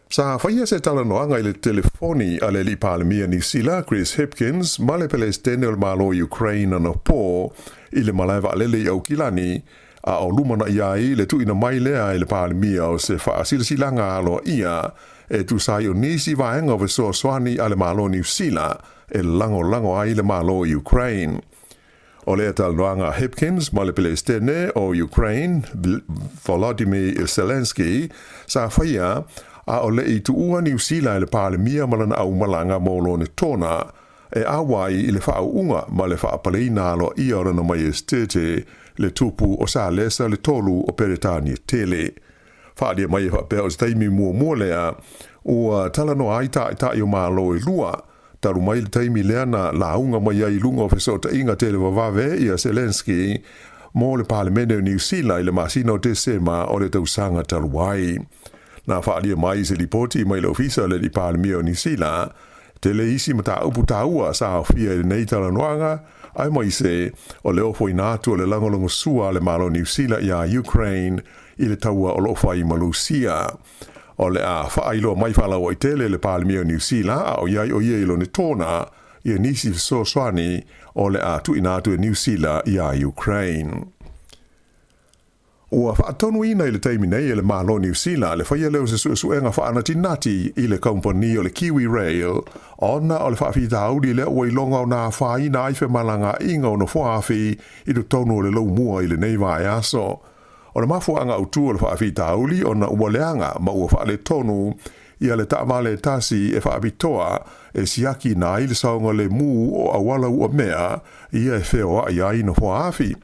Sa whaia se tala noanga i le telefoni a le li palemia ni sila Chris Hipkins ma le Palestine o le malo Ukraine na po i le malaiva alele i au kilani a o lumana iai le tuina mai lea i le palemia o se whaasilasilanga aloa ia e tu sai o nisi vaenga o vesoa swani a le malo New Zealand e lango ai le malo Ukraine. O le tal noanga Hipkins ma le Palestine o Ukraine Volodymyr Zelensky sa whaia a o le i tuua New Zealand le palemia malana au malanga molo ne tona e awai i le whaunga ma le whaapaleina alo i ora na mai estete le tupu o sa lesa le tolu o Peretania tele. Whaadia mai e whapea o staimi mua lea ua talano aita i o malo i lua taru mai le taimi lea na launga mai ai lunga o fesota inga tele wawave i a Zelensky mo le palemene o New Zealand i le masina o Desema o le tausanga taluai. Na whaadia mai se lipoti mai le ofisa le li palemia o New Zealand, te le isi mata upu taua sa ofia i nei tala noanga, ai mai se o le ofo inatu o le langolongo sua le malo New Zealand ia Ukraine i le taua o lofa i Malusia. O le a whaailo mai whalau i tele le palemia o New Zealand, a o iai o iei lo ne tona, i a nisi so swani o le a tu inatu e New Zealand ia Ukraine. Ua whaatonu ina i le taimi nei e le malo New Zealand le whaia leo se suenga whaanatinati i le company o le Kiwi Rail ona o le whaafita audi le ua ilonga o nā whaina aife malanga inga o na whaafi i do tonu o le lau mua i le nei vai aso. O le mafuanga utu o le whaafita auli o na ua leanga ma ua whaale tonu i a le taamale tasi e whaapitoa e siaki na i le saunga le mu o awala ua mea i e wheoa i ai na whaafi.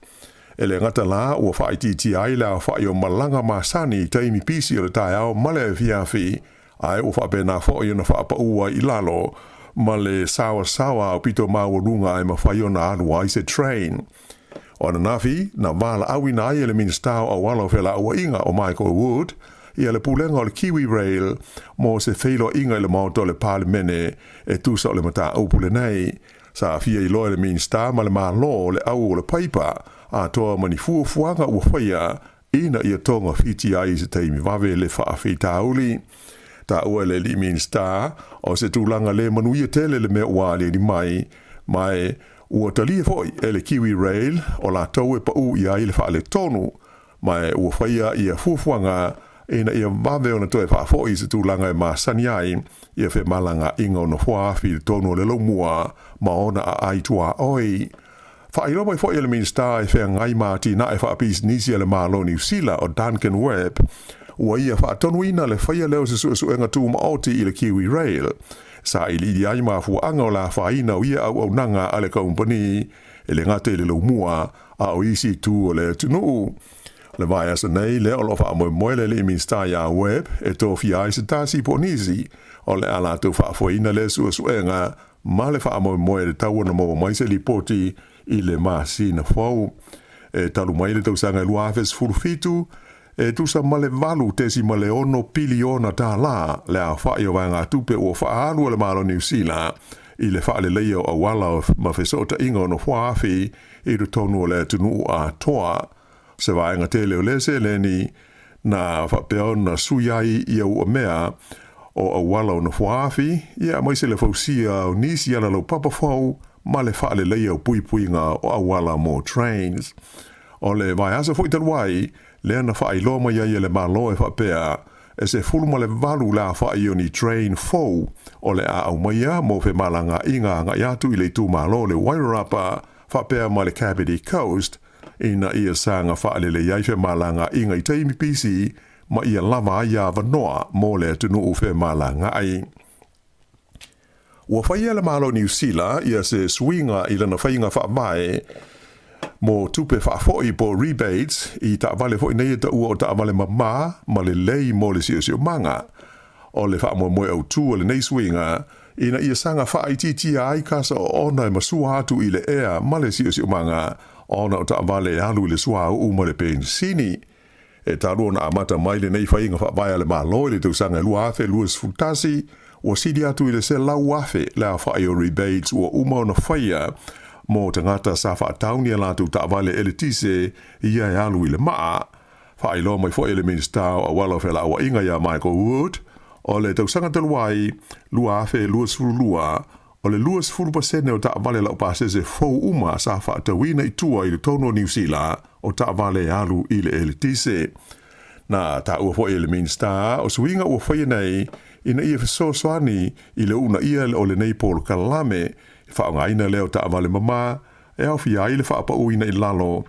Ele ngata la ua whaititi ai la whai o malanga masani taimi pisi o le tai au male e fiafi ai ua whapena whai o na whapa ua i lalo ma le sawa o pito mawarunga ai ma whai o na alua i se train. O na nafi, na wala awina ai ele ministau a wala o whela ua inga o Michael Wood i le pulenga o le Kiwi Rail mo se wheilo inga i le mauto le palemene e tusa o le mata upule nei. Sa fia i loa le ministau ma le malo le au o le paipa a toa mani fuafuanga ua whaia ina ia tonga fiti ai se teimi wawe le whaafita auli. Ta ua le li minister o se tūlanga le manuia tele le mea wale ni mai ua talia foi e le Kiwi Rail o la tau e pa u ia i le whaale tonu mai ua whaia ia fuafuanga ina ia wawe o na toe whaafoi se tūlanga e maasani ai ia whe malanga inga o na whaafi tonu le lomua ma ona a aitua oi. Whairo mai fo ele minister e whea ngai maati na e whaapis nisi ele malo New Zealand o Duncan Webb. Ua ia whaatonu ina le whaia leo se suenga tūma oti i le Kiwi Rail. Sa i li ai mafua anga o la whaina o ia au nanga ale company e le ngate le lumua a o isi tu o le tunu. Le vai asa nei le o lofa amoe moele le minister ya Webb e tofi ai se tasi po nisi o le ala tu whaafoina le suenga ma le whaamoe moele tau na mo mai se lipoti i le masi na fau. E talu mai le tausanga lua afes furufitu, e tusa male valu tesi male ono piliona ta la, le a whai o vanga tupe o whaalu le malo New Zealand, i le whaale leo a wala o mawhesota inga ono whaafi, i do tonu o le tunu a toa. Se vaenga te leo lese leni, na whapeo na suyai i au a mea, o a wala ono whaafi, ia mai se le fausia o nisi ana lau papafau, ma le whaale leia o puipuinga o awala mo trains. O le vai asa fwoi tanwai, lea na whaai loma ia le malo e whapea, e se fulu ma le valu la whaai o ni train fau, o le a au maia mo fe malanga inga nga iatu i le tu malo le Wairarapa, whapea ma le Kapiti Coast, ina ia sanga whaale le iai fe malanga inga i teimi pisi, ma ia lava ia vanoa mo le tunu u fe malanga ai. Ua whaia le malo New Zealand ia se swinga i lana whainga whaamae mo tupe whaafoi po rebates i ta vale fo nei ta ua o ta vale ma le lei mo le sio manga o le whaamoe moe au tu o le nei swinga ina ia sanga whaititi ai kasa o ona masua atu i le ea male si umanga ona o taavale alu i le sua u ma le pensini. E taru na amata mai le nei whainga whaia le malo le tausanga lua afe luas futasi o sidi atu i le se lau afe la whai o rebates o uma o na whaia mo tangata sa whaatauni alatu taavale elitise ia e alu i le maa. Whai lo mai whai le minister a wala whela awa inga ia Michael Wood o le tausanga taluai lua afe luas furulua o le luas furupasene o taavale lau pasese fau uma sa whaatawina i tua i le tono New Zealand o taavale alu i le elitise. Na ta ua fo ele minister o suinga ua fo nei ina ia so swani i le una ia o le nei pol kalame fa nga ina leo taavale mama e au fia ile fa pa uina i lalo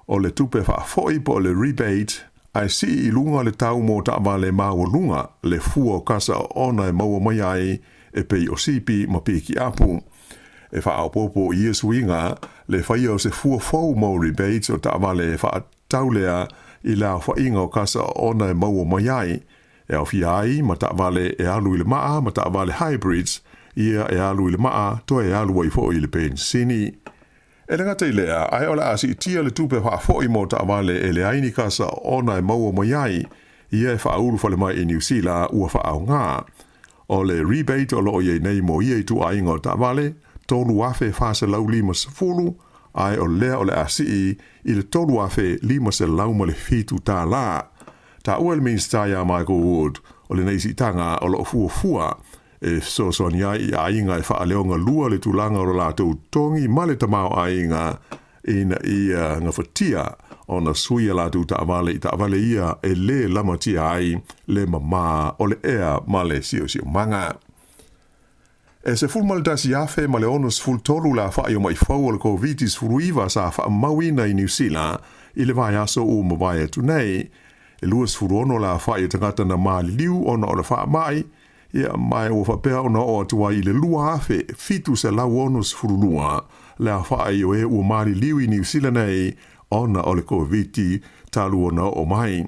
o le tupe fa fo i po le rebate ai si i lunga le tau mo taavale mau lunga le fuo kasa ona e mau mai ai e pei o sipi ma piki apu. E wha au popo i suinga le whaia o se fua fau mau rebates o taavale wha taulea i la whainga o kasa ona e mau mai ai. E au fiai ma taavale e alu i le maa ma taavale hybrids ia e alu i le maa to e alu ai fo i le pensini. E ngata i lea ai ola asi i tia le tupe wha fo i mo taavale e le aini kasa ona e mau mai ai ia e wha ulu fale mai i New Zealand ua wha au ngā. O le rebate o loo iei nei mo iei tu ainga o taavale tolu afe fase lau lima se fulu, ai o lea o le asii i le tolu afe lima se lau ma le fitu tā la. Ta ua le minister ia Michael Wood o le neisi tanga o lo fua e so sonia i ainga e wha leonga lua le tulanga o la tau tongi ma le tamao ainga ina ia ngawhatia o na suia la tu taavale ia e le lamatia ai le mama o le ea ma le sio manga. E se fulmal dasi afe ma le onus ful tolu la whaio mai fau o le COVID-19 furuiva sa wha mawina i New Zealand i le vai aso o mawai atu nei. E luas furuono la whaio tangata na maali liu ona o le wha mai ia mai o whapea ona o atua i le lua afe fitu se lau onus furunua la whaio e o maali liu i New Zealand nei ona o le COVID-19 talu ona o mai.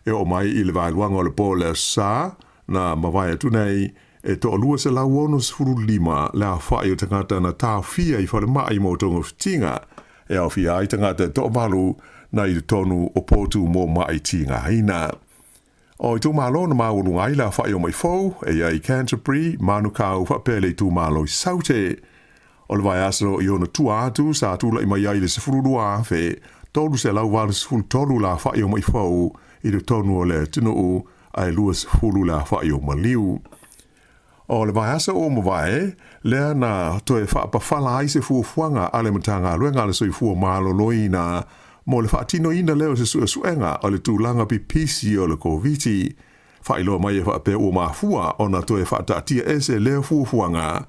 E o mai i le vai luanga o le pole sa na mawai atu nei e to lua se lau onus furu lima la whaio tangata na tā fia i whare mai mo tonga fitinga e au fia i tangata to malu na i tonu o potu mo mai tinga hina. O i tu malo na maulu ngai la whaio mai fau e ai Canterbury manukau whapele tu malo i saute. O le vai aso i ona tua atu sa tula i mai ai le se furu lua afe tolu se lau walu se furu tolu la whaio mai fau i le tonu o le tunu ai lua se furu la whaio maliu. O le vai asa o mawai, lea na toe whaapawhala ai se fuafuanga ale matanga luenga le soifua malo loina mo le whaatino ina leo se suenga o le tūlanga pi pisi o le COVID-19. Whailo mai e whaape o mafua o na toe whaatatia ese leo fuafuanga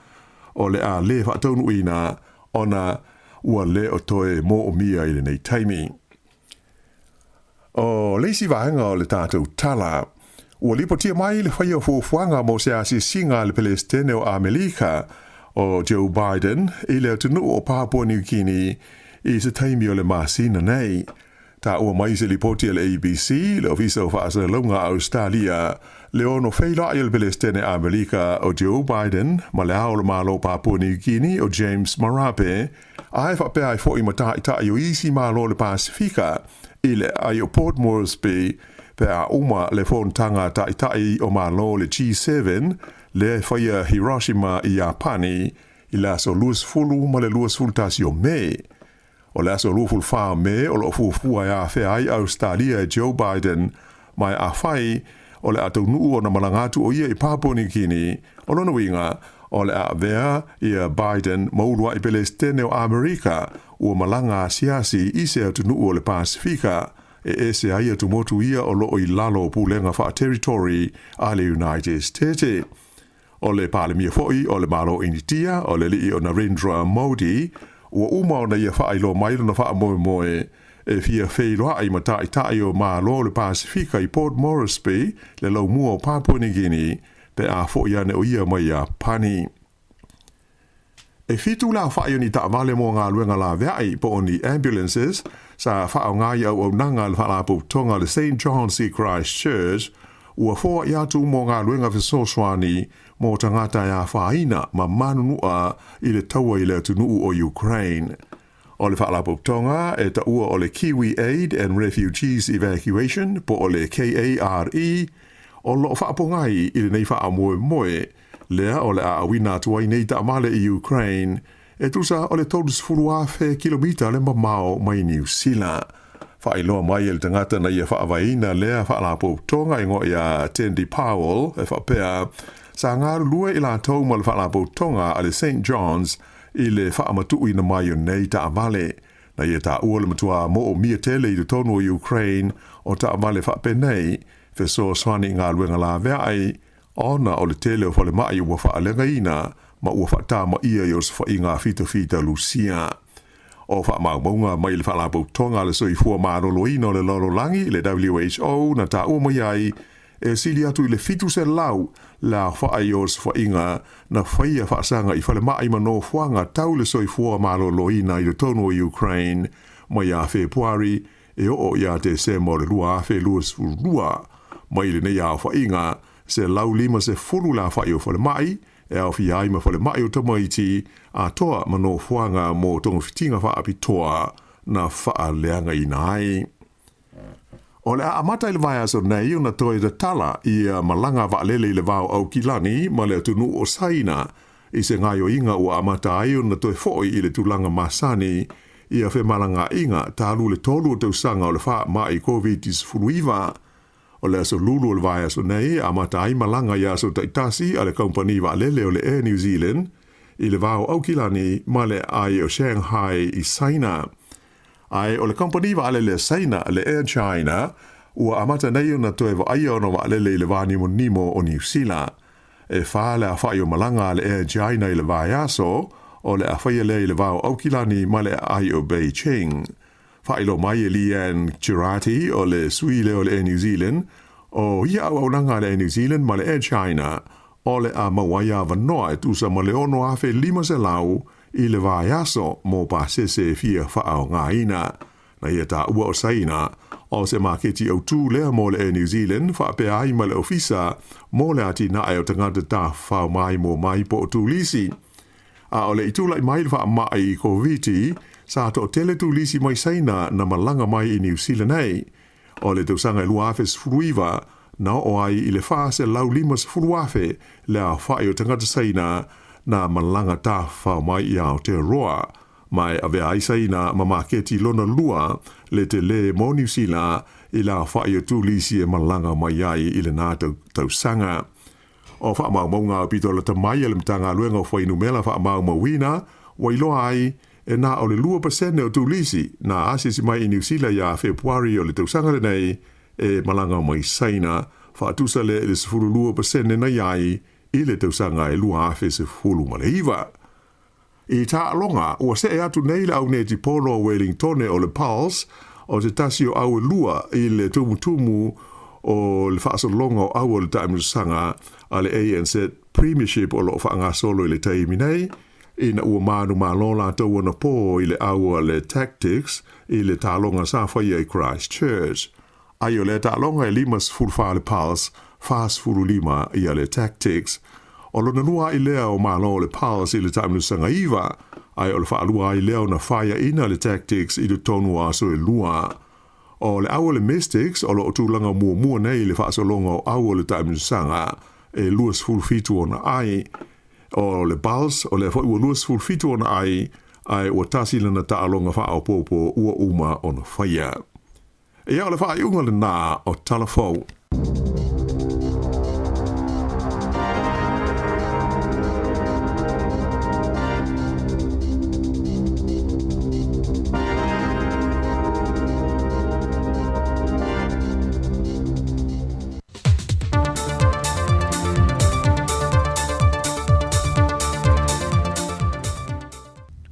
o le a le whaataunu ina o na ua le o toe mo o mia i le nei taimi. O leisi vahenga o le tātou tala, ua lipotia mai le whaia fuafuanga mo se asi singa le Palestine o Amerika o Joe Biden i le tunu o Papua New Guinea i se taimi o le masina nei. Ta ua mai se lipotia le ABC, le ofisa o whaasa launga Australia, le ono whaila i le Palestine Amerika o Joe Biden, ma le ao le malo Papua New Guinea o James Marape, ai whapea i fo i matai o isi malo le Pasifika, i le ai o Port Moresby, pe a uma le fontanga tai o malo le G7 le whaia Hiroshima i Japani i la so luas fulu ma le luas fultasi o me. O la so luful wha me o lo fuafua ia whea ai Australia Joe Biden mai a whai o le atau nuu o na malangatu o ia i Papua New Guinea o lona winga o le a vea ia Biden maulua i Palestine o Amerika ua malanga siasi i se atu nuu o le Pasifika e se aia tu motu ia o loo i lalo pulenga wha territory a le United States. O le palemia foi o le malo initia o le li o Narendra Modi ua uma o na ia wha ilo mailo na wha moe moe e fia wheiloa ai matai o malo le Pasifika i Port Moresby le lau mua o Papua New Guinea pe a foi ane o ia mai a pani. E fitu la wha ni ta vale mo ngā luenga la veai po o ni ambulances sa wha o ngā iau au nanga le wha tonga le St. John's Sea Christ Church ua foa i atu mo ngā luenga Fesoswani mo tangata ia whaina ma manunua i le taua i le atunuu o Ukraine. O le whaalapoptonga e ta ua o le Kiwi Aid and Refugees Evacuation po o le KARE o lo whaapongai i le nei whaamoe moe lea o le aawina tuai nei ta amale i Ukraine e tusa o le tolus furuafe kilomita le mamao mai New Zealand. Whailoa mai e le tangata na ia whaavaina lea whaalapoptonga ingo ia Tendi Powell e whapea sa ngāru lua i la tau ma le whaalapoptonga a le St. John's i le whaamatui na mai o nei ta amale. Na ia ta ua le matua mo o mia tele i le tonu o Ukraine o ta amale whaapenei Fesoswani ngā luenga la vea ai ona o le tele o whale mai ua whaalenga ina ma ua whaatama ia i o sa whainga fita Lucia. O whaamaunga mai le whaalapoptonga le soifua marolo ina o le lololangi le WHO na ta ua mai ai e sili atu i le fitu se lau la whaai o sa whainga na whaia whaasanga i whale mai mano whanga tau le soifua marolo ina i le tonu o Ukraine mai a Februari e o ia te se mo le lua afe luas lua mai le nei a whainga se lau lima se furu la whai o whale mai e au fiai ma whale mai o tamaiti a toa mano whanga mo tonga fitinga whaapitoa na wha leanga i nai. O le amata i le vai aso nei o na toi da tala i malanga waalele i le vau au kilani ma le atunu o saina i se ngai o inga o amata ai o na toi foi i le tulanga masani i a whe malanga inga talu le tolu o tausanga o le wha mai COVID-19 o le aso lulu o le vai aso nei amata ai malanga i aso taitasi a le kompani waalele o le Air New Zealand i le vau au kilani ma le ai o Shanghai i Saina. Ai o le company wa ale le Saina le Air China ua amata nei ona toe wa ai ona wa ale le vani mo nimo o New Zealand. E whaale a whai o malanga le Air China i le vai aso o le a whai le le vau aukilani ma le ai o Beijing. Whai lo mai e Lian Chirati o le suile o le Air New Zealand o ia au aunanga le Air New Zealand ma le Air China o le a mawaya vanoa e tusa ma le ono afe lima se lau i le vai aso mo pa sese fia whaao ngā ina. Na ia ta ua o saina, o se maketi au tū lea mo le Air New Zealand, whaapea ai ma le ofisa, mo le ati na e o tangata ta whao mai mo mai po o tūlisi. A o le itulai mai le wha mai i COVID, sa to tele tūlisi mai saina na malanga mai i New Zealand ei. O le tausanga i luafes fruiva, na o ai i le wha se lau limas fruafe, lea whae o tangata saina, na malanga ta whao mai i Aotearoa. Mai ave aisaina mamaketi lona lua le te le mo New Zealand i la whai o tūlisi e malanga mai ai i le nā tausanga. O wha maunga o pito la tamai e le mtanga luenga o whainu mela wha mawina, wailoa ai e nā o le 2% o tūlisi na asisi mai i New Zealand ia Februari o le tausanga le nei e malanga mai saina wha atusa le 2% na iai i le tausanga e lua afe se fulu maleiva. I ta alonga, ua se e atu nei le au neti polo o Wellington o le Pulse, o te tasi o au lua i le tumutumu o le whaasalonga o au o le taimusanga a le ANZ Premiership o lo whaanga solo i le taimi nei, ina ua manu malola tau ana po i le au o le Tactics i le talonga sa whaia i Christchurch. Ai o le talonga e limas fulfa le Pulse, fast furu lima i le Tactics. O lona lua i lea o malo le Pulse i le taimusanga iwa, ai o le whaalua i lea o na whaia ina le Tactics i le tonu aso e lua. O le au le Mystics, o lo o tūlanga mua nei le whaasolonga o au le taimusanga, e luas fulfitu o na ai. O le Pulse, o le whaua luas fulfitu o na ai o tasi lana taalonga whaao popo ua uma o na whaia. E au le whaaiunga le nā o talafou.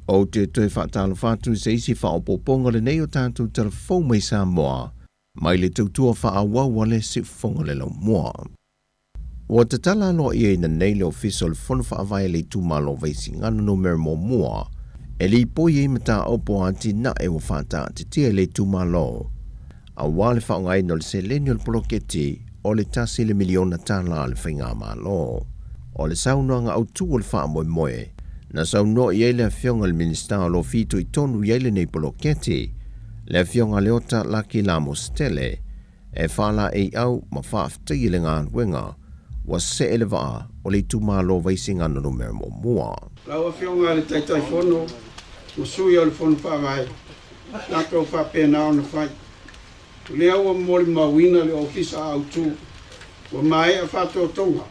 O te tue whaatalo whātu se isi whaopoponga le nei o tātou telefon mai Samoa, mai le tautua whaawau le si whonga le lau moa. O te tala loa ia ina nei le official whonu whaawai le tu malo veisi ngana no mera mo moa, e li poi e mata opo ati na e o whaata te tia le tu malo. A wale whaongai no le selenial poloketi o le tasi le miliona tala le whainga Malo. O le saunoanga au tu o le wha moe moe, na sauno i eile a fionga le minister o lo fitu i tonu i eile nei poloketi, le a fionga leota laki la mostele, e whala e au ma whaaftai le ngā wenga, wa se ele waa o le tu Malo vaisinga na numero mo mua. Lau a fionga le taitai fono, o sui o le fono whaamai, nato whapena o na whai. Le au a mori mawina le ofisa au tu, wa mai a whato tonga,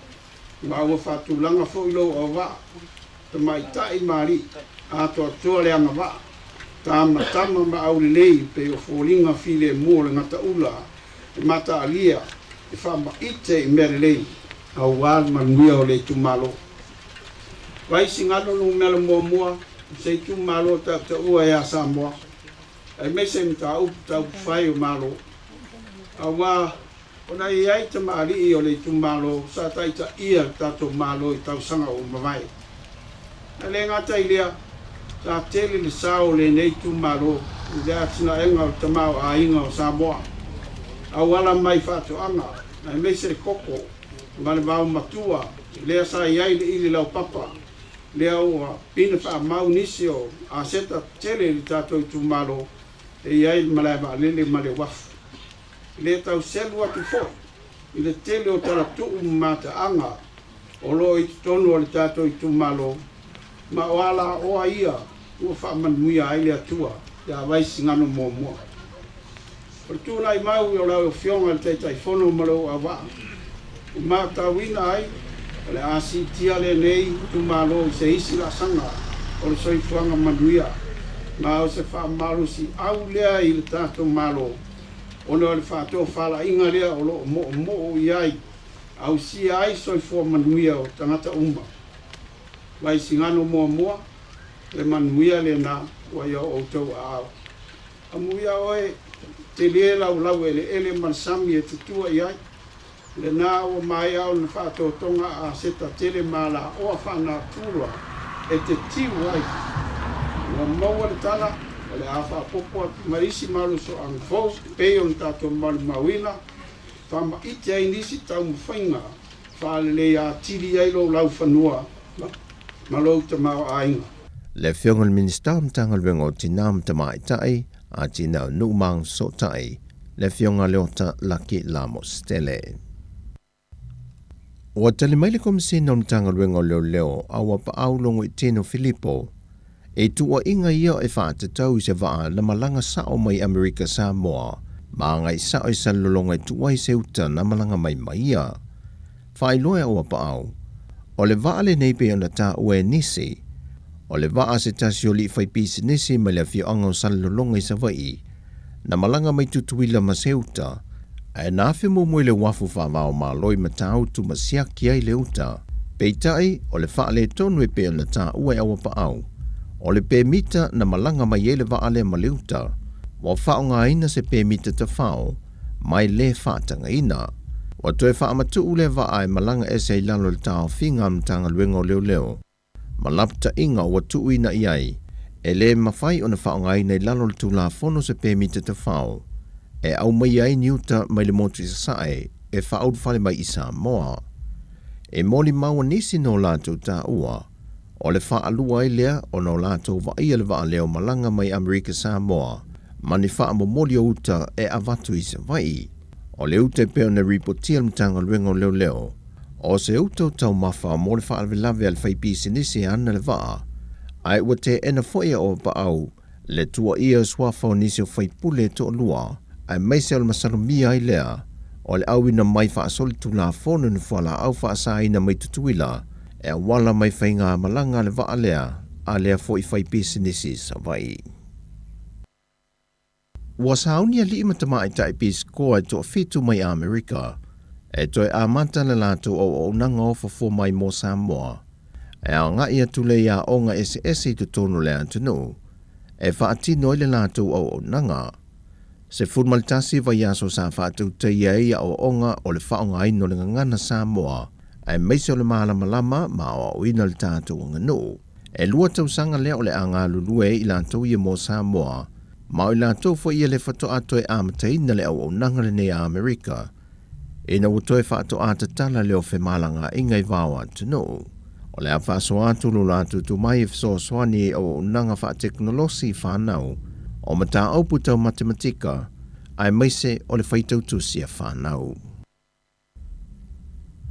ma ua whatu langa fo ilo o wa, ta mai tai mari, a to atua le anga wa, ta matama ma au lei pe o fōlinga file mua le ngata ula, e mata alia, e whama ite i mere lei, au wāl manuia o le tu Malo. Vai singano nung mele mua mua, se tu Malo ta ua e a Samoa, e me se mta upu ta upu whai o Malo. Awa, ona i ai ta maari i o le tu Malo, sa taita ia tato Malo i tau sanga o mawai. Na le ngata i lea, sa tele le sao le nei tu Malo, i lea tina enga o tamau a inga o Samoa. Awala mai whato anga, na me se koko, mane wau matua, lea sa i ai le ili lau papa, lea ua pina wha mau nisi o a seta tele li tato i tu Malo, e i ai malai ma lele male wafu. Le tau selu atu fo, i le tele o tala tuu mata anga, o lo i tonu o le tato i tu Malo, ma o ala oa ia, ua wha manuia ai le atua, ia waisi ngano mua mua. O le tūna i mau i o lau fionga le teitai fono malo a waa. I maa tawina ai, o le asi tia le nei tu Malo i se isi la sanga, o le soifuanga manuia, ma o se wha malu si au lea i le tato Malo, ona le whātua whala inga lea o lo mo i ai, au si ai soifua manuia o tangata umma. Wai singano mua mua, le manuia le na wai o tau a au. A muia oe, te lie lau lau ele mansami e te tua i ai, le na o mai au na whātua tonga a seta tele mala o a whana tūrua, e te tiu ai. Ua maua le tala, le afa popo marisi malu so ang fo pe on tato mal mawina tama ite ai nisi tau mfainga fa le ya tiri ai lo lau fanua malo te mau ainga le fiongal minister mtangal wengo tinam tamai tai a tina numang so tai le fionga leota laki lamos tele o tele mai le komisina mtangal wengo leo awa pa au longo i tino Filippo e tua inga ia e whaata tau se waa na malanga sao mai Amerika Samoa, ma ngai sao i salolonga i tua i seuta na malanga mai maia. Whai loa o apa au, o le waa le neipe ana ta ue nisi, o le waa se tasio li whai pisi nisi mai le fio anga o salolonga i savai, na malanga mai tutuila ma seuta, e na fi mo le wafu whawao ma loi ma tau tu ma siaki ai leuta, peitai o le wha le tonu e pe ana ta ue au apa au, o le pēmita na malanga mai ele waale maliuta, wa whaonga ina se pēmita te whao, mai le whaatanga ina. Wa toe whaamatu ule waae malanga e se lalo le tau whinga mtanga luengo leo leo. Malapta inga wa tuu ina iai, e le mawhai o na whaonga ina i lalo le tula fono se pēmita te whao, e au mai ai niuta mai le motu i sasae, e whaodu whale mai i Samoa. E moli maua nisi no lātou tā ua, o le wha alua i lea o no lātou wa ia le wa leo malanga mai Amerika Samoa, mani wha amomoli o uta e avatu i se vai. O le uta e peo na ripotia mtanga luengo leo leo, o se uta o tau mawha mo le wha alvelave al whaipisi nisi ana le waa, ai ua te ena foia o pa au, le tua ia swafa o nisi o whaipule to lua, ai meise o le masalumia i lea, o le au ina mai wha asoli tu la fono ni whala au wha asa ina mai tutuila, e wala mai whainga malanga le waa lea, a lea fo i whaipisi nisi sa vai. Wa saunia li matama i tai pis koa to fitu mai Amerika, e toi a mata le lato o nanga ofa fo mai mo Samoa, e a nga ia tule ia o nga ese tu tonu le antunu, e whaatino i le lato o nanga. Se fulmaltasi va yaso sa whaatu te ia o onga o le whaonga ino le ngana Samoa, e meise o le malama ma o ina le tātou nganu. E lua tau sanga leo le anga lulue i lato ia mo Samoa, ma o la tofo ia le fato ato e amateina le au nanga le nea Amerika. ina utoe whaato atatala leo whemalanga ingai wawa tunu. O le a whaasoa tulu latu tu mai e whasoa swani o unanga wha teknolosi whanau o mata aupu tau matematika ai maise o le whaitau tusia whanau.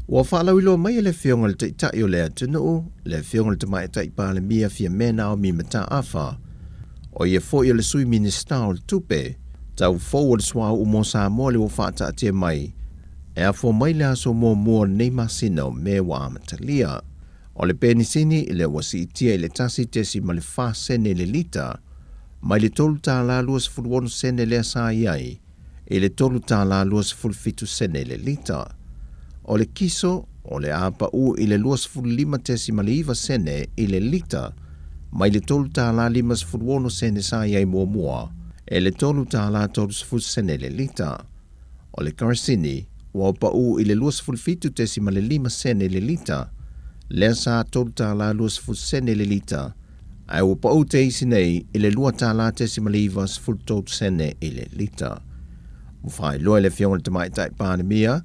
Ua whaalau ilo mai le whionga le teitai o lea tunu, le whionga le tamai tai pāle mia fia mena o mi mata awha, o ia fo i le sui minista o le tupe, tau fau o le swau umo Samoa le o whaata atia mai, e a fo mai le aso mua nei masina o me wa amatalia. O le penisini i le wasi itia i le tasi tesi ma le wha sene le lita, mai le tolu tā la luas fulwonu sene le asa iai, i le tolu tā la luas fulfitu sene le lita. O le kiso, o le apa u i le luas fulima tesi ma le iwa sene i le lita, mai le tolu tā la limas fulwonu sene sa iai mua, e le tolu tā la tolu sfus sene le lita. O le karasini, o apa u i le luas fulfitu tesi ma le lima sene le lita, le sa tolu tā la luas fus sene le lita, ai o pa o te isi nei i le lua tā la tesi ma le iwa sful tolu sene i le lita. Mufai loa le whionga le tamai tai pānemia,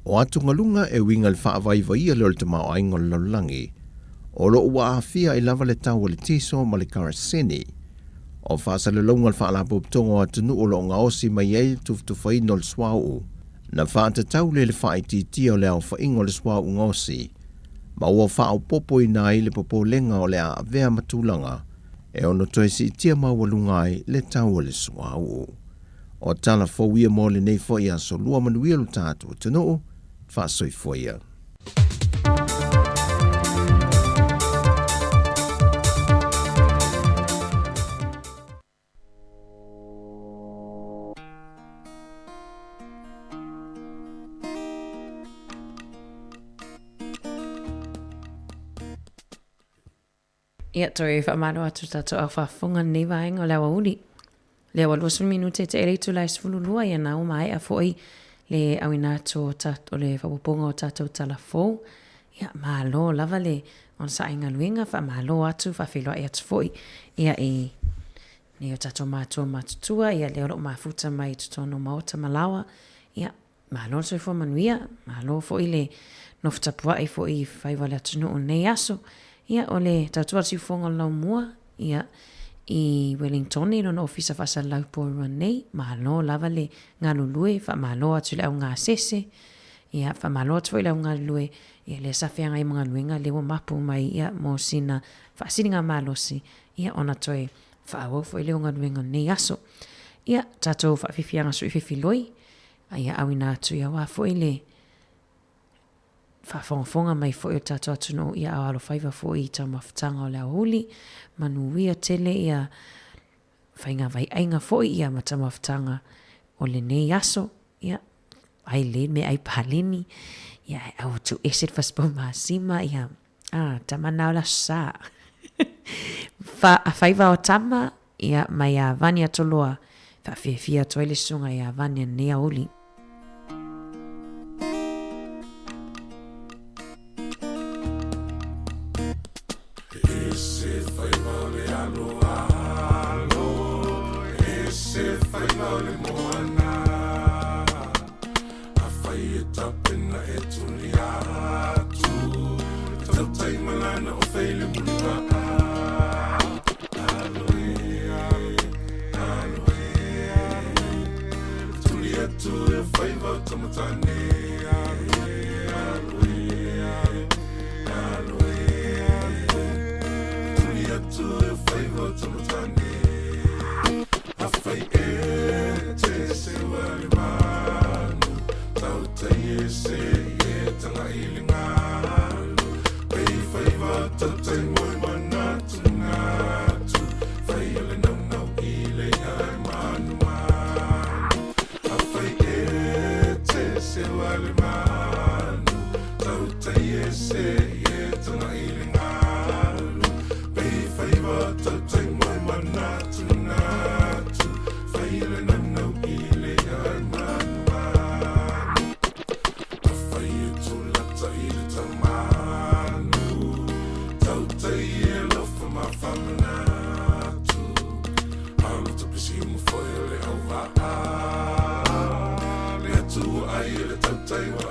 o atu ngalunga e winga le whaavaivaia leo le tamau aingo le laulangi, o lo ua awhia i lava le tau le tiso ma le karasini, o whaasale launga le whaalapo ptongo atunu o lo ngā osi mai ei tufutufai no le swau, na whaata tau le whaititia o le au whaingo le swau ngosi, ma ua whaau popo i nai le popo lenga o le a avea matulanga, e ono toesi itia mawalungai le tau le swau. O tala fōwia mō le nei fo ia so lua manuia lo tātou tano, fa soifua. Ia toi whamaro atu tato au whafunga nei vaenga o lewa uli. Lewa luas minute te ereitu lai sfululua ia nau mai a foi le awina to tato le whapuponga o tato tala fōu. Ia malo lava le on sa inga luinga wha malo atu whawhiloa e atu foi. Ia e ne o tato mātua matutua ia leo lo mafuta mai tutono maota malawa. Ia malo soifua manuia, malo foi le nofutapua e foi whaiwale atunu o nei aso. Ia o le tatua siufonga lau mua, ia i Wellington i lona ofisa fasa laupōrua nei, malo lava le ngā lulue, wha malo atu le au ngā sese, ia wha malo atu le au ngā lulue, ia le sawhianga i mga luenga lewa mapu mai, ia mō sina wha asiri ngā malosi, ia ona toi wha awau i leo ngā luenga nei aso. Ia tatou wha whiwhianga sui whiwhiloi, ia awina atu ia wā fo i le whafonga mai fo i tato atu no ia awalo whaiva fo i tau mawhitanga o lea huli, manuia tele ia whainga vai ainga fo i ia mata mawhitanga o le nei aso, ia ai le me ai palini, ia au tu eset faspo maasima, ia tamana ola sa. Whaiva o tama, ia mai a vania toloa, whawhiawhia toile sunga ia vania nea huli. Tell you what.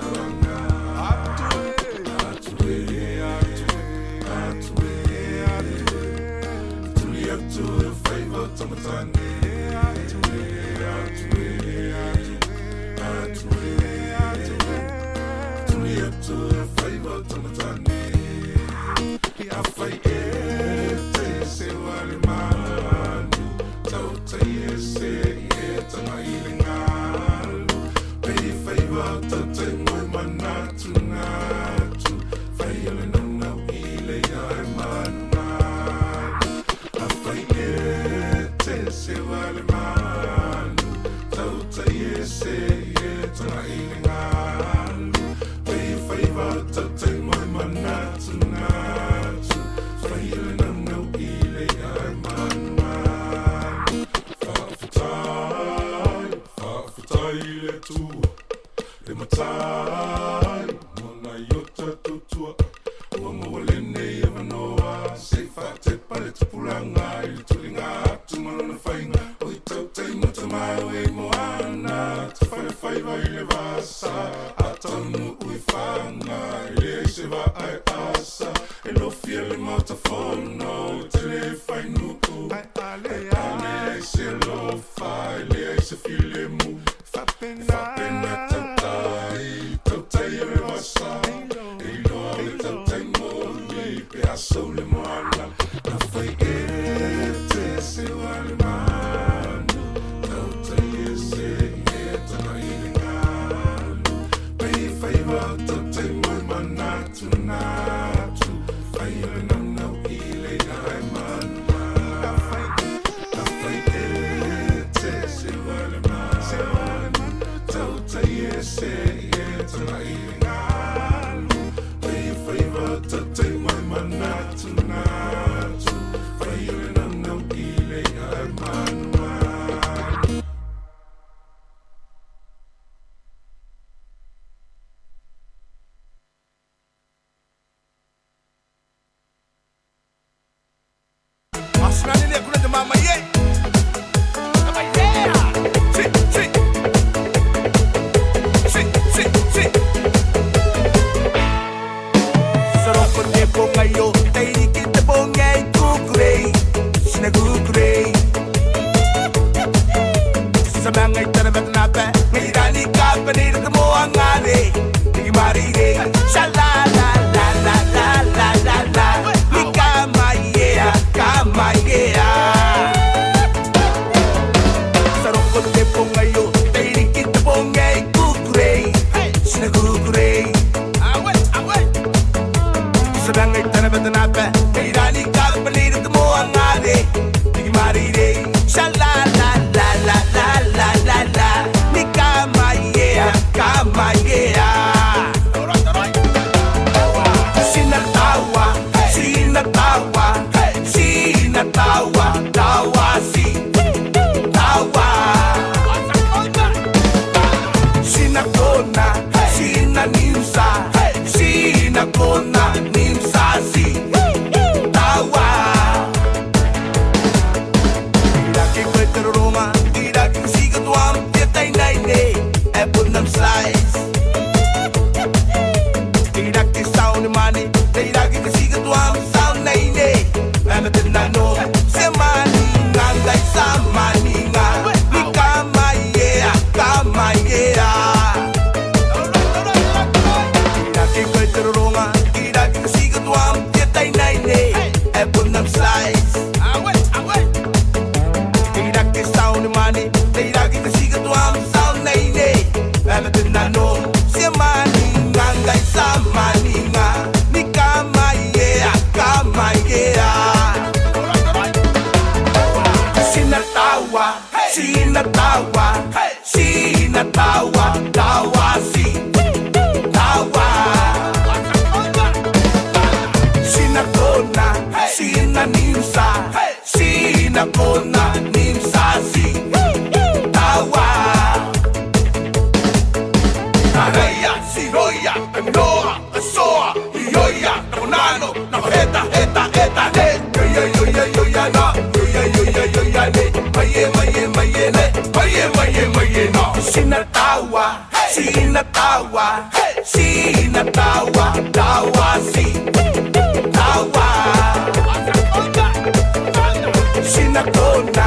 Sinakona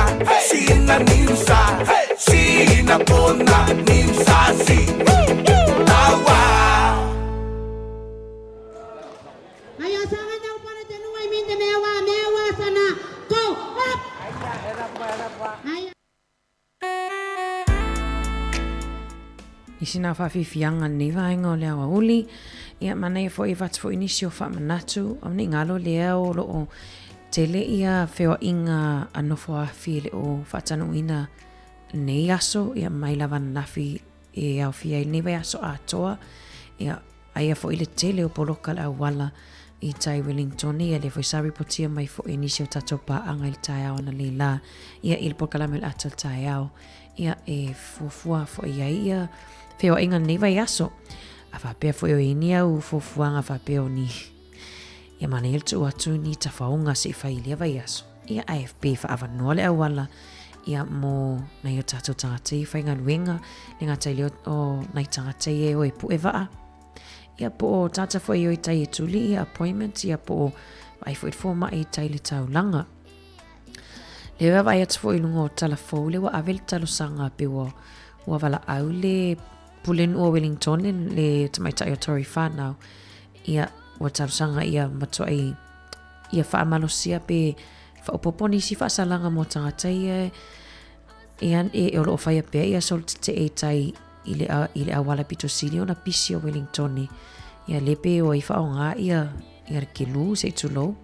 pona ninsa si na pona ninsa si tawa ayo sangat jauh pada tenua minte mewa sana go up ayo Isina whawhiwhianga ni vaenga o lea wa uli. Ia mana ia fo i vats fo inisi o whamanatu. Au ni ngalo lea o loo tele ia whewa inga anofo a while o whatanu ina nei aso. Ia maila nafi e au whia i newe aso a toa. Ia aia fo ile tele o poloka la wala i tai Wellington. Ia le foisari potia mai fo inisi o tato pa anga il tai au na le la. Ia il pokalamel atal tai au. Ia e fufua fo ia whewa inga nei vai aso. A whapea fo eo ini au fufuanga whapea o ni. Ia mana il tu atu ni ta whaunga si whailia vai aso. Ia AFP whaava noale au wala. Ia mo na i o tato tangatei whainga nuenga. Le ngata ili o nai tangatei e o e pu e waa. Ia po o tata fo eo i tai e tuli ia appointment. Ia po o vai fo i fōma i tai le tau langa. Le wea vai atu fo i lungo o talafou le wa avel talo sanga pe wa wala au le pulen o Wellington le tamaitai o Tori whanau. Ia wa talo sanga ia matua ia whaamalosia pe whaopoponi si whaasalanga mo tangatai ian e olo o whaia pia ia sol te e tai ile awala pito sili o na pisi o Wellington. Ia lepe o i whaonga ia kilu se tulo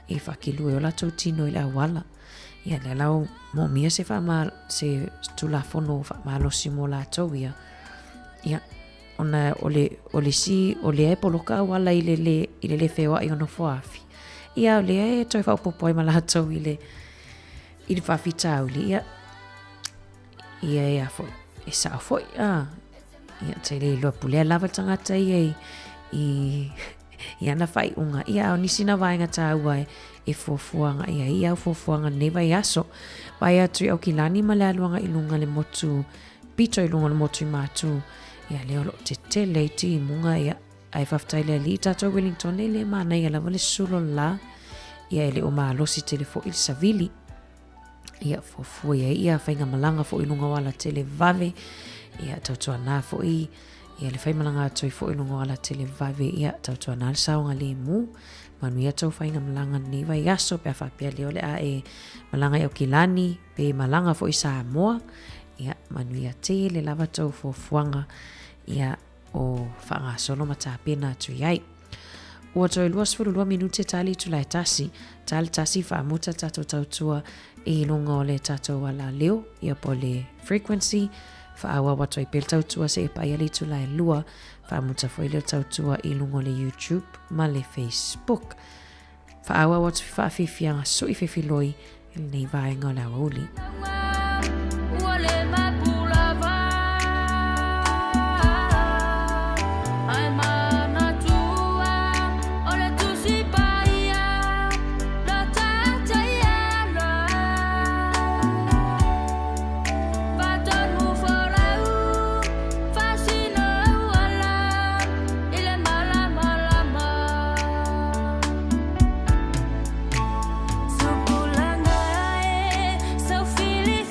e whakilu e o lato tino ile awala. Ia le lau mo mia se se tulafono whaamalosi mo lato ia. Ia ona ole si ole e poloka wala ile le whewa i ono foafi. Ia ole e toi whaupopoi ma lato ile whawhita auli. Ia e afo e sao foi. Ia te le loa pulea lava tangata i ana whai unga. Ia au nisina vaenga tā ua e fuafuanga ia au fuafuanga neva i aso. Vai atu au kilani ma le aluanga ilunga le motu. Pito ilunga le motu i matu. Ia leo lo te leiti i munga ia ai whaftai le li tato Wellington le mana ia lava le sulo la. Ia ele o maalosi telefo il savili. Ia fuafua ia whainga malanga fo ilunga wala tele vave. Ia tautua nā fo i. Ia le whaimalanga atoi fo ilunga wala tele vave. Ia tautua nā le saonga le mu. Manu ia tau whainga malanga ni vai aso pe a whapea leo le a e malanga i o kilani pe malanga fo i Samoa. Ia manu ia te le lava tau fuafuanga ia o whanga solo mata pena atu iai. Ua toi luas furulua minute tali tulai tasi. Tali tasi whaamuta tato tautua i lunga o le tato wala leo. Ia po le frequency. Whaawa watoi pel tautua se e paiali tulai lua. Whaamuta fo ileo tautua i lunga o le YouTube ma le Facebook. Whaawa watoi whaafifianga so i fefiloi nei vaenga o la wauli. Feeling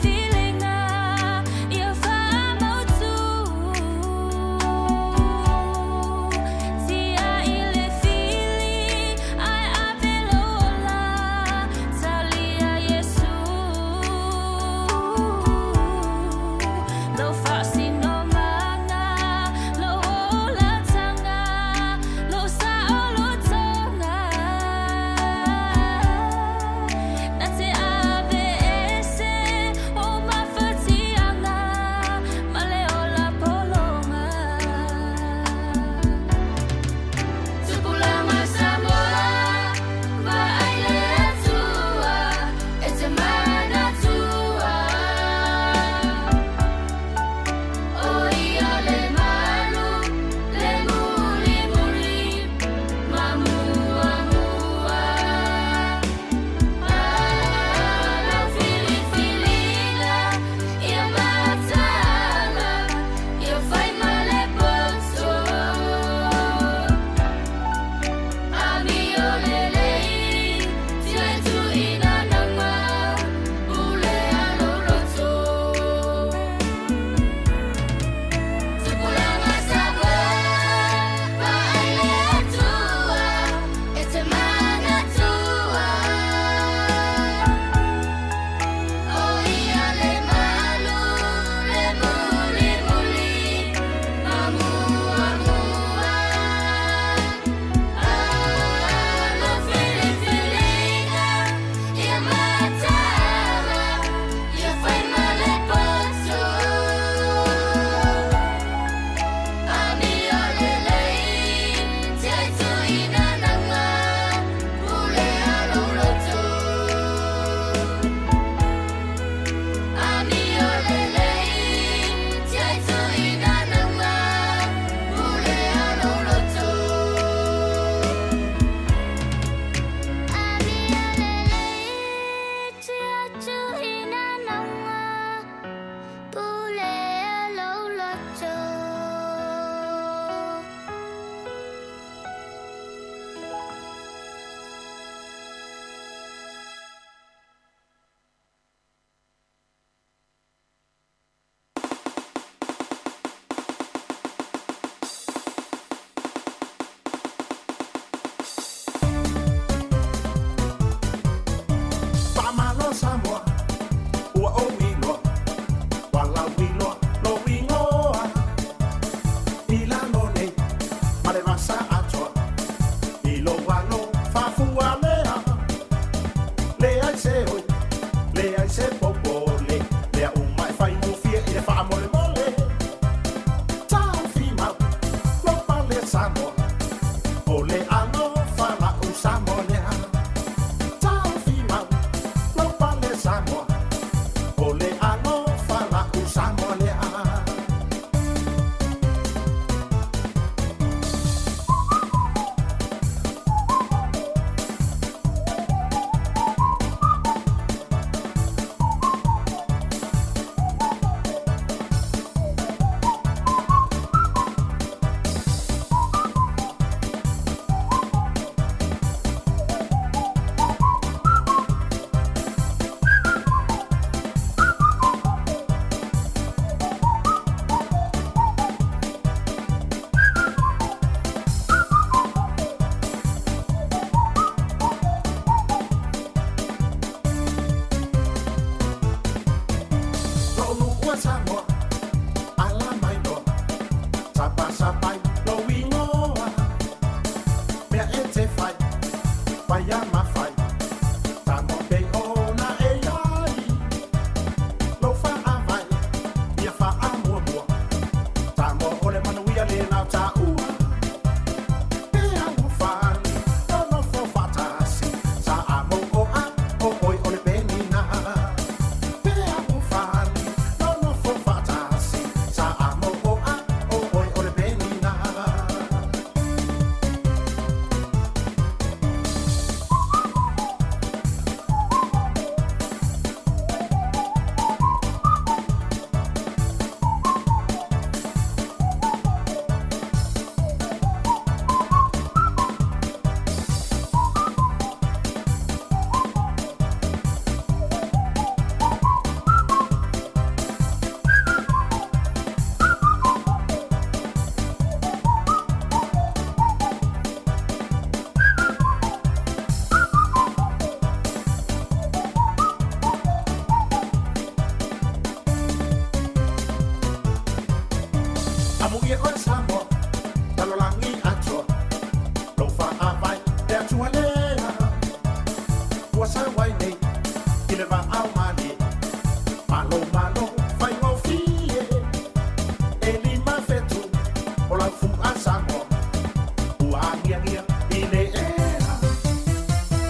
ngia ngia i le era.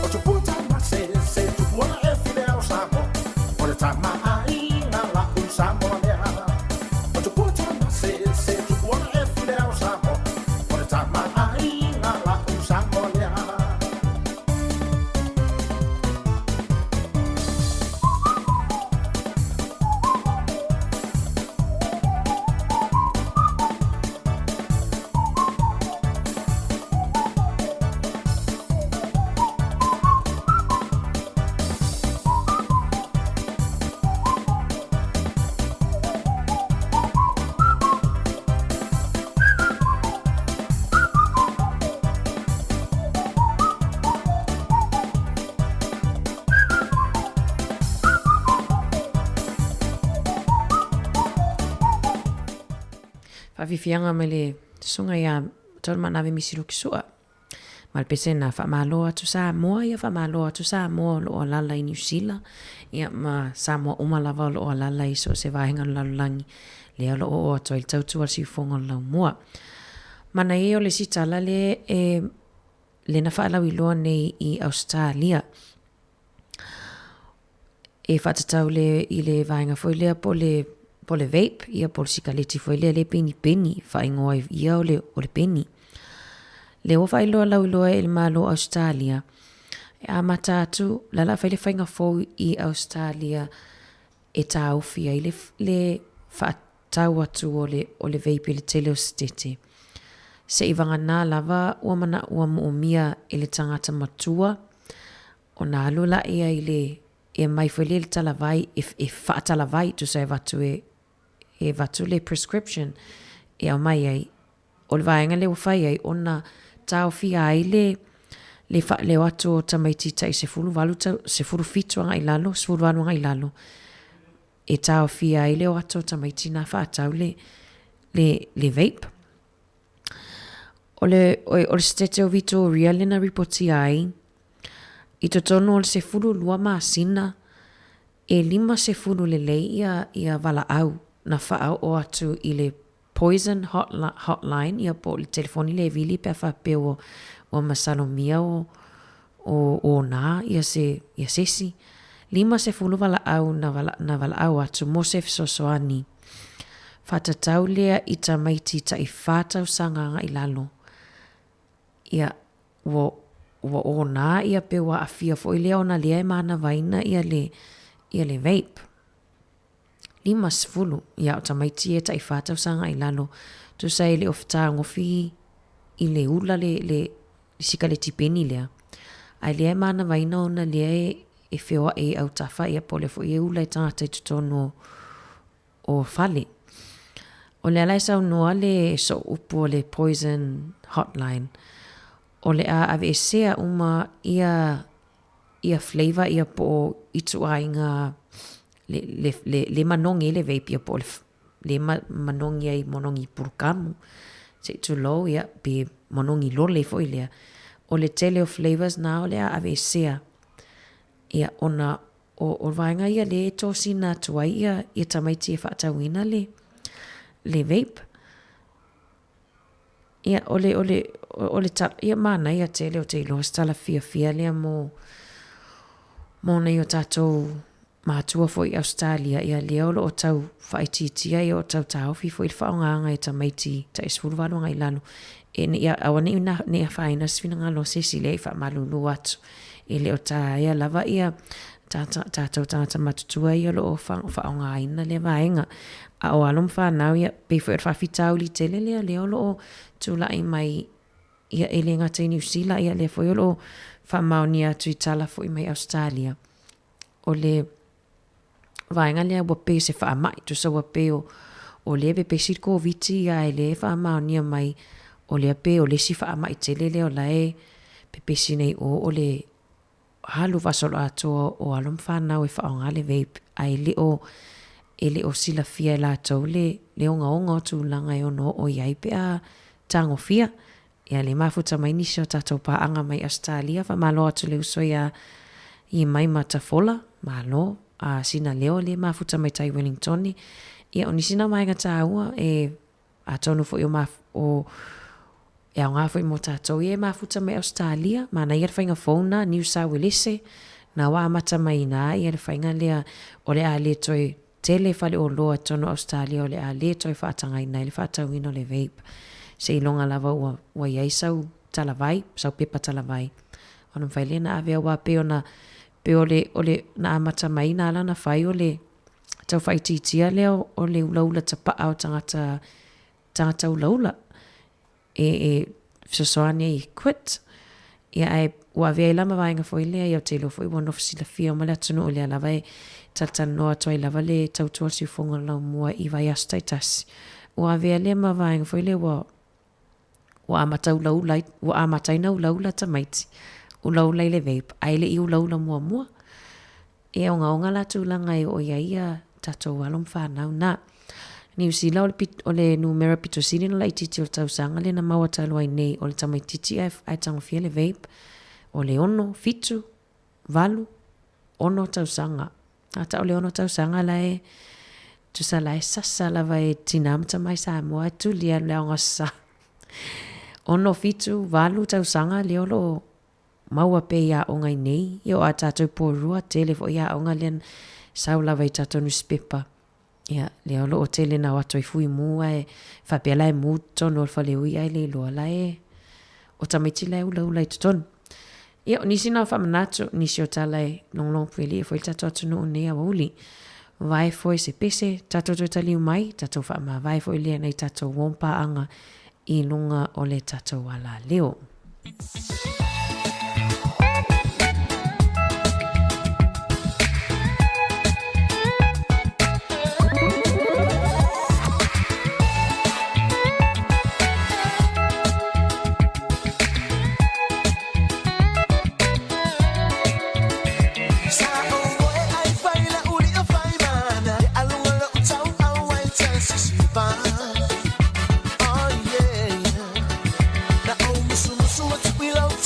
O tu puta ma se tu buona e fide au Samoa. O le tama ai na la u Samoa lea. O tu puta ma se tu buona e fide au Samoa. O le tama ai na la u Samoa lea. Whawhiwhianga me le sunga ia tōna manawe misiru ki sua. Mal pese na whamalo atu Samoa, ia whamalo atu Samoa lo o lala i New Zealand. Ia ma Samoa umalawa lo o lala i so se wahenga lalulangi. Lea lo o ato il tautua si ufonga lau mua. Mana e o le sitala le na whaalau iloa nei i Australia. E whatatau le i le wahenga foi lea po le vape, ia po le sikaleti foi lea le peni, whaingoa ia o le peni. Le o whailoa lau iloa e le malo Australia. E a mata atu, lala whaile whainga fau i Australia e tā uwhia i le whaatau atu o le vape le tele o stete. Se i wanga nā lava ua mana ua muumia i le tangata matua o nā lula ia i le mai foi le talavai e whaatalavai tu sa e watu e watu le prescription e au mai ai o le vaenga le whai ai ona tau fia ai le watu o tamaiti tai se fulu fituanga i lalo, se fulu anuanga i lalo e tau fia ai le watu o tamaiti na whaatau le vape o le stete o Victoria le na ripoti ai i to tono o le se fulu lua maasina e 5 se fulu le lei ia wala au na whaau o atu i le poison hotline ia po le telefoni le vili pe whape o masalomia o nā ia sesi 5 se fulu wala au na wala au atu mo se fisosoani whatatau lea i tamaiti ta i whatau sanganga i lalo ia o nā ia pe wa afia fo i lea ona lea e mana vaina ia le vape 5 sefulu ia o tamaiti e ta i whatau sanga i lalo tu sa i le ofta ngofi i le ula le sikaleti peni lea ai lea e mana vaina ona lea e whioa e au tafa ia pole fo i e ula i tangata i tutono o fale o le alai sau noa le so upu o le poison hotline o le a ave esea uma ia flavor ia po itu ainga le manongi le vape ia po le manongi ai monongi purukamu se tu lo ia pe monongi lole fo ilea o le tele o flavors na o le a ave esea ia ona o vaenga ia le tosi na tuai ia tamaiti e whaatawina le vape ia ole ta ia mana ia tele o te lo stala fia lea mo nei o tatou mātua fo i Australia ia lea o tau whaititia ia o tau tauwhi fo i whaonganga e tamaiti ta esfuru waluanga i lalo e ia awane i ne a whaina swina ngā lo sesi lea i wha malulu atu e leo ta ia lava ia tātou tangata matutua ia lo o whaonga ina lea vaenga a o alum whanau ia pefo e whawhitau li tele lea lo o tula i mai ia e le ngata i New Zealand ia lea fo i lo whamaoni atu i tala fo i mai Australia o le vaenga lea wape se whaamai tu sa wape o le be pesir ko viti ia e le whamaoni mai o le pe o le si whaamai tele leo lae pe pesi nei o le halu vasolo atu o alum whanau e whaonga le vape ai le o sila fia la tau le onga tu langa e ono o iai pe a tango fia ia le mafuta mai nisi o tatou paanga mai Australia Malo atu le uso ia i mai matafola Malo a sina leo le mafuta mai tai Wellington ia o nisina mai ngata ua e a tonu fo o E au ngā fwoi mō tātou e mafuta mai Australia, mana ia whainga whauna, New South Wales, na wā amata mai nā, ia le whainga lea o le a le toi tele whale o loa tono Australia o le a le toi whaatangai nai le whaatauina o le vape. Se ilonga lava ua iai sau talavai, sau pepa talavai. Ona mwhaile na awea wā pe ole na amata mai nā lana whai o le tau whaititia leo o le ulaula tapaa o tangata ulaula. E fisosoane I quit. Ia ai ua avea I lama vaenga fwoi lea iau te lo fwoi wana ofisila fia o male atunu o lea lava e tatanoa toa I lava le tautua si ufonga lau mua I vai asta I tasi. Ua avea lea ma vaenga fwoi lea ua amata ina ulaula tamaiti. Ulaula I le vape. Aile I ulaula mua. E onga la tūlanga I o ia tatou walom whanau na. Ni usila o le numera pitosini no la ititi o tausanga le na maua talua I nei o le tamaititi ai tangofia le vape. O le ono, fitu, valu, ono tausanga. Ata o le ono tausanga la e tusa la e sasa lava e tinamta mai Samoa tulia le onga sa. Ono fitu, valu tausanga le olo maua pe ia onga I nei. Io a tatou porua tele fo ia onga len sau lava I tatou newspaper. Ia, le olo o tele na wato I fui mua e whapea lai mu tono o whale ui ai le loa lai o tamaiti lai ula I tutonu. Ia, o nisi na whamanatu, nisi o talai nonglong pueli e fwoi tato atunu o nea wauli. Vai fwoi se pese, tato to tali umai, tato whaama vai fwoi lea nei tato wompa anga I lunga o le tato wala leo. We love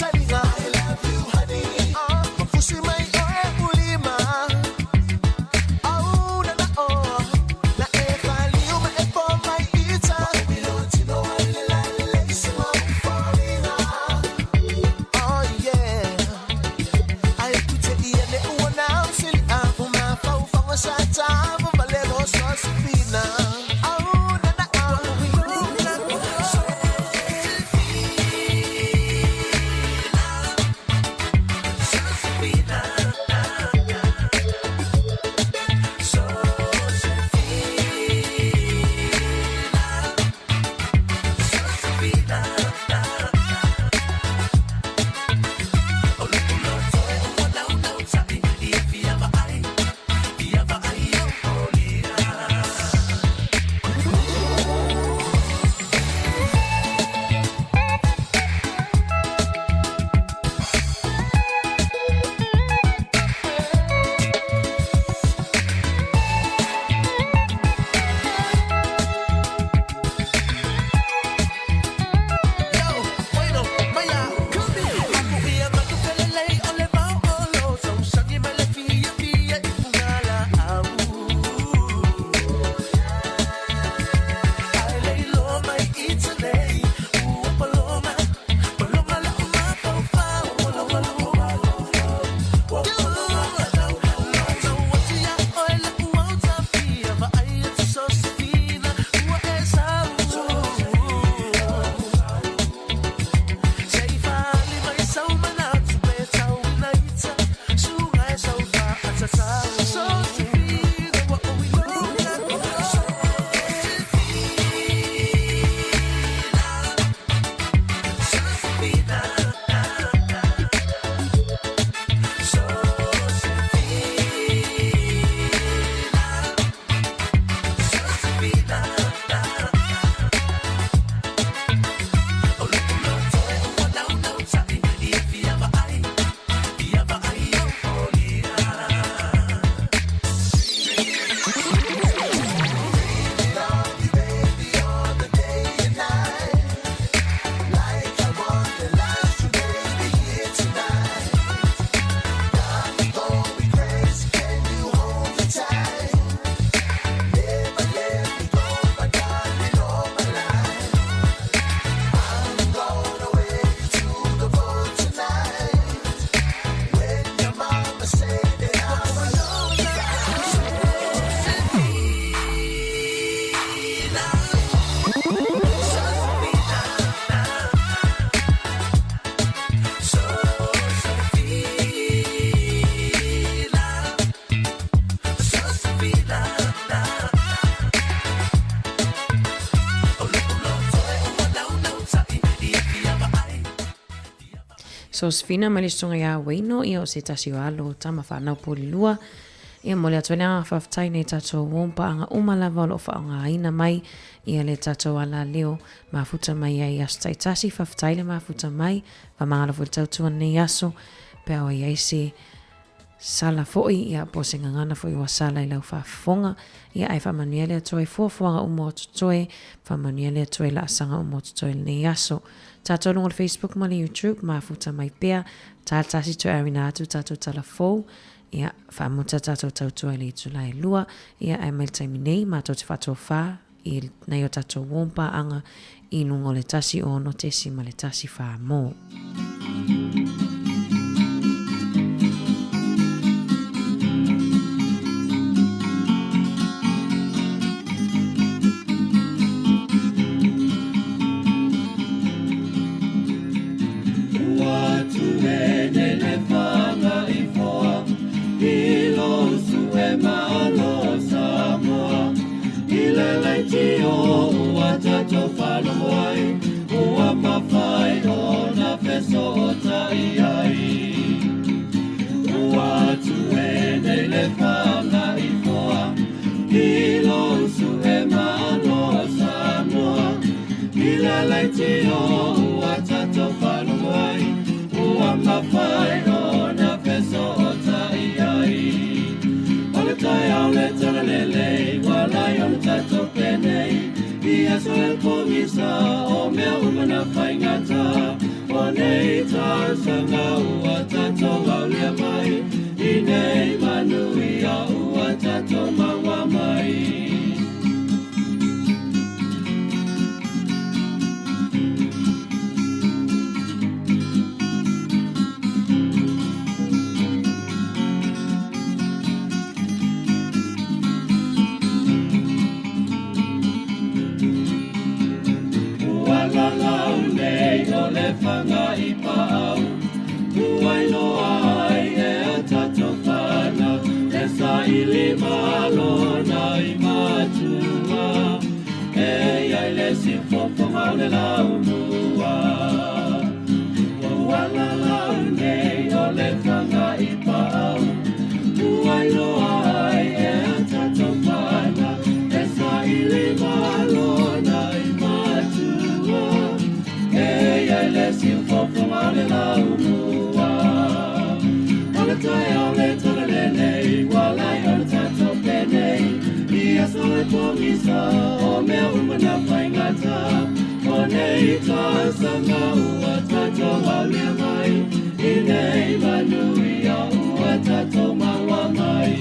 So sfina ma le songa ia waino ia o se tasi o alo tama whanau poli lua. Ia mo le atuenea whaftai nei tatou wompa anga umalava o lo whaonga aina mai. Ia le tatou ala leo mafuta mai ai aso taitasi whaftai le mafuta mai. Whamangala fo le tautua nei aso. Pea o ia se sala foi ia po se ngangana foi wa sala i lau whafonga. Ia ai whamanuia le atoe fuafuanga umo tutoe. Whamanuia le atoe la asanga umo tutoe nei aso. Tatou lungo le Facebook ma le YouTube mafuta mai pea. Tātasi to arina atu tatou talafou. Ia whamuta tatou tautua i le Julai lua. Ia ai mail taimi nei mātou te whatou wha. I nei o tatou wompa anga i nungo le tasi o no tesi ma le tasi wha mō. Malo, Samoa, Ilaitio, Watato Falawai, Uamafai, Ona Feso, Taiai, Watu Ene Fanga Ifoa, Ilo Suemalo, Samoa, Ilaitio, Watato Falawai, Uamafai, Ona Feso, Taiai. Tai au le taralele, wala yon tato pene. Ia so el pomisa, o mea umana whaingata. O nei ta sanga ua tato au lea mai. I nei manui a ua tato maua mai. Fanga I pau, uai loa ai e tato whana, e sa ili malo na I matua, e ai le si fofo mau le lau mua. Uala lau nei o le fanga I pau, uai loa ai e tato whana, e sa ili malo na I matua, e le si fofo male la umua. Ole tai ole tolele, wala yon tato pene. Ia sole pomisa, o mea umana whaingata. O nei ta sanga ua tato wale mai. I nei manui a ua tato maua mai.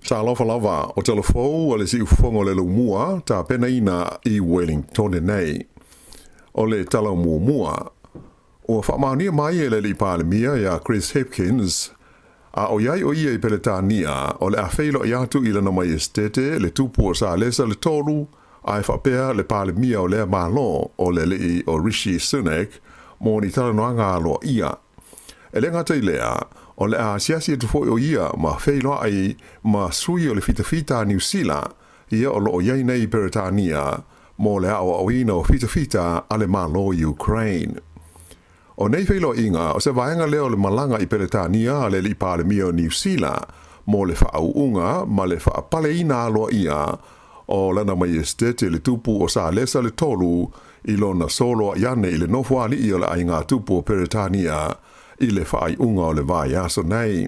Ta alofa lava o telefou o le si ufongo le lumua ta pena ina I Wellington nei. O le tala mua. O whamania mai e le li palemia ia Chris Hipkins a o iai o ia I peletania o le awhailo I atu I lana mai estete le tupu o sa lesa le tolu ai whapea le palemia o le Malo o le lei o Rishi Sunak mo ni tala noanga aloa ia. E le ngata I lea o le a siasi tu foi o ia ma whailo ai ma sui o le fita New Zealand ia o lo o iai nei peletania mo le awa o ina o fita ale Malo Ukraine. O nei whailo inga o se vaenga leo le malanga I peletania le li palemia o New Zealand mo le whaauunga ma le whaapale ina aloa ia o lana mai estete le tupu o sa lesa le tolu I lona solo iane I le nofo ali I o le ainga tupu o peletania I le whaaiunga o le vai aso nei.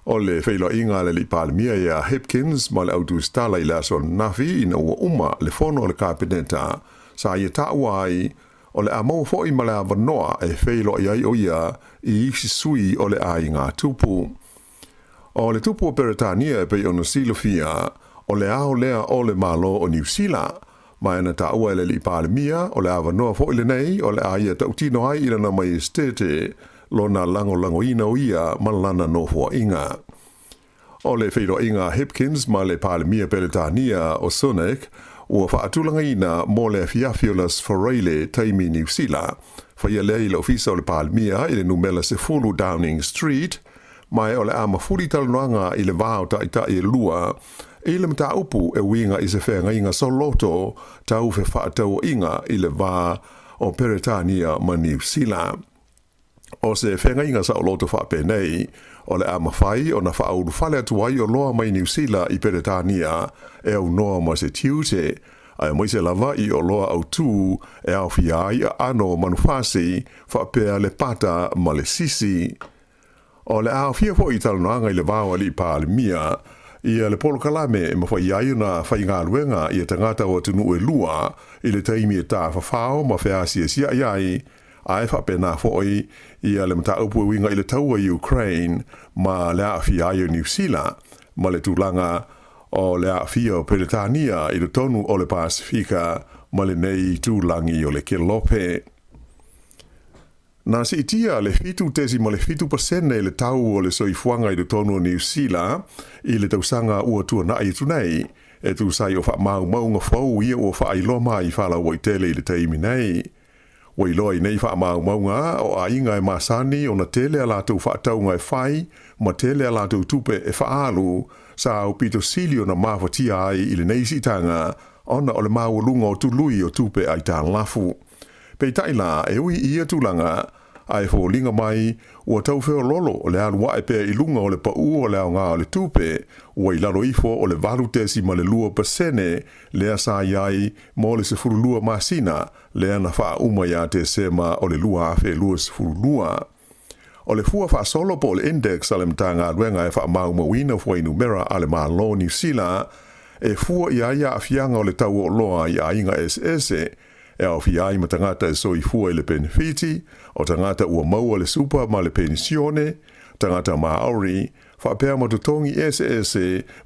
O le whailo inga le li palemia ia Hipkins ma le autustala I le aso nafi ina ua uma le fono o le kabineta sa ia tauai o le amau foi ma le avanoa e whailo iai o ia I isi sui o le ainga tupu. O le tupu o Peretania pe ono silofia o le ao lea o le Malo o New Zealand ma ena taua e le li palemia o le avanoa foi le nei o le aia tautino ai ina na mai estete lona lango ina o ia malana nofo inga. O le whailo inga Hipkins ma le palemia Peretania o Sunak ua whaatulanga ina mo le fiafiolas foreile taimi New Zealand whaia lea I le ofisa o le palemia I le numela se fulu Downing Street mai o le ama fuli talanoanga I le vāo ta ita I lua I le mta upu e winga I se whenga inga soloto tau fe whaatau inga I le vā o Peretania ma New Zealand. O se whenga inga sa o loto whapenei o le ama whai o na whauru whale atuai o loa mai New Zealand I Peretania e au noa ma se tiute ai moise lava I o loa au tū e au fiai a ano manufasi whapea le pata ma le sisi. O le au fia fo I talanoanga I le vāua li palemia ia le polo kalame e mawhai ai na whai ngā luenga I tangata o tunu e lua I le taimi e tā whawhao ma whea sia iai ai whapena foi ia le mta upu winga I le taua Ukraine ma le awhia ai o New Zealand ma le tūlanga o le awhia o Peretania I le tonu o le Pasifika ma le nei tūlangi o le Kelope. Na si itia le fitu tesi ma le fitu pasene le tau o le soifuanga I le tonu o New Zealand I le tausanga ua tua na I tunei e tu sai o wha maunga fau ia o wha ailoma I whala waitele I le taimi nei. Wailoa I nei wha maunga o a inga e masani o na tele a lātou wha taunga e whai ma tele a lātou tupe e wha alu sa au pito silio na mawhatia ai I le neisitanga ona o le mawalunga o tului o tupe ai tā lafu. Pei taila e ui ia tūlanga ai fo linga mai ua tau wheo lolo o le alua e pēr I lunga o le pau o le au ngā o le tupe ua I laro ifo o le valu tesi ma le lua pasene lea sa iai mo le se furu lua masina lea na wha uma ia te sema o le lua afe lua se furu lua. O le fua wha solo po le index ale mta ngā ruenga e wha maumawina fwa numera ale Malo New Zealand e fua ia afianga o le tau o loa I a inga SS e au fiai ma tangata e soifua I le benefiti, o tangata ua maua le supa ma le pensione, tangata Maori, whapea ma tutongi SS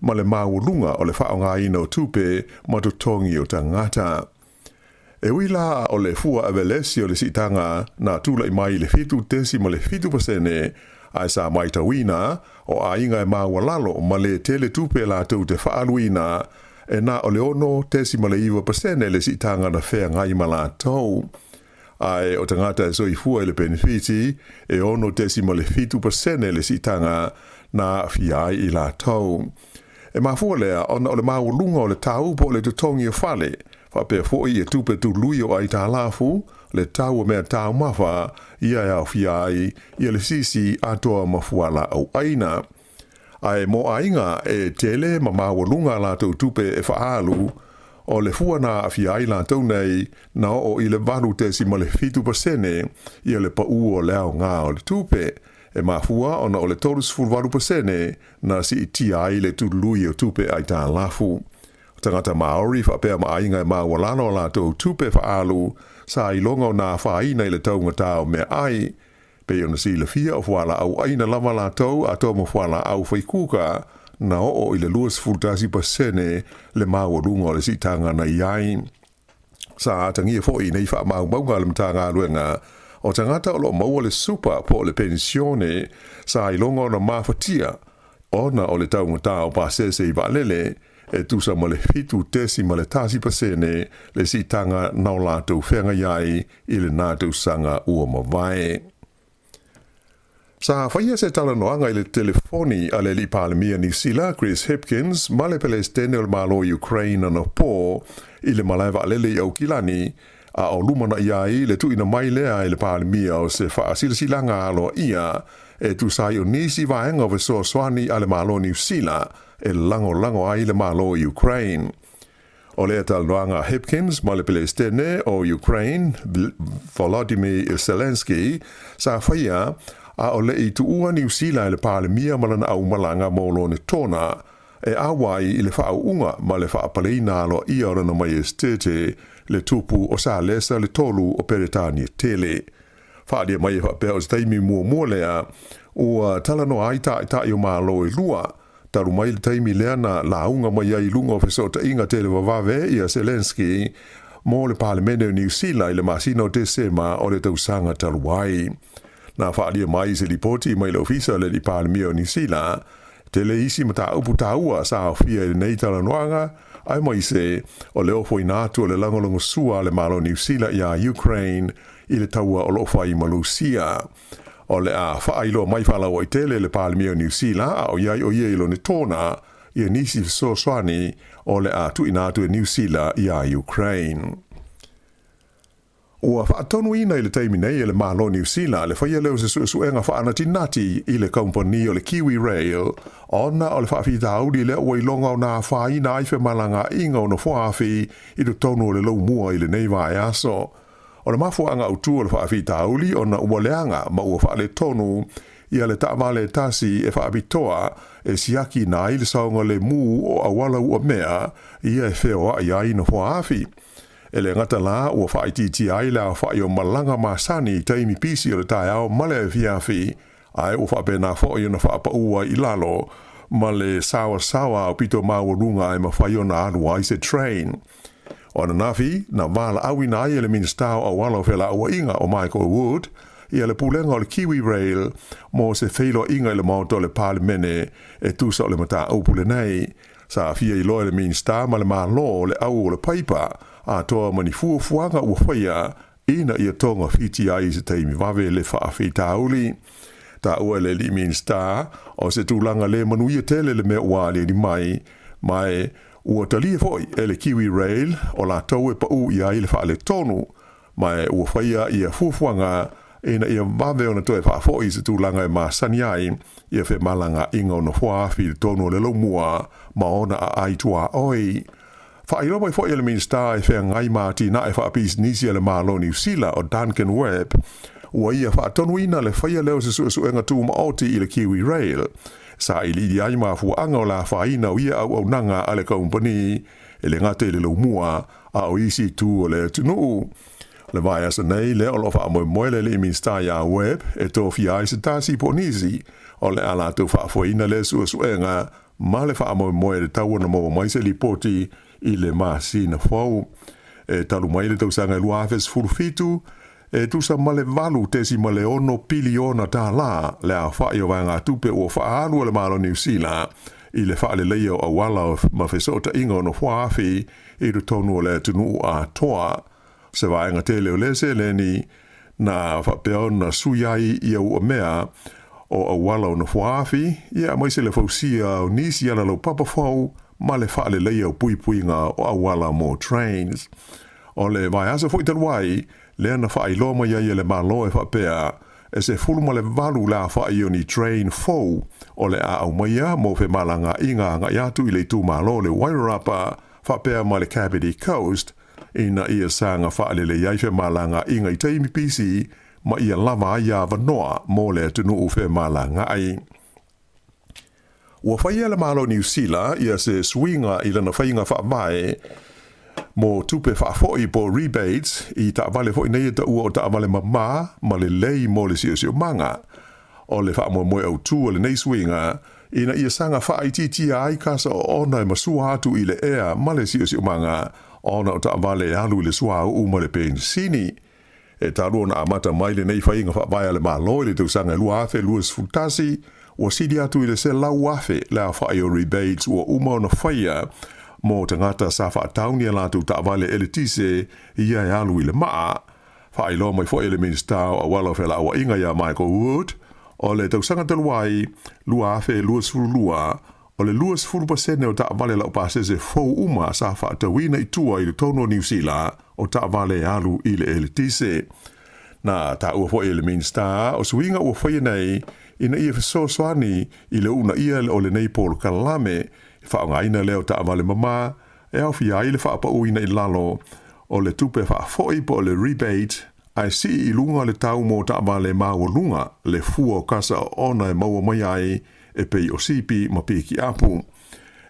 ma le maulunga o le whaonga ina o tupe ma tutongi o tangata. E wila o le fua avelesi o le sitanga na tula I mai le fitu tesi ma le fitu pasene ai sa mai tawina o a inga e mawalalo ma le tele tupe la tau te whaaluina e na o le ono tesi ma le iwa pasene le sitanga na whea ngai ma la tau. Ai o tangata e soifua le benefiti e ono tesi ma le fitu pasene le sitanga na fiai I la tau. E mafua lea ona o le maulunga o le tau po le tutongi o fale whapea foi e tupe tu lui o ai tā lafu le tau mea tau mafa ia e au fiai ia le sisi atoa mafuala au aina. Ai mo ainga e tele ma mawalunga la tau tupe e whaalu o le fua na afiai la tau nei na o I le valu tesi ma le fitu pasene ia le pau o leo ngā o le tupe e mafua ona o le tolus fulvalu pasene na si iti ai le tului o tupe ai tā lafu. Tangata Maori whapea ma ainga e mawalano la tau tupe whaalu sa ilonga o nā whaina I le taunga tau mea ai pe ona si le fia o whala au aina lama la tau a tō mo whala au whaikuka na o i le 20% le maualunga o le sitanga na iai. Sa tangia fo i nei wha maunga le mtanga luenga, o tangata o lo maua le super po le pensione sa ilonga o na mafatia, ona o le taungata o pasese i valele, e tusa ma le fitu tesi ma le tasi pasene le sitanga na o latou whenga iai i le nātou sanga ua mawai. Sa whaia se talanoanga i le telefoni a le li palemia ni sila Chris Hipkins ma le Palestine o le malo Ukraine ana po i le malaiva alele i au kilani a o lumana iai le tuina mai lea i le palemia o se wha silanga aloa ia e tu sai o nisi vaenga o veso swani a le malo New Zealand e lango ai le malo Ukraine. O le talanoanga Hipkins ma le Palestine o Ukraine Volodymyr Zelensky sa whaia a o le i tuua New Zealand le palemia malana au malanga molo ne tona e awai i le whaunga ma le whaapaleina alo i ora na mai estete le tupu o sa lesa le tolu o Peretania tele. Whaadia mai e whapea o staimi mua lea ua talano aita i o malo e lua taru mai le taimi lea na launga mai ai lunga o fesota inga tele wawave i a Zelensky mo le palemene o New Zealand i le masina o desema o le tausanga taluai. Na whaadia mai se lipoti mai le ofisa le li palemia o New Zealand, te le isi mata upu taua sa o fia i nei talanoanga, ai mai se o leo foi nātu o le langolongo sua le malo New Zealand i a Ukraine i le taua o lofa i Malusia. O le a whaailo mai whalau o i tele le palemia o New Zealand, a o iai o iei lo ne tona i a nisi so swani o le a tui nātu e New Zealand i a Ukraine. Ua whaatonu ina i le teimi nei e le malo New Zealand le whaia leo se suenga whaanatinati i le company o le Kiwi Rail ona o le whaafita auri le ua ilonga o nā whaina aife malanga inga o na whaafi i le tonu o le lau mua i le nei vai aso. O le mafuanga utu o le whaafita auri o na ua leanga ma ua whaale tonu i le taamale tasi e whaabitoa e siaki na i le saunga le mu o awala ua mea i e wheoa i ai na whaafi. E le ngata la ua whaititi ai la whai o malanga masani taimi pisi o le tai au male e fiafi ai ua whapena whai o na whapa ua i lalo ma le sawa o pito maua runga ai ma whai o na alua i se train. O na nafi, na wala awina ai le minister o wala o whela ua inga o Michael Wood i le pulenga o le Kiwi Rail mo se wheilo inga i le mauto le palemene e tusa o le mata upule nei. Sa fia i loa le minister ma le malo le au o le paipa a toa mani fuafuanga ua whaia ina ia tonga fiti ai se teimi wawe le whaafita auli. Ta ua le li minister o se tūlanga le manuia tele le mea wale ni mai ua talia foi e le Kiwi Rail o la tau e pa u ia i le whaale tonu mai ua whaia ia fuafuanga ina ia wawe o na toe whaafoi se tūlanga e maasani ai ia whe malanga inga o na whaafi le tonu le laumua ma ona a aitua oi. Whairo mai fwoi ele minister e whea ngai maati na e whaapis nisi ele malo New Zealand o Duncan Webb ua ia whaatonu ina le whaia leo se suenga tūma oti i le Kiwi Rail. Sa i li ai mafua anga o la whaina o ia au nanga ale company e le ngate le laumua a o isi tū o le tunu. Le vai asa nei le o lofa amoe moele le minister ya Webb e tofi ai se tasi po nisi o le ala tu whaafuina le suenga ma le whaamoe moele tau na mo mai se lipoti i le masi na fau. E talu mai le tausanga lua afes furufitu, e tusa male valu tesi male ono piliona ta la, le a whai o vanga tupe o whaalu le malo New Zealand, i le whaale leo a wala ma fesota inga ono whaafi, i du tonu o le tunu a toa, se vaenga tele o lese leni, na whapeo na suyai i au a mea, o a wala ono whaafi, ia mai se le fausia o nisi ana lau papafau, ma le whaale leia o puipuinga o awala mo trains. O le vai asa fwoi tanwai, lea na whaai loma ia le malo e whapea, e se fulu ma le valu la whaai o ni train fau, o le a au maia mo fe malanga inga nga iatu i le tu malo le Wairarapa, whapea ma le Kapiti Coast, ina ia sanga whaale le iai fe malanga inga i teimi pisi, ma ia lava ia vanoa mo le tunu u fe malanga ai. Ua whaia le malo New Zealand ia se swinga i lana whainga whaamae mo tupe whaafoi po rebates i ta vale fo nei ta ua o ta vale ma le lei mo le sio manga o le whaamoe moe au tu o le nei swinga ina ia sanga whaititi ai kasa o ona masua atu i le ea male si umanga ona o taavale alu le sua u male pen sini. E taru na amata mai le nei whainga whaia le malo le tau sanga lua afe luas futasi o sidi atu i le se lau afe la whai o rebates o uma o na whaia mo tangata sa whaatauni a latu taavale elitise ia e alu i le maa. Whai lo mai whai le minister a wala whela awa inga ia Michael Wood o le tau sanga taluai lua afe luas furu lua o le luas furu pasene o taavale lau pasese fau uma sa whaatawina i tua i le tono New Zealand o taavale alu i le elitise. Na ta ua fo ele minister o suinga ua fo nei ina ia so swani i le una ia o le nei pol kalame fa nga ina leo taavale mama e au fia i le fa pa uina i lalo o le tupe fa fo i po le rebate ai si i lunga le tau mo taavale maua lunga le fuo kasa ona e maua mai ai e pei o sipi ma piki apu.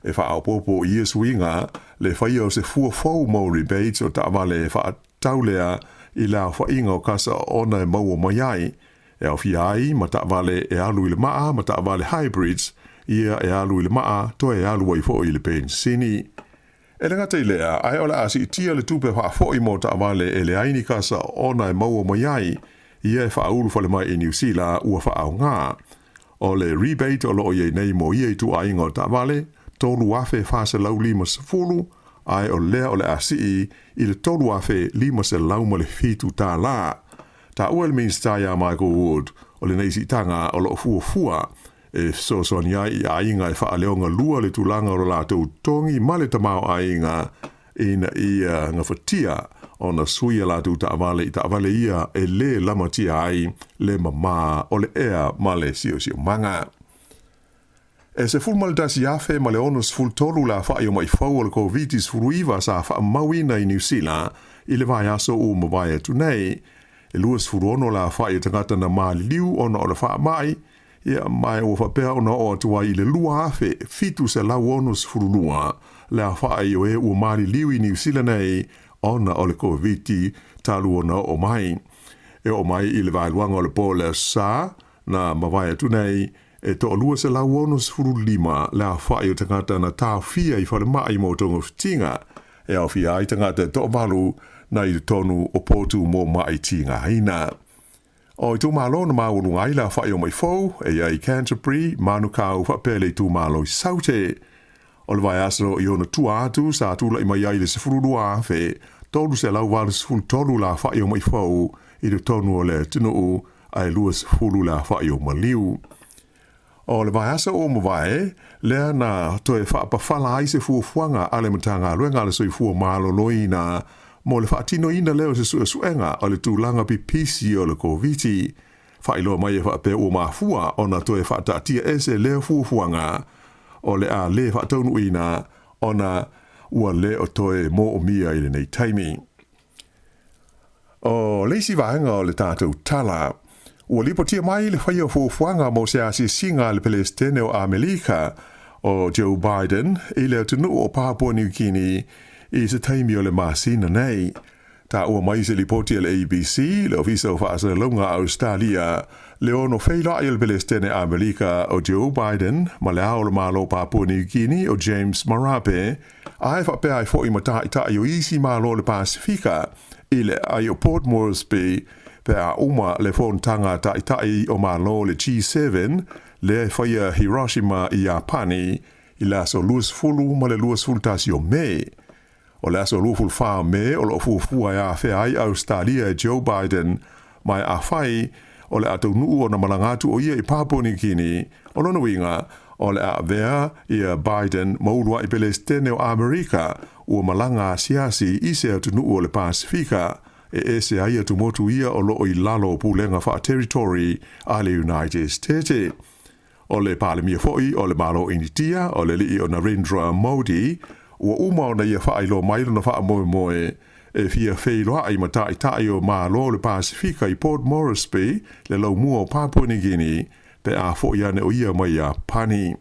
E wha au popo i suinga le whaia o se fua fau mo rebates o taavale wha taulea i la whainga o kasa ona e maua mai ai. E au fiai ma taavale e alu i le maa ma taavale hybrids ia e alu i le maa to e alu ai fo i le pen sini. E lenga te lea ai ola asi tia le tupe wha fo i mo taavale e le aini kasa ona e maua mai ai ia e wha ulu fale mai i New Zealand ua wha au ngā. O le rebate o loo iei nei mo iei tu ainga o taavale tolu afe fase lau lima se fulu, ai o lea o le asii i le tolu afe lima se lau ma le fitu tā la. Ta ua le minister ia Michael Wood o le neisi tanga o lo fua e so sonia i ainga e wha leonga lua le tulanga o la tau tongi ma le tamau ainga ina ia ngawhatia o na suia la tu taavale ia e le lamatia ai le mama o le ea ma le sio manga. E se fulmal dasi afe ma le onus ful tolu la whaio mai fau o le COVID-19 furuiva sa wha mawina i New Zealand i le vai aso o mawai atu nei. E luas furuono la whaio tangata na maali liu ona o le wha mai ia mai o whapea ona o atua i le lua afe fitu se lau onus furunua la whaio e ua maali liu i New Zealand nei ona o le COVID-19 talu ona o mai. E o mai i le vai luanga o le pole sa na mawai atu nei e to lua se la wonus furu lima la whaio tangata na tā fia i whare mai mo tonga fitinga e au fia i tangata to malu na i tonu o potu mo mai tinga hina. O i tu malo na maulu ngai la whaio mai fau e ai Canterbury manukau whapele tu malo i saute. O le vai aso i ona tua atu sa tula i mai ai le se furu lua afe tolu se lau walus fulu tolu la whaio mai fau i le tonu o le tunu ai luas fulu la whaio maliu. O le vai asa o mawai, lea na toe whaapawhala ai se fuafuanga ale matanga luenga le soifua malo loina mo le whaatino ina leo se suenga o le tūlanga pi pisi o le COVID-19. Whailo mai e whaape o mafua o na toe whaatatia ese leo fuafuanga o le a le whaataunu ina o na ua le o toe mo o mia i le nei taimi. O leisi vaenga o le tātou tala, ua lipotia mai le whaia fuafuanga mo se asi singa le Palestine o Amerika o Joe Biden i le tunu o Papua New Guinea i se taimi o le masina nei. Ta ua mai se lipotia le ABC, le ofisa o whaasa longa Australia, le ono whaila i le Palestine Amerika o Joe Biden, ma le ao le malo Papua New Guinea o James Marape, ai whapea i fo i matai o isi malo le Pasifika, i le ai o Port Moresby, pe a uma le fontanga tai o malo le G7 le whaia Hiroshima i Japani i la so luas fulu ma le luas fultasi o me. O la so luful wha me o lo fuafua ia whea ai Australia Joe Biden mai a whai o le atau nuu o na malangatu o ia i Papua New Guinea o lono winga o le a vea ia Biden maulua i Palestine o Amerika ua malanga siasi i se atu nuu o le Pasifika e se aia tu motu ia o loo i lalo pulenga wha territory a le United States. O le palemia foi o le malo initia o le li o Narendra Modi ua uma o na ia wha ilo mailo na wha moe moe e fia wheiloa ai matai o malo le Pasifika i Port Moresby le lau mua o Papua New Guinea pe a foi ane o ia mai a pani.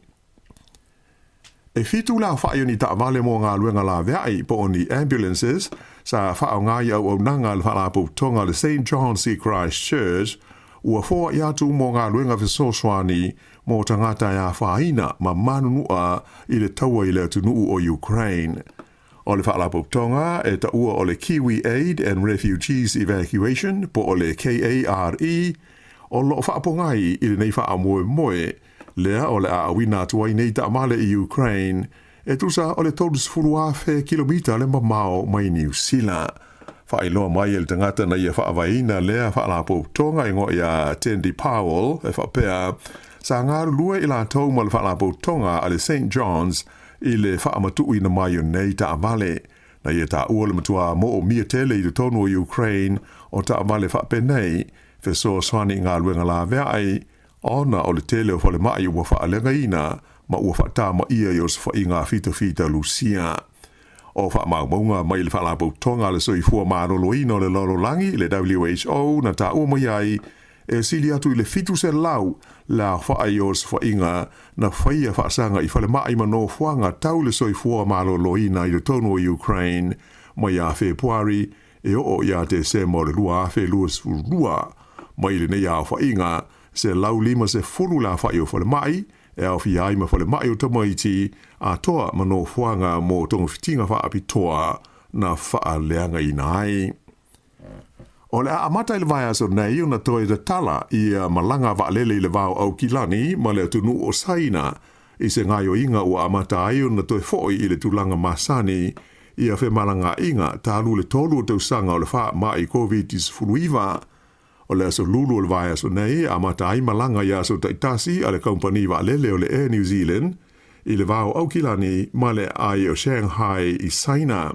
E fitu la wha ni ta vale mo ngā luenga la veai po o ni ambulances sa wha o ngai au nanga le wha tonga le St. John Sea Christ Church ua foa i atu mo ngā luenga fesoswani mo tangata ia whaina ma manunua i le taua i le atunuu o Ukraine. O le whaalapoptonga e ta ua o le Kiwi Aid and Refugees Evacuation po o le KARE o lo whaapongai i le nei whaamoe moe lea o le aawina tuai nei ta amale i Ukraine e tusa o le tolus furuafe kilomita le mamao mai New Zealand. Whaailoa mai e le tangata na ia whaavaina lea whaalapoptonga ingo ia Tendi Powell e whapea sa ngāru lua i la tau ma le whaalapoptonga a le St. John's i le whaamatui na mai o nei ta amale. Na ia ta ua le matua mo o mia tele i le tonu o Ukraine o ta amale whaapenei feso swani ngā luenga la vea ai ona o le tele o whale mai ua whaalenga ina ma ua whaata ma ia i os wha inga fita Lucia. O whaamaunga mai le whaalapoptonga le soifua marolo ino le lololangi le WHO na ta ua mai ai e sili atu i le fitu se lau la whaai os wha inga na whaia whaasanga i whale mai mano whanga tau le soifua marolo ina i le tonu o Ukraine mai a Februari e o ia te se mo le lua afe luas lua mai le nei a wha inga se lau lima se fulu la whaio whale mai e au fi ai ma whale mai o tamaiti a toa mano whanga mo tonga fitinga wha api toa na wha leanga i nai. O le amata i le vai aso nei o na toi da tala i malanga wa lele i le vau au kilani ma le atunu o saina i se ngai o inga o amata ai o na toi foi i le tulanga masani i a fe malanga inga ta alu le tolu o tausanga o le wha mai COVID-19 o le aso lulu o le vai aso nei amata ai malanga i aso taitasi a le kompani wa lele o le Air New Zealand i le vau au kilani ma le ai o Shanghai i saina.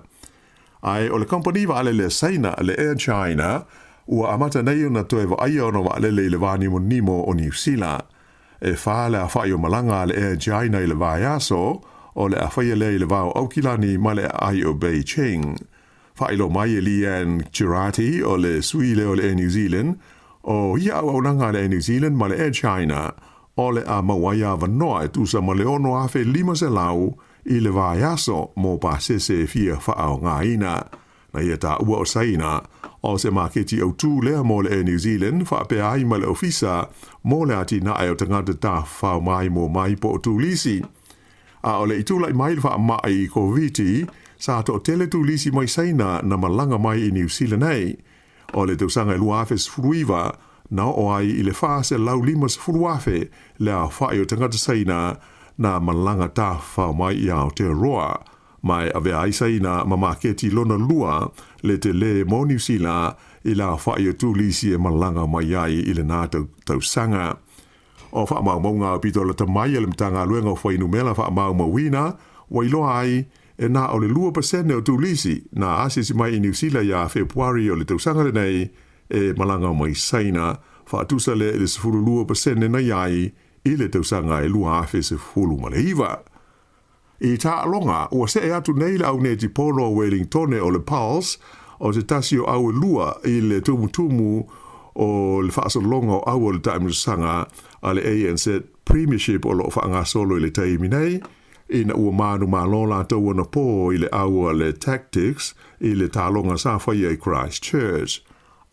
Ai o le company wa ale le saina le Air China ua amata nei na toe wa ai ono wa ale le vani mo nimo o New Zealand. E whaale a whai o malanga le Air China i le vai aso o le a whai le le vau aukilani ma le ai o Beijing. Whai lo mai e Lian Chirati o le suile o le Air New Zealand o ia au aunanga le Air New Zealand ma le Air China o le a mawaya vanoa e tusa ma le ono afe lima se lau i le vai aso mo pa sese fia whaao ngā ina. Na ia ta ua o saina, o se maketi au tū lea mo le Air New Zealand, whaapea ai ma le ofisa mo le ati na e o tangata ta whao mai mo mai po o tū lisi. A o le itulai mai le wha mai i COVID, sa to tele tū lisi mai saina na malanga mai i New Zealand nei. O le tausanga i luafes fruiva, na o ai i le wha se lau limas fruafe lea whae o tangata saina na malanga ta whao mai i Aotearoa. Mai ave aisaina mamaketi lona lua le te le mo New Zealand i la whae o tūlisi e malanga mai ai i le nā tausanga. O wha maunga o pito la tamai le mtanga luenga o whainu mela wha mawina, wailoa ai e nā o le 2% o tūlisi na asisi mai i New Zealand ia Februari o le tausanga le nei e malanga mai saina wha atusa le 2% na iai i le tausanga e lua afe se fulu maleiva. I ta alonga, ua se e atu nei le au neti polo o Wellington o le Pulse, o te tasi o au lua i le tumutumu o le whaasalonga o au o le taimusanga a le ANZ Premiership o lo whaanga solo i le taimi nei, ina ua manu malola tau ana po i le au o le Tactics i le talonga sa whaia i Christchurch.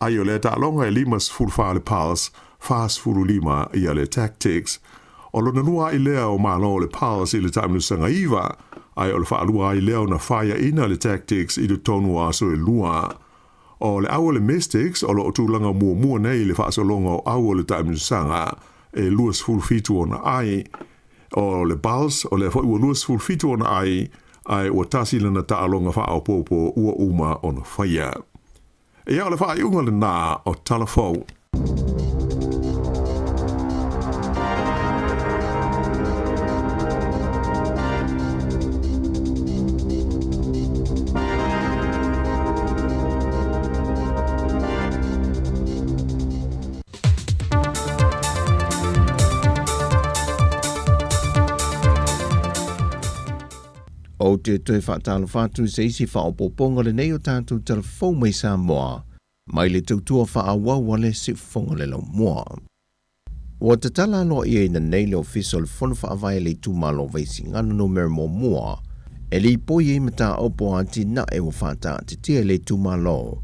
Ai o le talonga e limas fulfa le Pulse, fast fulu lima i le Tactics, o lona lua i lea o malo le Pulse i le taimusanga iwa, ai o le whaalua i lea o na whaia ina le Tactics i le tonu aso e lua. O le au le Mystics, o lo o tūlanga mua nei le whaasalonga o au le taimusanga, e luas fulfitu o na ai. O le Pulse, o le whaua luas fulfitu o na ai o tasi lana taalonga whaao popo ua uma o na whaia. E au le whaai unga le nā o talafou. O te toi whaatalo whātu se isi whaopoponga le nei o tātou telefou mai Samoa, mai le tautua whaawau wale si whonga le lau mua. O te tala aloa ia ina nei le official whonu whaawai le tūmalo vaisi ngana no mera mo mua, e li poi e mata opo ati na e o whaata te tia le tūmalo.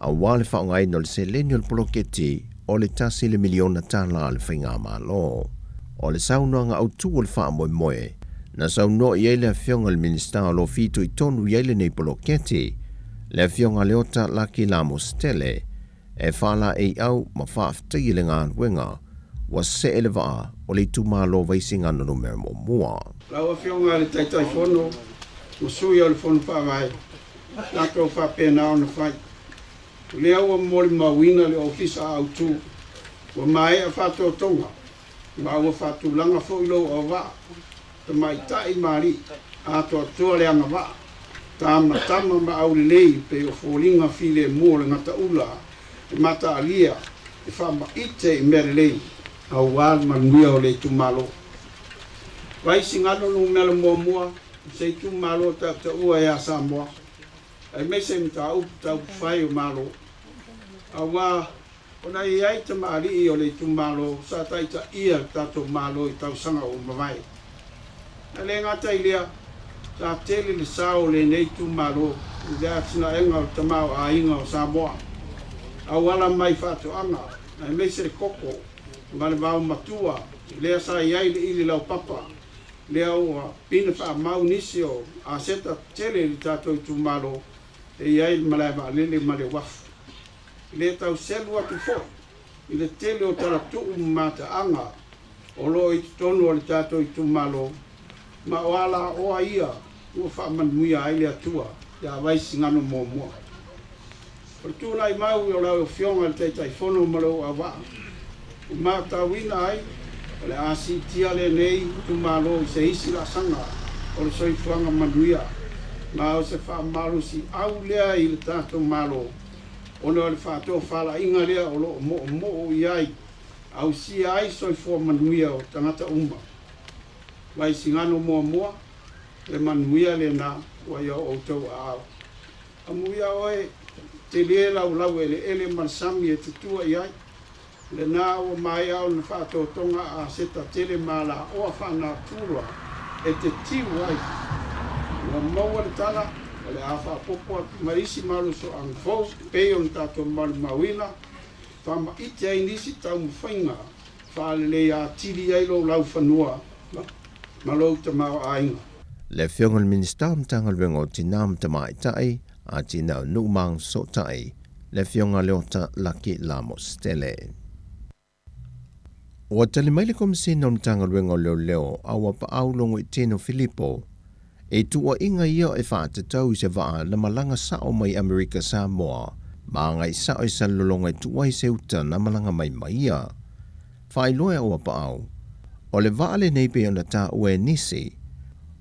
A wale whaongai no le se lenio le poloketi o le tasi le miliona tala le whainga Malo. O le saunua ngā autu o le wha moe moe, na saunoa i eile a whionga le minister o lo fitu i tonu i eile nei polo keti, le whionga leota laki la mostele, e whala e au ma whaaftai le ngā wenga, wa se ele waa o le tu Malo vaisinga na numero mo mua. Lau a whionga le taitai whono, mo sui o le whono whaamai, nātou whapena o na whai. Le au a mori mawina le ofisa autu, wa mai a whato tonga, ma ua whatu langa whoilo o wa, ta mai tai mari, a toa tua le anga wa, tama ma au lei pe o wholinga file mua le ngata ula, e mata alia, e whama ite i mere lei, au wāl manuia o le tu Malo. Vai singano nung mele mua, se tu Malo ta ua e a Samoa, ai me se mta upu tau whai o Malo. Awa, ona i ai ta maari o le tu Malo, sa taita ia tato Malo i tau sanga o mawai. Na le ngata i lea, sa tele le sao le nei tu Malo, i lea tina enga o tamau a inga o Samoa. Awala mai whato anga, na me se koko, mane wau matua, lea sa i ai le ili lau papa, lea ua pina wha mau nisi o a seta tele li tato i tu Malo, e i ai malai wa lele male wafu. Le tau selu atu fo, i le tele o tala tuu mata anga, o lo i tonu o le tato i tu Malo, ma o ala oa ia, ua wha manuia ai le atua, ia waisi ngano mua mua. O le tūna i mau i o lau whionga le teitai whono malo a waa. O maa tawina ai, o le asi tia le nei tu Malo i se isi la sanga, o le soifuanga manuia, ma o se wha maru si au lea i le tato Malo, ona le whātua whala inga lea o lo mo i ai, au si ai soifua manuia o tangata umma. Vai singano mua, le manuia le na, wa ia o tau a au. Amuia oe, te lea lau ele marsami e te tua i ai, le na o mai au na whātua tonga a seta tele mala oa whana tūrua, e te tiu ai. Wa maua le tala, le afa popo marisi malu so ang fo pe on tato mal mawina fama ite ai nisi tau mfainga fa le ya tiri ai lo lau fanua malo te mau ainga le whionga minister mtanga lwengo tinam te mai tai a tina numang so tai le whionga leota laki lamo stele o tali mai le komisina mtanga lwengo leo awa pa au longo i tino Filipo e tua inga ia e whātatau i se waa na malanga sao mai Amerika Samoa, ma ngai sao i salolonga i tua i seuta na malanga mai maia. Whailoa o apa au, o le waa le neipe ona tā ue nisi,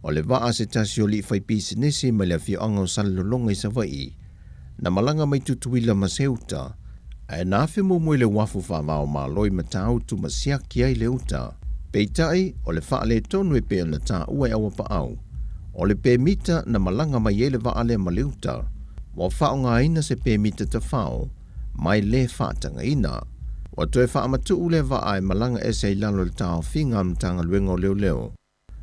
o le waa se tasio li whaipisi nisi mai le whioanga o salolonga i sa vai, na malanga mai tutuila ma seuta, e na whimo mui le wafu whawao ma loi ma tāu tu ma siaki ai le uta, peitai o le wha le tonu e pe ona tā ue au apa au, o le pēmita na malanga mai ele waale maliuta, wa whaonga ina se pēmita ta whao, mai le whaatanga ina. Wa toe whaamatu ule waae malanga ese i lalo le tau whinga mtanga luengo leo.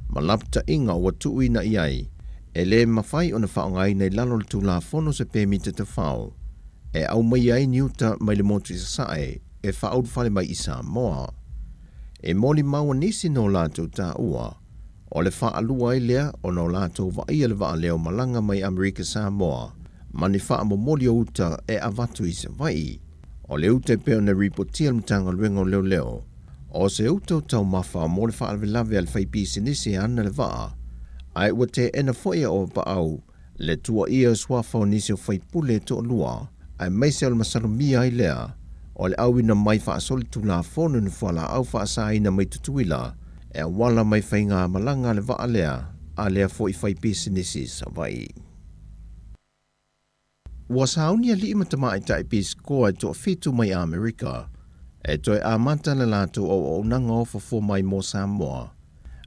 Malapta inga wa tuu ina iai, e le mawhai o na whaonga ina i lalo le tula fono se pēmita ta whao, e au mai ai niuta mai le motu i sasae, e whaud whale mai i Samoa. E moli maua nisi no lātou tā ua, o le wha alua i lea o no lātou wa ia le wa leo malanga mai Amerika Samoa, mani wha amomoli o uta e avatu i se vai. O le uta e peo na ripotia mtanga luengo leo, o se uta o tau mawha mo le wha alvelave al whaipisi nisi ana le wa, ai ua te ena foia o pa au, le tua ia swafa o nisi o whaipule to lua, ai meise o le masalumia i lea, o le au ina mai wha asoli tu la fono ni whala au wha asa ina mai tutuila, e wala mai whainga malanga le waa lea, a lea fo i whaipisi nisi sa vai. Wa saunia li imatama i tai pis koa to fitu mai Amerika, e toi a manta le lato o nanga ofa fo mai mo Samoa,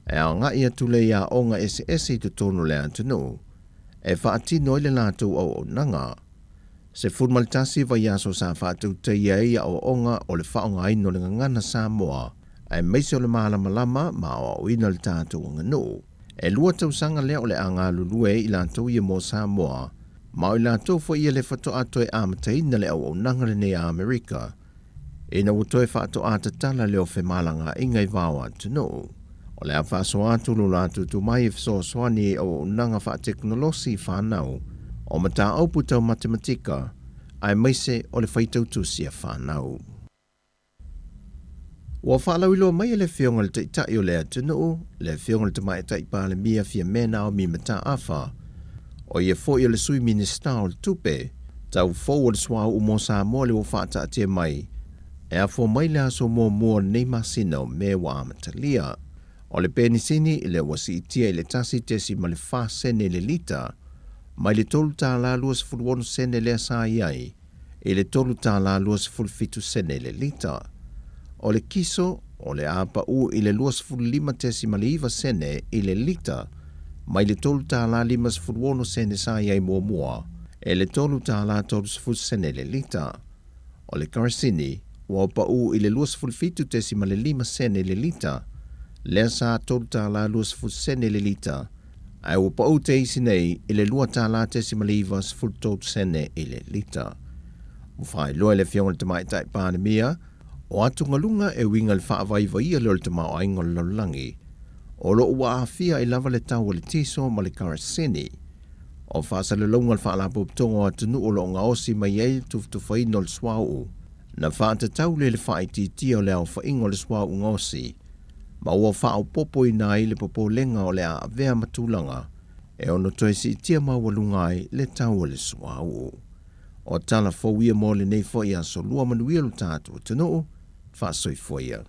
e a nga ia tule ia o nga ese i tonu le antunu, e whaatino i le lato o nanga. Se fulmalitasi vai aso sa whaatu te ia o onga o le whaonga ino le ngana Samoa, ai meise o le malama ma o ina le tātou nganu. E lua tau sanga lea o le anga lulue i lātou ia mo Samoa, ma o i lātou fo ia le whato ato e amateina le au nanga le nei Amerika. Ina utoe whaato atatala leo whemalanga ingai wawa tunu. O lea whaasoa tulu latu tu mai fso swani o unanga wha teknolosi whanau. O mata aupu tau matematika, ai meise o le whaitau tusia whanau. Wa whalau ilo mai le whionga le teitai o lea tunu, le whionga le tamai taipa le mia fia mena o mi mata awha. O ia fo i le sui minista o le tupe, tau fo o le swau umo Samoa le o whaata atia mai, e a fo mai le aso mua nei masina o me wa amatalia. O le penisini i le wasi itia i le tasi tesi ma le wha sene le lita, mai le tolu tā la luas fulwonu sene le asa iai, i le tolu tā la luas fulfitu sene le lita. O le kiso, o le apa u i le luas fulu lima tesi ma le iwa sene i le lita, mai le tolu tā la limas fulwonu sene sa iai mua, e le tolu tā la tolu sfulu sene le lita. O le karasini, o apa u i le luas fulfitu tesi ma le lima sene le lita, le sa tolu tā la luas fulu sene le lita, ai o pa o te isi nei i le lua tā la tesi ma le iwa sfulu tolu sene i le lita. Mufai loa le fionga le tamai tai pānemia, o atu ngalunga e winga le whaavaivaia leo le tamau aingo le laulangi, o lo ua awhia i lava le tau le tiso ma le karasini, o whaasale launga le whaalapo ptongo atunu o lo nga osi mai ei tufutufai no le swau, na whaata tau le whaititia o le au whaingo le swau ngosi, ma ua whaau popo i nai le popo lenga o le a avea matulanga, e ono toesi itia mawalungai le tau le swau. O tala fōia mō le nei fōia so lua manuia lo tātou tano, wha soifua.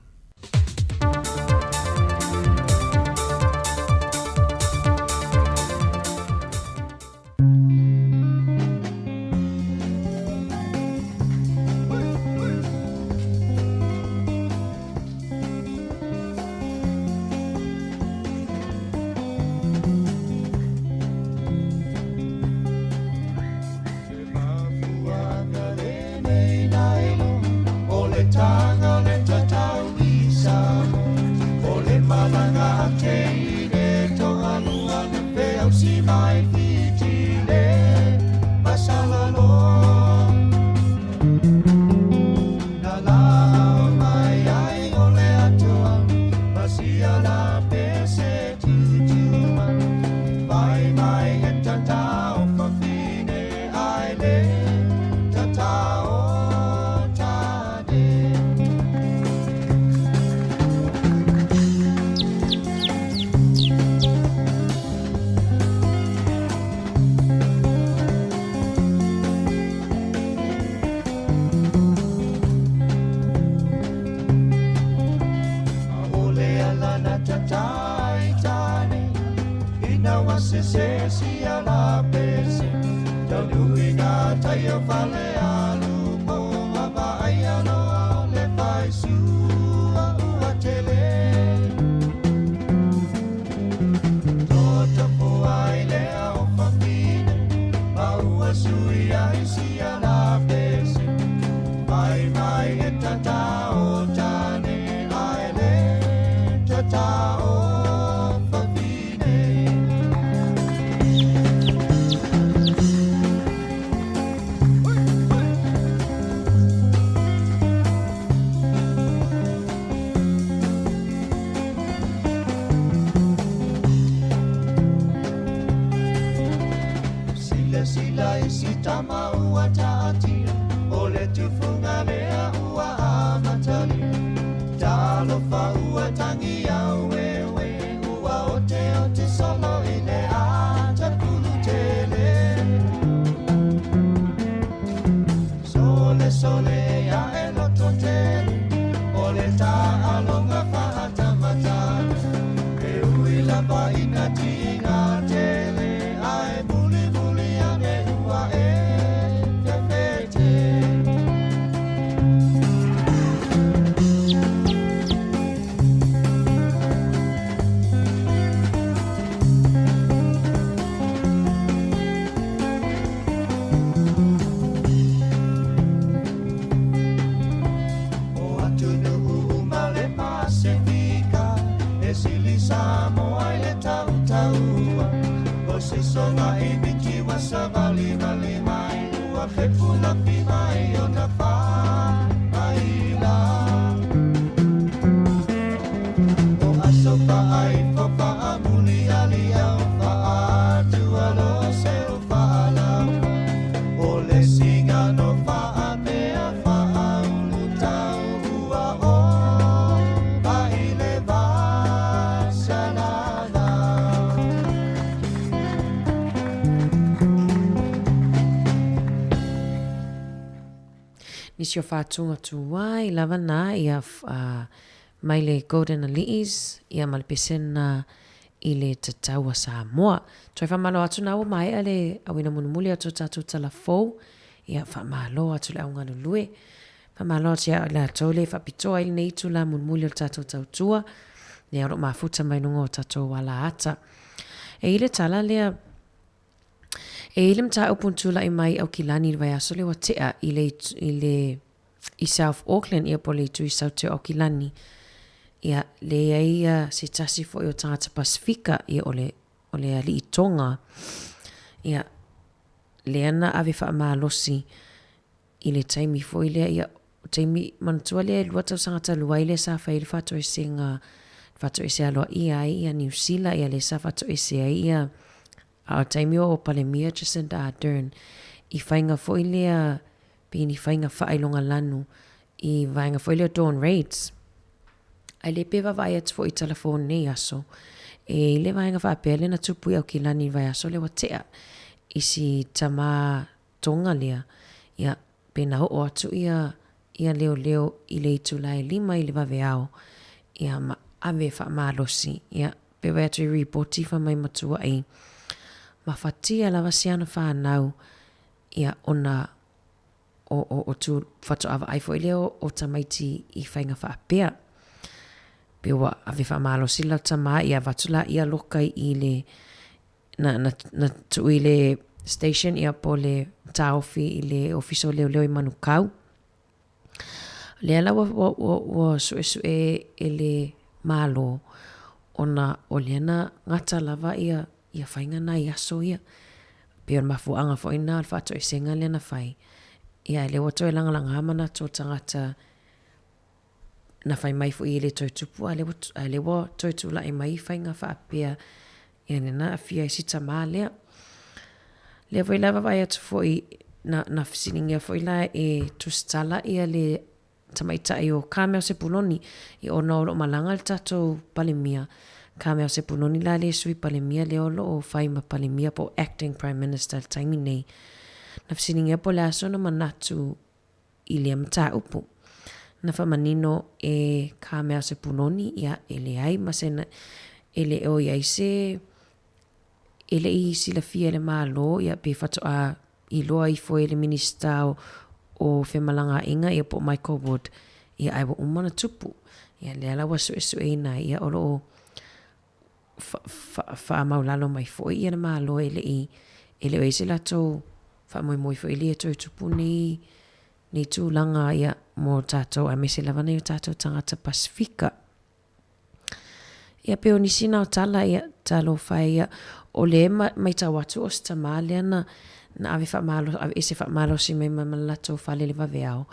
Samoa ile tautaua Ose songa ibiki wasabali bali mai Ua fepu na pimai o na pa Aila whaai fa whaamuni ali au whaatu alo se o whaalau. O le singa no whaapea whaau tau ua o ai le vasanana. Nisi o whātunga tuwai, lava nā ia mai le Golden Ali'is, ia malpesena i le tataua Samoa. Toi whamalo atu nā o mai ale awina munumuli atu tatu talafou, ia whamalo atu le aunga lulue. Whamalo atu ia la tole whapitoa ili nei tu la munumuli o tatu tautua, ne aro mafuta mai nunga o tatu wala ata. E ile tala lea, e ile mta upuntula i mai au kilani vai aso le watea i South Auckland ia pole tu i South Auckland ia le ia se tasi fo o tangata Pasifika ia ole ali i Tonga ia le ana ave wha maalosi i le taimi fo ile ia taimi manatua le lua tau sangata lua ile sa whaile whato e se aloa ia New Zealand ia le sa whato e se ia a taimi o Palemia Jacinda Ardern i whainga fo ile pini whainga whailonga lanu i vainga fo ile Dawn Raids ai le pewa vai atu fo i telefone nei aso e le vainga whaapele na tupu au ki lani vai aso le watea i si tama tonga lea ia pena o atu ia leo i le itu lai lima i le vave au ia ma ave wha maalosi ia pewa atu i reporti wha mai matua ai ma fatia lava siana whanau ia ona o tu whato awa aifo i leo o tamaiti i whainga whaapea. Pewa ave wha malo sila tama ia vatula ia lokai i le na tu i le station ia po le taofi i le ofiso leo i manukau. Le ala wa sue e le malo ona o leana ngata lava ia whainga na ia so ia. Peo mafuanga fo ina al whato e senga leana whai. Ia le wato e langalanga hamana tō tangata na whai mai fo i le toi tupu a le wa toi tula e mai whainga whaapea ia nena a fia i sita maa lea. Le voi lava vai atu fo i na fisiningia fo i la e tustala ia le tamaita i o Kameo se punoni i o olo malanga le tatou Palemia. Kameo se punoni la le sui Palemia le olo o whaima Palemia po acting prime minister taimi nei. Na fisiningia po le aso na manatu i le mta upu. Na whamanino e Kameo se punoni ia ele ai masena ele o ia se ele i sila fia le malo ia pe whatoa i loa i fo ele minister o whemalanga inga ia po Michael Wood ia aiwa umana tupu ia le ala wasu e na ia olo o wha maulalo mai fo ia na malo ele o ise lato wha moi fo ele to tupu ni tūlanga ia mo tātou a mese lavana i tātou tangata Pasifika. Ia peo ni sina o tala ia talo whai ia o le mai tau atu o sta mālea na ave whamalo, ave ese whamalo si mai mamalato whale le vaveao.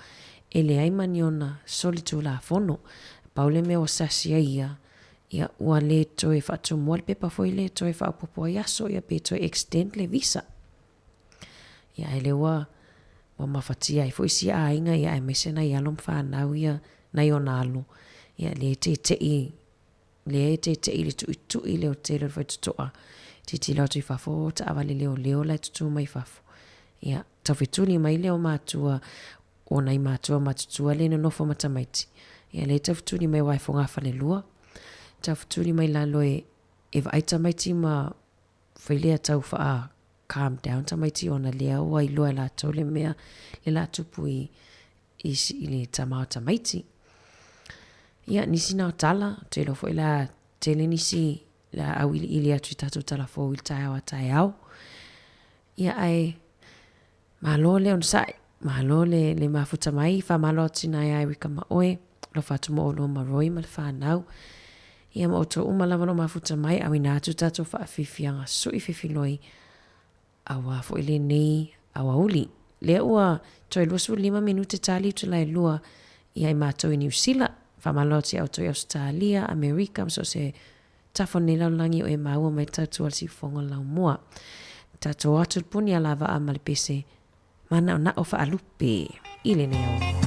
E le ai mani ona solitu la fono. Paule me o sasia ia ua le toi whatu mua le pepa foi le toi whaupopoa iaso ia pe toi extend le visa. Ia ele ua wa mafatia i foi sia ainga ia e mesena i alom whanau ia nai o nalo. Ia le te i le tu i leo te leo tutoa. Titi leo tui whafo ta awale leo lai tutu mai whafo. Ia tawhituni mai leo mātua o nai mātua matutua le nofo matamaiti. Ia le tawhituni mai waifo ngā whale lua. Tawhituni mai lalo e waaita maiti ma whailea tau wha calm down tamaiti ona lea ua i loa la tau le mea le la tupu i le tamao tamaiti. Ia nisi nao tala, te lo fo ila tele nisi la au ili atu tatu tala fo il tai awa tai au. Ia ai malo le on sai, malo le mafuta mai, fa malo tina ia wika maoe, lo fatu mo olo maroi ma le whanau. Ia ma oto umalawa no mafuta mai, au ina atu tatu fa afifianga sui fifiloi awa fo ile nei awa uli. Lea ua toi luasu 5 minute tali tu lai lua ia i mātou i New Zealand. Whamaloti au toi Australia, Amerika, so se tafonila langi o e maua mai tatu al si fonga lau mua. Tato atu puni ala va a malipese mana o na o fa alupe ile neo.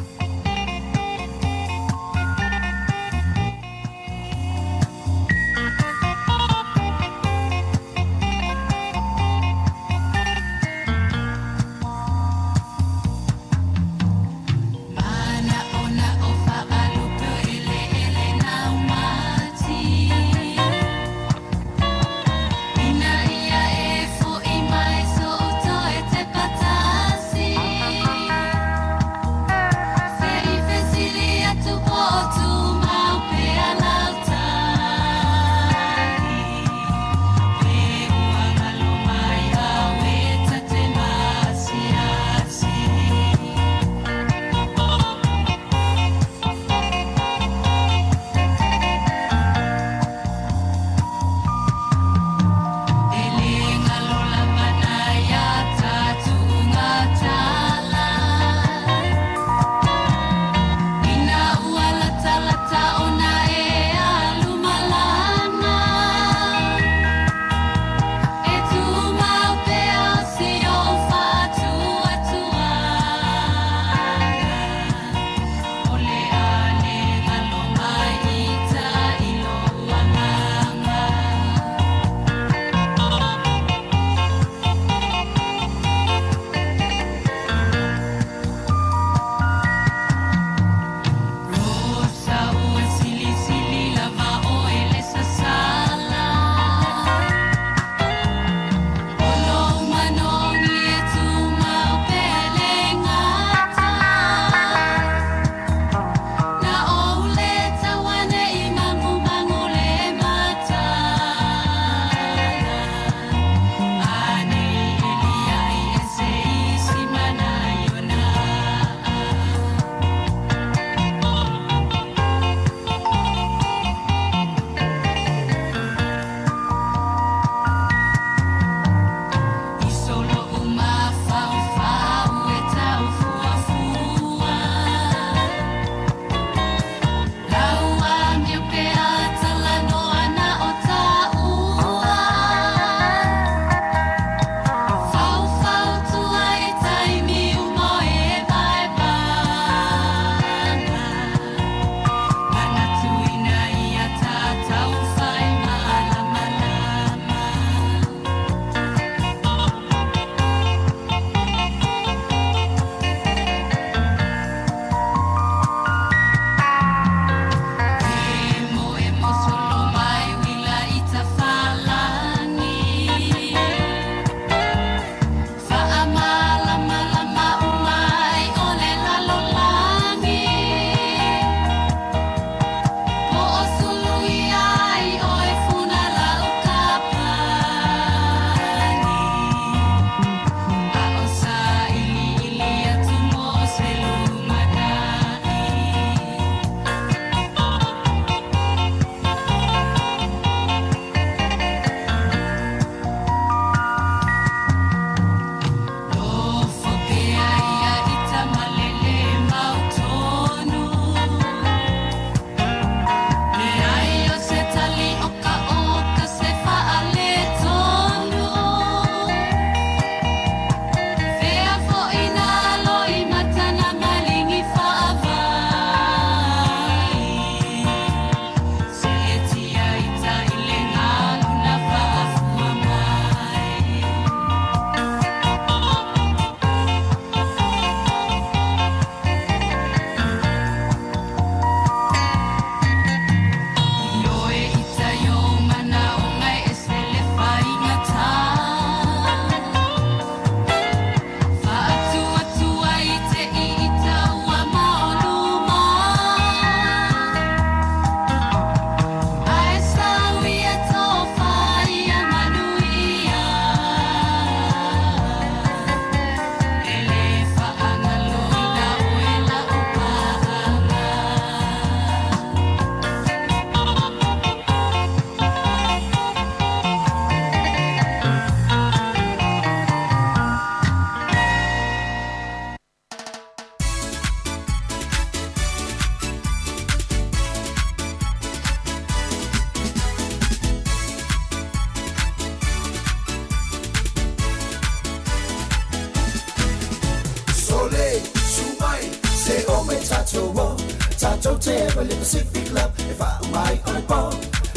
Tato, Tato Teva, the Pacific love, if I my on the ball,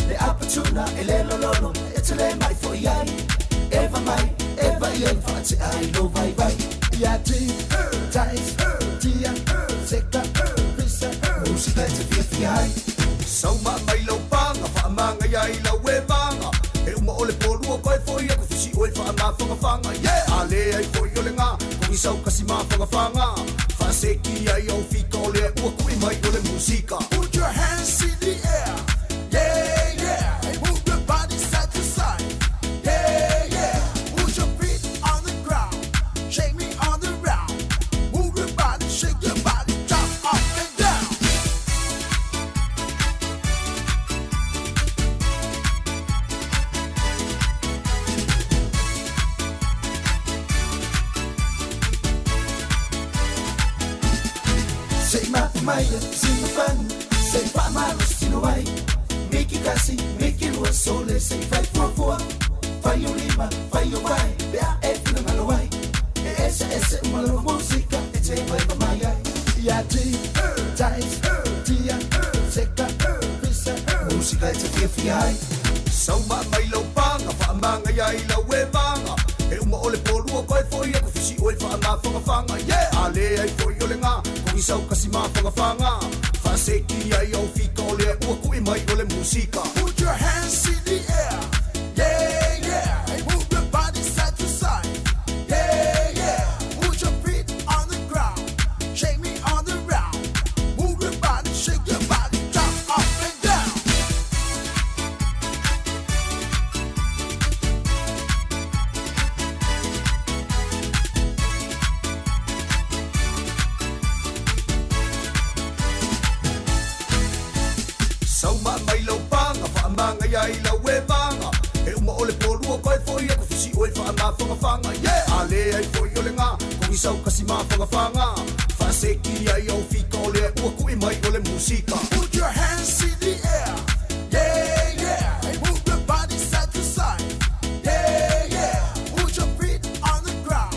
the Apatuna, Elelo Lolo, it's a lay my for yai, ever my, ever young fancy, I know bye bye. Yati, Tais, Tia, Seka, Visa, music like to be yai. So my Malo Banga, Famanga Yaila Webanga, Elma Ole Polu, Koi for you, Fishi Oil for a mouth of a fanga, yeah, Ale for Yolinga, Kuisau Kasima for a fanga, Faseki, Ayo Ficole, Ukui, my Ole Musica. Put your hands in the air, yeah, yeah, and move your body side to side, yeah, yeah, put your feet on the ground, shake me on the round, move your body, shake your body, jump up and down. Say Maya, sing the fun. Say Malo, still away. Make it gassy, make it was so let's say 544. Fire Lima, fire away. They are everything on the way. S Malo Musica, it's a vibe Maya. Yati, Tais, Tia, Seka, Visa, Musica, it's a 50. So my Malo Banga, Famanga Yaila Webanga, Elma Ole Polu, Koi for you, Fishi Oil for a mouth of a fanga, yeah, Ale for Yolinga, Kuisau Kasima for a fanga, Faseki, Ayo Ficole, Ukui, my Ole Musica. Put your hands in the air, yeah, yeah, and move your body side to side, yeah, yeah, put your feet on the ground, shake me on the round, move your body, shake your body, jump up and down. So my Malo Banga, Famanga Yaila Webanga, Elma Ole Polu, Koi for you, Fishi Oil for a mouth of a fanga, yeah, Ale for Yolinga, Kuisau Kasima for a fanga, Faseki, Ayo Ficole, Ukui, my Ole Musica. Put your hands in the air, yeah, yeah, and move your body side to side, yeah, yeah, put your feet on the ground,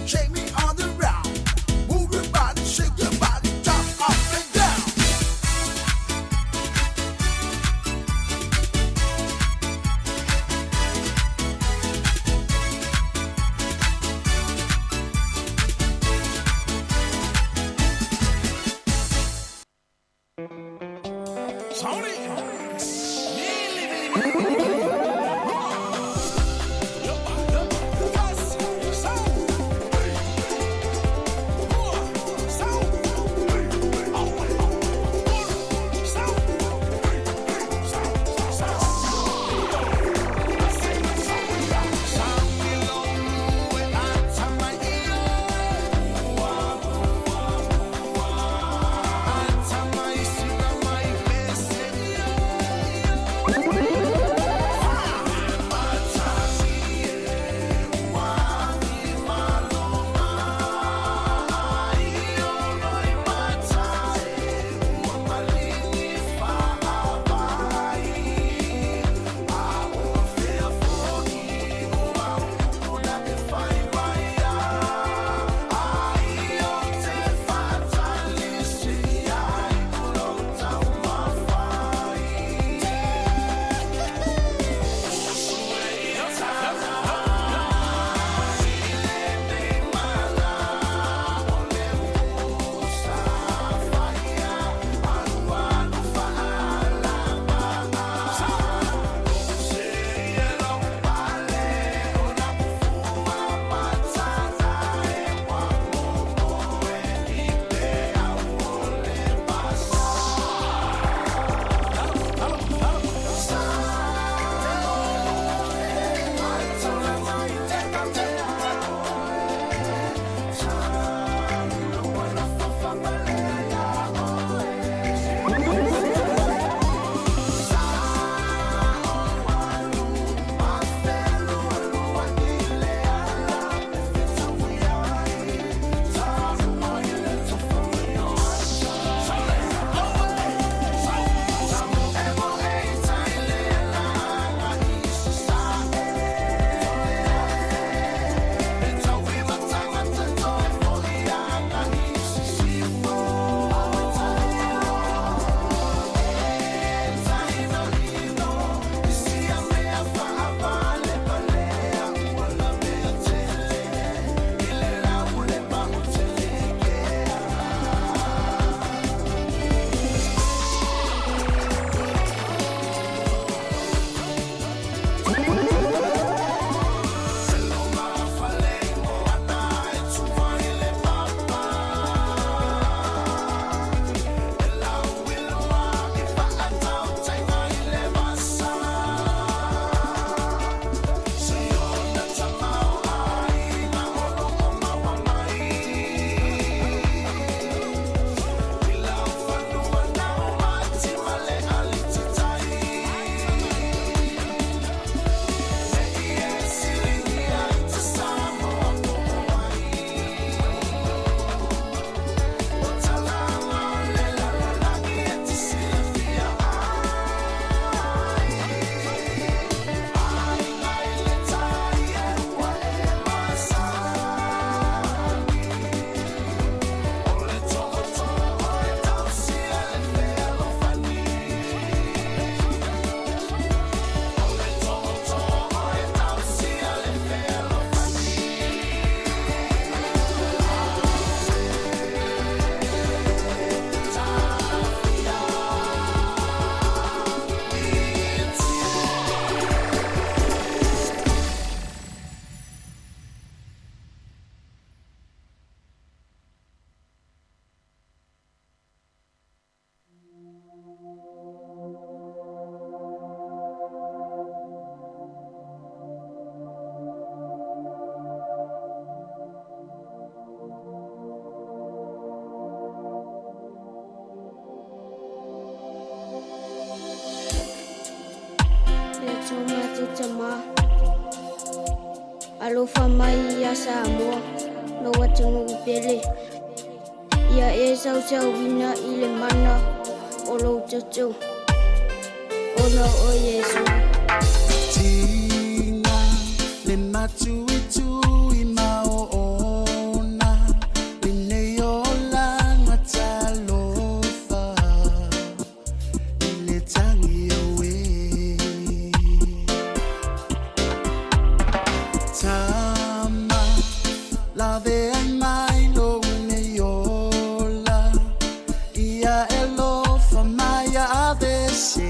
shake me on the round, move your body, shake your body, jump up and down. Tony! tama. Alofa mai ia Samoa, no watungu pele. Ia e sau wina i le mana o lo tatu. Ona o Yesu. Tina le matu i tu i mao ona. Pine o langa talofa. I le tangi oe. Tama lave ai mai lo uneola. Ia elofa mai a vese.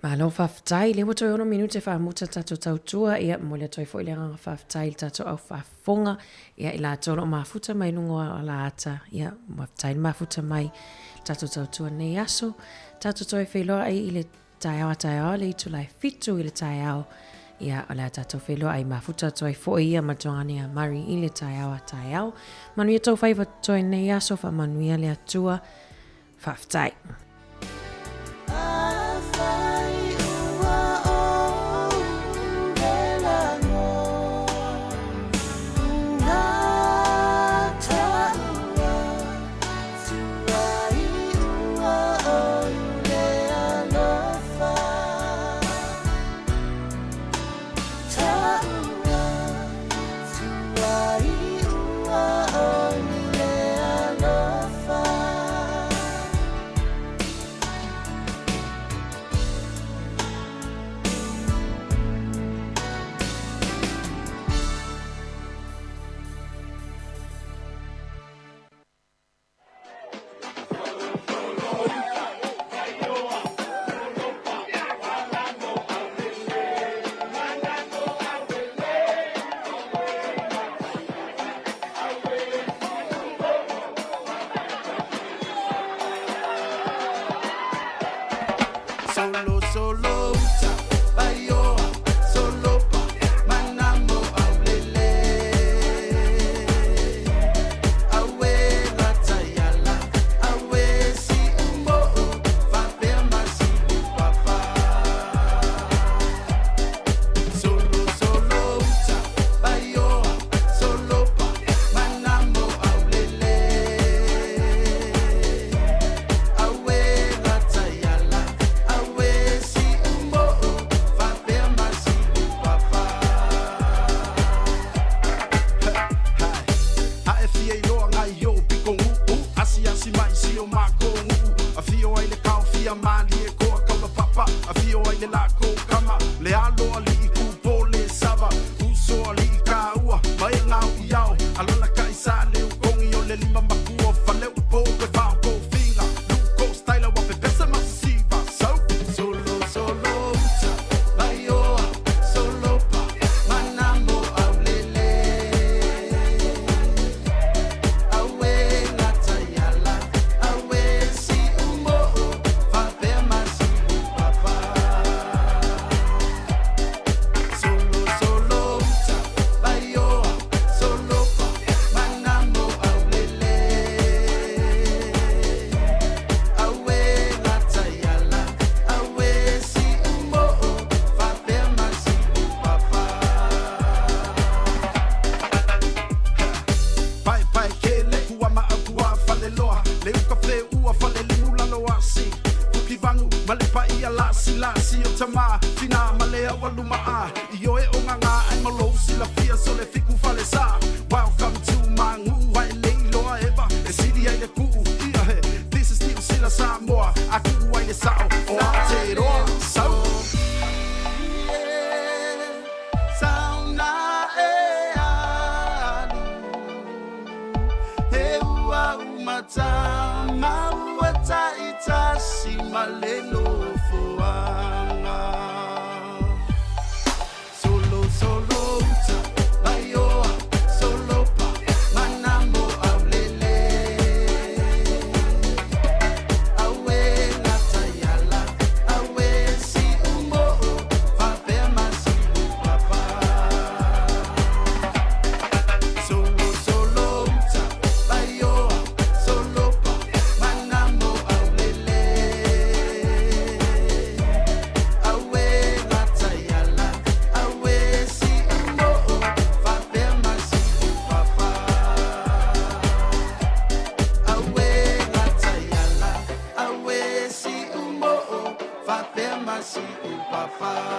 Malo whawhtai, le watoi ono minute whamuta tato tautua, ia mo le toi fo ile anga whawhtai tato au whafonga, ia ila tolo mafuta mai lungo a la ata, ia whawhtai mafuta mai tato tautua nei aso, tato toi wheloa ai ile tai awa le itu lai fitu ile tai awa, ia ala tato wheloa ai mafuta toi fo ia matoani a mari ile tai awa, manuia tau whaiva toi nei aso, wha manuia le atua, whawhtai. Samoa, aku ai le sao, o Aotearoa, sau. Sauna e alu, he ua umata, maua taita si malelo foanga. Solo, solo, uta, baioa, solo pa, manamo aulele. Awe natayala, awe si umo, fapema si upapa. Solo, solo, uta, baioa, solo pa, manamo aulele. Awe natayala, awe si umo, fapema si upapa. Awe natayala, awe si umo, fapema si upapa.